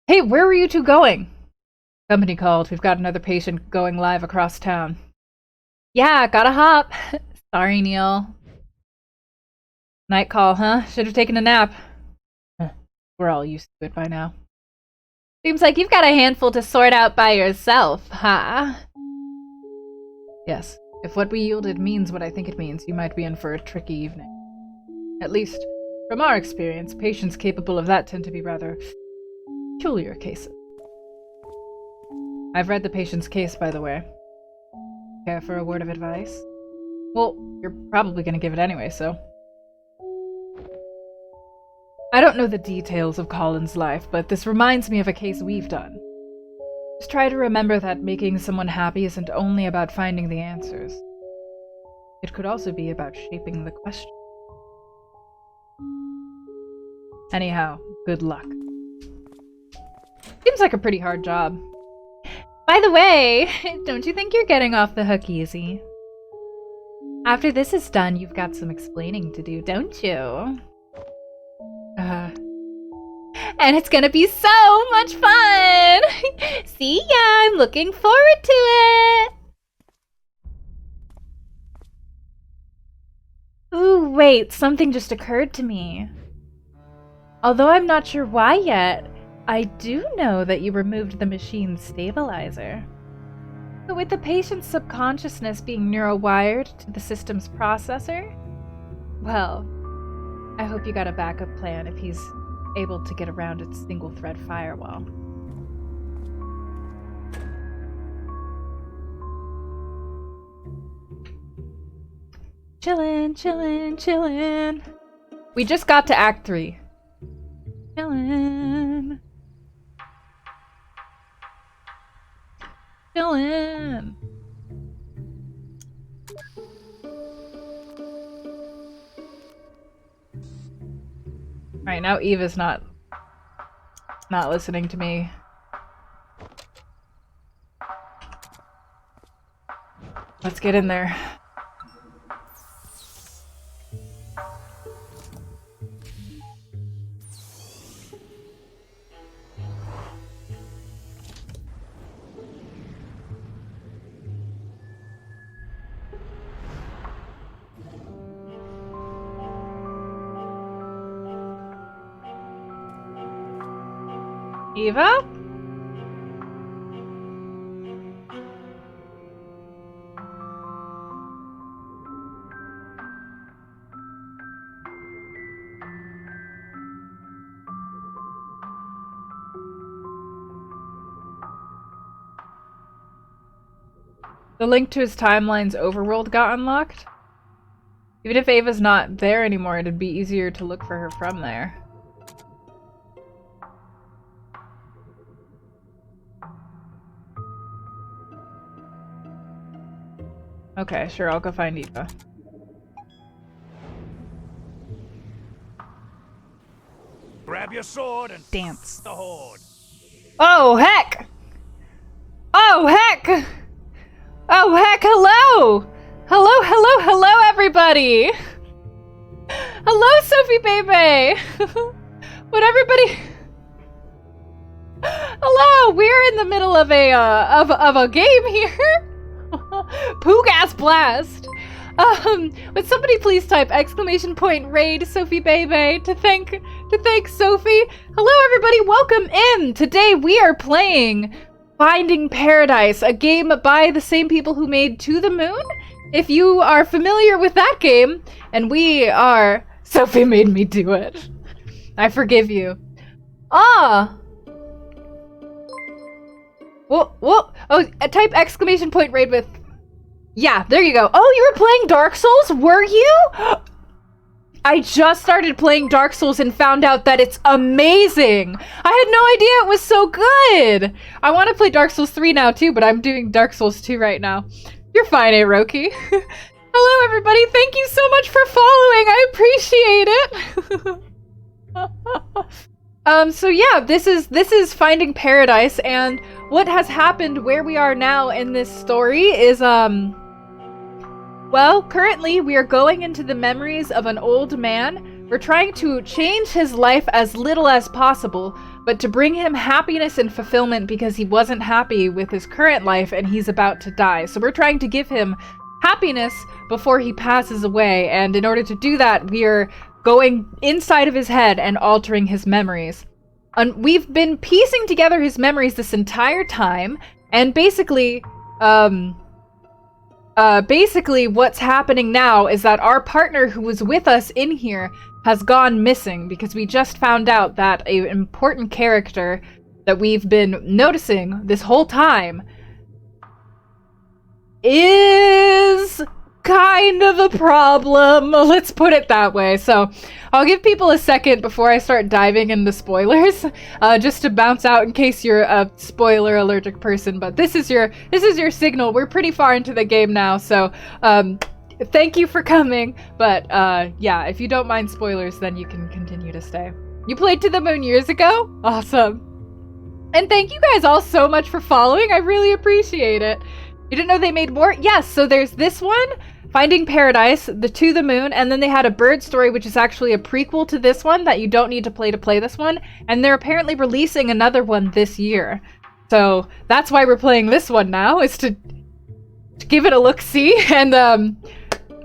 Hey, where were you two going? Company called. We've got another patient going live across town. Yeah, gotta hop. Sorry, Neil. Night call, huh? Should have taken a nap. We're all used to it by now. Seems like you've got a handful to sort out by yourself, huh? Yes. If what we yielded means what I think it means, you might be in for a tricky evening. At least, from our experience, patients capable of that tend to be rather peculiar cases. I've read the patient's case, by the way. Care for a word of advice? Well, you're probably gonna give it anyway, so... I don't know the details of Colin's life, but this reminds me of a case we've done. Just try to remember that making someone happy isn't only about finding the answers. It could also be about shaping the question. Anyhow, good luck. Seems like a pretty hard job. By the way, don't you think you're getting off the hook easy? After this is done, you've got some explaining to do, don't you? And it's gonna be so much fun! See ya! I'm looking forward to it! Ooh, wait, something just occurred to me. Although I'm not sure why yet, I do know that you removed the machine's stabilizer. But with the patient's subconsciousness being neurowired to the system's processor, well, I hope you got a backup plan if he's able to get around its single-thread firewall. Chillin', chillin', chillin'. We just got to Act 3. Chillin'. Chillin'. Right, now Eva's not listening to me. Let's get in there. Eva? The link to his timeline's overworld got unlocked? Even if Ava's not there anymore, it'd be easier to look for her from there. Okay, sure, I'll go find Eva. Grab your sword and Dance. the horde. Oh, heck! Oh, heck! Oh, heck, hello! Hello, hello, hello, everybody! Hello, Sophie Bebe! Would everybody... Hello! We're in the middle of a game here! Poogas blast! Would somebody please type !raid Sophie Bebe to thank Sophie? Hello everybody, welcome in! Today we are playing Finding Paradise, a game by the same people who made To the Moon. If you are familiar with that game, and we are... Sophie made me do it. I forgive you. Ah! Whoa, whoa! Oh, type !raid with... Yeah, there you go. Oh, you were playing Dark Souls? Were you? I just started playing Dark Souls and found out that it's amazing. I had no idea it was so good. I want to play Dark Souls 3 now too, but I'm doing Dark Souls 2 right now. You're fine, Roki. Hello, everybody. Thank you so much for following. I appreciate it. So yeah, this is Finding Paradise, and what has happened where we are now in this story is, well, currently we are going into the memories of an old man. We're trying to change his life as little as possible, but to bring him happiness and fulfillment because he wasn't happy with his current life and he's about to die. So we're trying to give him happiness before he passes away, and in order to do that, we're going inside of his head and altering his memories. And we've been piecing together his memories this entire time, and basically what's happening now is that our partner who was with us in here has gone missing, because we just found out that an important character that we've been noticing this whole time is kind of a problem. Let's put it that way. So I'll give people a second before I start diving into spoilers, just to bounce out in case you're a spoiler allergic person. But this is your signal. We're pretty far into the game now, so thank you for coming. But yeah, if you don't mind spoilers, then you can continue to stay. You played To the Moon years ago? Awesome. And thank you guys all so much for following. I really appreciate it. You didn't know they made more? Yes, so there's this one, Finding Paradise, the To the Moon, and then they had a bird story, which is actually a prequel to this one that you don't need to play this one, and they're apparently releasing another one this year. So that's why we're playing this one now, is to give it a look-see, and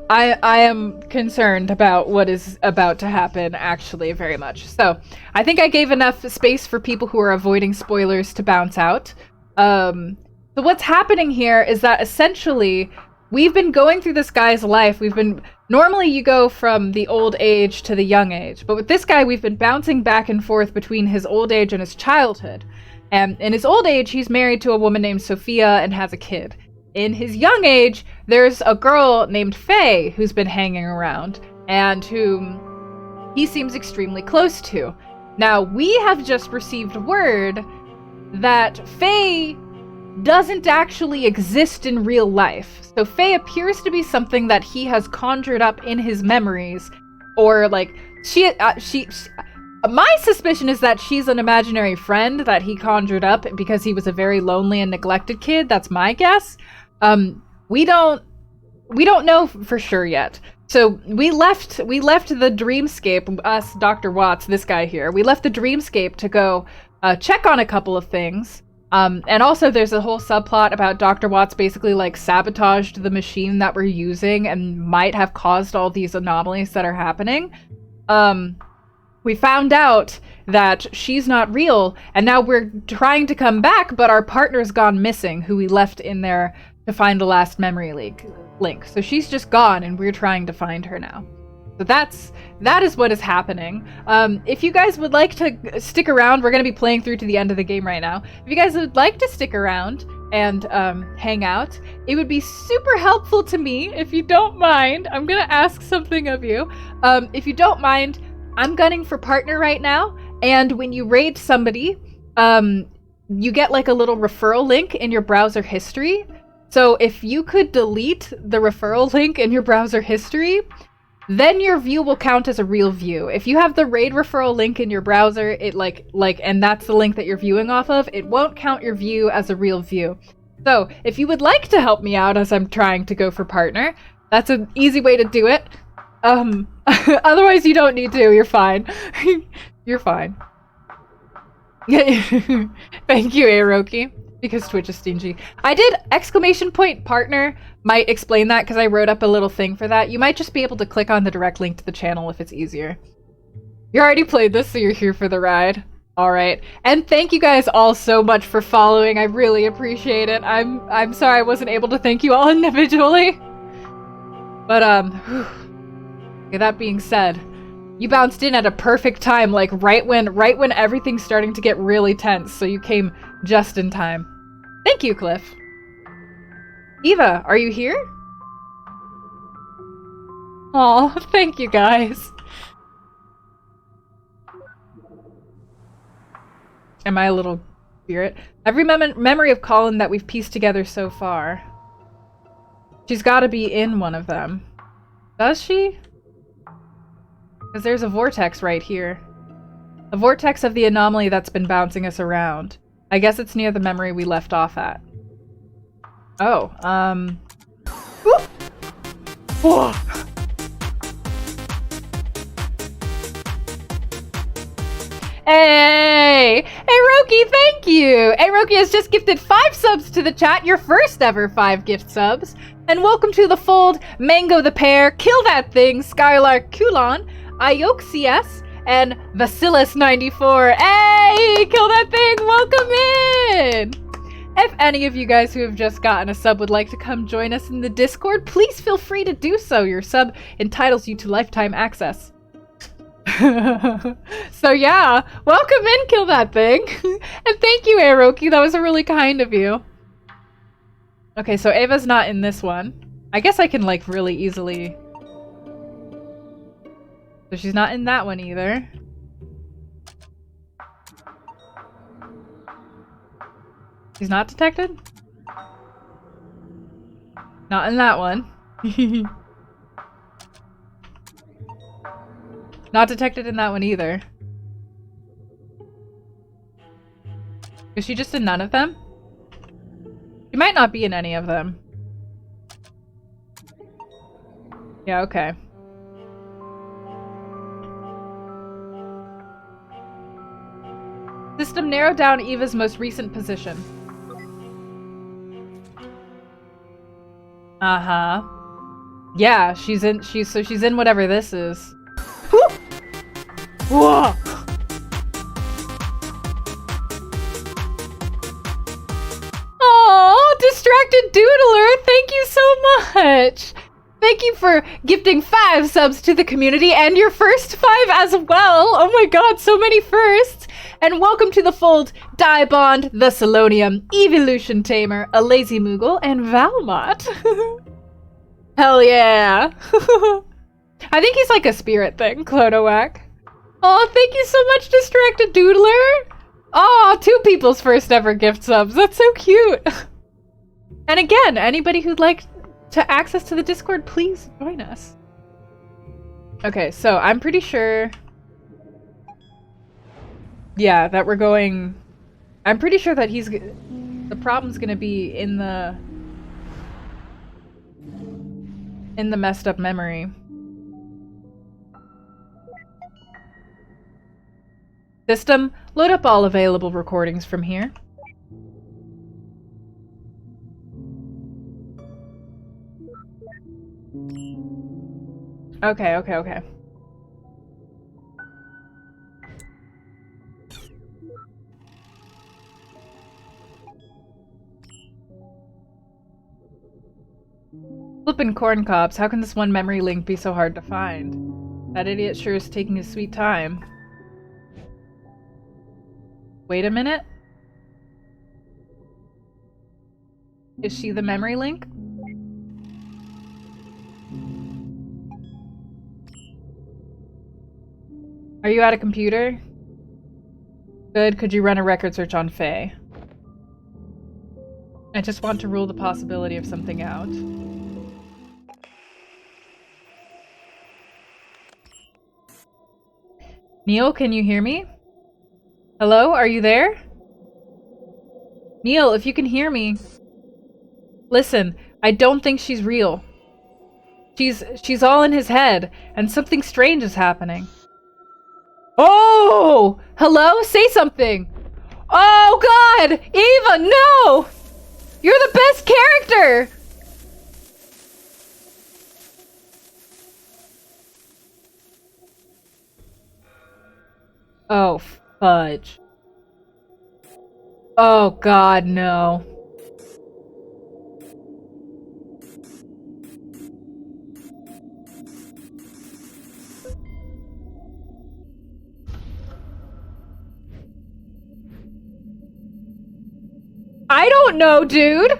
I am concerned about what is about to happen, actually, very much. So I think I gave enough space for people who are avoiding spoilers to bounce out. So what's happening here is that essentially we've been going through this guy's life. Normally you go from the old age to the young age, but with this guy we've been bouncing back and forth between his old age and his childhood. And in his old age, he's married to a woman named Sophia and has a kid. In his young age, there's a girl named Faye who's been hanging around and whom he seems extremely close to. Now, we have just received word that Faye doesn't actually exist in real life. So Faye appears to be something that he has conjured up in his memories, or like my suspicion is that she's an imaginary friend that he conjured up because he was a very lonely and neglected kid. That's my guess. We don't know for sure yet. So we left the dreamscape, us, Dr. Watts, this guy here. We left the dreamscape to go check on a couple of things. And also there's a whole subplot about Dr. Watts basically like sabotaged the machine that we're using and might have caused all these anomalies that are happening. We found out that she's not real, and now we're trying to come back, but our partner's gone missing, who we left in there to find the last memory link. So she's just gone, and we're trying to find her now. So that is what is happening. If you guys would like to stick around, we're going to be playing through to the end of the game right now. If you guys would like to stick around and hang out, it would be super helpful to me. If you don't mind, I'm going to ask something of you. If you don't mind, I'm gunning for partner right now, and when you raid somebody, you get like a little referral link in your browser history. So if you could delete the referral link in your browser history, then your view will count as a real view. If you have the raid referral link in your browser, it and that's the link that you're viewing off of, it won't count your view as a real view. So if you would like to help me out as I'm trying to go for partner, that's an easy way to do it. Otherwise you don't need to, you're fine. You're fine. Thank you, Aroki. Because Twitch is stingy. I did !partner might explain that because I wrote up a little thing for that. You might just be able to click on the direct link to the channel if it's easier. You already played this, so you're here for the ride. Alright. And thank you guys all so much for following. I really appreciate it. I'm sorry I wasn't able to thank you all individually. But okay, that being said, you bounced in at a perfect time, like right when everything's starting to get really tense, so you came just in time. Thank you, Cliff. Eva, are you here? Aw, thank you guys. Am I a little spirit? Every memory of Colin that we've pieced together so far. She's gotta be in one of them. Does she? Because there's a vortex right here. A vortex of the anomaly that's been bouncing us around. I guess it's near the memory we left off at. Oh, Whoa. Hey! Roki, thank you! Roki has just gifted 5 subs to the chat, your first ever 5 gift subs. And welcome to the fold, Mango the Pear, Kill That Thing, Skylark Kulon, Ioke CS, and Vasilis94. Hey, kill that thing, welcome in! If any of you guys who have just gotten a sub would like to come join us in the Discord, please feel free to do so. Your sub entitles you to lifetime access. So yeah, welcome in, kill that thing. And thank you, Aroki, that was really kind of you. Okay, so Ava's not in this one. I guess I can, like, really easily... So she's not in that one either. She's not detected? Not in that one. Not detected in that one either. Is she just in none of them? She might not be in any of them. Yeah, okay. System narrowed down Eva's most recent position. Uh-huh. Yeah, she's in whatever this is. Whoa! Oh, distracted doodler, thank you so much. Thank you for gifting 5 subs to the community and your first 5 as well. Oh my god, so many firsts. And welcome to the fold, Diabond, the Selonium, Evolution Tamer, a Lazy Moogle, and Valmont. Hell yeah. I think he's like a spirit thing, Clonowak. Oh, thank you so much, Distracted Doodler. Oh, 2 people's first ever gift subs. That's so cute. And again, anybody who'd like to access to the Discord, please join us. Okay, so I'm pretty sure... Yeah, that we're going... I'm pretty sure that he's... The problem's gonna be in the messed up memory. System, load up all available recordings from here. Okay. Flippin' corn cobs, how can this one memory link be so hard to find? That idiot sure is taking his sweet time. Wait a minute. Is she the memory link? Are you at a computer? Good, could you run a record search on Faye? I just want to rule the possibility of something out. Neil, can you hear me? Hello, are you there? Neil, if you can hear me. Listen, I don't think she's real. She's all in his head, and something strange is happening. Oh! Hello? Say something! Oh god! Eva, no! You're the best character! Oh, fudge. Oh god, no. I don't know, dude!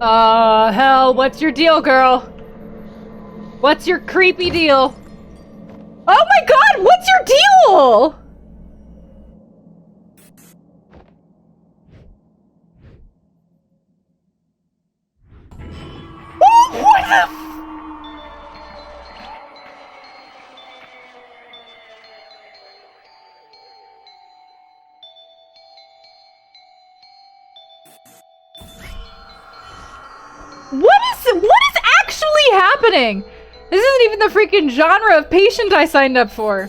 Hell, what's your deal, girl? What's your creepy deal? Oh my god, what's your deal? Oh, what the What is actually happening? This isn't even the freaking genre of patient I signed up for.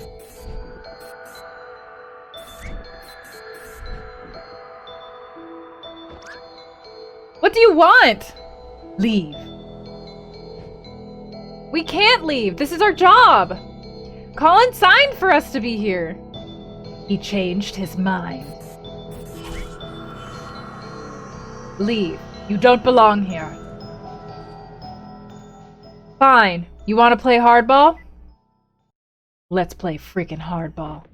What do you want? Leave. We can't leave. This is our job. Colin signed for us to be here. He changed his mind. Leave. You don't belong here. Fine. You want to play hardball? Let's play freaking hardball.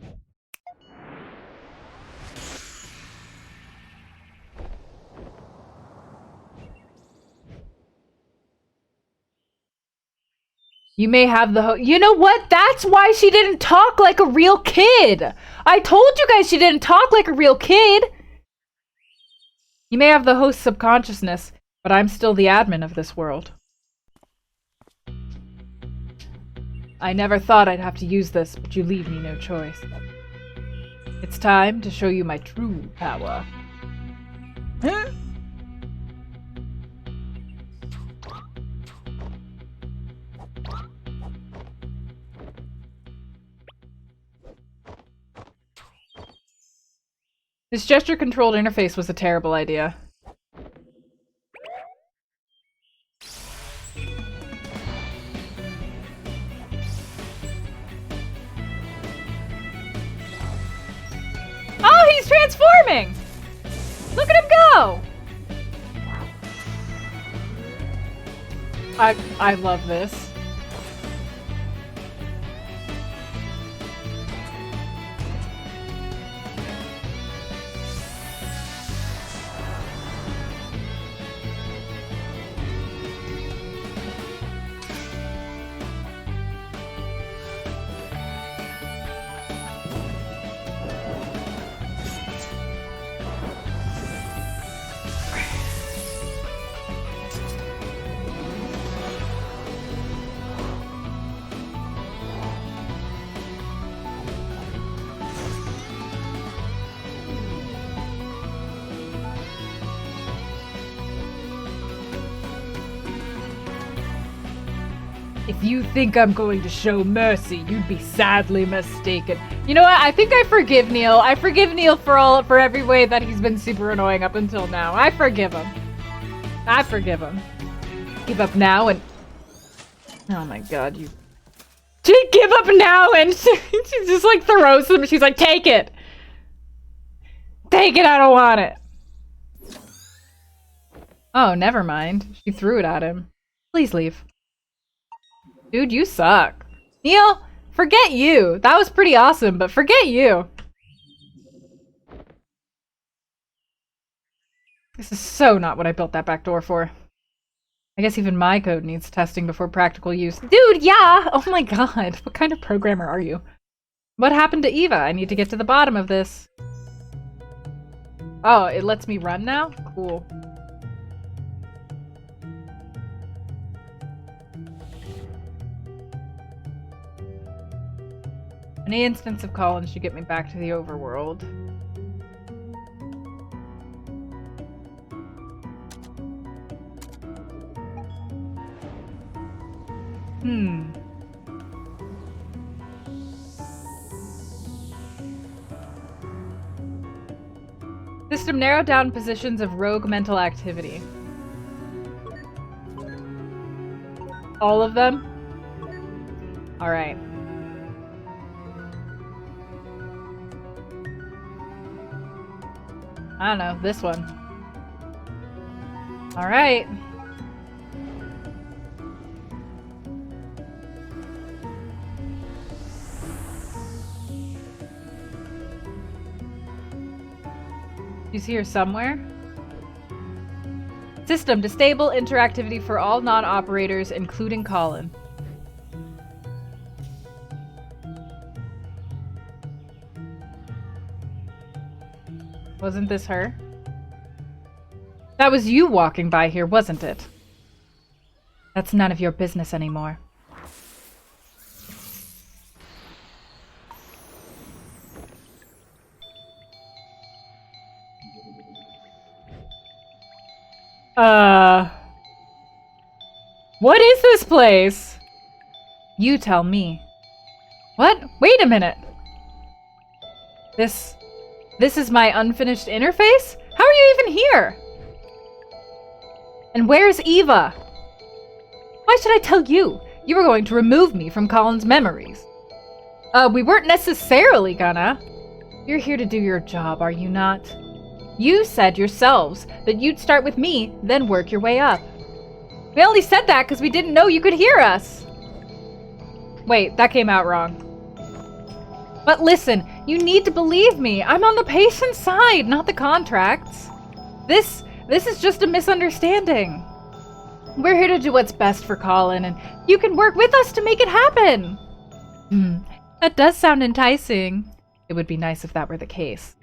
You may have the You know what? That's why she didn't talk like a real kid. I told you guys she didn't talk like a real kid. You may have the host's subconsciousness, but I'm still the admin of this world. I never thought I'd have to use this, but you leave me no choice. It's time to show you my true power. Huh? This gesture-controlled interface was a terrible idea. Oh, he's transforming! Look at him go! I love this. If you think I'm going to show mercy, you'd be sadly mistaken. You know what? I think I forgive Neil. I forgive Neil for every way that he's been super annoying up until now. I forgive him. I forgive him. Give up now and... Oh my god, you... Give up now and she just like throws them. She's like, take it. Take it, I don't want it. Oh, never mind. She threw it at him. Please leave. Dude, you suck. Neil, forget you. That was pretty awesome, but forget you. This is so not what I built that back door for. I guess even my code needs testing before practical use. Dude, yeah! Oh my god. What kind of programmer are you? What happened to Eva? I need to get to the bottom of this. Oh, it lets me run now? Cool. Any instance of Colin should get me back to the overworld. System narrowed down positions of rogue mental activity. All of them? Alright. I don't know, this one. Alright. She's here somewhere. System, disable interactivity for all non-operators, including Colin. Wasn't this her? That was you walking by here, wasn't it? That's none of your business anymore. What is this place? You tell me. What? Wait a minute. This is my unfinished interface? How are you even here? And where's Eva? Why should I tell you? You were going to remove me from Colin's memories. We weren't necessarily gonna. You're here to do your job, are you not? You said yourselves that you'd start with me, then work your way up. We only said that because we didn't know you could hear us. Wait, that came out wrong. But listen, you need to believe me. I'm on the patient's side, not the contract's. This is just a misunderstanding. We're here to do what's best for Colin, and you can work with us to make it happen. That does sound enticing. It would be nice if that were the case.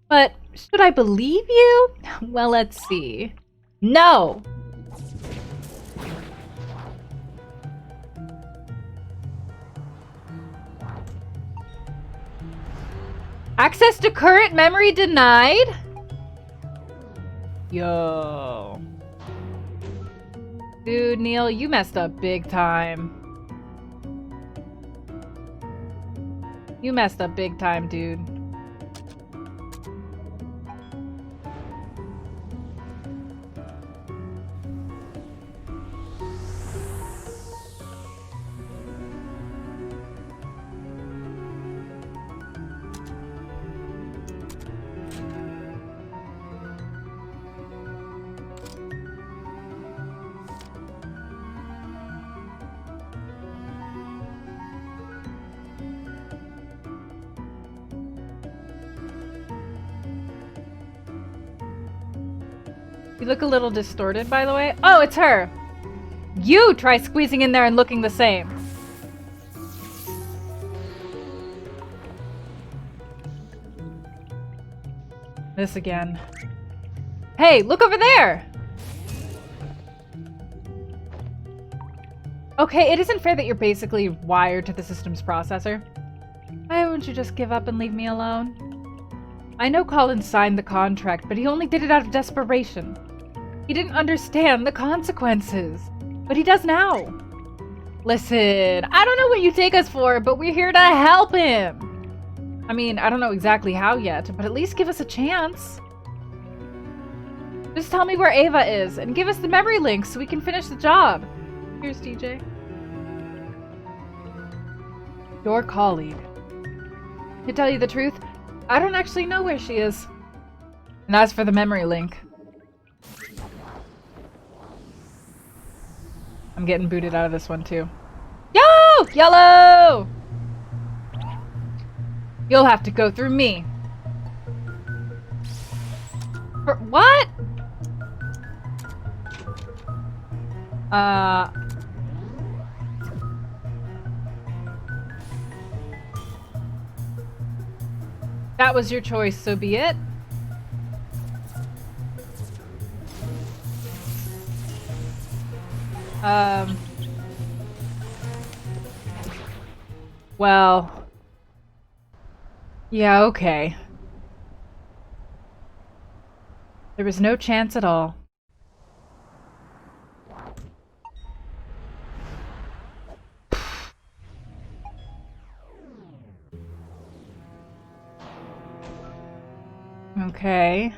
But should I believe you? Well, let's see. No! Access to current memory denied? Yo. Dude, Neil, you messed up big time. You messed up big time, dude. You look a little distorted, by the way. Oh, it's her! You try squeezing in there and looking the same. This again. Hey, look over there! Okay, it isn't fair that you're basically wired to the system's processor. Why won't you just give up and leave me alone? I know Colin signed the contract, but he only did it out of desperation. He didn't understand the consequences, but he does now. Listen, I don't know what you take us for, but we're here to help him. I mean, I don't know exactly how yet, but at least give us a chance. Just tell me where Ava is, and give us the memory link so we can finish the job. Here's DJ. Your colleague. To tell you the truth, I don't actually know where she is. And as for the memory link, I'm getting booted out of this one too. Yo! Yellow! You'll have to go through me. For what? That was your choice, so be it. Well. Yeah, okay. There was no chance at all. Okay.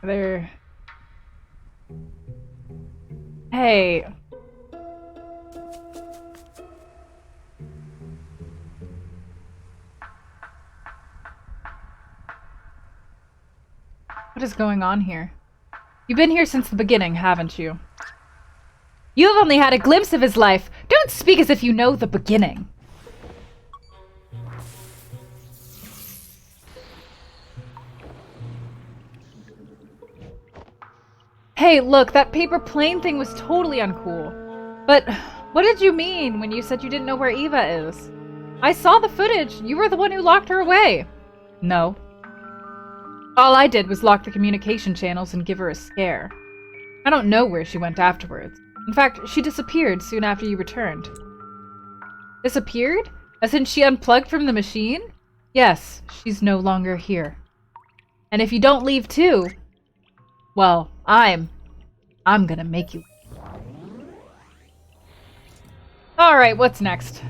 There. Hey. What is going on here? You've been here since the beginning, haven't you? You've only had a glimpse of his life. Don't speak as if you know the beginning. Hey, look, that paper plane thing was totally uncool. But what did you mean when you said you didn't know where Eva is? I saw the footage. You were the one who locked her away. No. All I did was lock the communication channels and give her a scare. I don't know where she went afterwards. In fact, she disappeared soon after you returned. Disappeared? As in she unplugged from the machine? Yes, she's no longer here. And if you don't leave too, well, I'm gonna make you. Alright, what's next?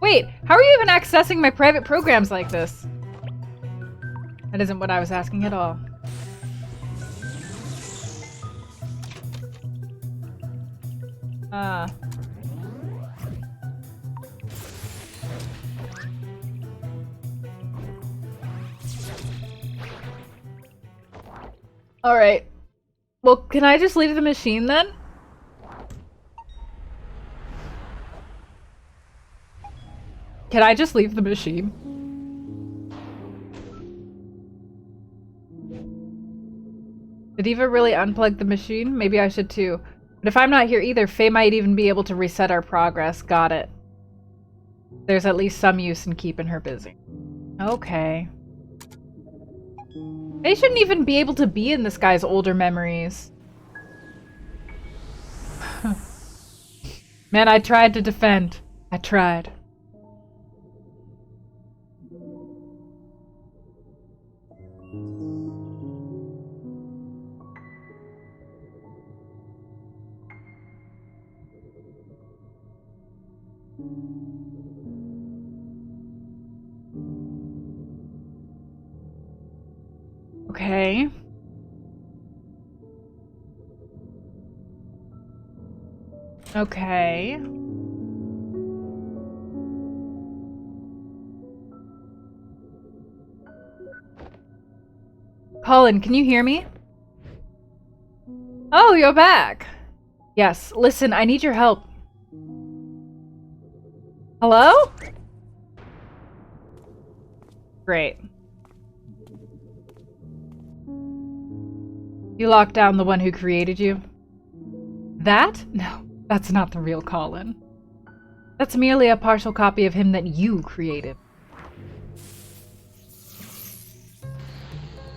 Wait, how are you even accessing my private programs like this? That isn't what I was asking at all. Alright. Well, can I just leave the machine then? Can I just leave the machine? Did Eva really unplug the machine? Maybe I should too. But if I'm not here either, Faye might even be able to reset our progress. Got it. There's at least some use in keeping her busy. Okay. They shouldn't even be able to be in this guy's older memories. Man, I tried to defend. I tried. Okay. Okay. Colin, can you hear me? Oh, you're back. Yes, listen, I need your help. Hello? Great. You locked down the one who created you? That? No, that's not the real Colin. That's merely a partial copy of him that you created.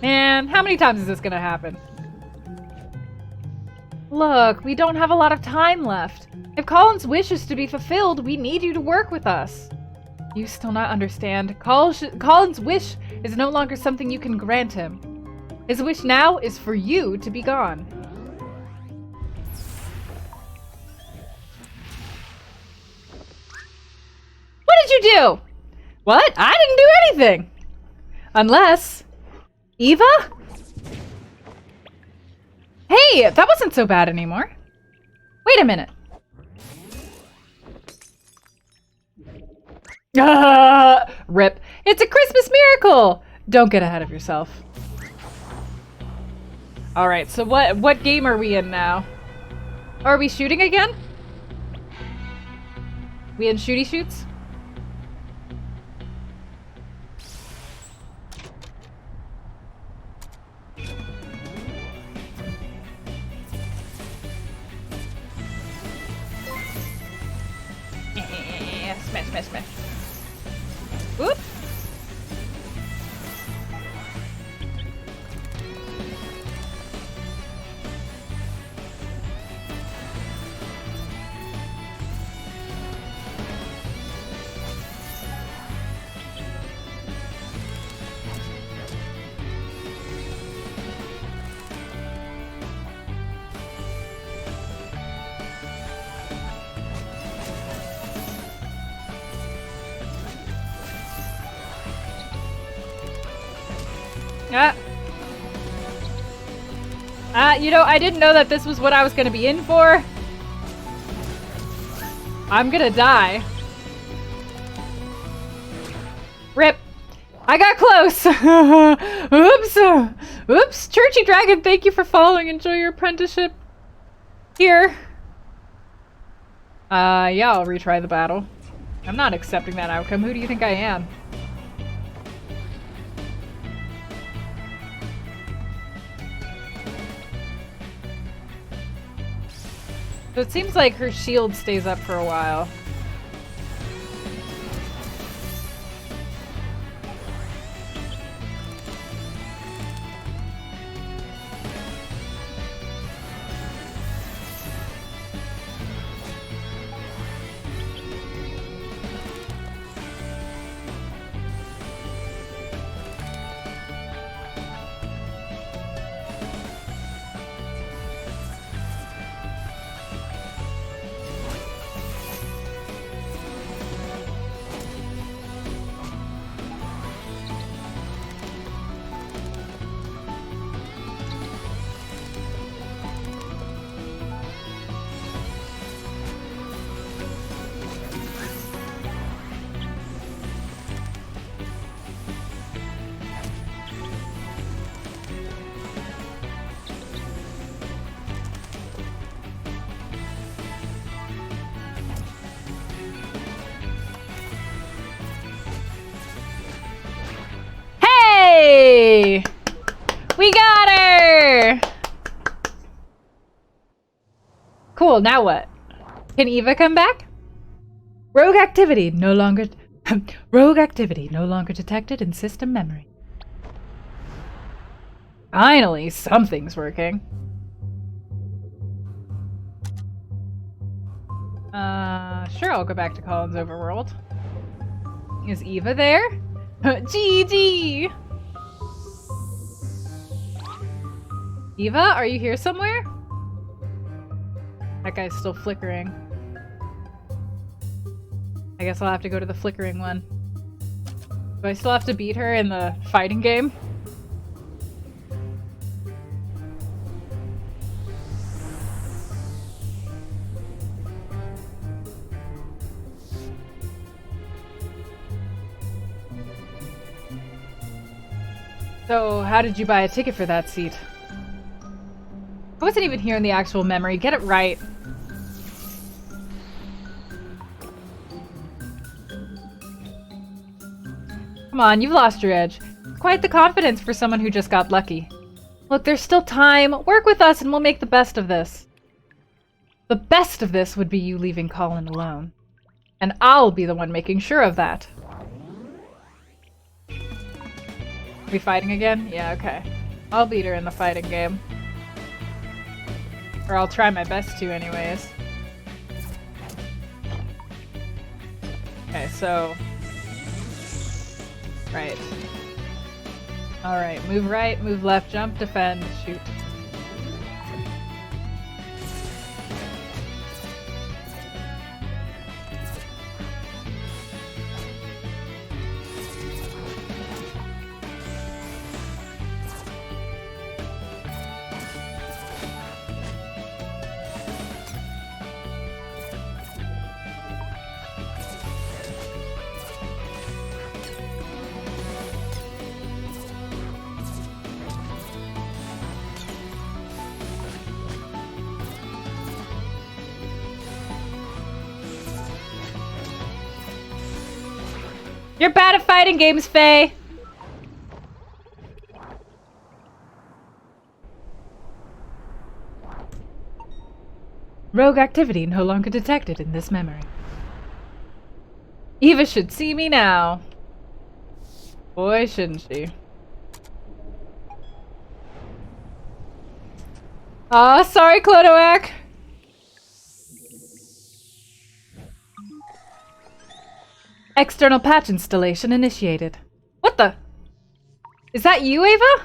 Man, how many times is this gonna happen? Look, we don't have a lot of time left. If Colin's wish is to be fulfilled, we need you to work with us. You still not understand? Colin's wish is no longer something you can grant him. His wish now is for you to be gone. What did you do? What? I didn't do anything. Unless... Eva? Hey, that wasn't so bad anymore. Wait a minute. Rip. It's a Christmas miracle! Don't get ahead of yourself. Alright, so what game are we in now? Are we shooting again? We in shooty shoots? Smash, smash, smash. Oop. You know, I didn't know that this was what I was gonna be in for. I'm gonna die. Rip. I got close. Oops. Oops. Churchy Dragon, thank you for following. Enjoy your apprenticeship here. Yeah, I'll retry the battle. I'm not accepting that outcome. Who do you think I am? So it seems like her shield stays up for a while. Cool, now what? Can Eva come back? Rogue activity no longer detected in system memory. Finally, something's working. Sure, I'll go back to Colin's overworld. Is Eva there? GG! Eva, are you here somewhere? That guy's still flickering. I guess I'll have to go to the flickering one. Do I still have to beat her in the fighting game? So, how did you buy a ticket for that seat? I wasn't even here in the actual memory. Get it right. Come on, you've lost your edge. Quite the confidence for someone who just got lucky. Look, there's still time. Work with us and we'll make the best of this. The best of this would be you leaving Colin alone. And I'll be the one making sure of that. Are we fighting again? Yeah, okay. I'll beat her in the fighting game. Or I'll try my best to anyways. Okay, so... Right. Alright, move right, move left, jump, defend, shoot. You're bad at fighting games, Faye! Rogue activity no longer detected in this memory. Eva should see me now. Boy, shouldn't she. Aw, sorry, Clodoac! External patch installation initiated. What the? Is that you, Ava?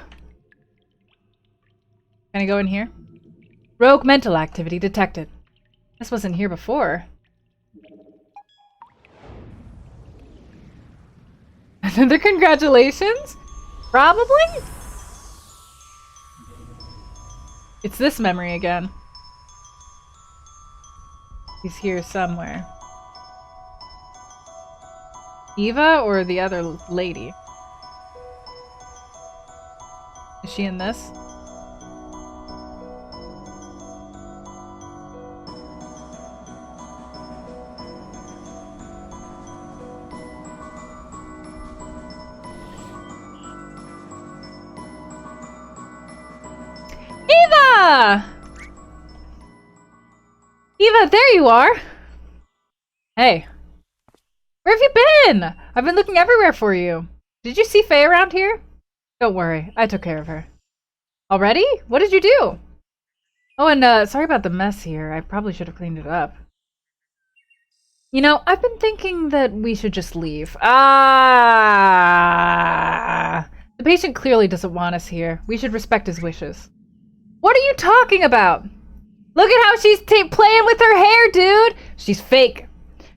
Can I go in here? Rogue mental activity detected. This wasn't here before. Another congratulations? Probably? It's this memory again. He's here somewhere. Eva or the other lady? Is she in this? Eva! Eva, there you are! Hey. Where have you been? I've been looking everywhere for you. Did you see Faye around here? Don't worry, I took care of her. Already? What did you do? Oh, and sorry about the mess here. I probably should have cleaned it up. You know, I've been thinking that we should just leave. The patient clearly doesn't want us here. We should respect his wishes. What are you talking about? Look at how she's playing with her hair, dude! She's fake.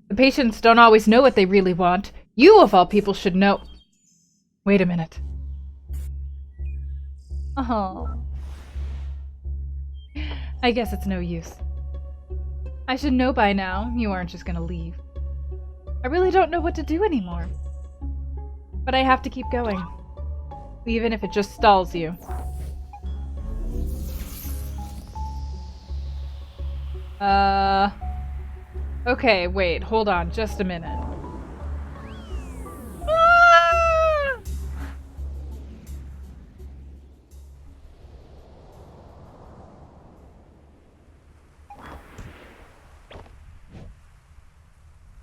The patients don't always know what they really want. You, of all people, should know. Wait a minute. Oh. I guess it's no use. I should know by now. You aren't just gonna leave. I really don't know what to do anymore. But I have to keep going. Even if it just stalls you. Okay, wait, hold on, just a minute. Ah!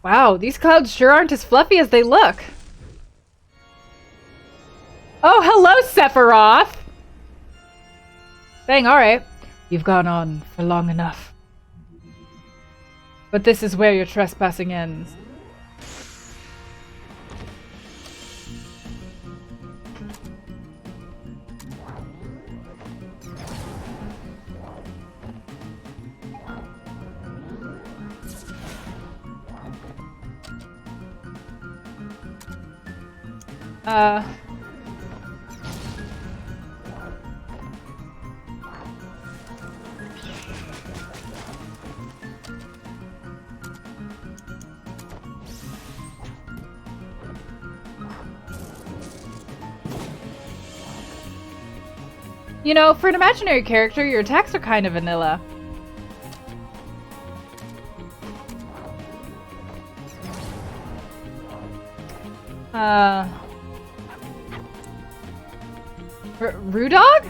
Wow, these clouds sure aren't as fluffy as they look. Oh, hello, Sephiroth! Dang, alright. You've gone on for long enough. But this is where your trespassing ends. You know, for an imaginary character, your attacks are kind of vanilla. Rudog?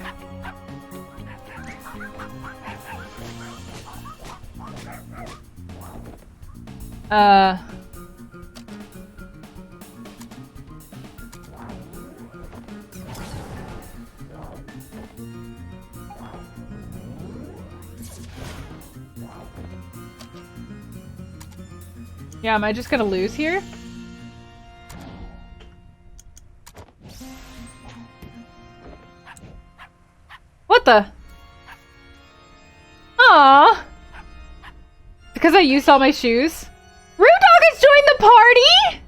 Yeah, am I just gonna lose here? What the? Aww. Because I used all my shoes? Rudog has joined the party?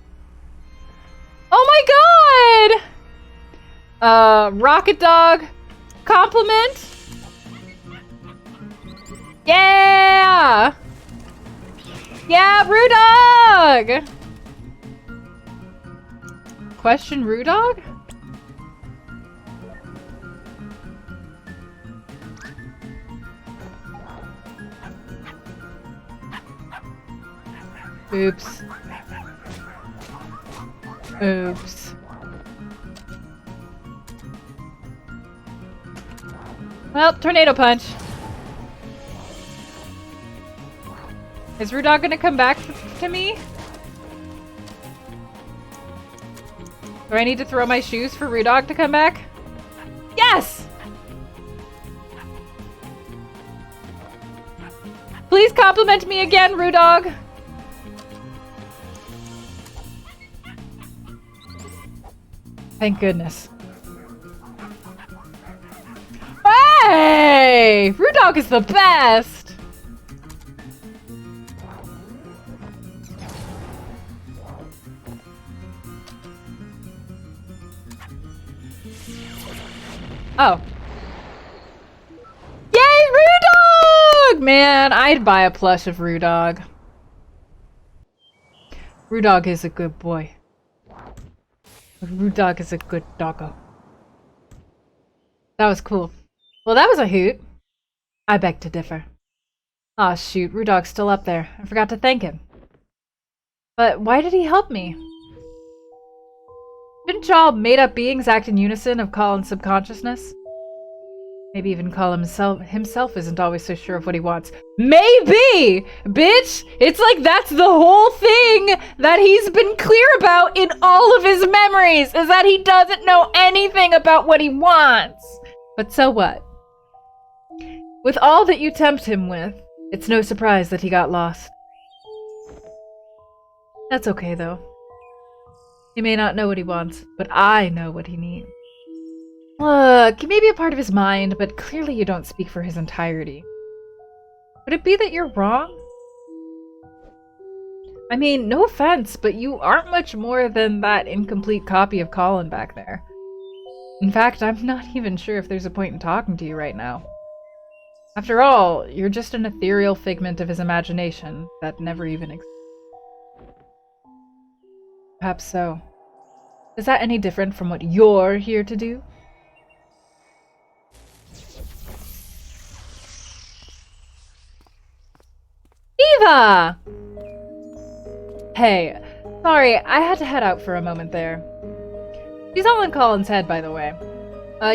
Oh my god! Rocket Dog. Compliment. Yeah! Yeah, Rudog! Question Rudog? Oops. Oops. Well, Tornado Punch. Is Rudog gonna come back to me? Do I need to throw my shoes for Rudog to come back? Yes! Please compliment me again, Rudog! Thank goodness. Hey! Rudog is the best! Oh. Yay, Rudog! Man, I'd buy a plush of Rudog. Rudog is a good boy. Rudog is a good doggo. That was cool. Well, that was a hoot. I beg to differ. Aw, shoot, Rudog's still up there. I forgot to thank him. But why did he help me? Shouldn't y'all made-up beings act in unison of Colin's subconsciousness? Maybe even Colin himself isn't always so sure of what he wants. Maybe! Bitch! It's like that's the whole thing that he's been clear about in all of his memories, is that he doesn't know anything about what he wants. But so what? With all that you tempt him with, it's no surprise that he got lost. That's okay, though. He may not know what he wants, but I know what he needs. Look, he may be a part of his mind, but clearly you don't speak for his entirety. Could it be that you're wrong? I mean, no offense, but you aren't much more than that incomplete copy of Colin back there. In fact, I'm not even sure if there's a point in talking to you right now. After all, you're just an ethereal figment of his imagination that never even existed. Perhaps so. Is that any different from what you're here to do? Eva! Hey, sorry, I had to head out for a moment there. She's all in Colin's head, by the way.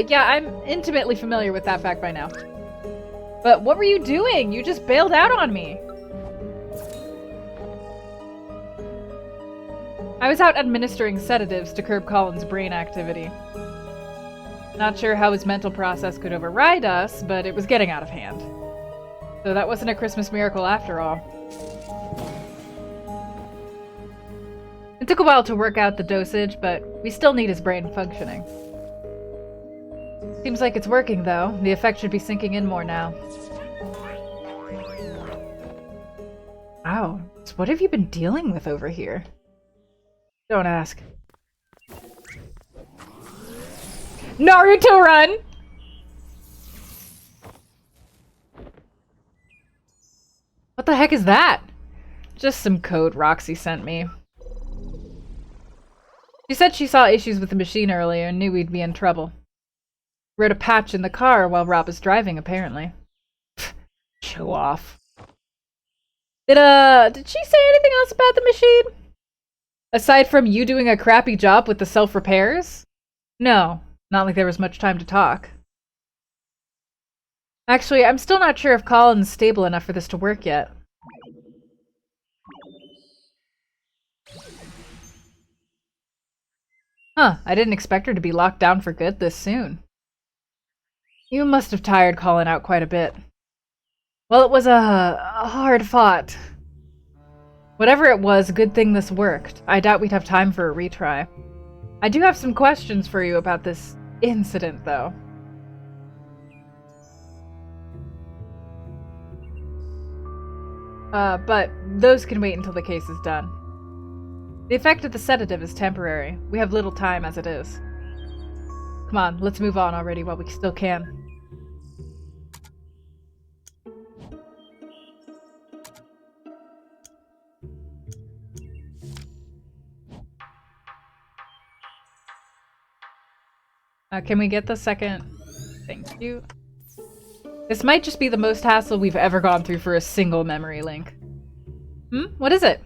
Yeah, I'm intimately familiar with that fact by now. But what were you doing? You just bailed out on me. I was out administering sedatives to curb Colin's brain activity. Not sure how his mental process could override us, but it was getting out of hand. So that wasn't a Christmas miracle after all. It took a while to work out the dosage, but we still need his brain functioning. Seems like it's working, though. The effect should be sinking in more now. Wow, what have you been dealing with over here? Don't ask. Naruto run! What the heck is that? Just some code Roxy sent me. She said she saw issues with the machine earlier and knew we'd be in trouble. Wrote a patch in the car while Rob was driving, apparently. Show off. Did she say anything else about the machine? Aside from you doing a crappy job with the self-repairs? No, not like there was much time to talk. Actually, I'm still not sure if Colin's stable enough for this to work yet. Huh, I didn't expect her to be locked down for good this soon. You must have tired Colin out quite a bit. Well, it was a hard fought. Whatever it was, good thing this worked. I doubt we'd have time for a retry. I do have some questions for you about this incident, though. But those can wait until the case is done. The effect of the sedative is temporary. We have little time as it is. Come on, let's move on already while we still can. Can we get the second? Thank you. This might just be the most hassle we've ever gone through for a single memory link. What is it?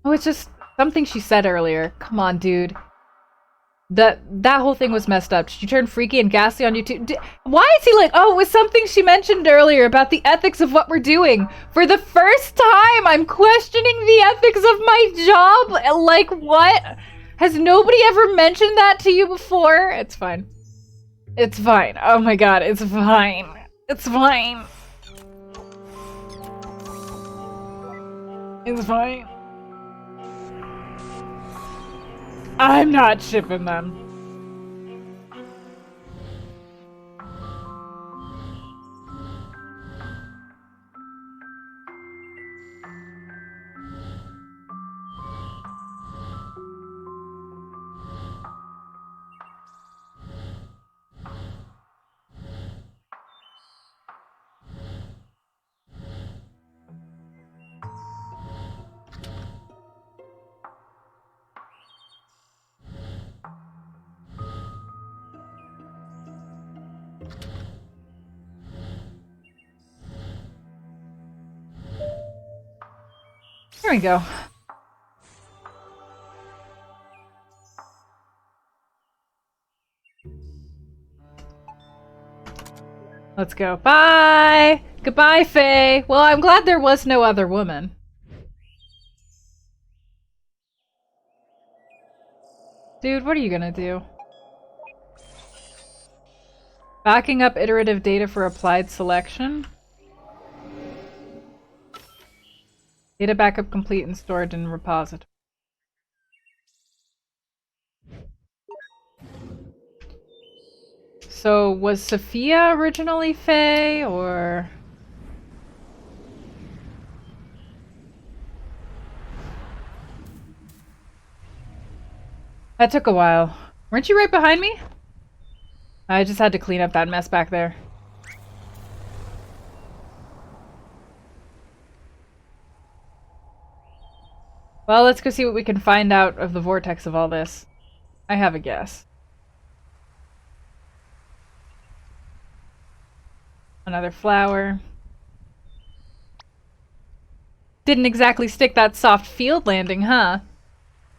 Oh, it's just something she said earlier. Come on, dude. That whole thing was messed up. Did you turn freaky and ghastly on YouTube? Why is he like, oh, it was something she mentioned earlier about the ethics of what we're doing. For the first time, I'm questioning the ethics of my job. Like, what? Has nobody ever mentioned that to you before? It's fine. It's fine. Oh my god, it's fine. It's fine. It's fine. I'm not shipping them. There we go. Let's go. Bye! Goodbye, Faye! Well, I'm glad there was no other woman. Dude, what are you gonna do? Backing up iterative data for applied selection? Data backup complete and stored in repository. So, was Sophia originally Faye, or...? That took a while. Weren't you right behind me? I just had to clean up that mess back there. Well, let's go see what we can find out of the vortex of all this. I have a guess. Another flower. Didn't exactly stick that soft field landing, huh?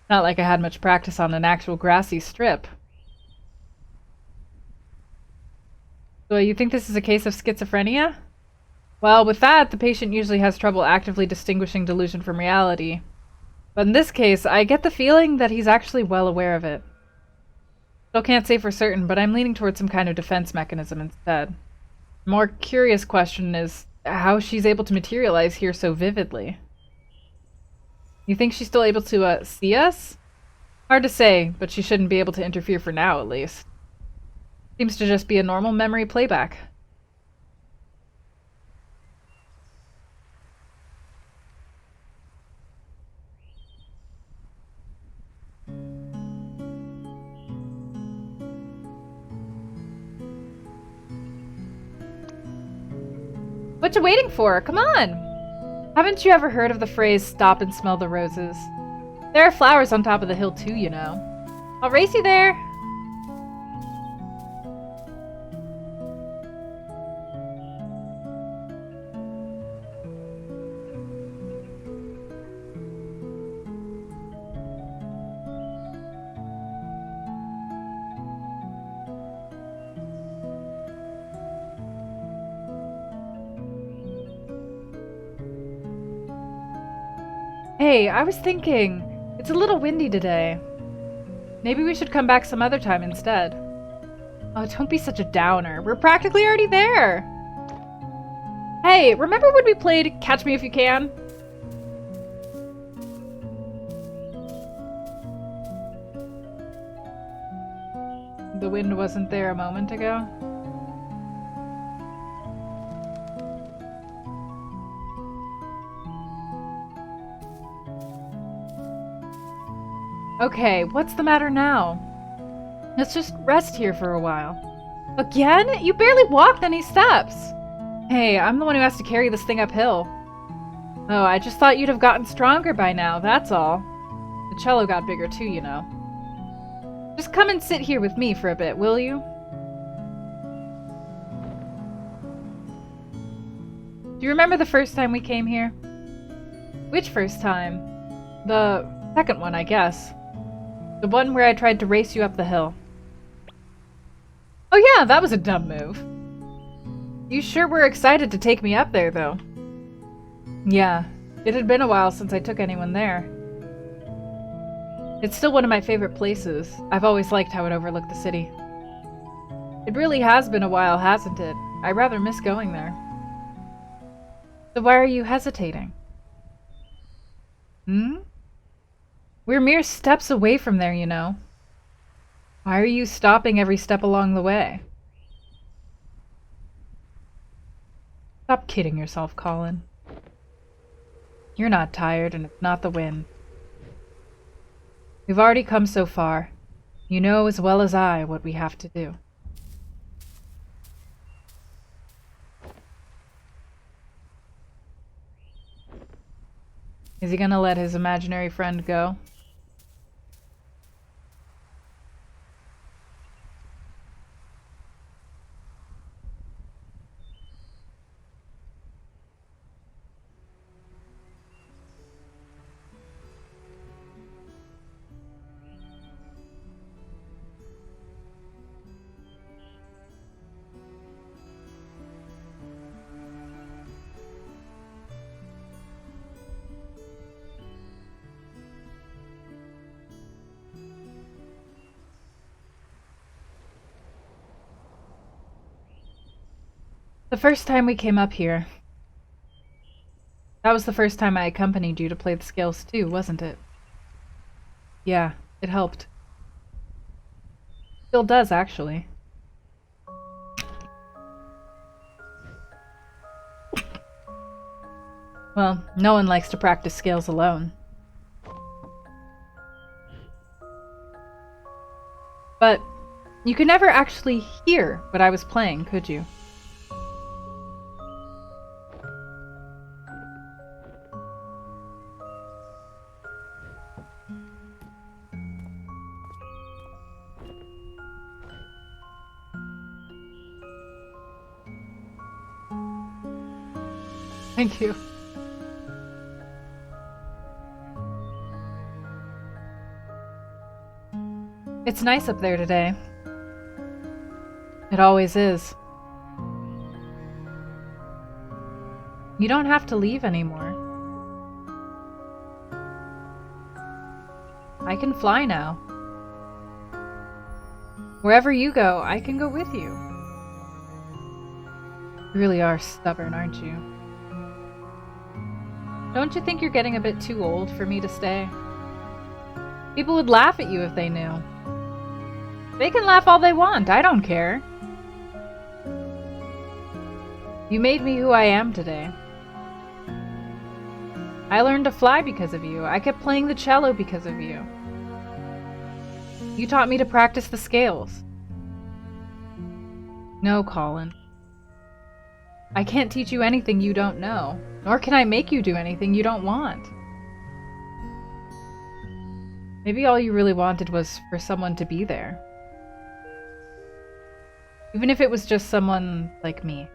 Not like I had much practice on an actual grassy strip. So you think this is a case of schizophrenia? Well, with that, the patient usually has trouble actively distinguishing delusion from reality. But in this case, I get the feeling that he's actually well aware of it. Still can't say for certain, but I'm leaning towards some kind of defense mechanism instead. The more curious question is how she's able to materialize here so vividly. You think she's still able to, see us? Hard to say, but she shouldn't be able to interfere for now, at least. Seems to just be a normal memory playback. What you waiting for? Come on! Haven't you ever heard of the phrase, stop and smell the roses? There are flowers on top of the hill too, you know. I'll race you there! Hey, I was thinking, it's a little windy today. Maybe we should come back some other time instead. Oh, don't be such a downer. We're practically already there. Hey, remember when we played Catch Me If You Can? The wind wasn't there a moment ago. Okay, what's the matter now? Let's just rest here for a while. Again? You barely walked any steps! Hey, I'm the one who has to carry this thing uphill. Oh, I just thought you'd have gotten stronger by now, that's all. The cello got bigger too, you know. Just come and sit here with me for a bit, will you? Do you remember the first time we came here? Which first time? The second one, I guess. The one where I tried to race you up the hill. Oh yeah, that was a dumb move. You sure were excited to take me up there, though. Yeah, it had been a while since I took anyone there. It's still one of my favorite places. I've always liked how it overlooked the city. It really has been a while, hasn't it? I rather miss going there. So why are you hesitating? Hmm? We're mere steps away from there, you know. Why are you stopping every step along the way? Stop kidding yourself, Colin. You're not tired, and it's not the wind. We've already come so far. You know as well as I what we have to do. Is he gonna let his imaginary friend go? The first time we came up here. That was the first time I accompanied you to play the scales too, wasn't it? Yeah, it helped. Still does, actually. Well, no one likes to practice scales alone. But you could never actually hear what I was playing, could you? Thank you. It's nice up there today. It always is. You don't have to leave anymore. I can fly now. Wherever you go, I can go with you. You really are stubborn, aren't you? Don't you think you're getting a bit too old for me to stay? People would laugh at you if they knew. They can laugh all they want, I don't care. You made me who I am today. I learned to fly because of you. I kept playing the cello because of you. You taught me to practice the scales. No, Colin. I can't teach you anything you don't know, nor can I make you do anything you don't want. Maybe all you really wanted was for someone to be there. Even if it was just someone like me.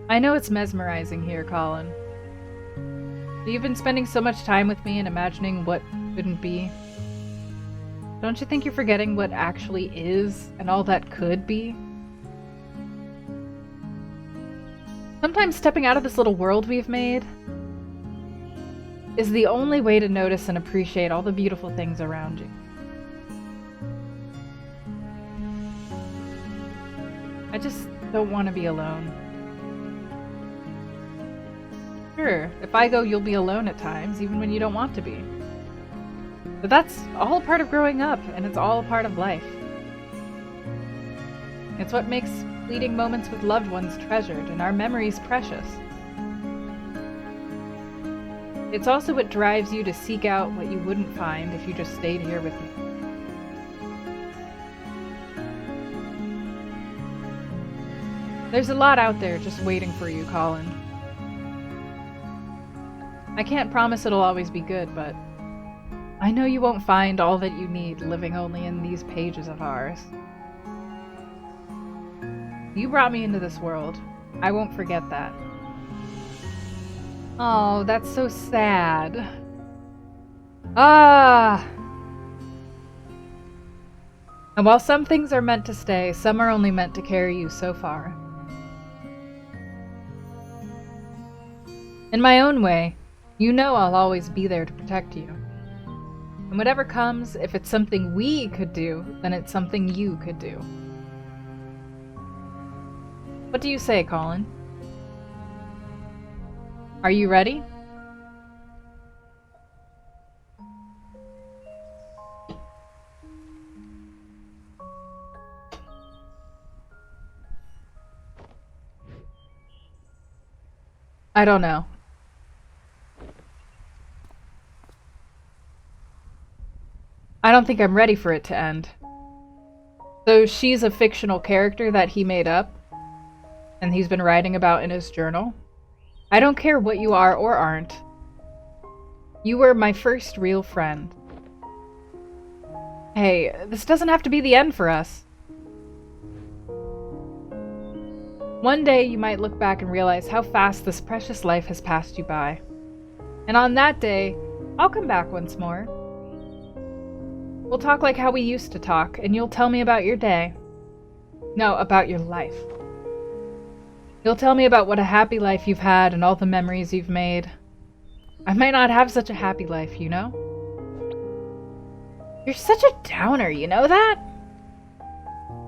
I know it's mesmerizing here, Colin. But you've been spending so much time with me and imagining what couldn't be. Don't you think you're forgetting what actually is and all that could be? Sometimes stepping out of this little world we've made is the only way to notice and appreciate all the beautiful things around you. I just don't want to be alone. Sure, if I go, you'll be alone at times, even when you don't want to be. But that's all a part of growing up, and it's all a part of life. It's what makes fleeting moments with loved ones treasured and our memories precious. It's also what drives you to seek out what you wouldn't find if you just stayed here with me. There's a lot out there just waiting for you, Colin. I can't promise it'll always be good, but I know you won't find all that you need living only in these pages of ours. You brought me into this world. I won't forget that. Oh, that's so sad. Ah! And while some things are meant to stay, some are only meant to carry you so far. In my own way, you know I'll always be there to protect you. And whatever comes, if it's something we could do, then it's something you could do. What do you say, Colin? Are you ready? I don't know. I don't think I'm ready for it to end. So she's a fictional character that he made up, and he's been writing about in his journal. I don't care what you are or aren't. You were my first real friend. Hey, this doesn't have to be the end for us. One day you might look back and realize how fast this precious life has passed you by. And on that day, I'll come back once more. We'll talk like how we used to talk, and you'll tell me about your day. No, about your life. You'll tell me about what a happy life you've had and all the memories you've made. I might not have such a happy life, you know? You're such a downer, you know that?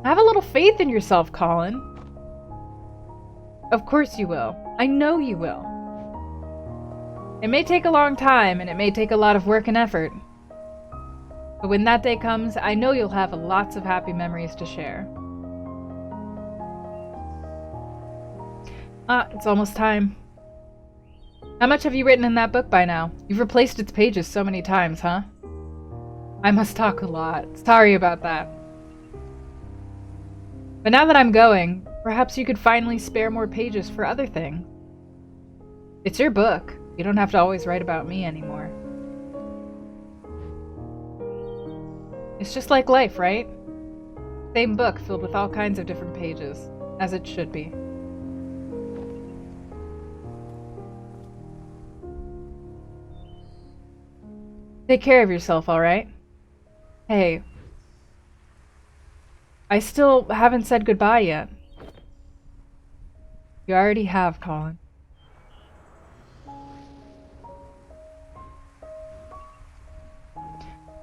Have a little faith in yourself, Colin. Of course you will. I know you will. It may take a long time, and it may take a lot of work and effort. But when that day comes, I know you'll have lots of happy memories to share. It's almost time. How much have you written in that book by now? You've replaced its pages so many times, huh? I must talk a lot. Sorry about that. But now that I'm going, perhaps you could finally spare more pages for other things. It's your book. You don't have to always write about me anymore. It's just like life, right? Same book filled with all kinds of different pages, as it should be. Take care of yourself, alright? Hey. I still haven't said goodbye yet. You already have, Colin.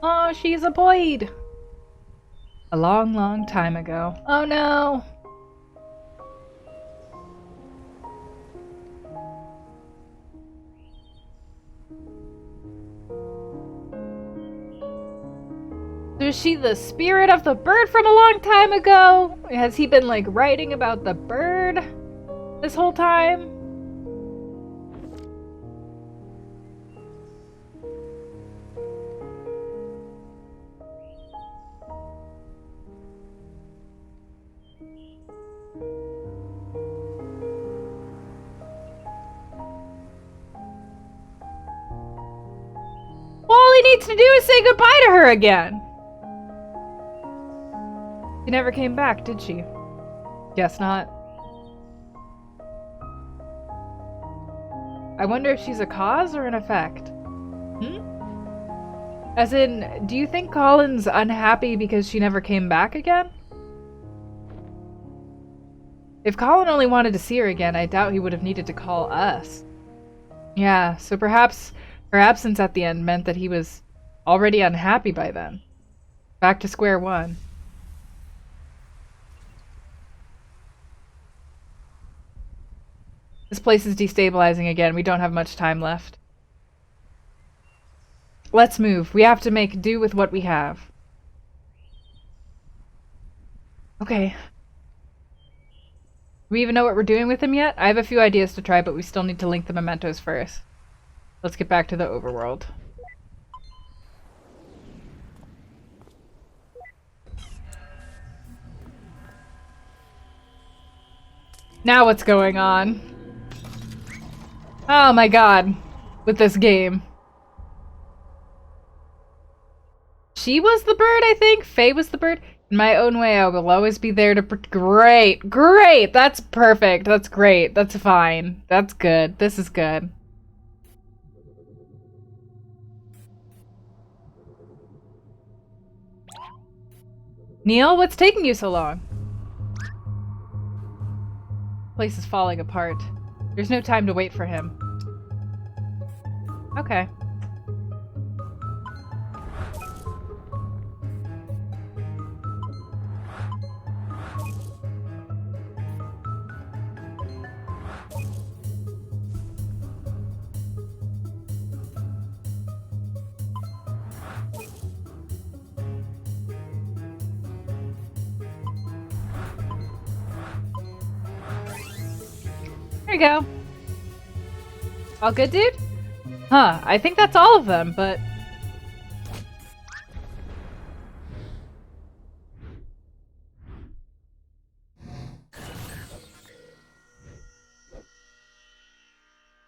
Oh, she's a Boyd. A long, long time ago. Oh no. So is she the spirit of the bird from a long time ago? Has he been, like, writing about the bird this whole time? All he needs to do is say goodbye to her again. She never came back, did she? Guess not. I wonder if she's a cause or an effect. As in, do you think Colin's unhappy because she never came back again? If Colin only wanted to see her again, I doubt he would have needed to call us. Yeah, so perhaps her absence at the end meant that he was already unhappy by then. Back to square one. This place is destabilizing again. We don't have much time left. Let's move. We have to make do with what we have. Okay. Do we even know what we're doing with him yet? I have a few ideas to try, but we still need to link the mementos first. Let's get back to the overworld. Now what's going on? Oh my god. With this game. She was the bird, I think? Faye was the bird? In my own way, I will always be there to Great! Great! That's perfect. That's great. That's fine. That's good. This is good. Neil, what's taking you so long? Place is falling apart. There's no time to wait for him. Okay. There you go. All good, dude? Huh, I think that's all of them, but...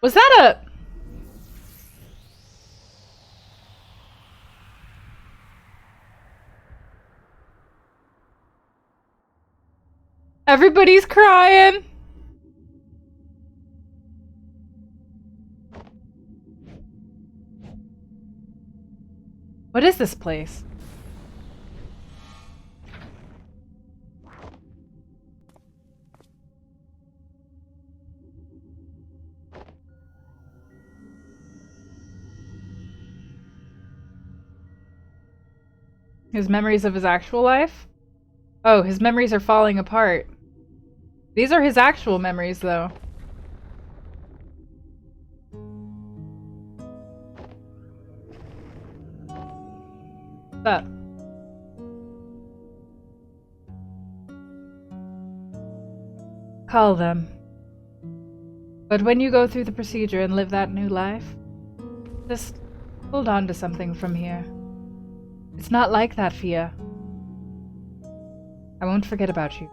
Was that a... Everybody's crying! What is this place? His memories of his actual life? Oh, his memories are falling apart. These are his actual memories, though. What's up? Call them. But when you go through the procedure and live that new life, just hold on to something from here. It's not like that, Fia. I won't forget about you.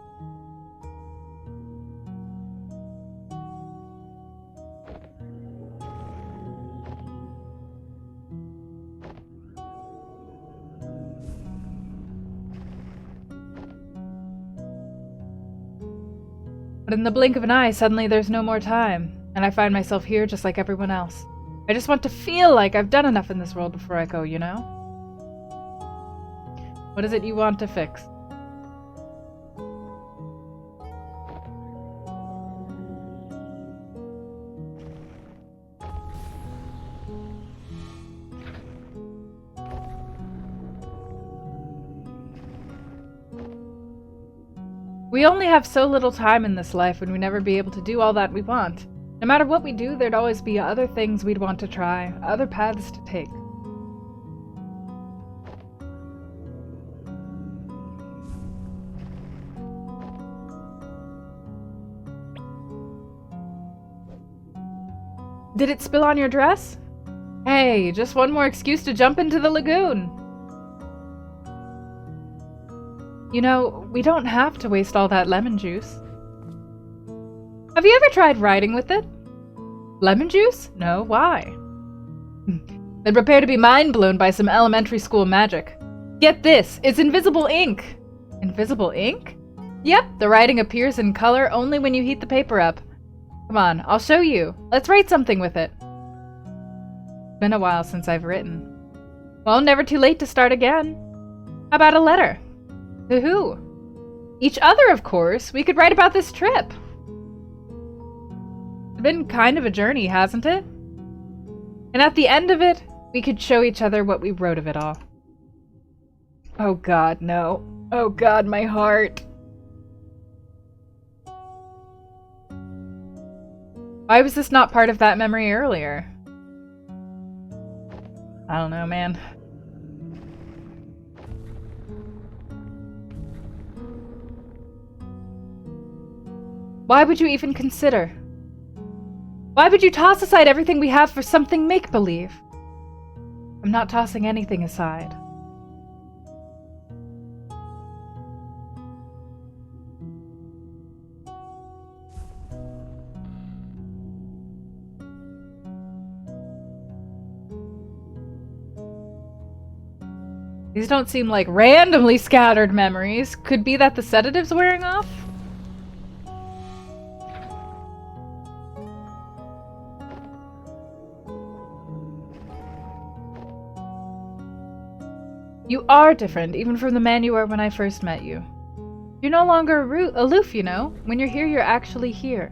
But in the blink of an eye, suddenly there's no more time, and I find myself here just like everyone else. I just want to feel like I've done enough in this world before I go, you know? What is it you want to fix? We only have so little time in this life when we never be able to do all that we want. No matter what we do, there'd always be other things we'd want to try, other paths to take. Did it spill on your dress? Hey, just one more excuse to jump into the lagoon. You know, we don't have to waste all that lemon juice. Have you ever tried writing with it? Lemon juice? No, why? Then prepare to be mind blown by some elementary school magic. Get this, it's invisible ink. Invisible ink? Yep, the writing appears in color only when you heat the paper up. Come on, I'll show you. Let's write something with it. It's been a while since I've written. Well, never too late to start again. How about a letter? To who? Each other, of course. We could write about this trip. It's been kind of a journey, hasn't it? And at the end of it, we could show each other what we wrote of it all. Oh God, no. Oh God, my heart. Why was this not part of that memory earlier? I don't know, man. Why would you even consider? Why would you toss aside everything we have for something make-believe? I'm not tossing anything aside. These don't seem like randomly scattered memories. Could be that the sedative's wearing off? You are different, even from the man you were when I first met you. You're no longer aloof, you know. When you're here, you're actually here.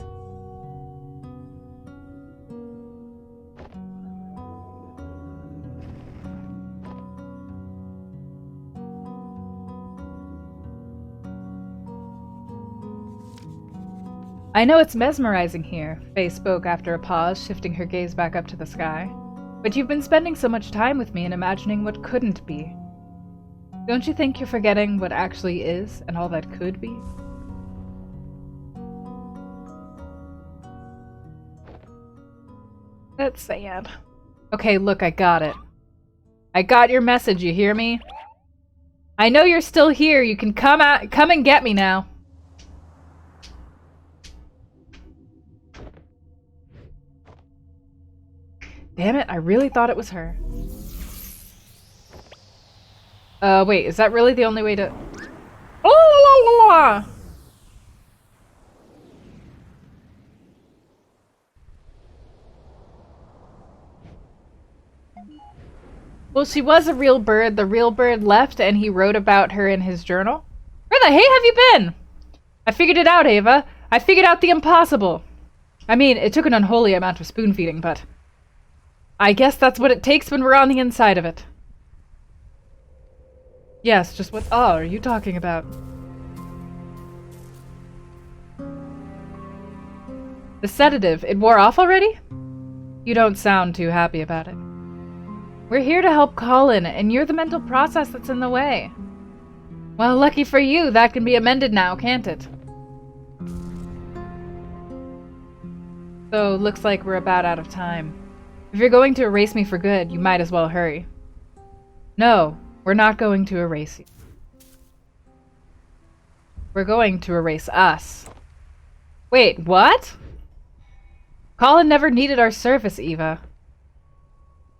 I know it's mesmerizing here, Faye spoke after a pause, shifting her gaze back up to the sky. But you've been spending so much time with me and imagining what couldn't be. Don't you think you're forgetting what actually is and all that could be? That's sad. Okay, look, I got it. I got your message, you hear me? I know you're still here. You can come and get me now. Damn it, I really thought it was her. Wait, is that really the only way to... Oh, la, la, la. Well, she was a real bird. The real bird left and he wrote about her in his journal. Where the hey have you been? I figured it out, Ava. I figured out the impossible. I mean, it took an unholy amount of spoon feeding, but... I guess that's what it takes when we're on the inside of it. Yes, just what are you talking about? The sedative, it wore off already? You don't sound too happy about it. We're here to help Colin, and you're the mental process that's in the way. Well, lucky for you, that can be amended now, can't it? So, looks like we're about out of time. If you're going to erase me for good, you might as well hurry. No, we're not going to erase you. We're going to erase us. Wait, what? Colin never needed our service, Eva.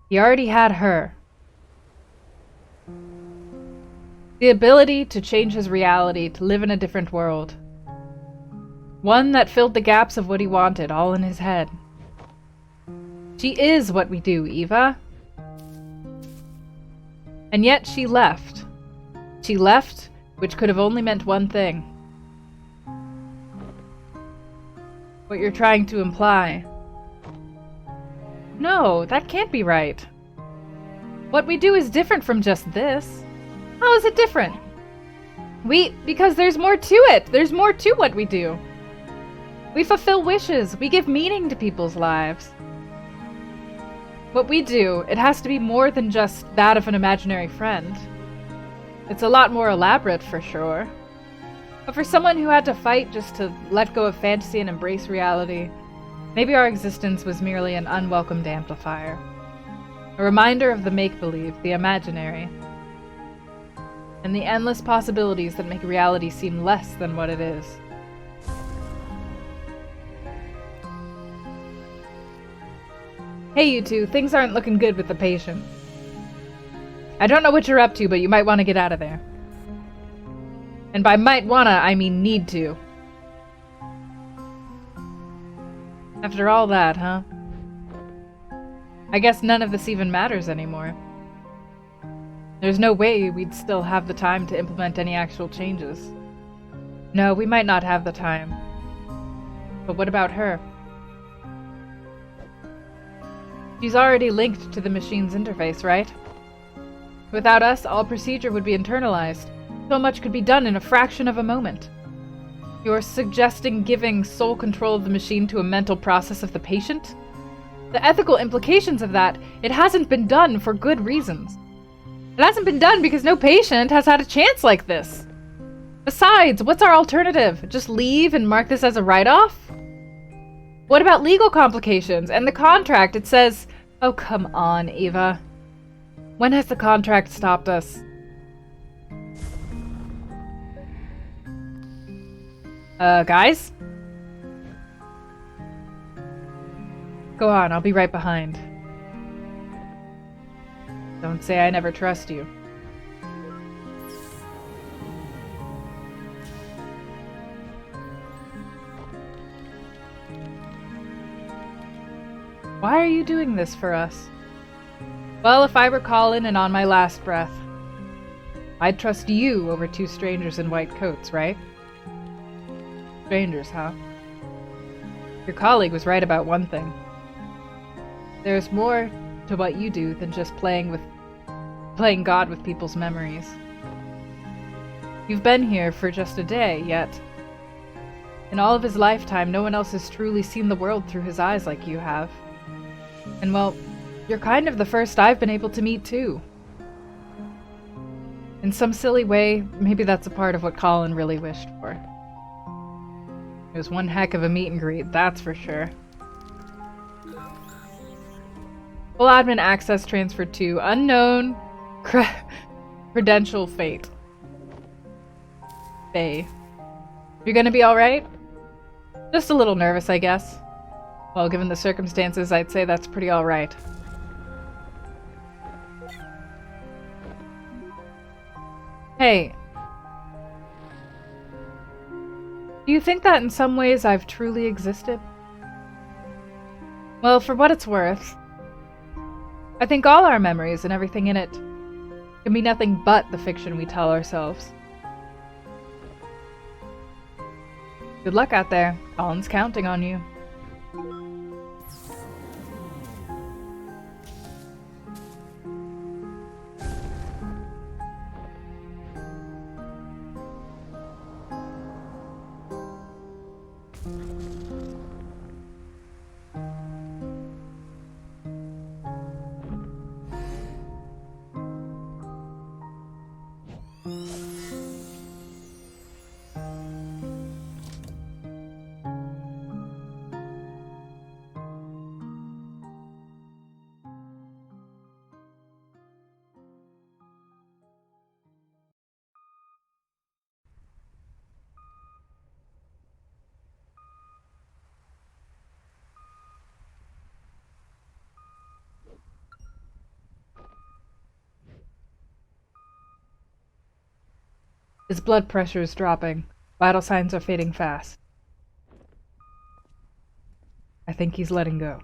He already had her. The ability to change his reality, to live in a different world. One that filled the gaps of what he wanted, all in his head. She is what we do, Eva. And yet she left. She left, which could have only meant one thing. What you're trying to imply. No, that can't be right. What we do is different from just this. How is it different? Because there's more to it. There's more to what we do. We fulfill wishes. We give meaning to people's lives. What we do, it has to be more than just that of an imaginary friend. It's a lot more elaborate, for sure. But for someone who had to fight just to let go of fantasy and embrace reality, maybe our existence was merely an unwelcomed amplifier. A reminder of the make-believe, the imaginary, and the endless possibilities that make reality seem less than what it is. Hey, you two, things aren't looking good with the patient. I don't know what you're up to, but you might want to get out of there. And by might wanna, I mean need to. After all that, huh? I guess none of this even matters anymore. There's no way we'd still have the time to implement any actual changes. No, we might not have the time. But what about her? She's already linked to the machine's interface, right? Without us, all procedure would be internalized. So much could be done in a fraction of a moment. You're suggesting giving sole control of the machine to a mental process of the patient? The ethical implications of that, it hasn't been done for good reasons. It hasn't been done because no patient has had a chance like this. Besides, what's our alternative? Just leave and mark this as a write-off? What about legal complications? And the contract, it says... Oh, come on, Eva. When has the contract stopped us? Guys? Go on, I'll be right behind. Don't say I never trust you. Why are you doing this for us? Well, if I were Colin and on my last breath, I'd trust you over two strangers in white coats, right? Strangers, huh? Your colleague was right about one thing. There's more to what you do than just playing God with people's memories. You've been here for just a day, yet in all of his lifetime, no one else has truly seen the world through his eyes like you have. And well, you're kind of the first I've been able to meet too. In some silly way, maybe that's a part of what Colin really wished for. It was one heck of a meet and greet, that's for sure. Full admin access transferred to unknown credential fate. Faye. You're gonna be alright? Just a little nervous, I guess. Well, given the circumstances, I'd say that's pretty alright. Hey. Do you think that in some ways I've truly existed? Well, for what it's worth, I think all our memories and everything in it can be nothing but the fiction we tell ourselves. Good luck out there. Colin's counting on you. His blood pressure is dropping. Vital signs are fading fast. I think he's letting go.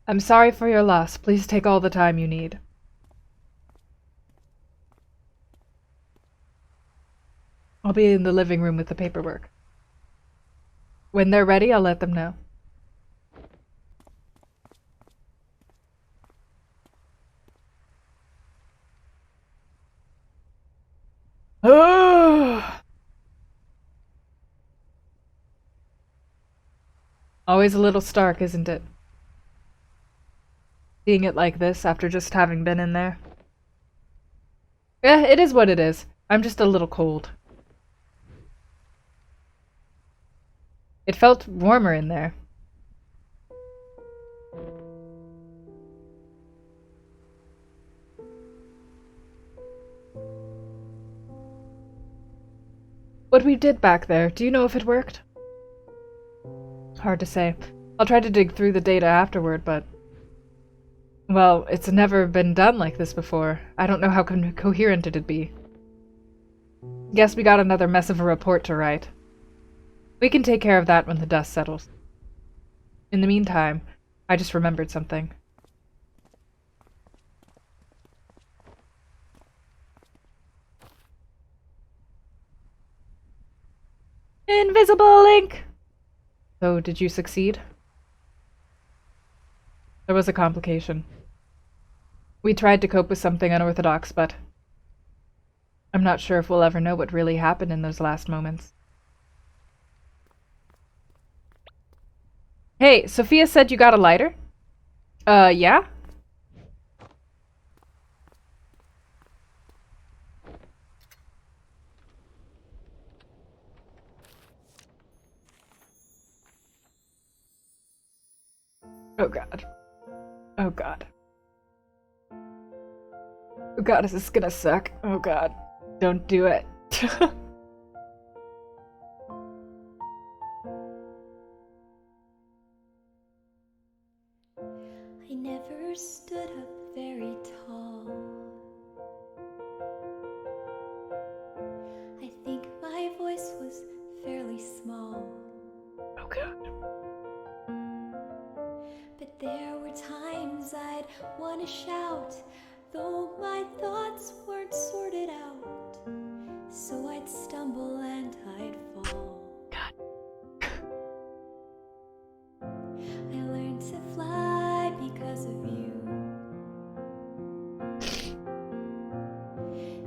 I'm sorry for your loss. Please take all the time you need. I'll be in the living room with the paperwork. When they're ready, I'll let them know. Always a little stark, isn't it? Seeing it like this after just having been in there. Yeah, it is what it is. I'm just a little cold. It felt warmer in there. What we did back there, do you know if it worked? Hard to say. I'll try to dig through the data afterward, but... Well, it's never been done like this before. I don't know how coherent it'd be. Guess we got another mess of a report to write. We can take care of that when the dust settles. In the meantime, I just remembered something. Invisible ink! So, did you succeed? There was a complication. We tried to cope with something unorthodox, but I'm not sure if we'll ever know what really happened in those last moments. Hey, Sophia said you got a lighter? Yeah? Oh god. Oh god. Oh god, is this gonna suck? Oh god. Don't do it. I never stood up very tall. I think my voice was fairly small. Oh god. But there were times I'd want to shout, though my thoughts weren't sorted out. So I'd stumble and I'd fall. God. I learned to fly because of you.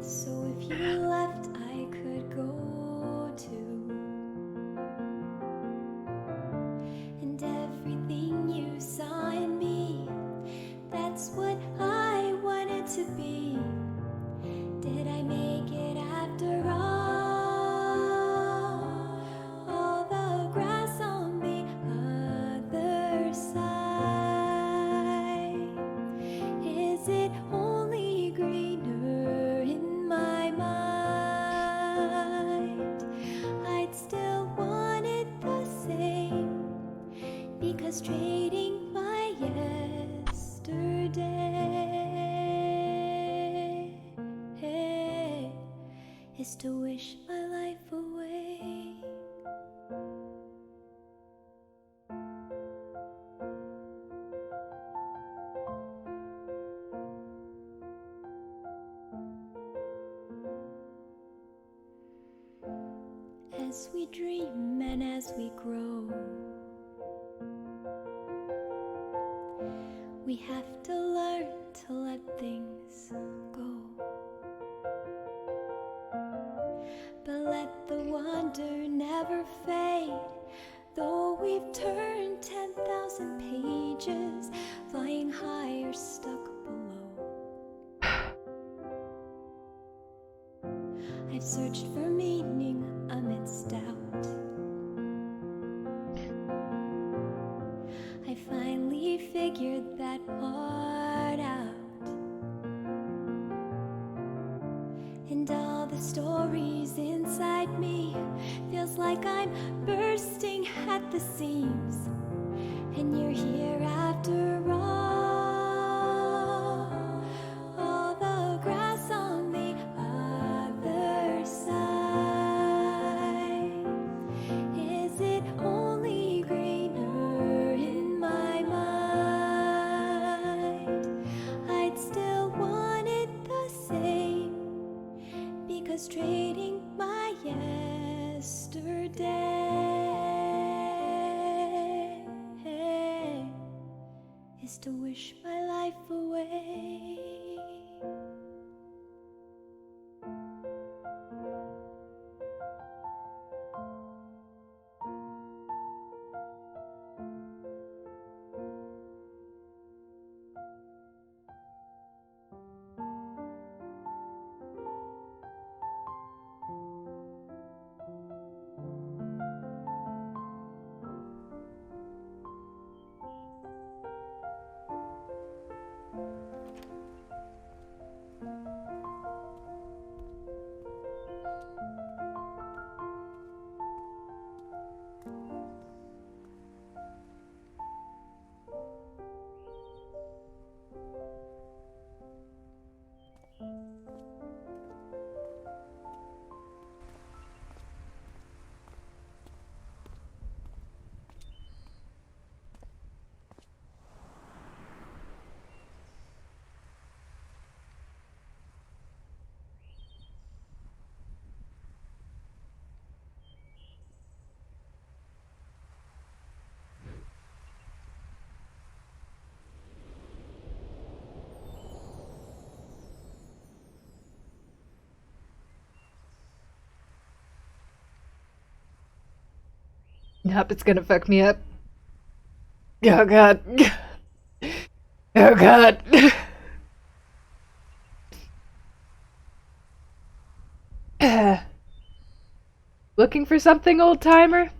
So if you left, I could go too. And everything you saw in me, that's what I wanted to be. Did I make it after all? All the grass on the other side, is it only greener in my mind? I'd still want it the same, because trading my yesterday is to wish my life away. As we dream and as we grow, we have to learn to let things go. But let the wonder never fade, though we've turned 10,000 pages, flying high or stuck below. I've searched for meaning amidst doubt. I finally figured that part out. And all the stories inside me feels like I'm bursting at the seams. And you're here after all the grass on the other side, is it only greener in my mind? my life away. Yep, it's gonna fuck me up. Oh god. Oh god. Looking for something, old timer?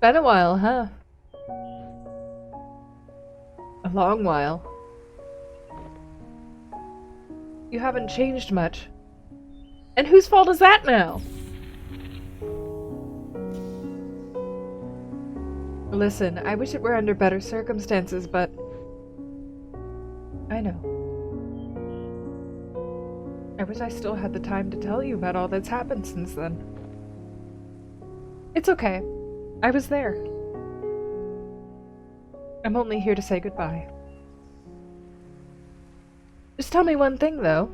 Been a while, huh? A long while. You haven't changed much. And whose fault is that now? Listen, I wish it were under better circumstances, but... I know. I wish I still had the time to tell you about all that's happened since then. It's okay. I was there. I'm only here to say goodbye. Just tell me one thing, though.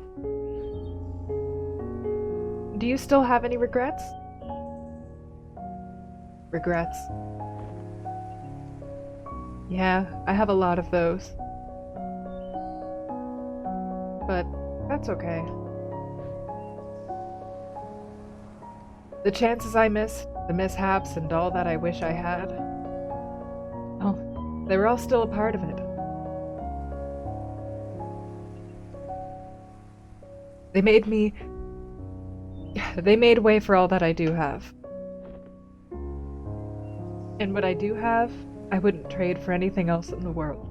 Do you still have any regrets? Regrets. Yeah, I have a lot of those. But that's okay. The chances I missed, the mishaps, and all that I wish I had, oh, they were all still a part of it. They made way for all that I do have. And what I do have, I wouldn't trade for anything else in the world.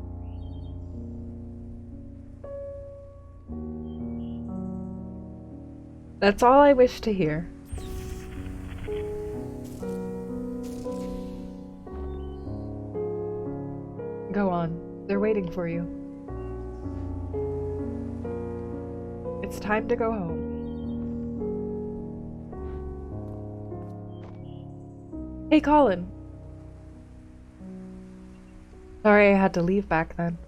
That's all I wish to hear. Go on. They're waiting for you. It's time to go home. Hey, Colin. Sorry I had to leave back then.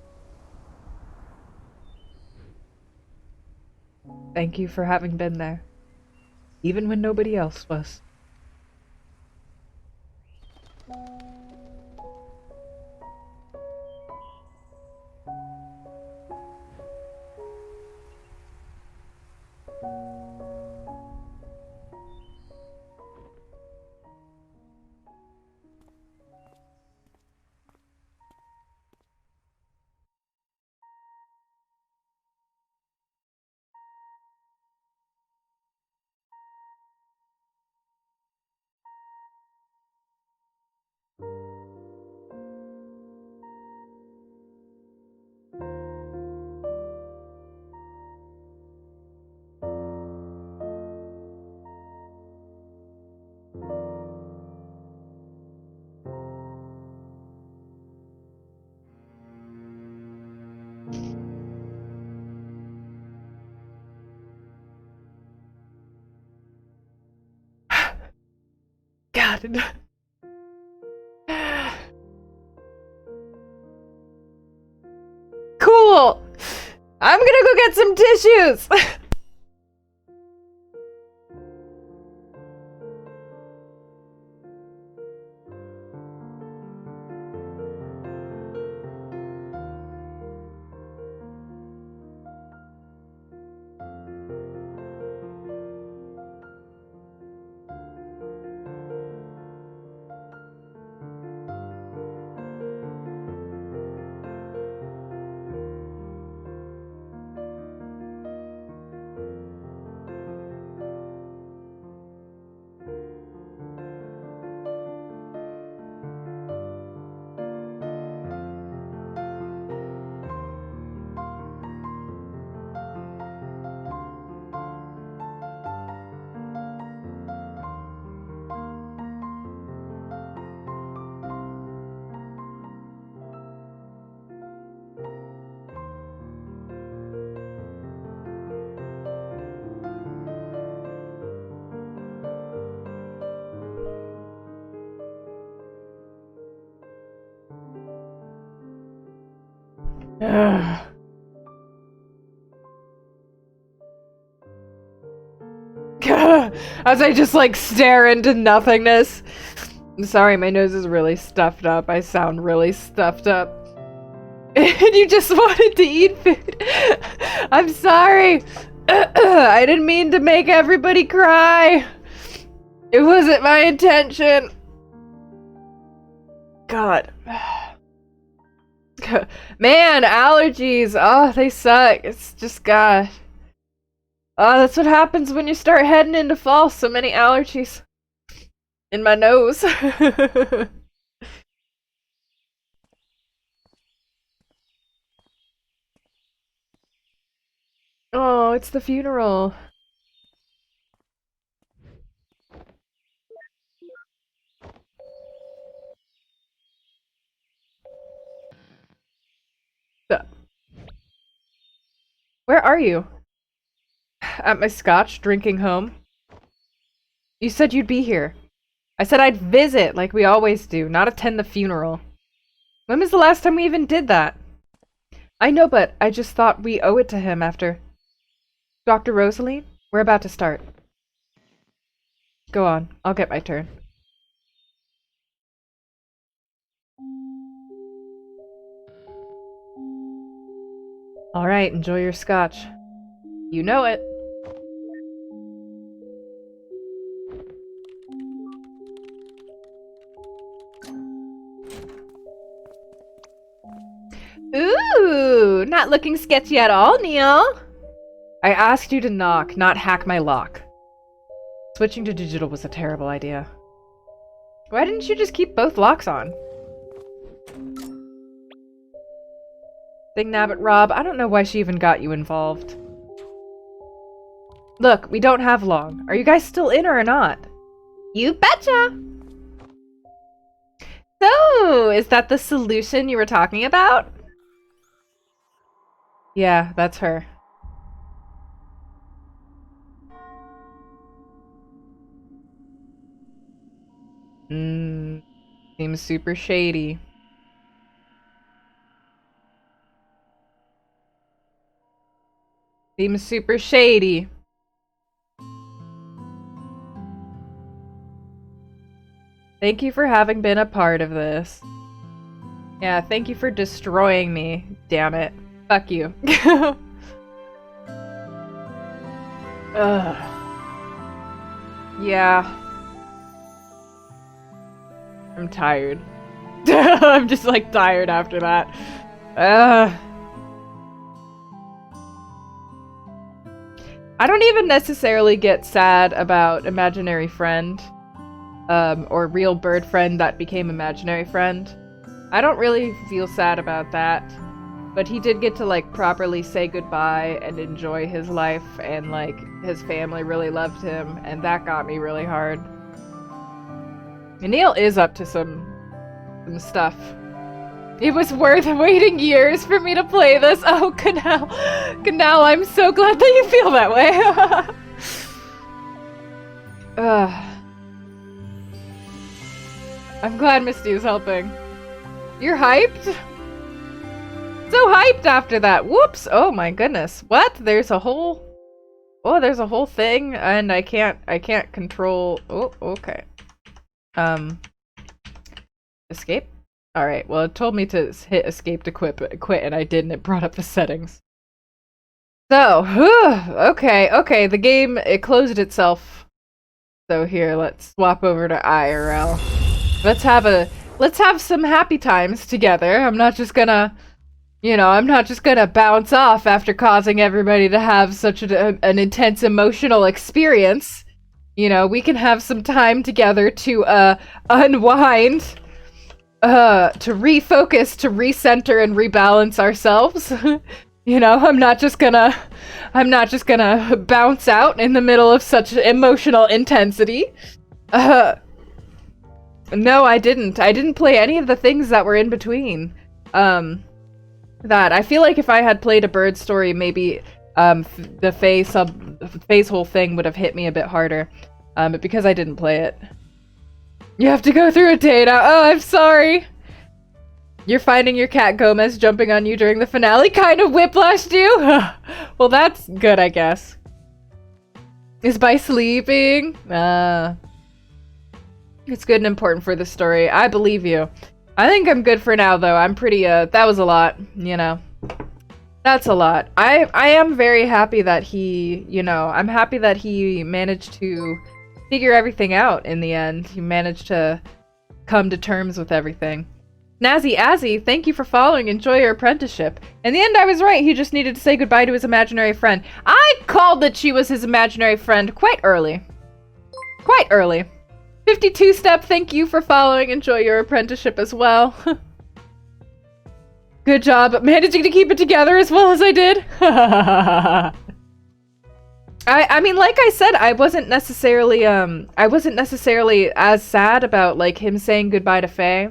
Thank you for having been there, even when nobody else was. God. Cool! I'm gonna go get some tissues! Ugh. As I just like stare into nothingness. I'm sorry, my nose is really stuffed up. I sound really stuffed up. And you just wanted to eat food. I'm sorry. I didn't mean to make everybody cry. It wasn't my intention. God. Man, allergies. Oh, they suck. It's just, God. Oh, that's what happens when you start heading into fall. So many allergies. In my nose. Oh, it's the funeral. Where are you? At my scotch, drinking home. You said you'd be here. I said I'd visit, like we always do, not attend the funeral. When was the last time we even did that? I know, but I just thought we owe it to him after... Dr. Rosaline? We're about to start. Go on, I'll get my turn. Alright, enjoy your scotch. You know it. Ooh, not looking sketchy at all, Neil. I asked you to knock, not hack my lock. Switching to digital was a terrible idea. Why didn't you just keep both locks on? Thing Nabbit Rob, I don't know why she even got you involved. Look, we don't have long. Are you guys still in or not? You betcha! So, is that the solution you were talking about? Yeah, that's her. Seems super shady. Seems super shady. Thank you for having been a part of this. Yeah, thank you for destroying me. Damn it. Fuck you. Ugh. Yeah. I'm tired. I'm just like tired after that. I don't even necessarily get sad about imaginary friend. Or real bird friend that became imaginary friend. I don't really feel sad about that. But he did get to, like, properly say goodbye and enjoy his life, and, like, his family really loved him, and that got me really hard. And Neil is up to some stuff. It was worth waiting years for me to play this. Oh, Canal. Canal, I'm so glad that you feel that way. I'm glad Misty is helping. You're hyped? So hyped after that. Whoops. Oh my goodness. What? There's a whole... Oh, there's a whole thing, and I can't control... Oh, okay. Escape? Alright, well, it told me to hit escape to quit, and I didn't. It brought up the settings. So, okay, the game, it closed itself. So here, let's swap over to IRL. Let's have some happy times together. I'm not just gonna, I'm not just gonna bounce off after causing everybody to have such an intense emotional experience. We can have some time together to, unwind, to refocus, to recenter and rebalance ourselves. I'm not just gonna bounce out in the middle of such emotional intensity. No, I didn't. I didn't play any of the things that were in between. That I feel like if I had played a bird story, maybe the phase whole thing would have hit me a bit harder. But because I didn't play it, you have to go through a data. Oh, I'm sorry. You're finding your cat Gomez jumping on you during the finale kind of whiplashed you? Well, that's good, I guess. Is by sleeping? It's good and important for the story. I believe you. I think I'm good for now, though. I'm pretty, that was a lot, you know. That's a lot. I am very happy that he, you know, I'm happy that he managed to figure everything out in the end. He managed to come to terms with everything. Nazzy Azzy, thank you for following. Enjoy your apprenticeship. In the end, I was right. He just needed to say goodbye to his imaginary friend. I called that she was his imaginary friend quite early. Quite early. 52 Step, thank you for following. Enjoy your apprenticeship as well. Good job managing to keep it together as well as I did. I mean, like I said, I wasn't necessarily as sad about, like, him saying goodbye to Faye.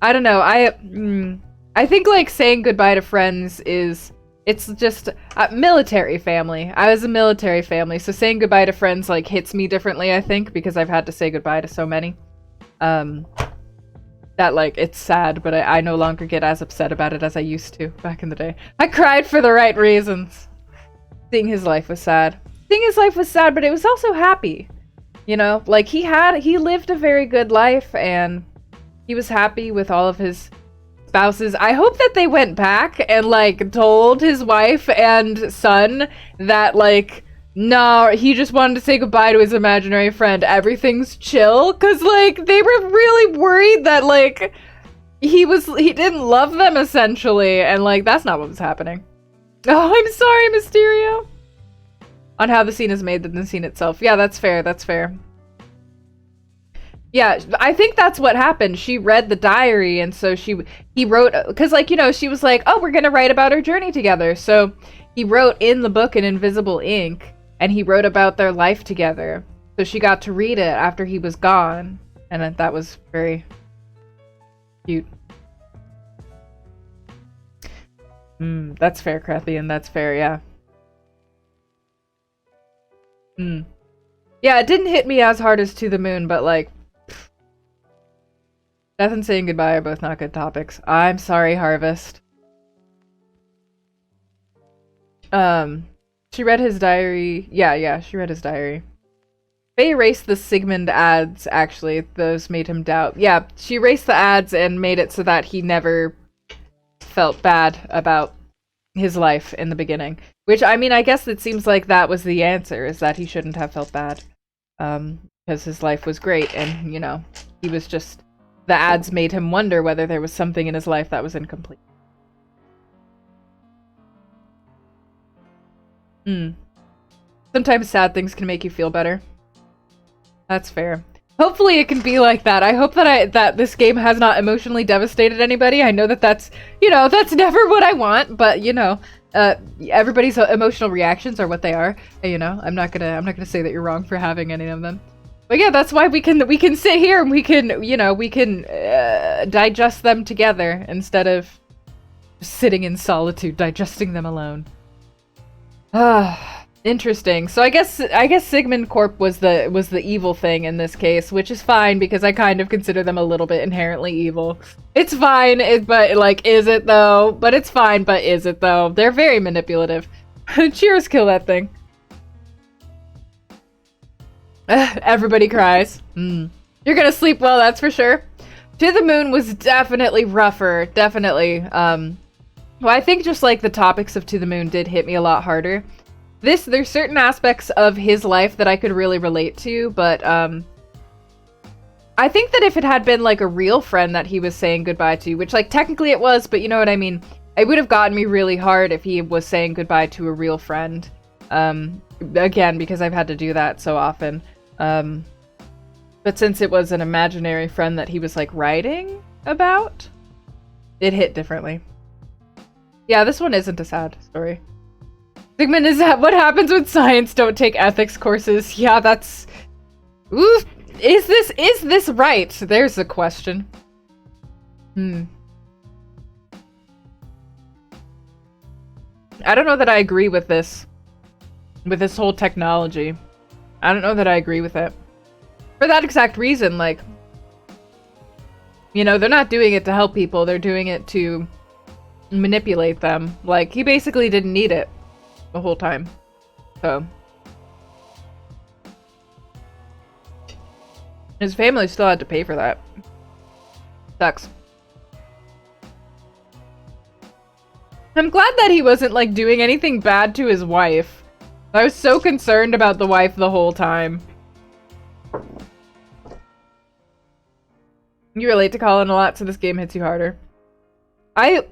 I don't know, I think, like, saying goodbye to friends it's just military family. I was a military family, so saying goodbye to friends, like, hits me differently, I think, because I've had to say goodbye to so many. That, like, it's sad, but I no longer get as upset about it as I used to back in the day. I cried for the right reasons. Seeing his life was sad. Seeing his life was sad, but it was also happy. You know, like, he lived a very good life, and he was happy with all of his spouses. I hope that they went back and, like, told his wife and son that, like, no, he just wanted to say goodbye to his imaginary friend. Everything's chill. Because, like, they were really worried that, like, he didn't love them, essentially. And, like, that's not what was happening. Oh, I'm sorry, Mysterio. On how the scene is made than the scene itself. Yeah, that's fair. That's fair. Yeah, I think that's what happened. She read the diary, and so he wrote, because, like, you know, she was like, oh, we're gonna write about our journey together. So he wrote in the book in invisible ink, and he wrote about their life together. So she got to read it after he was gone, and that was very cute. That's fair, Crethian, that's fair, yeah. Yeah, it didn't hit me as hard as To the Moon, but, like, death and saying goodbye are both not good topics. I'm sorry, Harvest. She read his diary. Yeah, she read his diary. They erased the Sigmund ads, actually. Those made him doubt. Yeah, she erased the ads and made it so that he never felt bad about his life in the beginning. Which, I mean, I guess it seems like that was the answer, is that he shouldn't have felt bad. Because his life was great, and, you know, he was just... The ads made him wonder whether there was something in his life that was incomplete. Sometimes sad things can make you feel better. That's fair. Hopefully it can be like that. I hope that this game has not emotionally devastated anybody. I know that that's, you know, that's never what I want, but, you know, everybody's emotional reactions are what they are. You know, I'm not gonna say that you're wrong for having any of them. But yeah, that's why we can sit here and we can, you know, we can digest them together instead of sitting in solitude, digesting them alone. Interesting. So I guess Sigmund Corp was the evil thing in this case, which is fine because I kind of consider them a little bit inherently evil. It's fine, but, like, is it though? But it's fine, but is it though? They're very manipulative. Cheers, kill that thing. Everybody cries. You're gonna sleep well, that's for sure. To the Moon was definitely rougher, definitely. Well, I think just, like, the topics of To the Moon did hit me a lot harder. There's certain aspects of his life that I could really relate to, but, I think that if it had been, like, a real friend that he was saying goodbye to, which, like, technically it was, but you know what I mean? It would have gotten me really hard if he was saying goodbye to a real friend. Again, because I've had to do that so often. But since it was an imaginary friend that he was, like, writing about, it hit differently. Yeah, this one isn't a sad story. Sigmund, is that what happens when science don't take ethics courses? Yeah, that's... Oof. Is this right? There's a question. I don't know that I agree with this. With this whole technology. I don't know that I agree with it. For that exact reason, like... You know, they're not doing it to help people, they're doing it to manipulate them. Like, he basically didn't need it the whole time. So. His family still had to pay for that. Sucks. I'm glad that he wasn't, like, doing anything bad to his wife. I was so concerned about the wife the whole time. You relate to Colin a lot, so this game hits you harder. I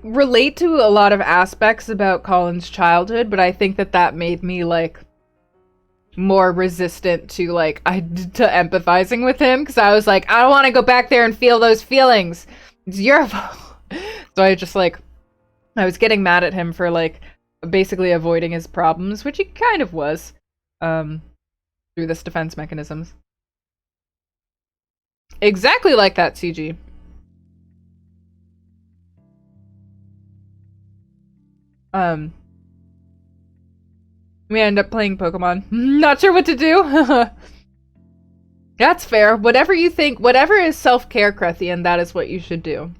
relate to a lot of aspects about Colin's childhood, but I think that made me, like, more resistant to, like, to empathizing with him, because I was like, I don't want to go back there and feel those feelings. It's your fault. So I just, like, I was getting mad at him for, like, basically avoiding his problems, which he kind of was, through this defense mechanisms. Exactly like that, CG. We end up playing Pokemon. Not sure what to do. That's fair. Whatever you think, whatever is self-care, Crethian, that is what you should do.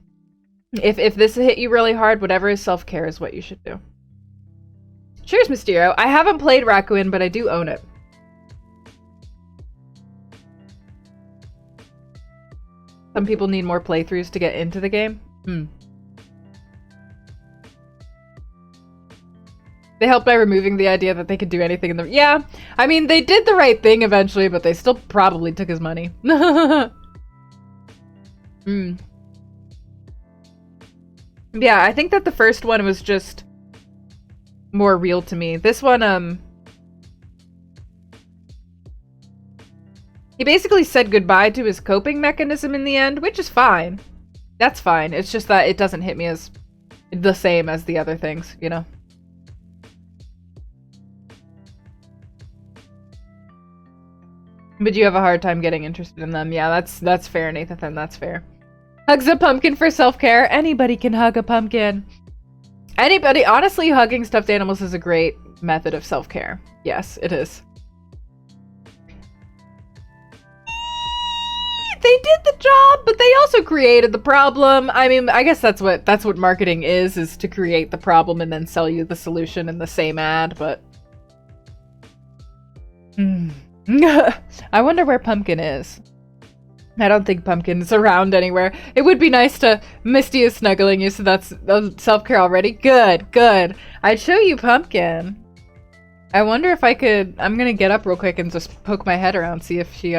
If this hit you really hard, whatever is self-care is what you should do. Cheers, Mysterio. I haven't played Raccoon, but I do own it. Some people need more playthroughs to get into the game. They helped by removing the idea that they could do anything in the... Yeah, I mean, they did the right thing eventually, but they still probably took his money. Yeah, I think that the first one was just more real to me. This one, he basically said goodbye to his coping mechanism in the end, which is fine. That's fine. It's just that it doesn't hit me as the same as the other things, you know? But you have a hard time getting interested in them. Yeah, that's fair, Nathan. That's fair. Hugs a pumpkin for self-care. Anybody can hug a pumpkin. Anybody. Honestly, hugging stuffed animals is a great method of self-care. Yes, it is. They did the job, but they also created the problem. I mean, I guess that's what marketing is to create the problem and then sell you the solution in the same ad, but... I wonder where Pumpkin is. I don't think Pumpkin's around anywhere. It would be nice to... Misty is snuggling you, so that's self-care already. Good, good. I'd show you Pumpkin. I wonder if I could... I'm gonna get up real quick and just poke my head around, see if she,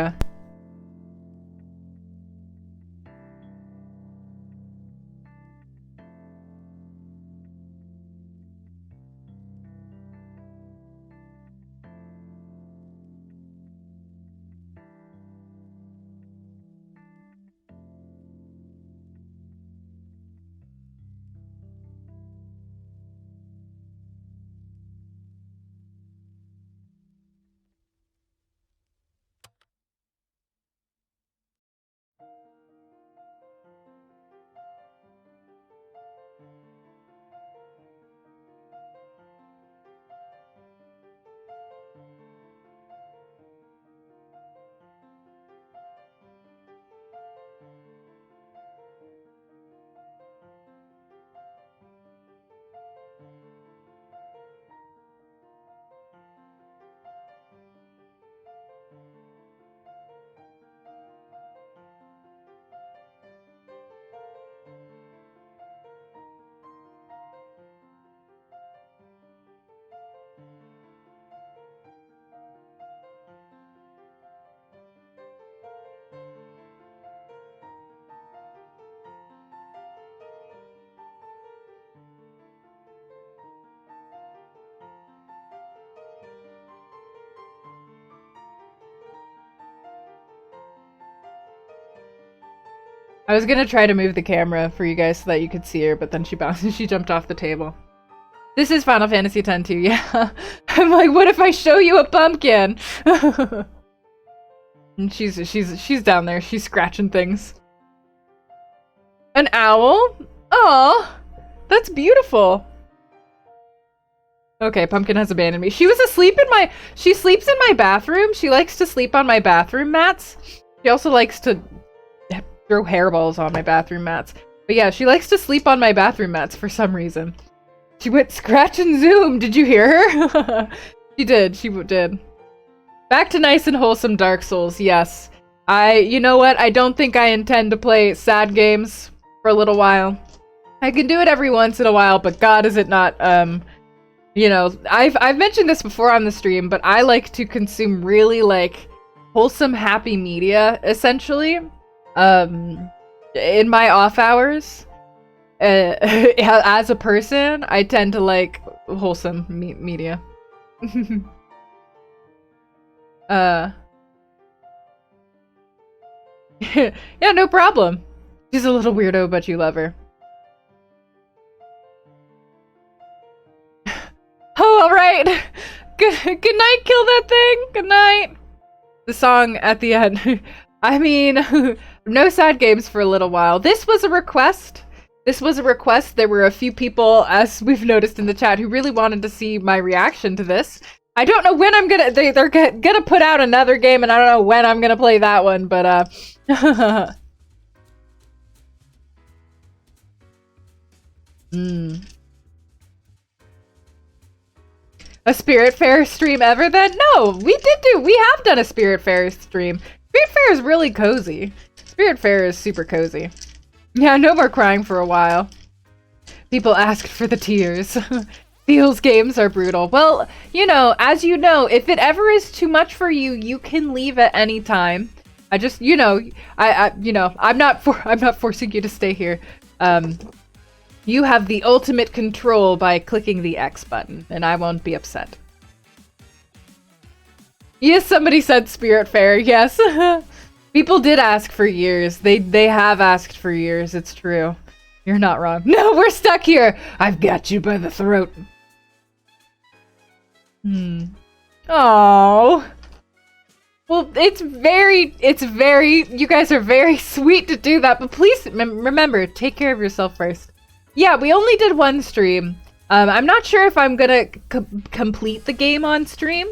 I was gonna try to move the camera for you guys so that you could see her, but then she bounced and she jumped off the table. This is Final Fantasy X too, yeah. I'm like, what if I show you a pumpkin? And she's down there, she's scratching things. An owl? Aw, that's beautiful. Okay, Pumpkin has abandoned me. She was asleep in my... She sleeps in my bathroom. She likes to sleep on my bathroom mats. She also likes to throw hairballs on my bathroom mats. But yeah, she likes to sleep on my bathroom mats for some reason. She went scratch and zoom. Did you hear her? She did. She did. Back to nice and wholesome Dark Souls. Yes. You know what? I don't think I intend to play sad games for a little while. I can do it every once in a while, but God, is it not, you know, I've mentioned this before on the stream, but I like to consume really, like, wholesome, happy media, essentially, in my off hours. As a person, I tend to like wholesome media. Yeah, no problem. She's a little weirdo, but you love her. Oh, alright. Good night, kill that thing. Good night. The song at the end. I mean, no sad games for a little while. This was a request. There were a few people, as we've noticed in the chat, who really wanted to see my reaction to this. I don't know when I'm gonna... They're gonna put out another game, and I don't know when I'm gonna play that one, but, A Spirit Fair stream ever then? No, we have done a Spirit Fair stream. Spirit Fair is really cozy. Spirit Fair is super cozy. Yeah, no more crying for a while. People asked for the tears. Feels games are brutal. Well, you know, as you know, if it ever is too much for you, you can leave at any time. I just, you know, I'm not forcing you to stay here. You have the ultimate control by clicking the X button, and I won't be upset. Yes, somebody said Spirit Fair, yes. People did ask for years. They have asked for years, it's true. You're not wrong. No, we're stuck here! I've got you by the throat. Oh. Well, it's very, you guys are very sweet to do that, but please remember, take care of yourself first. Yeah, we only did one stream. I'm not sure if I'm gonna complete the game on stream.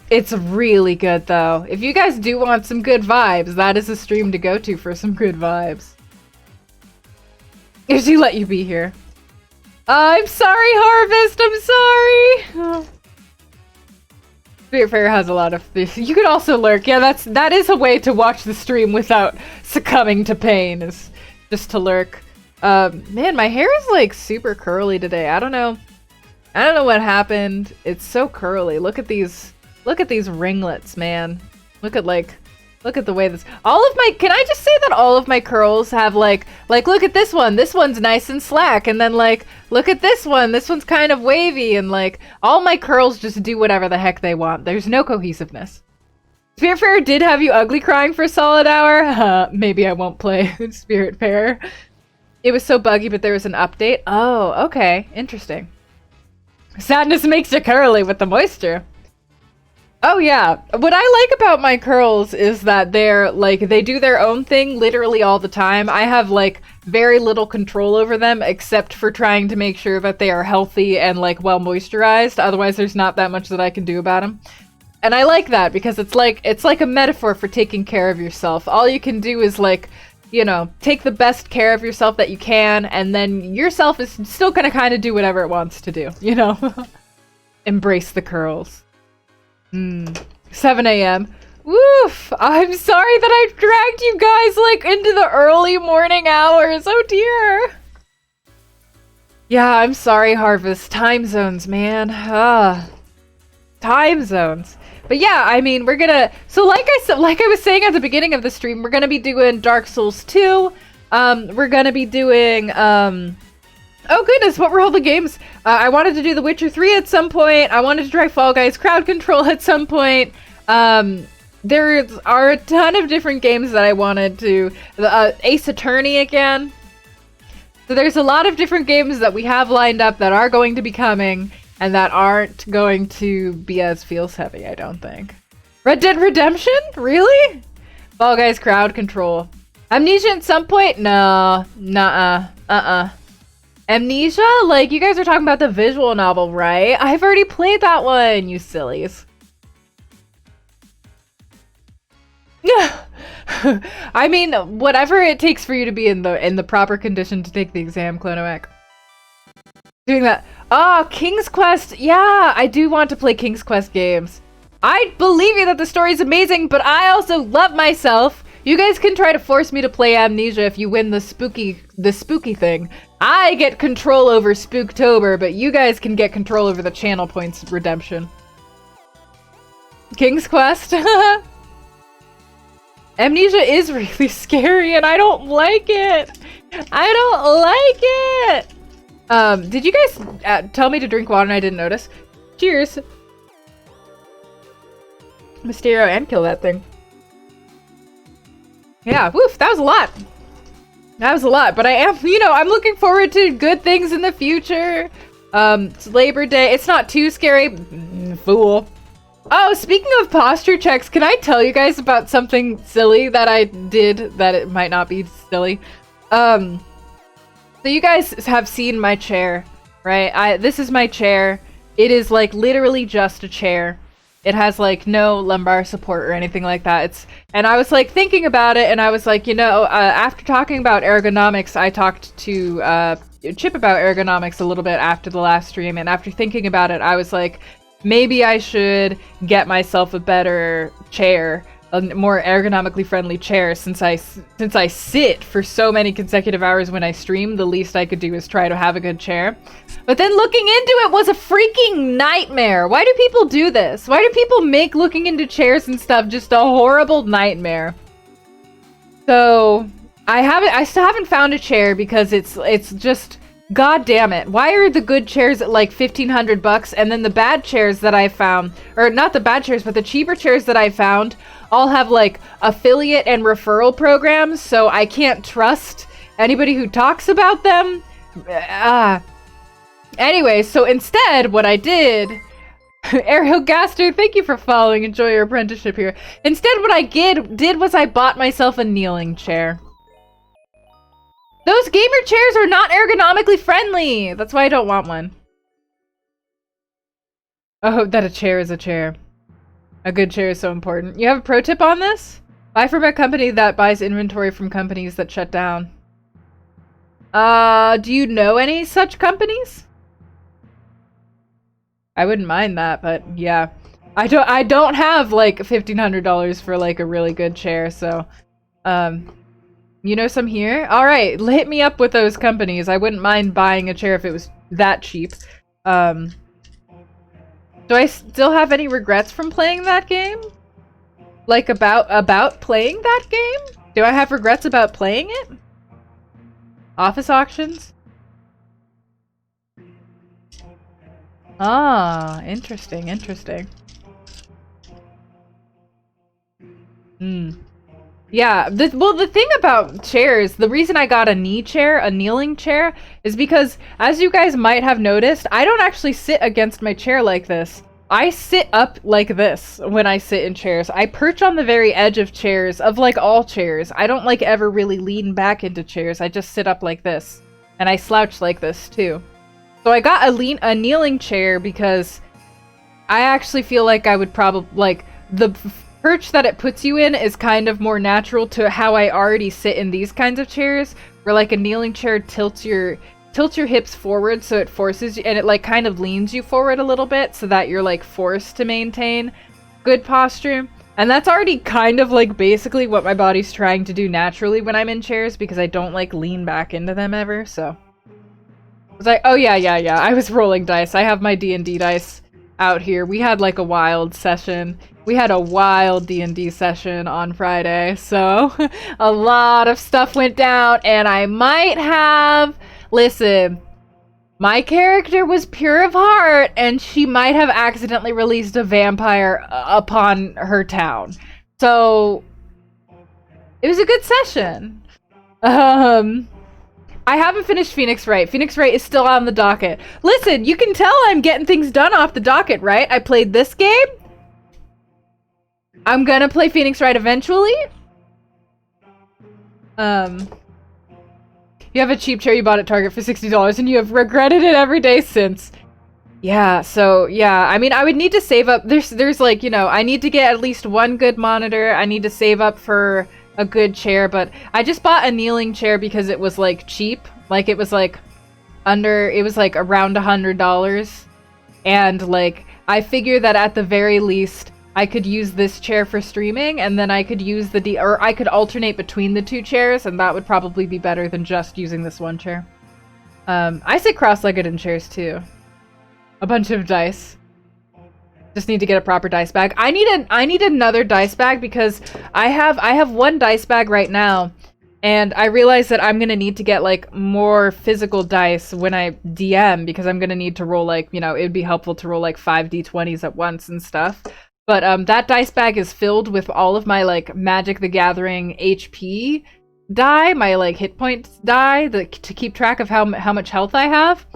It's really good, though. If you guys do want some good vibes, that is a stream to go to for some good vibes. If she let you be here. I'm sorry, Harvest! I'm sorry! Spirit Fair has a lot of this. You could also lurk. Yeah, that is a way to watch the stream without succumbing to pain, is just to lurk. Man, my hair is like super curly today. I don't know what happened. It's so curly. Look at these ringlets, man. Look at the way this, can I just say that all of my curls have like look at this one's nice and slack, and then like look at this one's kind of wavy, and like all my curls just do whatever the heck they want. There's no cohesiveness. Spirit Fair did have you ugly crying for a solid hour? Maybe I won't play Spirit Fair. It was so buggy, but there was an update. Oh, okay, interesting. Sadness makes you curly with the moisture. Oh yeah, what I like about my curls is that they're like, they do their own thing literally all the time. I have like very little control over them, except for trying to make sure that they are healthy and like well moisturized. Otherwise there's not that much that I can do about them. And I like that because it's like a metaphor for taking care of yourself. All you can do is like, you know, take the best care of yourself that you can, and then yourself is still gonna kind of do whatever it wants to do, you know? Embrace the curls. 7 a.m. Woof! I'm sorry that I dragged you guys, like, into the early morning hours. Oh, dear. Yeah, I'm sorry, Harvest. Time zones, man. Time zones. But yeah, I mean, we're gonna... So like I was saying at the beginning of the stream, we're gonna be doing Dark Souls 2. We're gonna be doing... Oh goodness, what were all the games? I wanted to do The Witcher 3 at some point. I wanted to try Fall Guys Crowd Control at some point. There are a ton of different games that I wanted to... Ace Attorney again. So there's a lot of different games that we have lined up that are going to be coming, and that aren't going to be as feels heavy, I don't think. Red Dead Redemption? Really? Fall Guys Crowd Control. Amnesia at some point? No. Nuh-uh. Amnesia? Like, you guys are talking about the visual novel, right? I've already played that one, you sillies. I mean, whatever it takes for you to be in the proper condition to take the exam, Clonoac. Doing that. Oh, King's Quest. Yeah, I do want to play King's Quest games. I believe you that the story is amazing, but I also love myself. You guys can try to force me to play Amnesia if you win the spooky thing. I get control over Spooktober, but you guys can get control over the channel points redemption. King's Quest. Amnesia is really scary and I don't like it. I don't like it. Did you guys tell me to drink water and I didn't notice? Cheers. Mysterio and kill that thing. Yeah, woof, that was a lot. That was a lot, but I am, you know, I'm looking forward to good things in the future. It's Labor Day. It's not too scary. Fool. Oh, speaking of posture checks, can I tell you guys about something silly that I did that it might not be silly? So you guys have seen my chair, right? This is my chair. It is like literally just a chair. It has like no lumbar support or anything like that. And I was like thinking about it and I was like, you know, after talking about ergonomics, I talked to Chip about ergonomics a little bit after the last stream, and after thinking about it, I was like, maybe I should get myself a better chair, a more ergonomically friendly chair, since I sit for so many consecutive hours when I stream. The least I could do is try to have a good chair. But then looking into it was a freaking nightmare. Why do people do this? Why do people make looking into chairs and stuff just a horrible nightmare? So I still haven't found a chair because it's just, god damn it. Why are the good chairs at like $1,500 and then the bad chairs that I found, or not the bad chairs, but the cheaper chairs that I found all have like affiliate and referral programs, so I can't trust anybody who talks about them. Anyway, so instead, what I did... Ariel Gaster, thank you for following. Enjoy your apprenticeship here. Instead, what I did was I bought myself a kneeling chair. Those gamer chairs are not ergonomically friendly. That's why I don't want one. Oh, that a chair is a chair. A good chair is so important. You have a pro tip on this? Buy from a company that buys inventory from companies that shut down. Do you know any such companies? I wouldn't mind that, but yeah. I don't have like $1,500 for like a really good chair, so you know some here? Alright, hit me up with those companies. I wouldn't mind buying a chair if it was that cheap. Do I still have any regrets from playing that game? Like about playing that game? Do I have regrets about playing it? Office auctions? Ah, interesting, interesting. Yeah, the thing about chairs, the reason I got a knee chair, a kneeling chair, is because, as you guys might have noticed, I don't actually sit against my chair like this. I sit up like this when I sit in chairs. I perch on the very edge of chairs, of like all chairs. I don't like ever really lean back into chairs. I just sit up like this. And I slouch like this too. So I got a kneeling chair because I actually feel like I would probably, like, the perch that it puts you in is kind of more natural to how I already sit in these kinds of chairs, where like a kneeling chair tilts your hips forward, so it forces you, and it like kind of leans you forward a little bit so that you're like forced to maintain good posture. And that's already kind of like basically what my body's trying to do naturally when I'm in chairs, because I don't like lean back into them ever. So I was like, oh yeah, I was rolling dice. I have my D&D dice out here. We had like a wild session. We had a wild D&D session on Friday, so a lot of stuff went down, and I might have... Listen, my character was pure of heart, and she might have accidentally released a vampire upon her town. So, it was a good session. I haven't finished Phoenix Wright. Phoenix Wright is still on the docket. Listen, you can tell I'm getting things done off the docket, right? I played this game. I'm gonna play Phoenix Wright eventually. You have a cheap chair you bought at Target for $60 and you have regretted it every day since. Yeah, so yeah, I mean, I would need to save up. There's like, you know, I need to get at least one good monitor. I need to save up for a good chair, but I just bought a kneeling chair because it was like cheap. Like it was like around $100. And like I figure that at the very least I could use this chair for streaming, and then I could use or I could alternate between the two chairs, and that would probably be better than just using this one chair. I sit cross-legged in chairs too. A bunch of dice. Just need to get a proper dice bag. I need another dice bag because I have one dice bag right now, and I realize that I'm gonna need to get like more physical dice when I DM, because I'm gonna need to roll like, you know, it'd be helpful to roll like 5 d20s at once and stuff. But that dice bag is filled with all of my like Magic the Gathering HP die, my like hit points die, to keep track of how much health I have.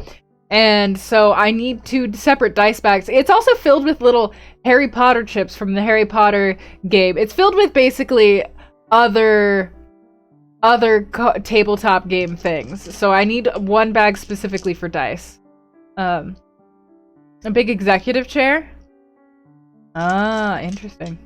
And so I need 2 separate dice bags. It's also filled with little Harry Potter chips from the Harry Potter game. It's filled with basically other tabletop game things. So I need one bag specifically for dice. A big executive chair? Ah, interesting.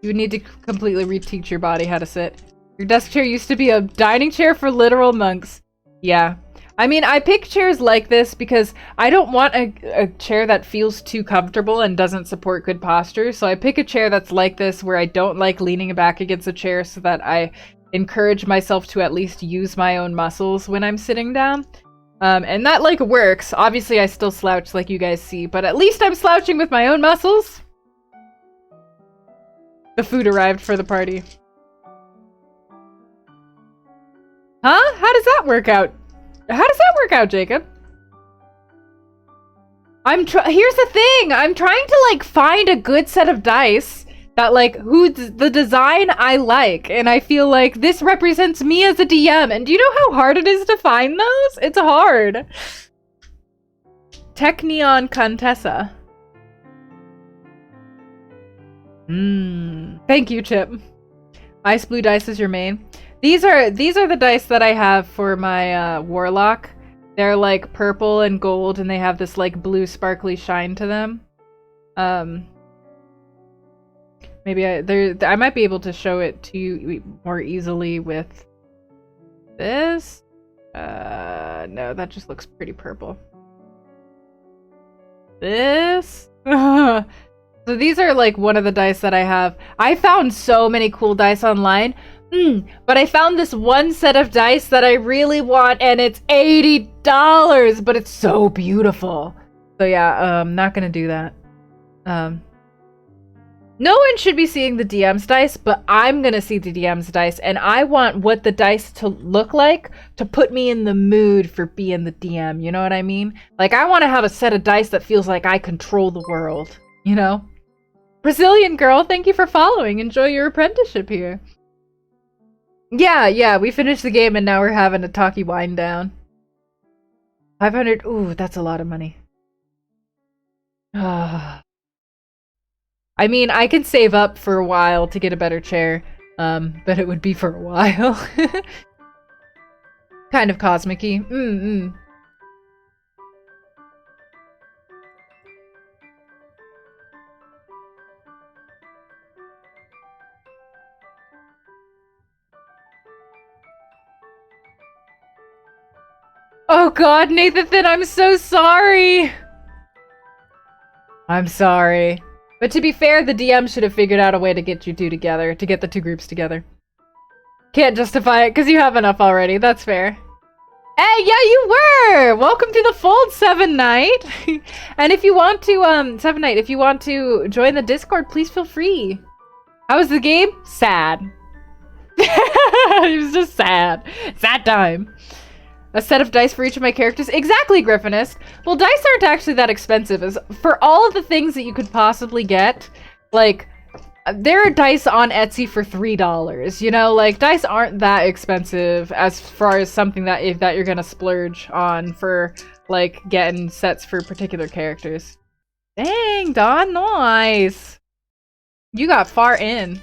You would need to completely reteach your body how to sit. Your desk chair used to be a dining chair for literal monks. Yeah. I mean, I pick chairs like this because I don't want a chair that feels too comfortable and doesn't support good posture. So I pick a chair that's like this, where I don't like leaning back against a chair, so that I encourage myself to at least use my own muscles when I'm sitting down. And that, like, works. Obviously, I still slouch like you guys see, but at least I'm slouching with my own muscles. The food arrived for the party. Huh? How does that work out? How does that work out, Jacob? Here's the thing. I'm trying to like find a good set of dice that like the design I like, and I feel like this represents me as a DM. And do you know how hard it is to find those? It's hard. Techneon Contessa. Thank you, Chip. Ice blue dice is your main. These are the dice that I have for my warlock. They're like purple and gold, and they have this like blue sparkly shine to them. Maybe I might be able to show it to you more easily with this. No, that just looks pretty purple. This. So these are like one of the dice that I have. I found so many cool dice online. But I found this one set of dice that I really want, and it's $80, but it's so beautiful. So yeah, I'm not gonna do that. No one should be seeing the DM's dice, but I'm gonna see the DM's dice, and I want what the dice to look like to put me in the mood for being the DM, you know what I mean? Like, I want to have a set of dice that feels like I control the world, you know? Brazilian girl, thank you for following. Enjoy your apprenticeship here. Yeah, we finished the game and now we're having a talkie wind down. 500, ooh, that's a lot of money. I mean, I can save up for a while to get a better chair, but it would be for a while. Kind of cosmic-y. Oh god, Nathan, I'm so sorry! I'm sorry. But to be fair, the DM should have figured out a way to get you two together, to get the two groups together. Can't justify it, because you have enough already, that's fair. Hey, yeah, you were! Welcome to the fold, Seven Knight! And if you want to, Seven Knight, if you want to join the Discord, please feel free. How was the game? Sad. It was just sad. Sad time. A set of dice for each of my characters? Exactly, Griffinist. Well, dice aren't actually that expensive. As for all of the things that you could possibly get, like, there are dice on Etsy for $3, you know? Like, dice aren't that expensive as far as something that you're gonna splurge on for, like, getting sets for particular characters. Dang, Don, nice! You got far in.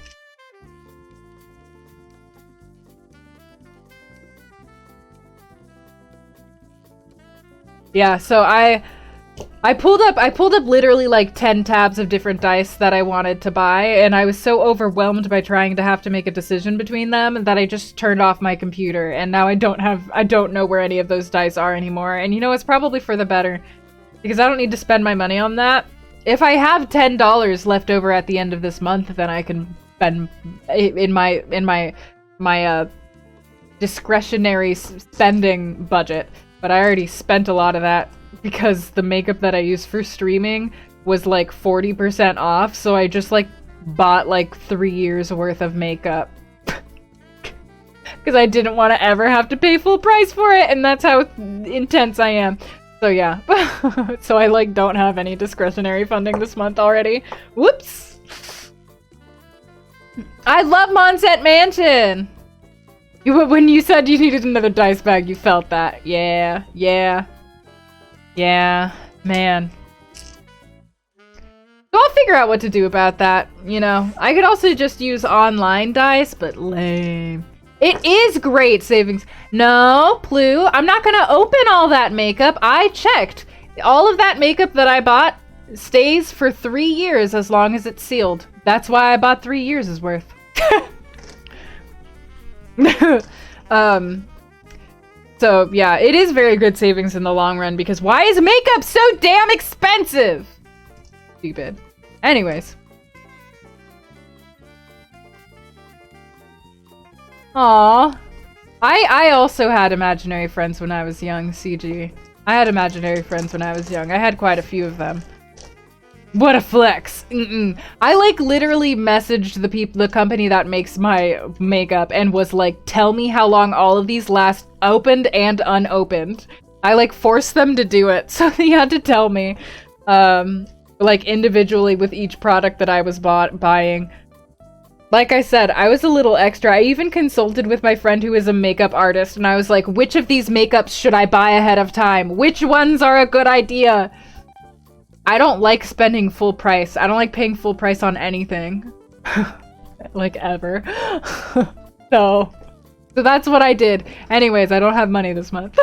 Yeah, so I pulled up literally like 10 tabs of different dice that I wanted to buy, and I was so overwhelmed by trying to have to make a decision between them that I just turned off my computer, and now I don't know where any of those dice are anymore. And you know, it's probably for the better, because I don't need to spend my money on that. If I have $10 left over at the end of this month, then I can spend in my discretionary spending budget. But I already spent a lot of that because the makeup that I use for streaming was like 40% off, so I just like bought like 3 years worth of makeup. Because I didn't want to ever have to pay full price for it, and that's how intense I am. So yeah. So I like don't have any discretionary funding this month already. Whoops! I love Monset Mansion! When you said you needed another dice bag, you felt that. Yeah, man. So I'll figure out what to do about that, you know. I could also just use online dice, but lame. It is great savings. No, Plue, I'm not gonna open all that makeup. I checked. All of that makeup that I bought stays for 3 years as long as it's sealed. That's why I bought 3 years' worth. So yeah, it is very good savings in the long run, because why is makeup so damn expensive? Stupid. Anyways. Aww. I also had imaginary friends when I was young, CG. I had imaginary friends when I was young. I had quite a few of them. What a flex. I like literally messaged the company that makes my makeup and was like, tell me how long all of these last, opened and unopened. I like forced them to do it, so they had to tell me like individually with each product that I was buying. Like I said, I was a little extra. I even consulted with my friend who is a makeup artist, and I was like, which of these makeups should I buy ahead of time? Which ones are a good idea? I don't like spending full price. I don't like paying full price on anything. Like, ever. So that's what I did. Anyways, I don't have money this month.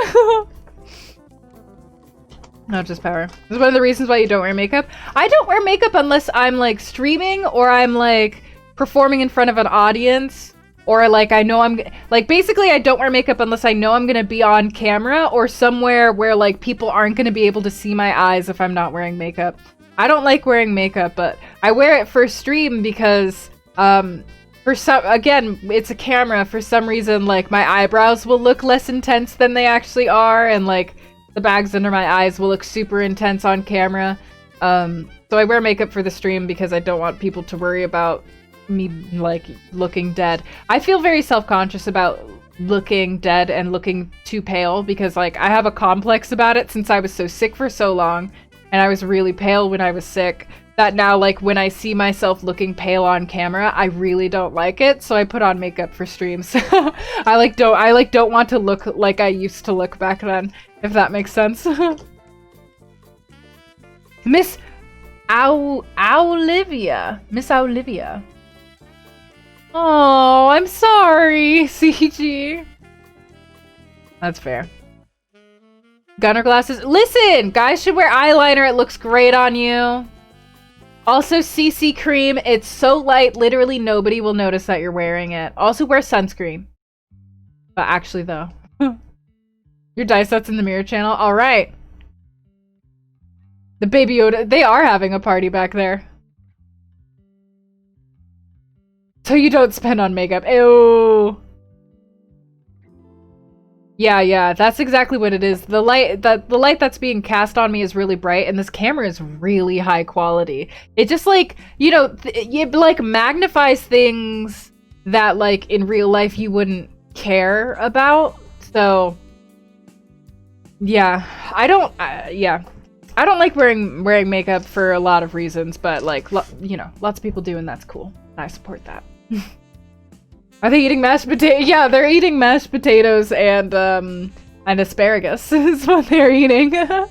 Not just power. This is one of the reasons why you don't wear makeup. I don't wear makeup unless I'm, like, streaming or I'm, like, performing in front of an audience. Or, like, I know I'm... Like, basically, I don't wear makeup unless I know I'm gonna be on camera or somewhere where, like, people aren't gonna be able to see my eyes if I'm not wearing makeup. I don't like wearing makeup, but I wear it for stream because, for some... Again, it's a camera. For some reason, like, my eyebrows will look less intense than they actually are, and, like, the bags under my eyes will look super intense on camera. So I wear makeup for the stream because I don't want people to worry about me like looking dead. I feel very self-conscious about looking dead and looking too pale because like I have a complex about it since I was so sick for so long, and I was really pale when I was sick, that now like when I see myself looking pale on camera, I really don't like it, so I put on makeup for streams. I don't want to look like I used to look back then, if that makes sense. Miss Olivia. Oh, I'm sorry, CG. That's fair. Gunner glasses. Listen, guys should wear eyeliner. It looks great on you. Also, CC cream. It's so light, literally nobody will notice that you're wearing it. Also, wear sunscreen. But actually, though. Your dice sets in the mirror channel. All right. The Baby Yoda. They are having a party back there. So you don't spend on makeup. Ew. Yeah, that's exactly what it is. The light that's being cast on me is really bright, and this camera is really high quality. It just like, you know, it like magnifies things that like in real life you wouldn't care about. So yeah, I don't like wearing makeup for a lot of reasons, but like, you know, lots of people do, and that's cool. I support that. Are they eating mashed potatoes? Yeah, they're eating mashed potatoes and asparagus is what they're eating. You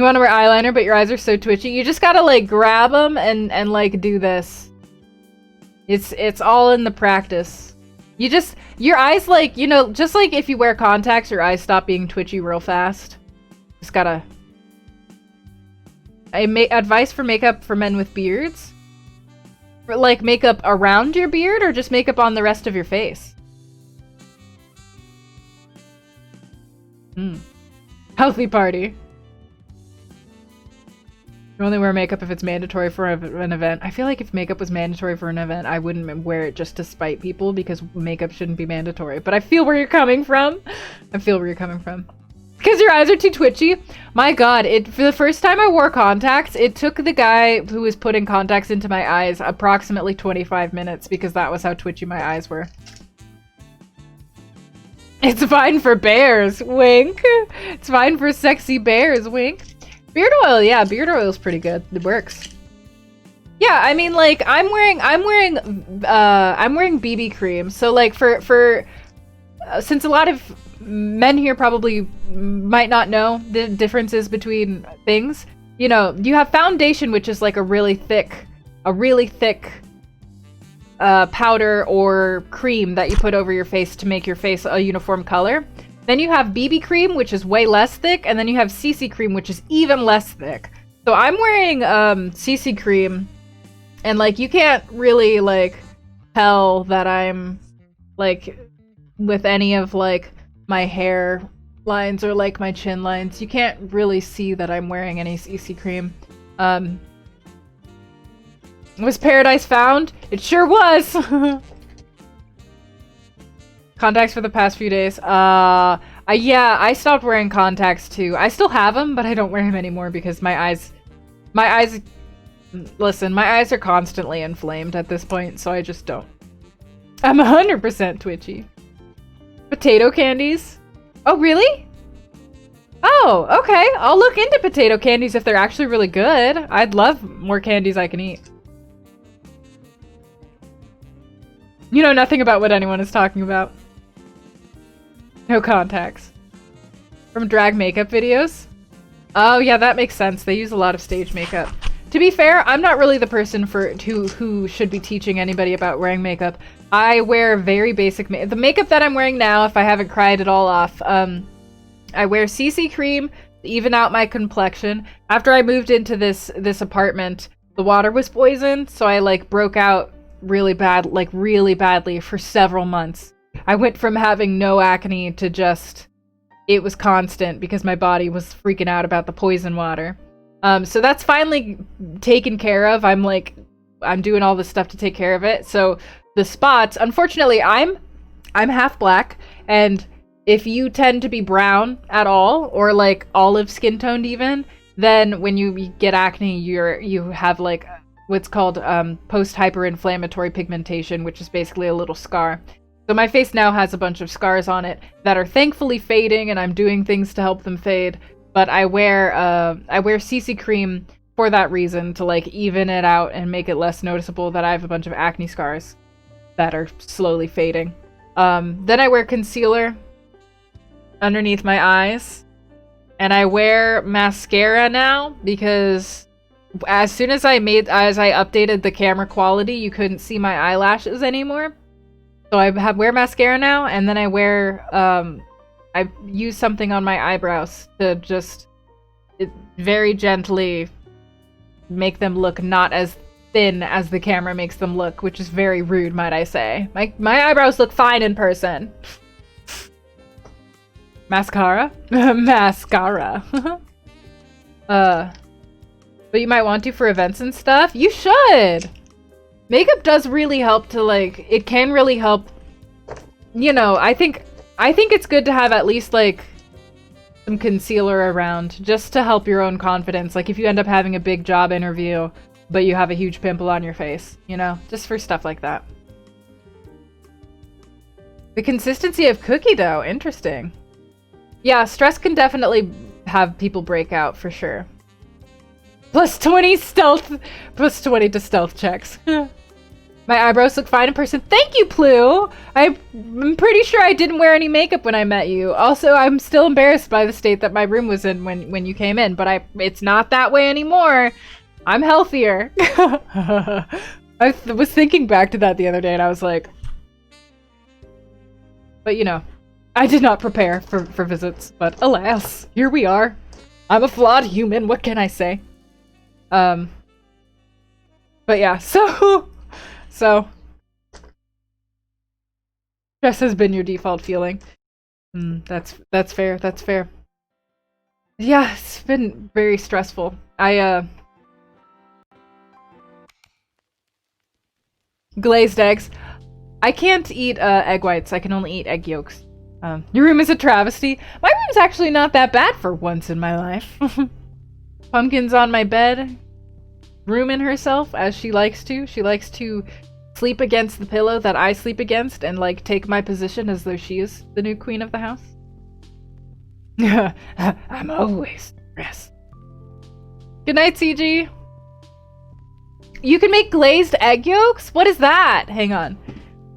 want to wear eyeliner, but your eyes are so twitchy. You just gotta like grab them and like do this. It's all in the practice. Your eyes, like, you know, just like if you wear contacts, your eyes stop being twitchy real fast. Just gotta... advice for makeup for men with beards? For, like, makeup around your beard, or just makeup on the rest of your face? Healthy party. You only wear makeup if it's mandatory for an event. I feel like if makeup was mandatory for an event, I wouldn't wear it just to spite people, because makeup shouldn't be mandatory. But I feel where you're coming from. Because your eyes are too twitchy. My god, for the first time I wore contacts, it took the guy who was putting contacts into my eyes approximately 25 minutes, because that was how twitchy my eyes were. It's fine for bears, wink. It's fine for sexy bears, wink. Beard oil, yeah, beard oil's pretty good. It works. Yeah, I mean, like, I'm wearing BB cream. So, like, since a lot of men here probably might not know the differences between things, you know, you have foundation, which is like a really thick powder or cream that you put over your face to make your face a uniform color. Then you have BB cream, which is way less thick, and then you have CC cream, which is even less thick. So I'm wearing CC cream, and like you can't really like tell that I'm like with any of like my hair lines or like my chin lines. You can't really see that I'm wearing any CC cream. Was Paradise found? It sure was! Contacts for the past few days. Yeah, I stopped wearing contacts too. I still have them, but I don't wear them anymore because my eyes, listen, my eyes are constantly inflamed at this point, so I just don't. I'm 100% twitchy. Potato candies? Oh, really? Oh, okay. I'll look into potato candies if they're actually really good. I'd love more candies I can eat. You know nothing about what anyone is talking about. No contacts. From drag makeup videos? Oh yeah, that makes sense. They use a lot of stage makeup. To be fair, I'm not really the person who should be teaching anybody about wearing makeup. I wear very basic makeup. The makeup that I'm wearing now, if I haven't cried it all off, I wear CC cream to even out my complexion. After I moved into this apartment, the water was poisoned, so I like broke out really badly for several months. I went from having no acne to just, it was constant because my body was freaking out about the poison water. So that's finally taken care of. I'm doing all this stuff to take care of it. So the spots, unfortunately, I'm half black, and if you tend to be brown at all, or like olive skin toned even, then when you get acne, you have like what's called post hyperinflammatory pigmentation, which is basically a little scar. So my face now has a bunch of scars on it that are thankfully fading, and I'm doing things to help them fade. But I wear CC cream for that reason, to like even it out and make it less noticeable that I have a bunch of acne scars that are slowly fading. Then I wear concealer underneath my eyes, and I wear mascara now because as soon as I updated the camera quality, you couldn't see my eyelashes anymore. So I wear mascara now, and then I wear I use something on my eyebrows to just very gently make them look not as thin as the camera makes them look, which is very rude, might I say. My eyebrows look fine in person. Mascara? Mascara. But you might want to for events and stuff? You should! Makeup does really help to, like, it can really help, you know, I think it's good to have at least, like, some concealer around, just to help your own confidence. Like, if you end up having a big job interview, but you have a huge pimple on your face, you know? Just for stuff like that. The consistency of cookie dough, interesting. Yeah, stress can definitely have people break out, for sure. Plus 20 to stealth checks. My eyebrows look fine in person. Thank you, Plu! I'm pretty sure I didn't wear any makeup when I met you. Also, I'm still embarrassed by the state that my room was in when you came in, but it's not that way anymore. I'm healthier. I was thinking back to that the other day, and I was like... But, you know, I did not prepare for visits, but alas, here we are. I'm a flawed human, what can I say? But yeah, so stress has been your default feeling. That's fair, that's fair. Yeah, it's been very stressful. Glazed eggs. I can't eat egg whites, I can only eat egg yolks. Your room is a travesty. My room's actually not that bad for once in my life. Pumpkin's on my bed, rooming herself as she likes to. She likes to sleep against the pillow that I sleep against and, like, take my position as though she is the new queen of the house. I'm always stressed. Good night, CG. You can make glazed egg yolks? What is that? Hang on.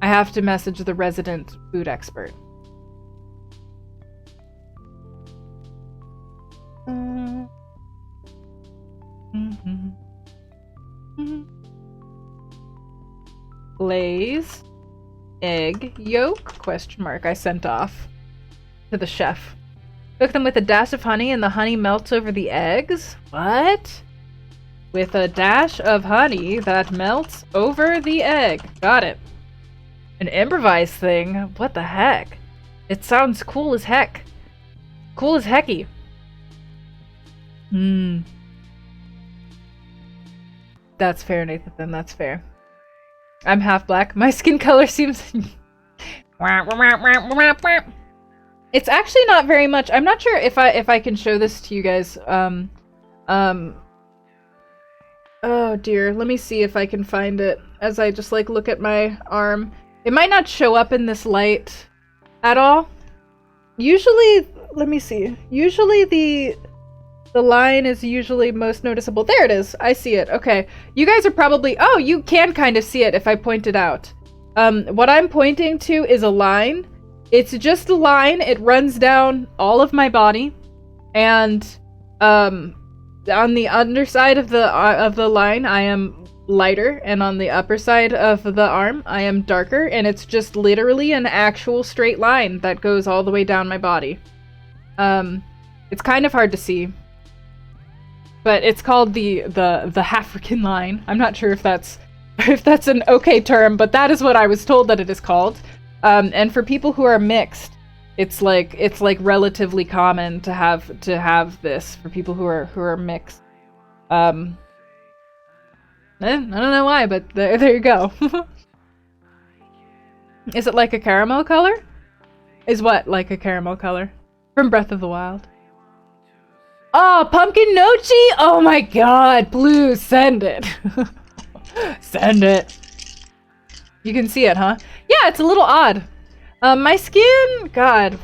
I have to message the resident food expert. Glaze egg yolk? Question mark. I sent off to the chef. Cook them with a dash of honey and the honey melts over the eggs? What? With a dash of honey that melts over the egg. Got it. An improvised thing? What the heck? It sounds cool as heck. Cool as hecky. That's fair, Nathan. That's fair. I'm half black. My skin color seems... It's actually not very much. I'm not sure if I can show this to you guys. Oh dear. Let me see if I can find it as I just like look at my arm. It might not show up in this light at all. Usually, let me see. Usually the line is usually most noticeable. There it is. I see it. Okay. You guys are probably... Oh, you can kind of see it if I point it out. What I'm pointing to is a line. It's just a line. It runs down all of my body. And on the underside of the line, I am lighter. And on the upper side of the arm, I am darker. And it's just literally an actual straight line that goes all the way down my body. It's kind of hard to see. But it's called the African line. I'm not sure if that's an okay term, but that is what I was told that it is called. And for people who are mixed, it's like relatively common to have this for people who are mixed. I don't know why, but there you go. Is it like a caramel color? Is what like a caramel color? From Breath of the Wild. Oh, pumpkin nochi! Oh my god, Blue, send it. Send it. You can see it, huh? Yeah, it's a little odd. My skin, god,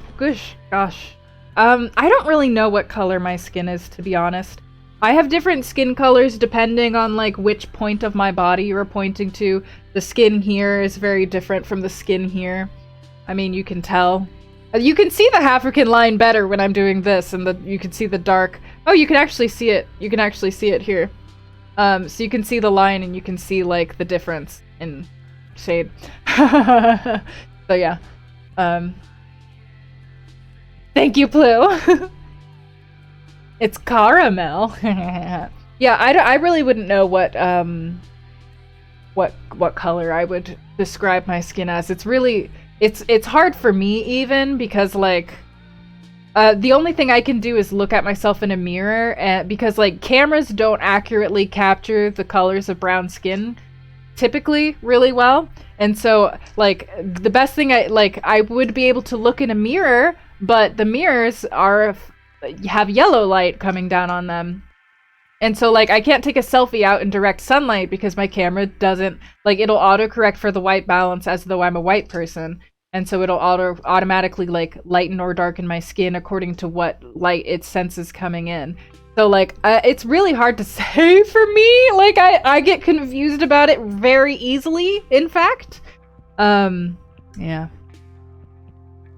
gosh. I don't really know what color my skin is, to be honest. I have different skin colors depending on, like, which point of my body you're pointing to. The skin here is very different from the skin here. I mean, you can tell. You can see the African line better when I'm doing this, and you can see the dark... Oh, you can actually see it. You can actually see it here. So you can see the line, and you can see, like, the difference in shade. So, yeah. Thank you, Blue. It's caramel. Yeah, I really wouldn't know what color I would describe my skin as. It's really... It's hard for me even because like the only thing I can do is look at myself in a mirror and because like cameras don't accurately capture the colors of brown skin typically really well. And so like the best thing I would be able to look in a mirror, but the mirrors have yellow light coming down on them. And so, like, I can't take a selfie out in direct sunlight because my camera doesn't, like, it'll autocorrect for the white balance as though I'm a white person. And so it'll automatically, like, lighten or darken my skin according to what light it senses coming in. So, like, it's really hard to say for me. Like, I get confused about it very easily, in fact. Yeah.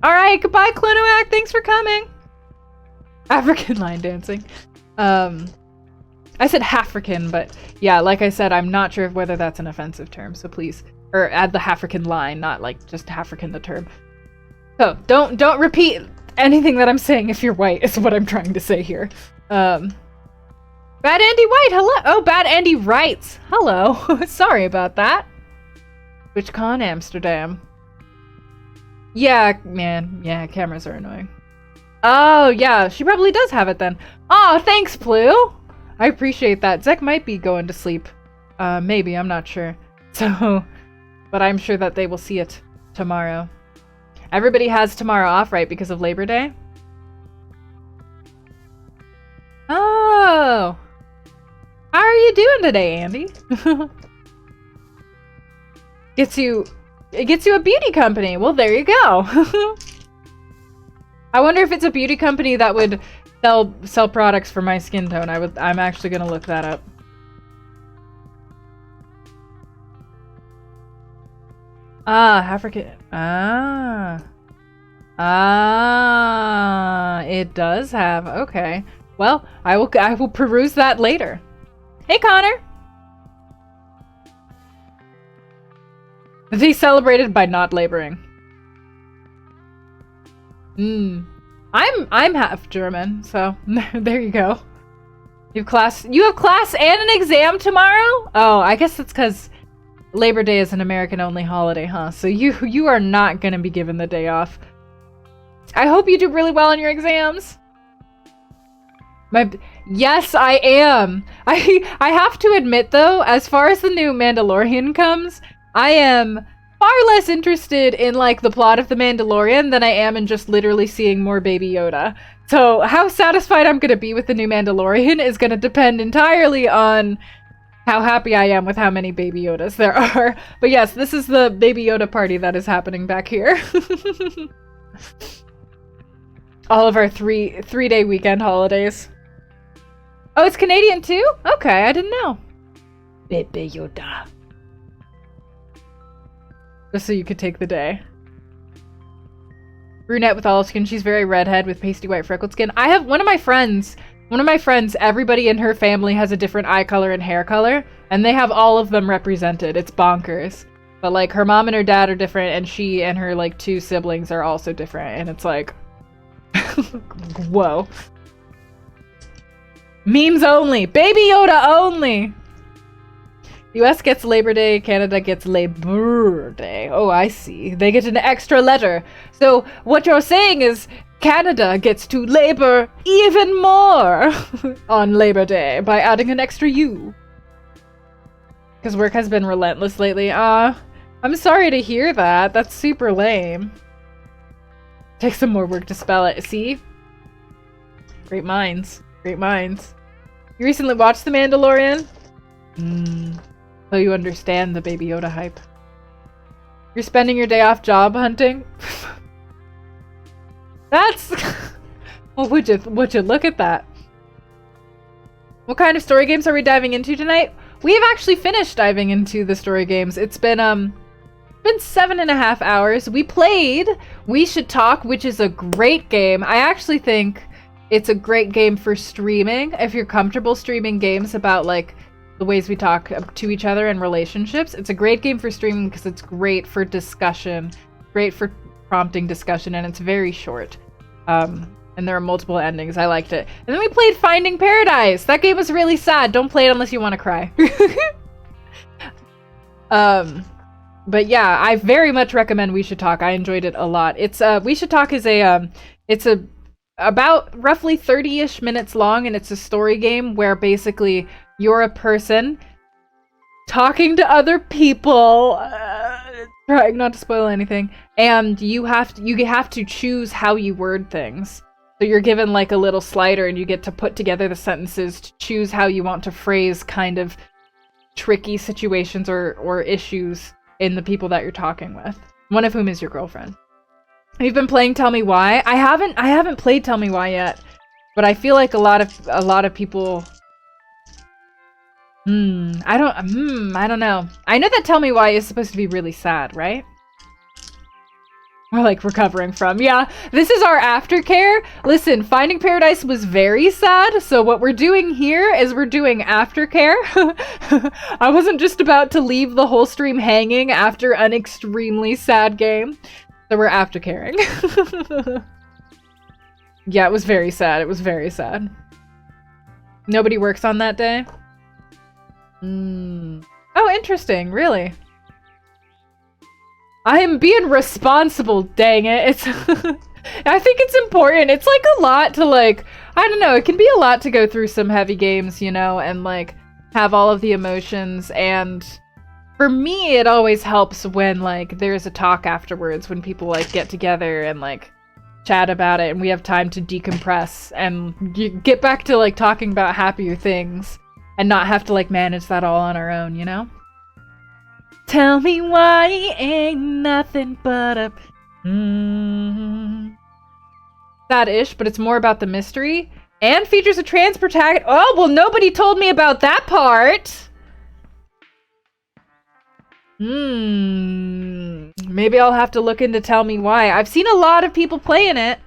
All right, goodbye, Clunoac. Thanks for coming. African line dancing. I said Hafrican, but yeah, like I said, I'm not sure whether that's an offensive term, so please, or add the Hafrican line, not like just Hafrican the term. So don't repeat anything that I'm saying if you're white, is what I'm trying to say here. Bad Andy White, hello! Oh, Bad Andy writes, hello. Sorry about that. TwitchCon Amsterdam. Yeah, man. Yeah, cameras are annoying. Oh, yeah, she probably does have it then. Oh, thanks, Plu! I appreciate that. Zek might be going to sleep. Maybe, I'm not sure. So, but I'm sure that they will see it tomorrow. Everybody has tomorrow off, right, because of Labor Day? Oh! How are you doing today, Andy? It gets you a beauty company. Well, there you go. I wonder if it's a beauty company that would sell products for my skin tone. I'm actually gonna look that up. African. It does have. Okay. Well, I will peruse that later. Hey, Connor. They celebrated by not laboring. I'm half German, so there you go. You have class and an exam tomorrow? Oh, I guess it's because Labor Day is an American-only holiday, huh? So you are not gonna be given the day off. I hope you do really well on your exams. Yes, I am. I have to admit though, as far as the new Mandalorian comes, I am far less interested in like the plot of the Mandalorian than I am in just literally seeing more Baby Yoda. So how satisfied I'm gonna be with the new Mandalorian is gonna depend entirely on how happy I am with how many Baby Yodas there are. But yes, this is the Baby Yoda party that is happening back here. All of our three-day weekend holidays. Oh, it's Canadian too? Okay, I didn't know. Baby Yoda. Just so you could take the day. Brunette with olive skin. She's very redhead with pasty white freckled skin. I have one of my friends, everybody in her family has a different eye color and hair color, and they have all of them represented. It's bonkers. But like her mom and her dad are different, and she and her like 2 siblings are also different, and it's like whoa. Memes only! Baby Yoda only! US gets Labor Day, Canada gets Labor Day. Oh, I see. They get an extra letter. So what you're saying is Canada gets to labor even more on Labor Day by adding an extra U. Because work has been relentless lately. I'm sorry to hear that. That's super lame. Take some more work to spell it. See? Great minds. Great minds. You recently watched The Mandalorian? So you understand the Baby Yoda hype. You're spending your day off job hunting? That's... well, would you look at that? What kind of story games are we diving into tonight? We have actually finished diving into the story games. It's been 7.5 hours. We played We Should Talk, which is a great game. I actually think it's a great game for streaming. If you're comfortable streaming games about like the ways we talk to each other in relationships, it's a great game for streaming because it's great for discussion, great for prompting discussion, and it's very short. And there are multiple endings. I liked it. And then we played Finding Paradise. That game was really sad. Don't play it unless you want to cry. But yeah, I very much recommend We Should Talk. I enjoyed it a lot. It's We Should Talk is it's about roughly 30-ish minutes long, and it's a story game where basically you're a person talking to other people, trying not to spoil anything, and you have to choose how you word things. So you're given like a little slider, and you get to put together the sentences to choose how you want to phrase kind of tricky situations or issues in the people that you're talking with. One of whom is your girlfriend. You've been playing Tell Me Why? I haven't played Tell Me Why yet, but I feel like a lot of people. I don't know. I know that Tell Me Why is supposed to be really sad, right? We're like recovering from. Yeah, this is our aftercare. Listen, Finding Paradise was very sad, so what we're doing here is we're doing aftercare. I wasn't just about to leave the whole stream hanging after an extremely sad game. So we're aftercaring. Yeah, it was very sad. It was very sad. Nobody works on that day? Oh, interesting. Really? I am being responsible, dang it. It's I think it's important. It's like a lot to like, I don't know, it can be a lot to go through some heavy games, you know, and like have all of the emotions. And for me, it always helps when like there's a talk afterwards, when people like get together and like chat about it and we have time to decompress and get back to like talking about happier things and not have to like manage that all on our own, you know? Tell me why it ain't nothing but a sad-ish, but it's more about the mystery and features a trans protagonist. Oh, well, nobody told me about that part. Maybe I'll have to look into Tell Me Why. I've seen a lot of people playing it.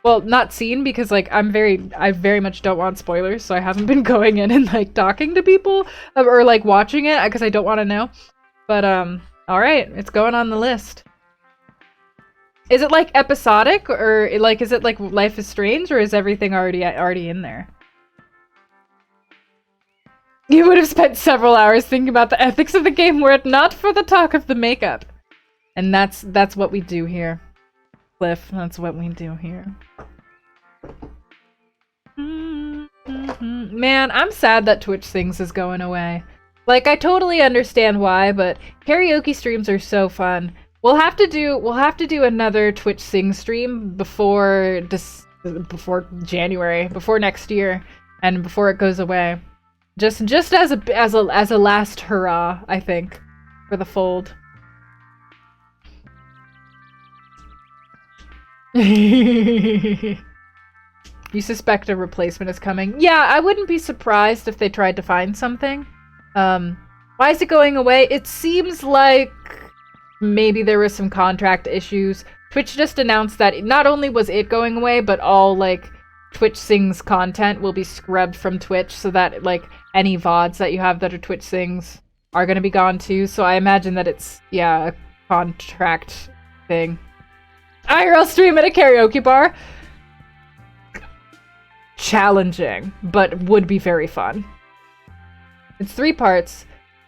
Well, not seen because like I very much don't want spoilers, so I haven't been going in and like talking to people or like watching it because I don't want to know. But all right, it's going on the list. Is it like episodic or like is it like Life is Strange or is everything already in there? You would have spent several hours thinking about the ethics of the game were it not for the talk of the makeup. And that's what we do here. Cliff, that's what we do here. Man, I'm sad that Twitch Sings is going away. Like, I totally understand why, but karaoke streams are so fun. We'll have to do another Twitch Sing stream before January, before next year, and before it goes away. Just as a last hurrah, I think, for the fold. You suspect a replacement is coming? Yeah, I wouldn't be surprised if they tried to find something. Why is it going away? It seems like maybe there was some contract issues. Twitch just announced that not only was it going away, but all like Twitch Sings content will be scrubbed from Twitch so that like any VODs that you have that are Twitch Sings are gonna be gone too. So I imagine that it's, yeah, a contract thing. IRL stream at a karaoke bar. Challenging, but would be very fun. It's 3 parts.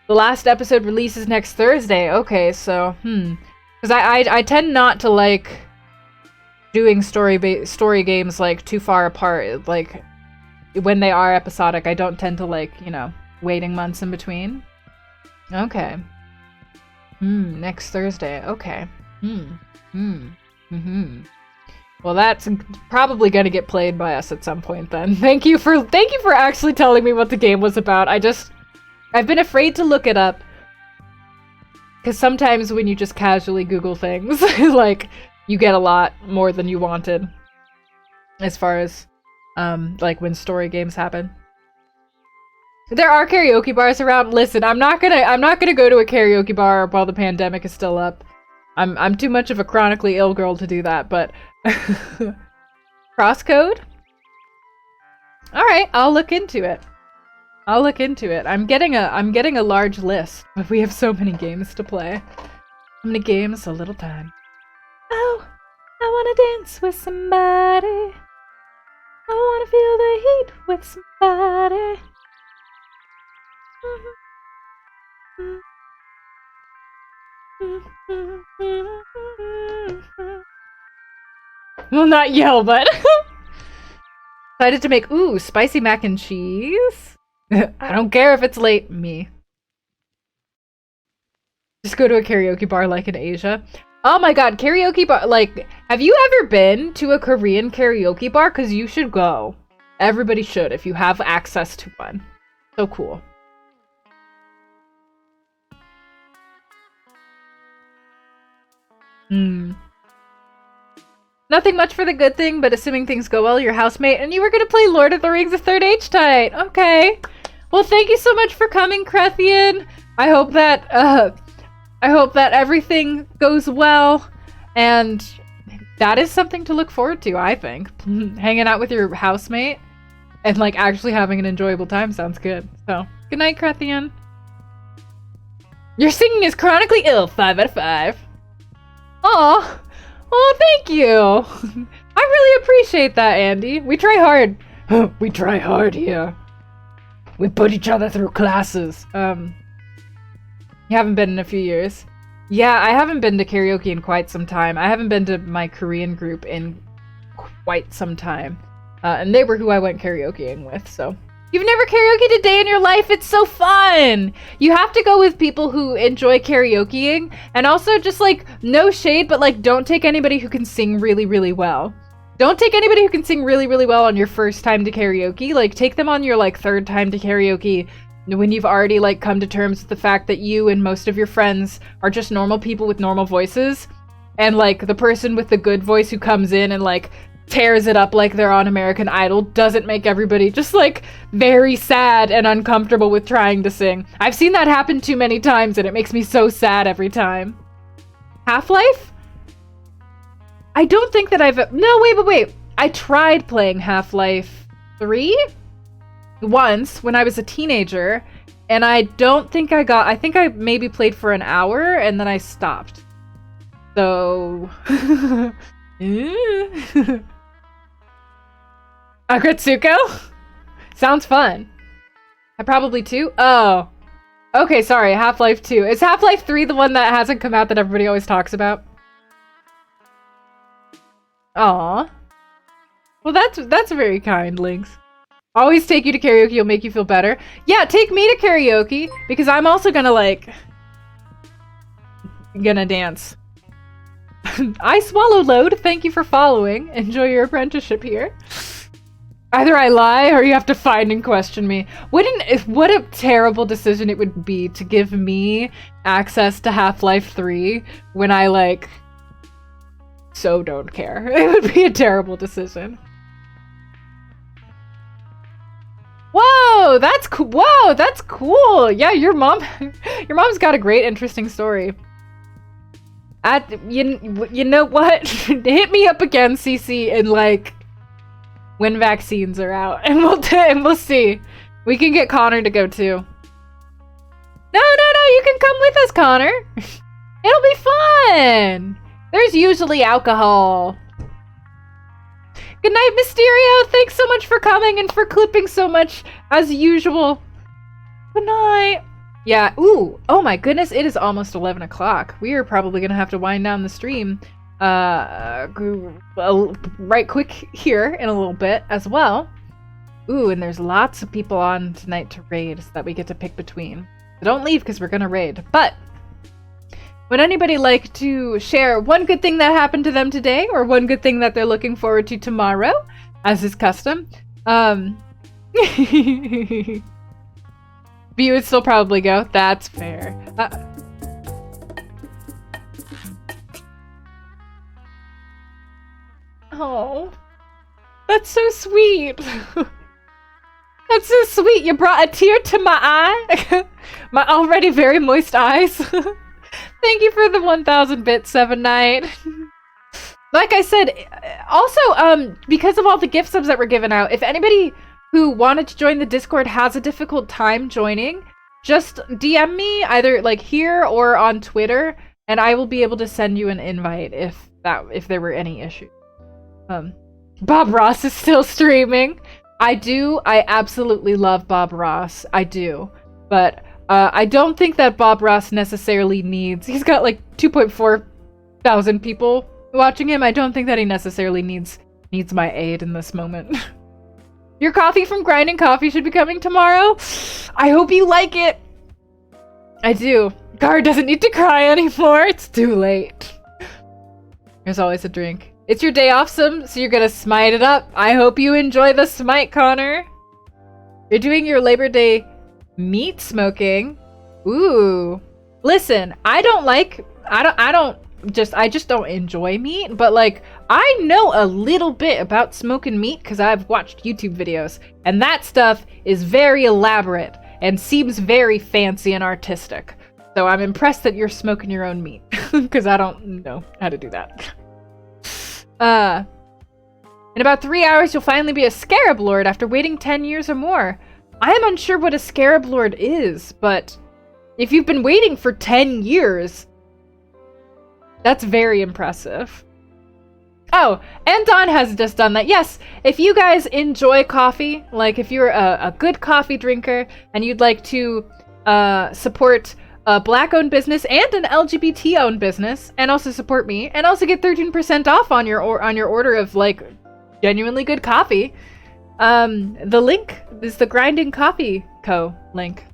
The last episode releases next Thursday. Okay, so, because I tend not to like doing story games like too far apart. Like when they are episodic, I don't tend to like, you know, waiting months in between. Okay. Next Thursday. Okay. Well, that's probably gonna get played by us at some point then. Thank you for actually telling me what the game was about. I've been afraid to look it up. Because sometimes when you just casually Google things, like, you get a lot more than you wanted. As far as, like, when story games happen. There are karaoke bars around. Listen, I'm not gonna go to a karaoke bar while the pandemic is still up. I'm too much of a chronically ill girl to do that, but crosscode? Alright, I'll look into it. I'm getting a large list, but we have so many games to play. How many games? So little time. Oh, I wanna dance with somebody. I wanna feel the heat with somebody. Well, not yell, but decided to make spicy mac and cheese. I don't care if it's late. Me. Just go to a karaoke bar like in Asia. Oh my god, karaoke bar. Like, have you ever been to a Korean karaoke bar? Because you should go. Everybody should if you have access to one. So cool. Nothing much for the good thing, but assuming things go well, your housemate and you were gonna play Lord of the Rings: The Third Age tonight. Okay. Well, thank you so much for coming, Krethian. I hope that everything goes well, and that is something to look forward to, I think. Hanging out with your housemate and like actually having an enjoyable time sounds good. So, good night, Krethian. Your singing is chronically ill, 5 out of 5. Aw. Oh, thank you. I really appreciate that, Andy. We try hard. We try hard here. We put each other through classes. You haven't been in a few years. Yeah, I haven't been to karaoke in quite some time. I haven't been to my Korean group in quite some time. And they were who I went karaokeing with, so. You've never karaokeed a day in your life? It's so fun! You have to go with people who enjoy karaokeing, and also just, like, no shade, but, like, don't take anybody who can sing really, really well. Don't take anybody who can sing really, really well on your first time to karaoke. Like, take them on your, like, third time to karaoke when you've already, like, come to terms with the fact that you and most of your friends are just normal people with normal voices. And, like, the person with the good voice who comes in and, like, tears it up like they're on American Idol doesn't make everybody just, like, very sad and uncomfortable with trying to sing. I've seen that happen too many times, and it makes me so sad every time. Half-Life? I don't think that I've... No, wait. I tried playing Half-Life 3 once when I was a teenager, and I don't think I got... I think I maybe played for an hour, and then I stopped. So... Agretsuko? Sounds fun. I probably 2? Oh. Okay, sorry, Half-Life 2. Is Half-Life 3 the one that hasn't come out that everybody always talks about? Aw. Well, that's very kind, Lynx. Always take you to karaoke, will make you feel better. Yeah, take me to karaoke, because I'm also gonna, like... gonna dance. I swallow load, thank you for following. Enjoy your apprenticeship here. Either I lie, or you have to find and question me. What a terrible decision it would be to give me access to Half-Life 3 when I, like... so don't care. It would be a terrible decision. Whoa, that's cool. Whoa, that's cool. Yeah, your mom's got a great, interesting story. You know what? Hit me up again, CC, and like when vaccines are out, and we'll see. We can get Connor to go too. No, you can come with us, Connor. It'll be fun. There's usually alcohol. Good night, Mysterio. Thanks so much for coming and for clipping so much, as usual. Good night. Yeah, ooh. Oh my goodness, it is almost 11 o'clock. We are probably going to have to wind down the stream right quick here in a little bit as well. Ooh, and there's lots of people on tonight to raid so that we get to pick between. So don't leave because we're going to raid. But would anybody like to share one good thing that happened to them today, or one good thing that they're looking forward to tomorrow, as is custom? View would still probably go. That's fair. Oh, that's so sweet. That's so sweet. You brought a tear to my eye. My already very moist eyes. Thank you for the 1,000 bits, 7 Night. Like I said, also, because of all the gift subs that were given out, if anybody who wanted to join the Discord has a difficult time joining, just DM me either like here or on Twitter, and I will be able to send you an invite if there were any issues. Bob Ross is still streaming. I absolutely love Bob Ross. I do. But I don't think that Bob Ross necessarily needs... He's got like 2.4 thousand people watching him. I don't think that he necessarily needs my aid in this moment. Your coffee from Grinding Coffee should be coming tomorrow. I hope you like it. I do. Gar doesn't need to cry anymore. It's too late. There's always a drink. It's your day off, so you're gonna smite it up. I hope you enjoy the smite, Connor. You're doing your Labor Day meat smoking. Ooh. Listen, I just don't enjoy meat, but like I know a little bit about smoking meat because I've watched YouTube videos, and that stuff is very elaborate and seems very fancy and artistic. So I'm impressed that you're smoking your own meat because I don't know how to do that. In about 3 hours, you'll finally be a Scarab Lord after waiting 10 years or more. I am unsure what a Scarab Lord is, but if you've been waiting for 10 years, that's very impressive. Oh, and Dawn has just done that. Yes, if you guys enjoy coffee, like if you're a good coffee drinker and you'd like to support a Black-owned business and an LGBT-owned business, and also support me, and also get 13% off on your order of like genuinely good coffee, the link is the Grinding Coffee Co. link.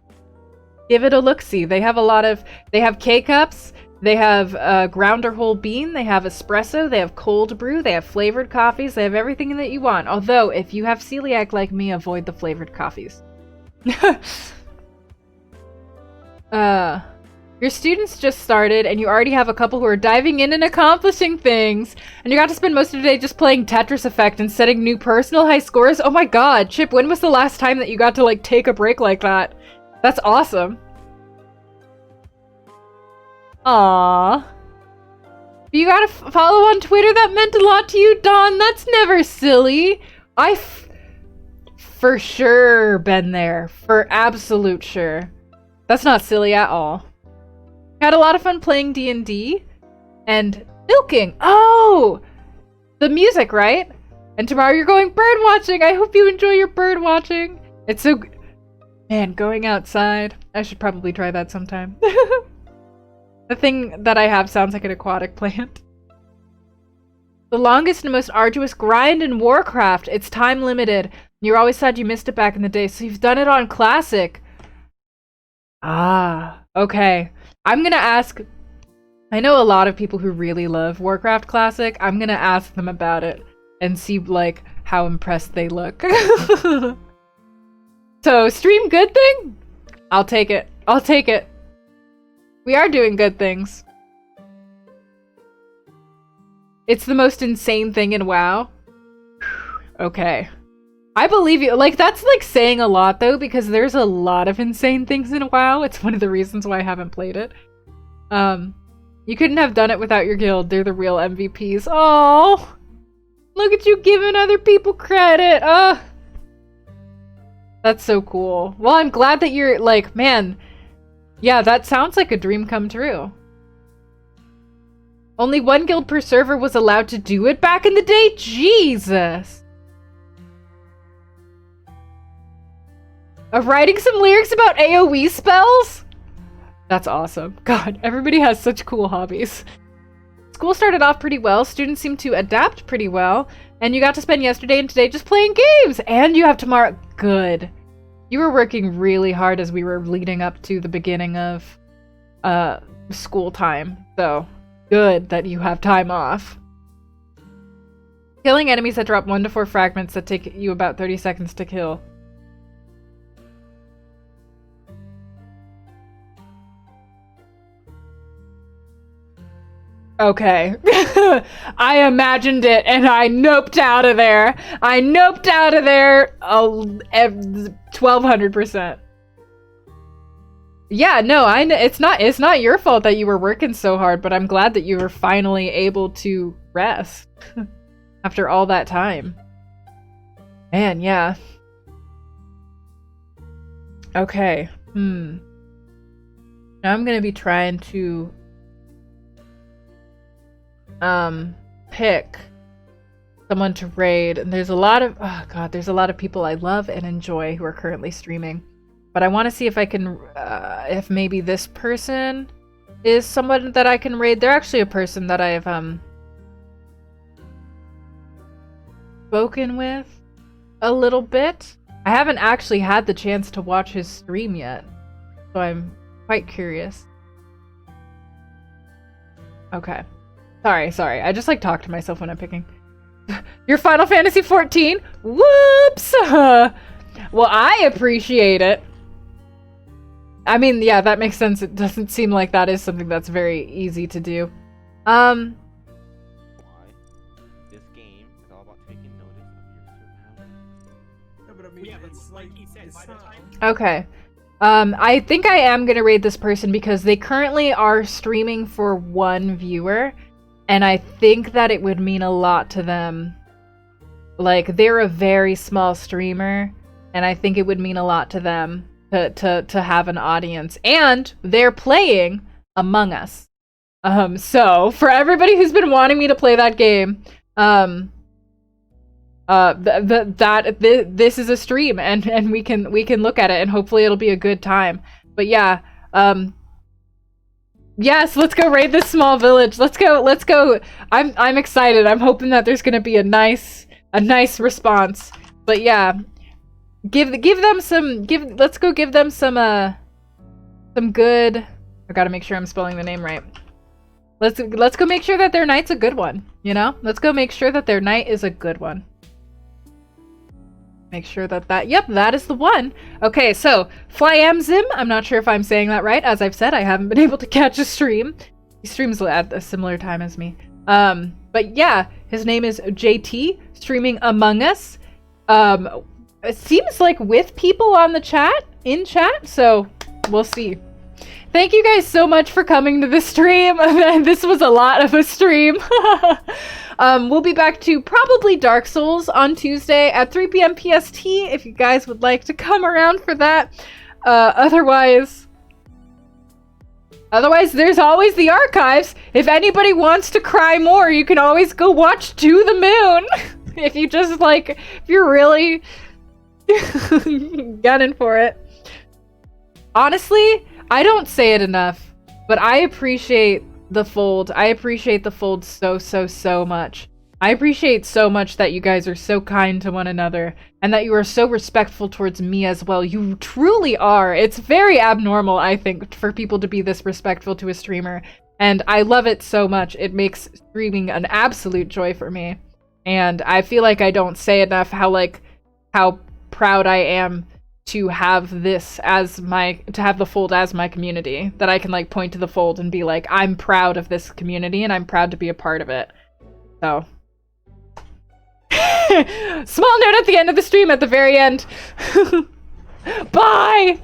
Give it a look-see. They have K-cups. They have ground or whole bean, they have espresso, they have cold brew, they have flavored coffees, they have everything that you want. Although, if you have celiac like me, avoid the flavored coffees. Your students just started, and you already have a couple who are diving in and accomplishing things, and you got to spend most of the day just playing Tetris Effect and setting new personal high scores? Oh my god, Chip, when was the last time that you got to, like, take a break like that? That's awesome. Aww. You gotta follow on Twitter? That meant a lot to you, Dawn. That's never silly. For sure been there. For absolute sure. That's not silly at all. Had a lot of fun playing D&D and milking. Oh! The music, right? And tomorrow you're going bird watching. I hope you enjoy your bird watching. It's so... Man, going outside. I should probably try that sometime. The thing that I have sounds like an aquatic plant. The longest and most arduous grind in Warcraft. It's time limited. You're always sad you missed it back in the day, so you've done it on Classic. Ah, okay. I'm gonna ask... I know a lot of people who really love Warcraft Classic. I'm gonna ask them about it and see, like, how impressed they look. So, stream good thing? I'll take it. I'll take it. We are doing good things. It's the most insane thing in WoW. Okay. I believe you. Like, that's like saying a lot though, because there's a lot of insane things in WoW. It's one of the reasons why I haven't played it. You couldn't have done it without your guild. They're the real MVPs. Oh, look at you giving other people credit. That's so cool. Well, I'm glad that you're like, man, yeah, that sounds like a dream come true. Only one guild per server was allowed to do it back in the day? Jesus! Of writing some lyrics about AoE spells? That's awesome. God, everybody has such cool hobbies. School started off pretty well, students seem to adapt pretty well, and you got to spend yesterday and today just playing games! And you have tomorrow... Good. You were working really hard as we were leading up to the beginning of school time, so good that you have time off. Killing enemies that drop 1 to 4 fragments that take you about 30 seconds to kill. Okay. I imagined it and I noped out of there. I noped out of there 1200%. Yeah, no, I know it's not your fault that you were working so hard, but I'm glad that you were finally able to rest after all that time. Man, yeah. Okay. Now I'm going to be trying to pick someone to raid, and there's a lot of there's a lot of people I love and enjoy who are currently streaming, but I want to see if I can if maybe this person is someone that I can raid. They're actually a person that I've spoken with a little bit. I haven't actually had the chance to watch his stream yet, so I'm quite curious. Okay. Sorry. I just like talk to myself when I'm picking. Your Final Fantasy 14? Whoops! Well, I appreciate it. I mean, yeah, that makes sense. It doesn't seem like that is something that's very easy to do. Why? This game is all about taking notice of your surroundings. No, but I mean, it's like he said, by the time. Okay. I think I am gonna raid this person because they currently are streaming for 1 viewer, and I think that it would mean a lot to them. Like, they're a very small streamer, and I think it would mean a lot to them to have an audience. And they're playing Among Us. So, for everybody who's been wanting me to play that game, this is a stream, and we can look at it, and hopefully it'll be a good time. But yeah, yes, let's go raid this small village. Let's go. I'm excited. I'm hoping that there's gonna be a nice response. But yeah, let's go give them some good. I gotta make sure I'm spelling the name right. Let's go make sure that their night's a good one, you know? Let's go make sure that their night is a good one. Make sure yep, that is the one. Okay, so Flyamzim, I'm not sure if I'm saying that right. As I've said, I haven't been able to catch a stream. He streams at a similar time as me. But yeah, his name is JT, streaming Among Us. It seems like with people on the in chat, so we'll see. Thank you guys so much for coming to the stream. This was a lot of a stream. We'll be back to probably Dark Souls on Tuesday at 3 p.m. PST if you guys would like to come around for that. Otherwise, there's always the archives. If anybody wants to cry more, you can always go watch To the Moon. If you just if you're really gunning for it. Honestly, I don't say it enough, but I appreciate the fold. I appreciate the fold so much. I appreciate so much that you guys are so kind to one another and that you are so respectful towards me as well. You truly are. It's very abnormal, I think, for people to be this respectful to a streamer. And I love it so much. It makes streaming an absolute joy for me. And I feel like I don't say enough how proud I am to have the fold as my community, that I can point to the fold and be like, I'm proud of this community and I'm proud to be a part of it. So small note at the end of the stream at the very end. Bye.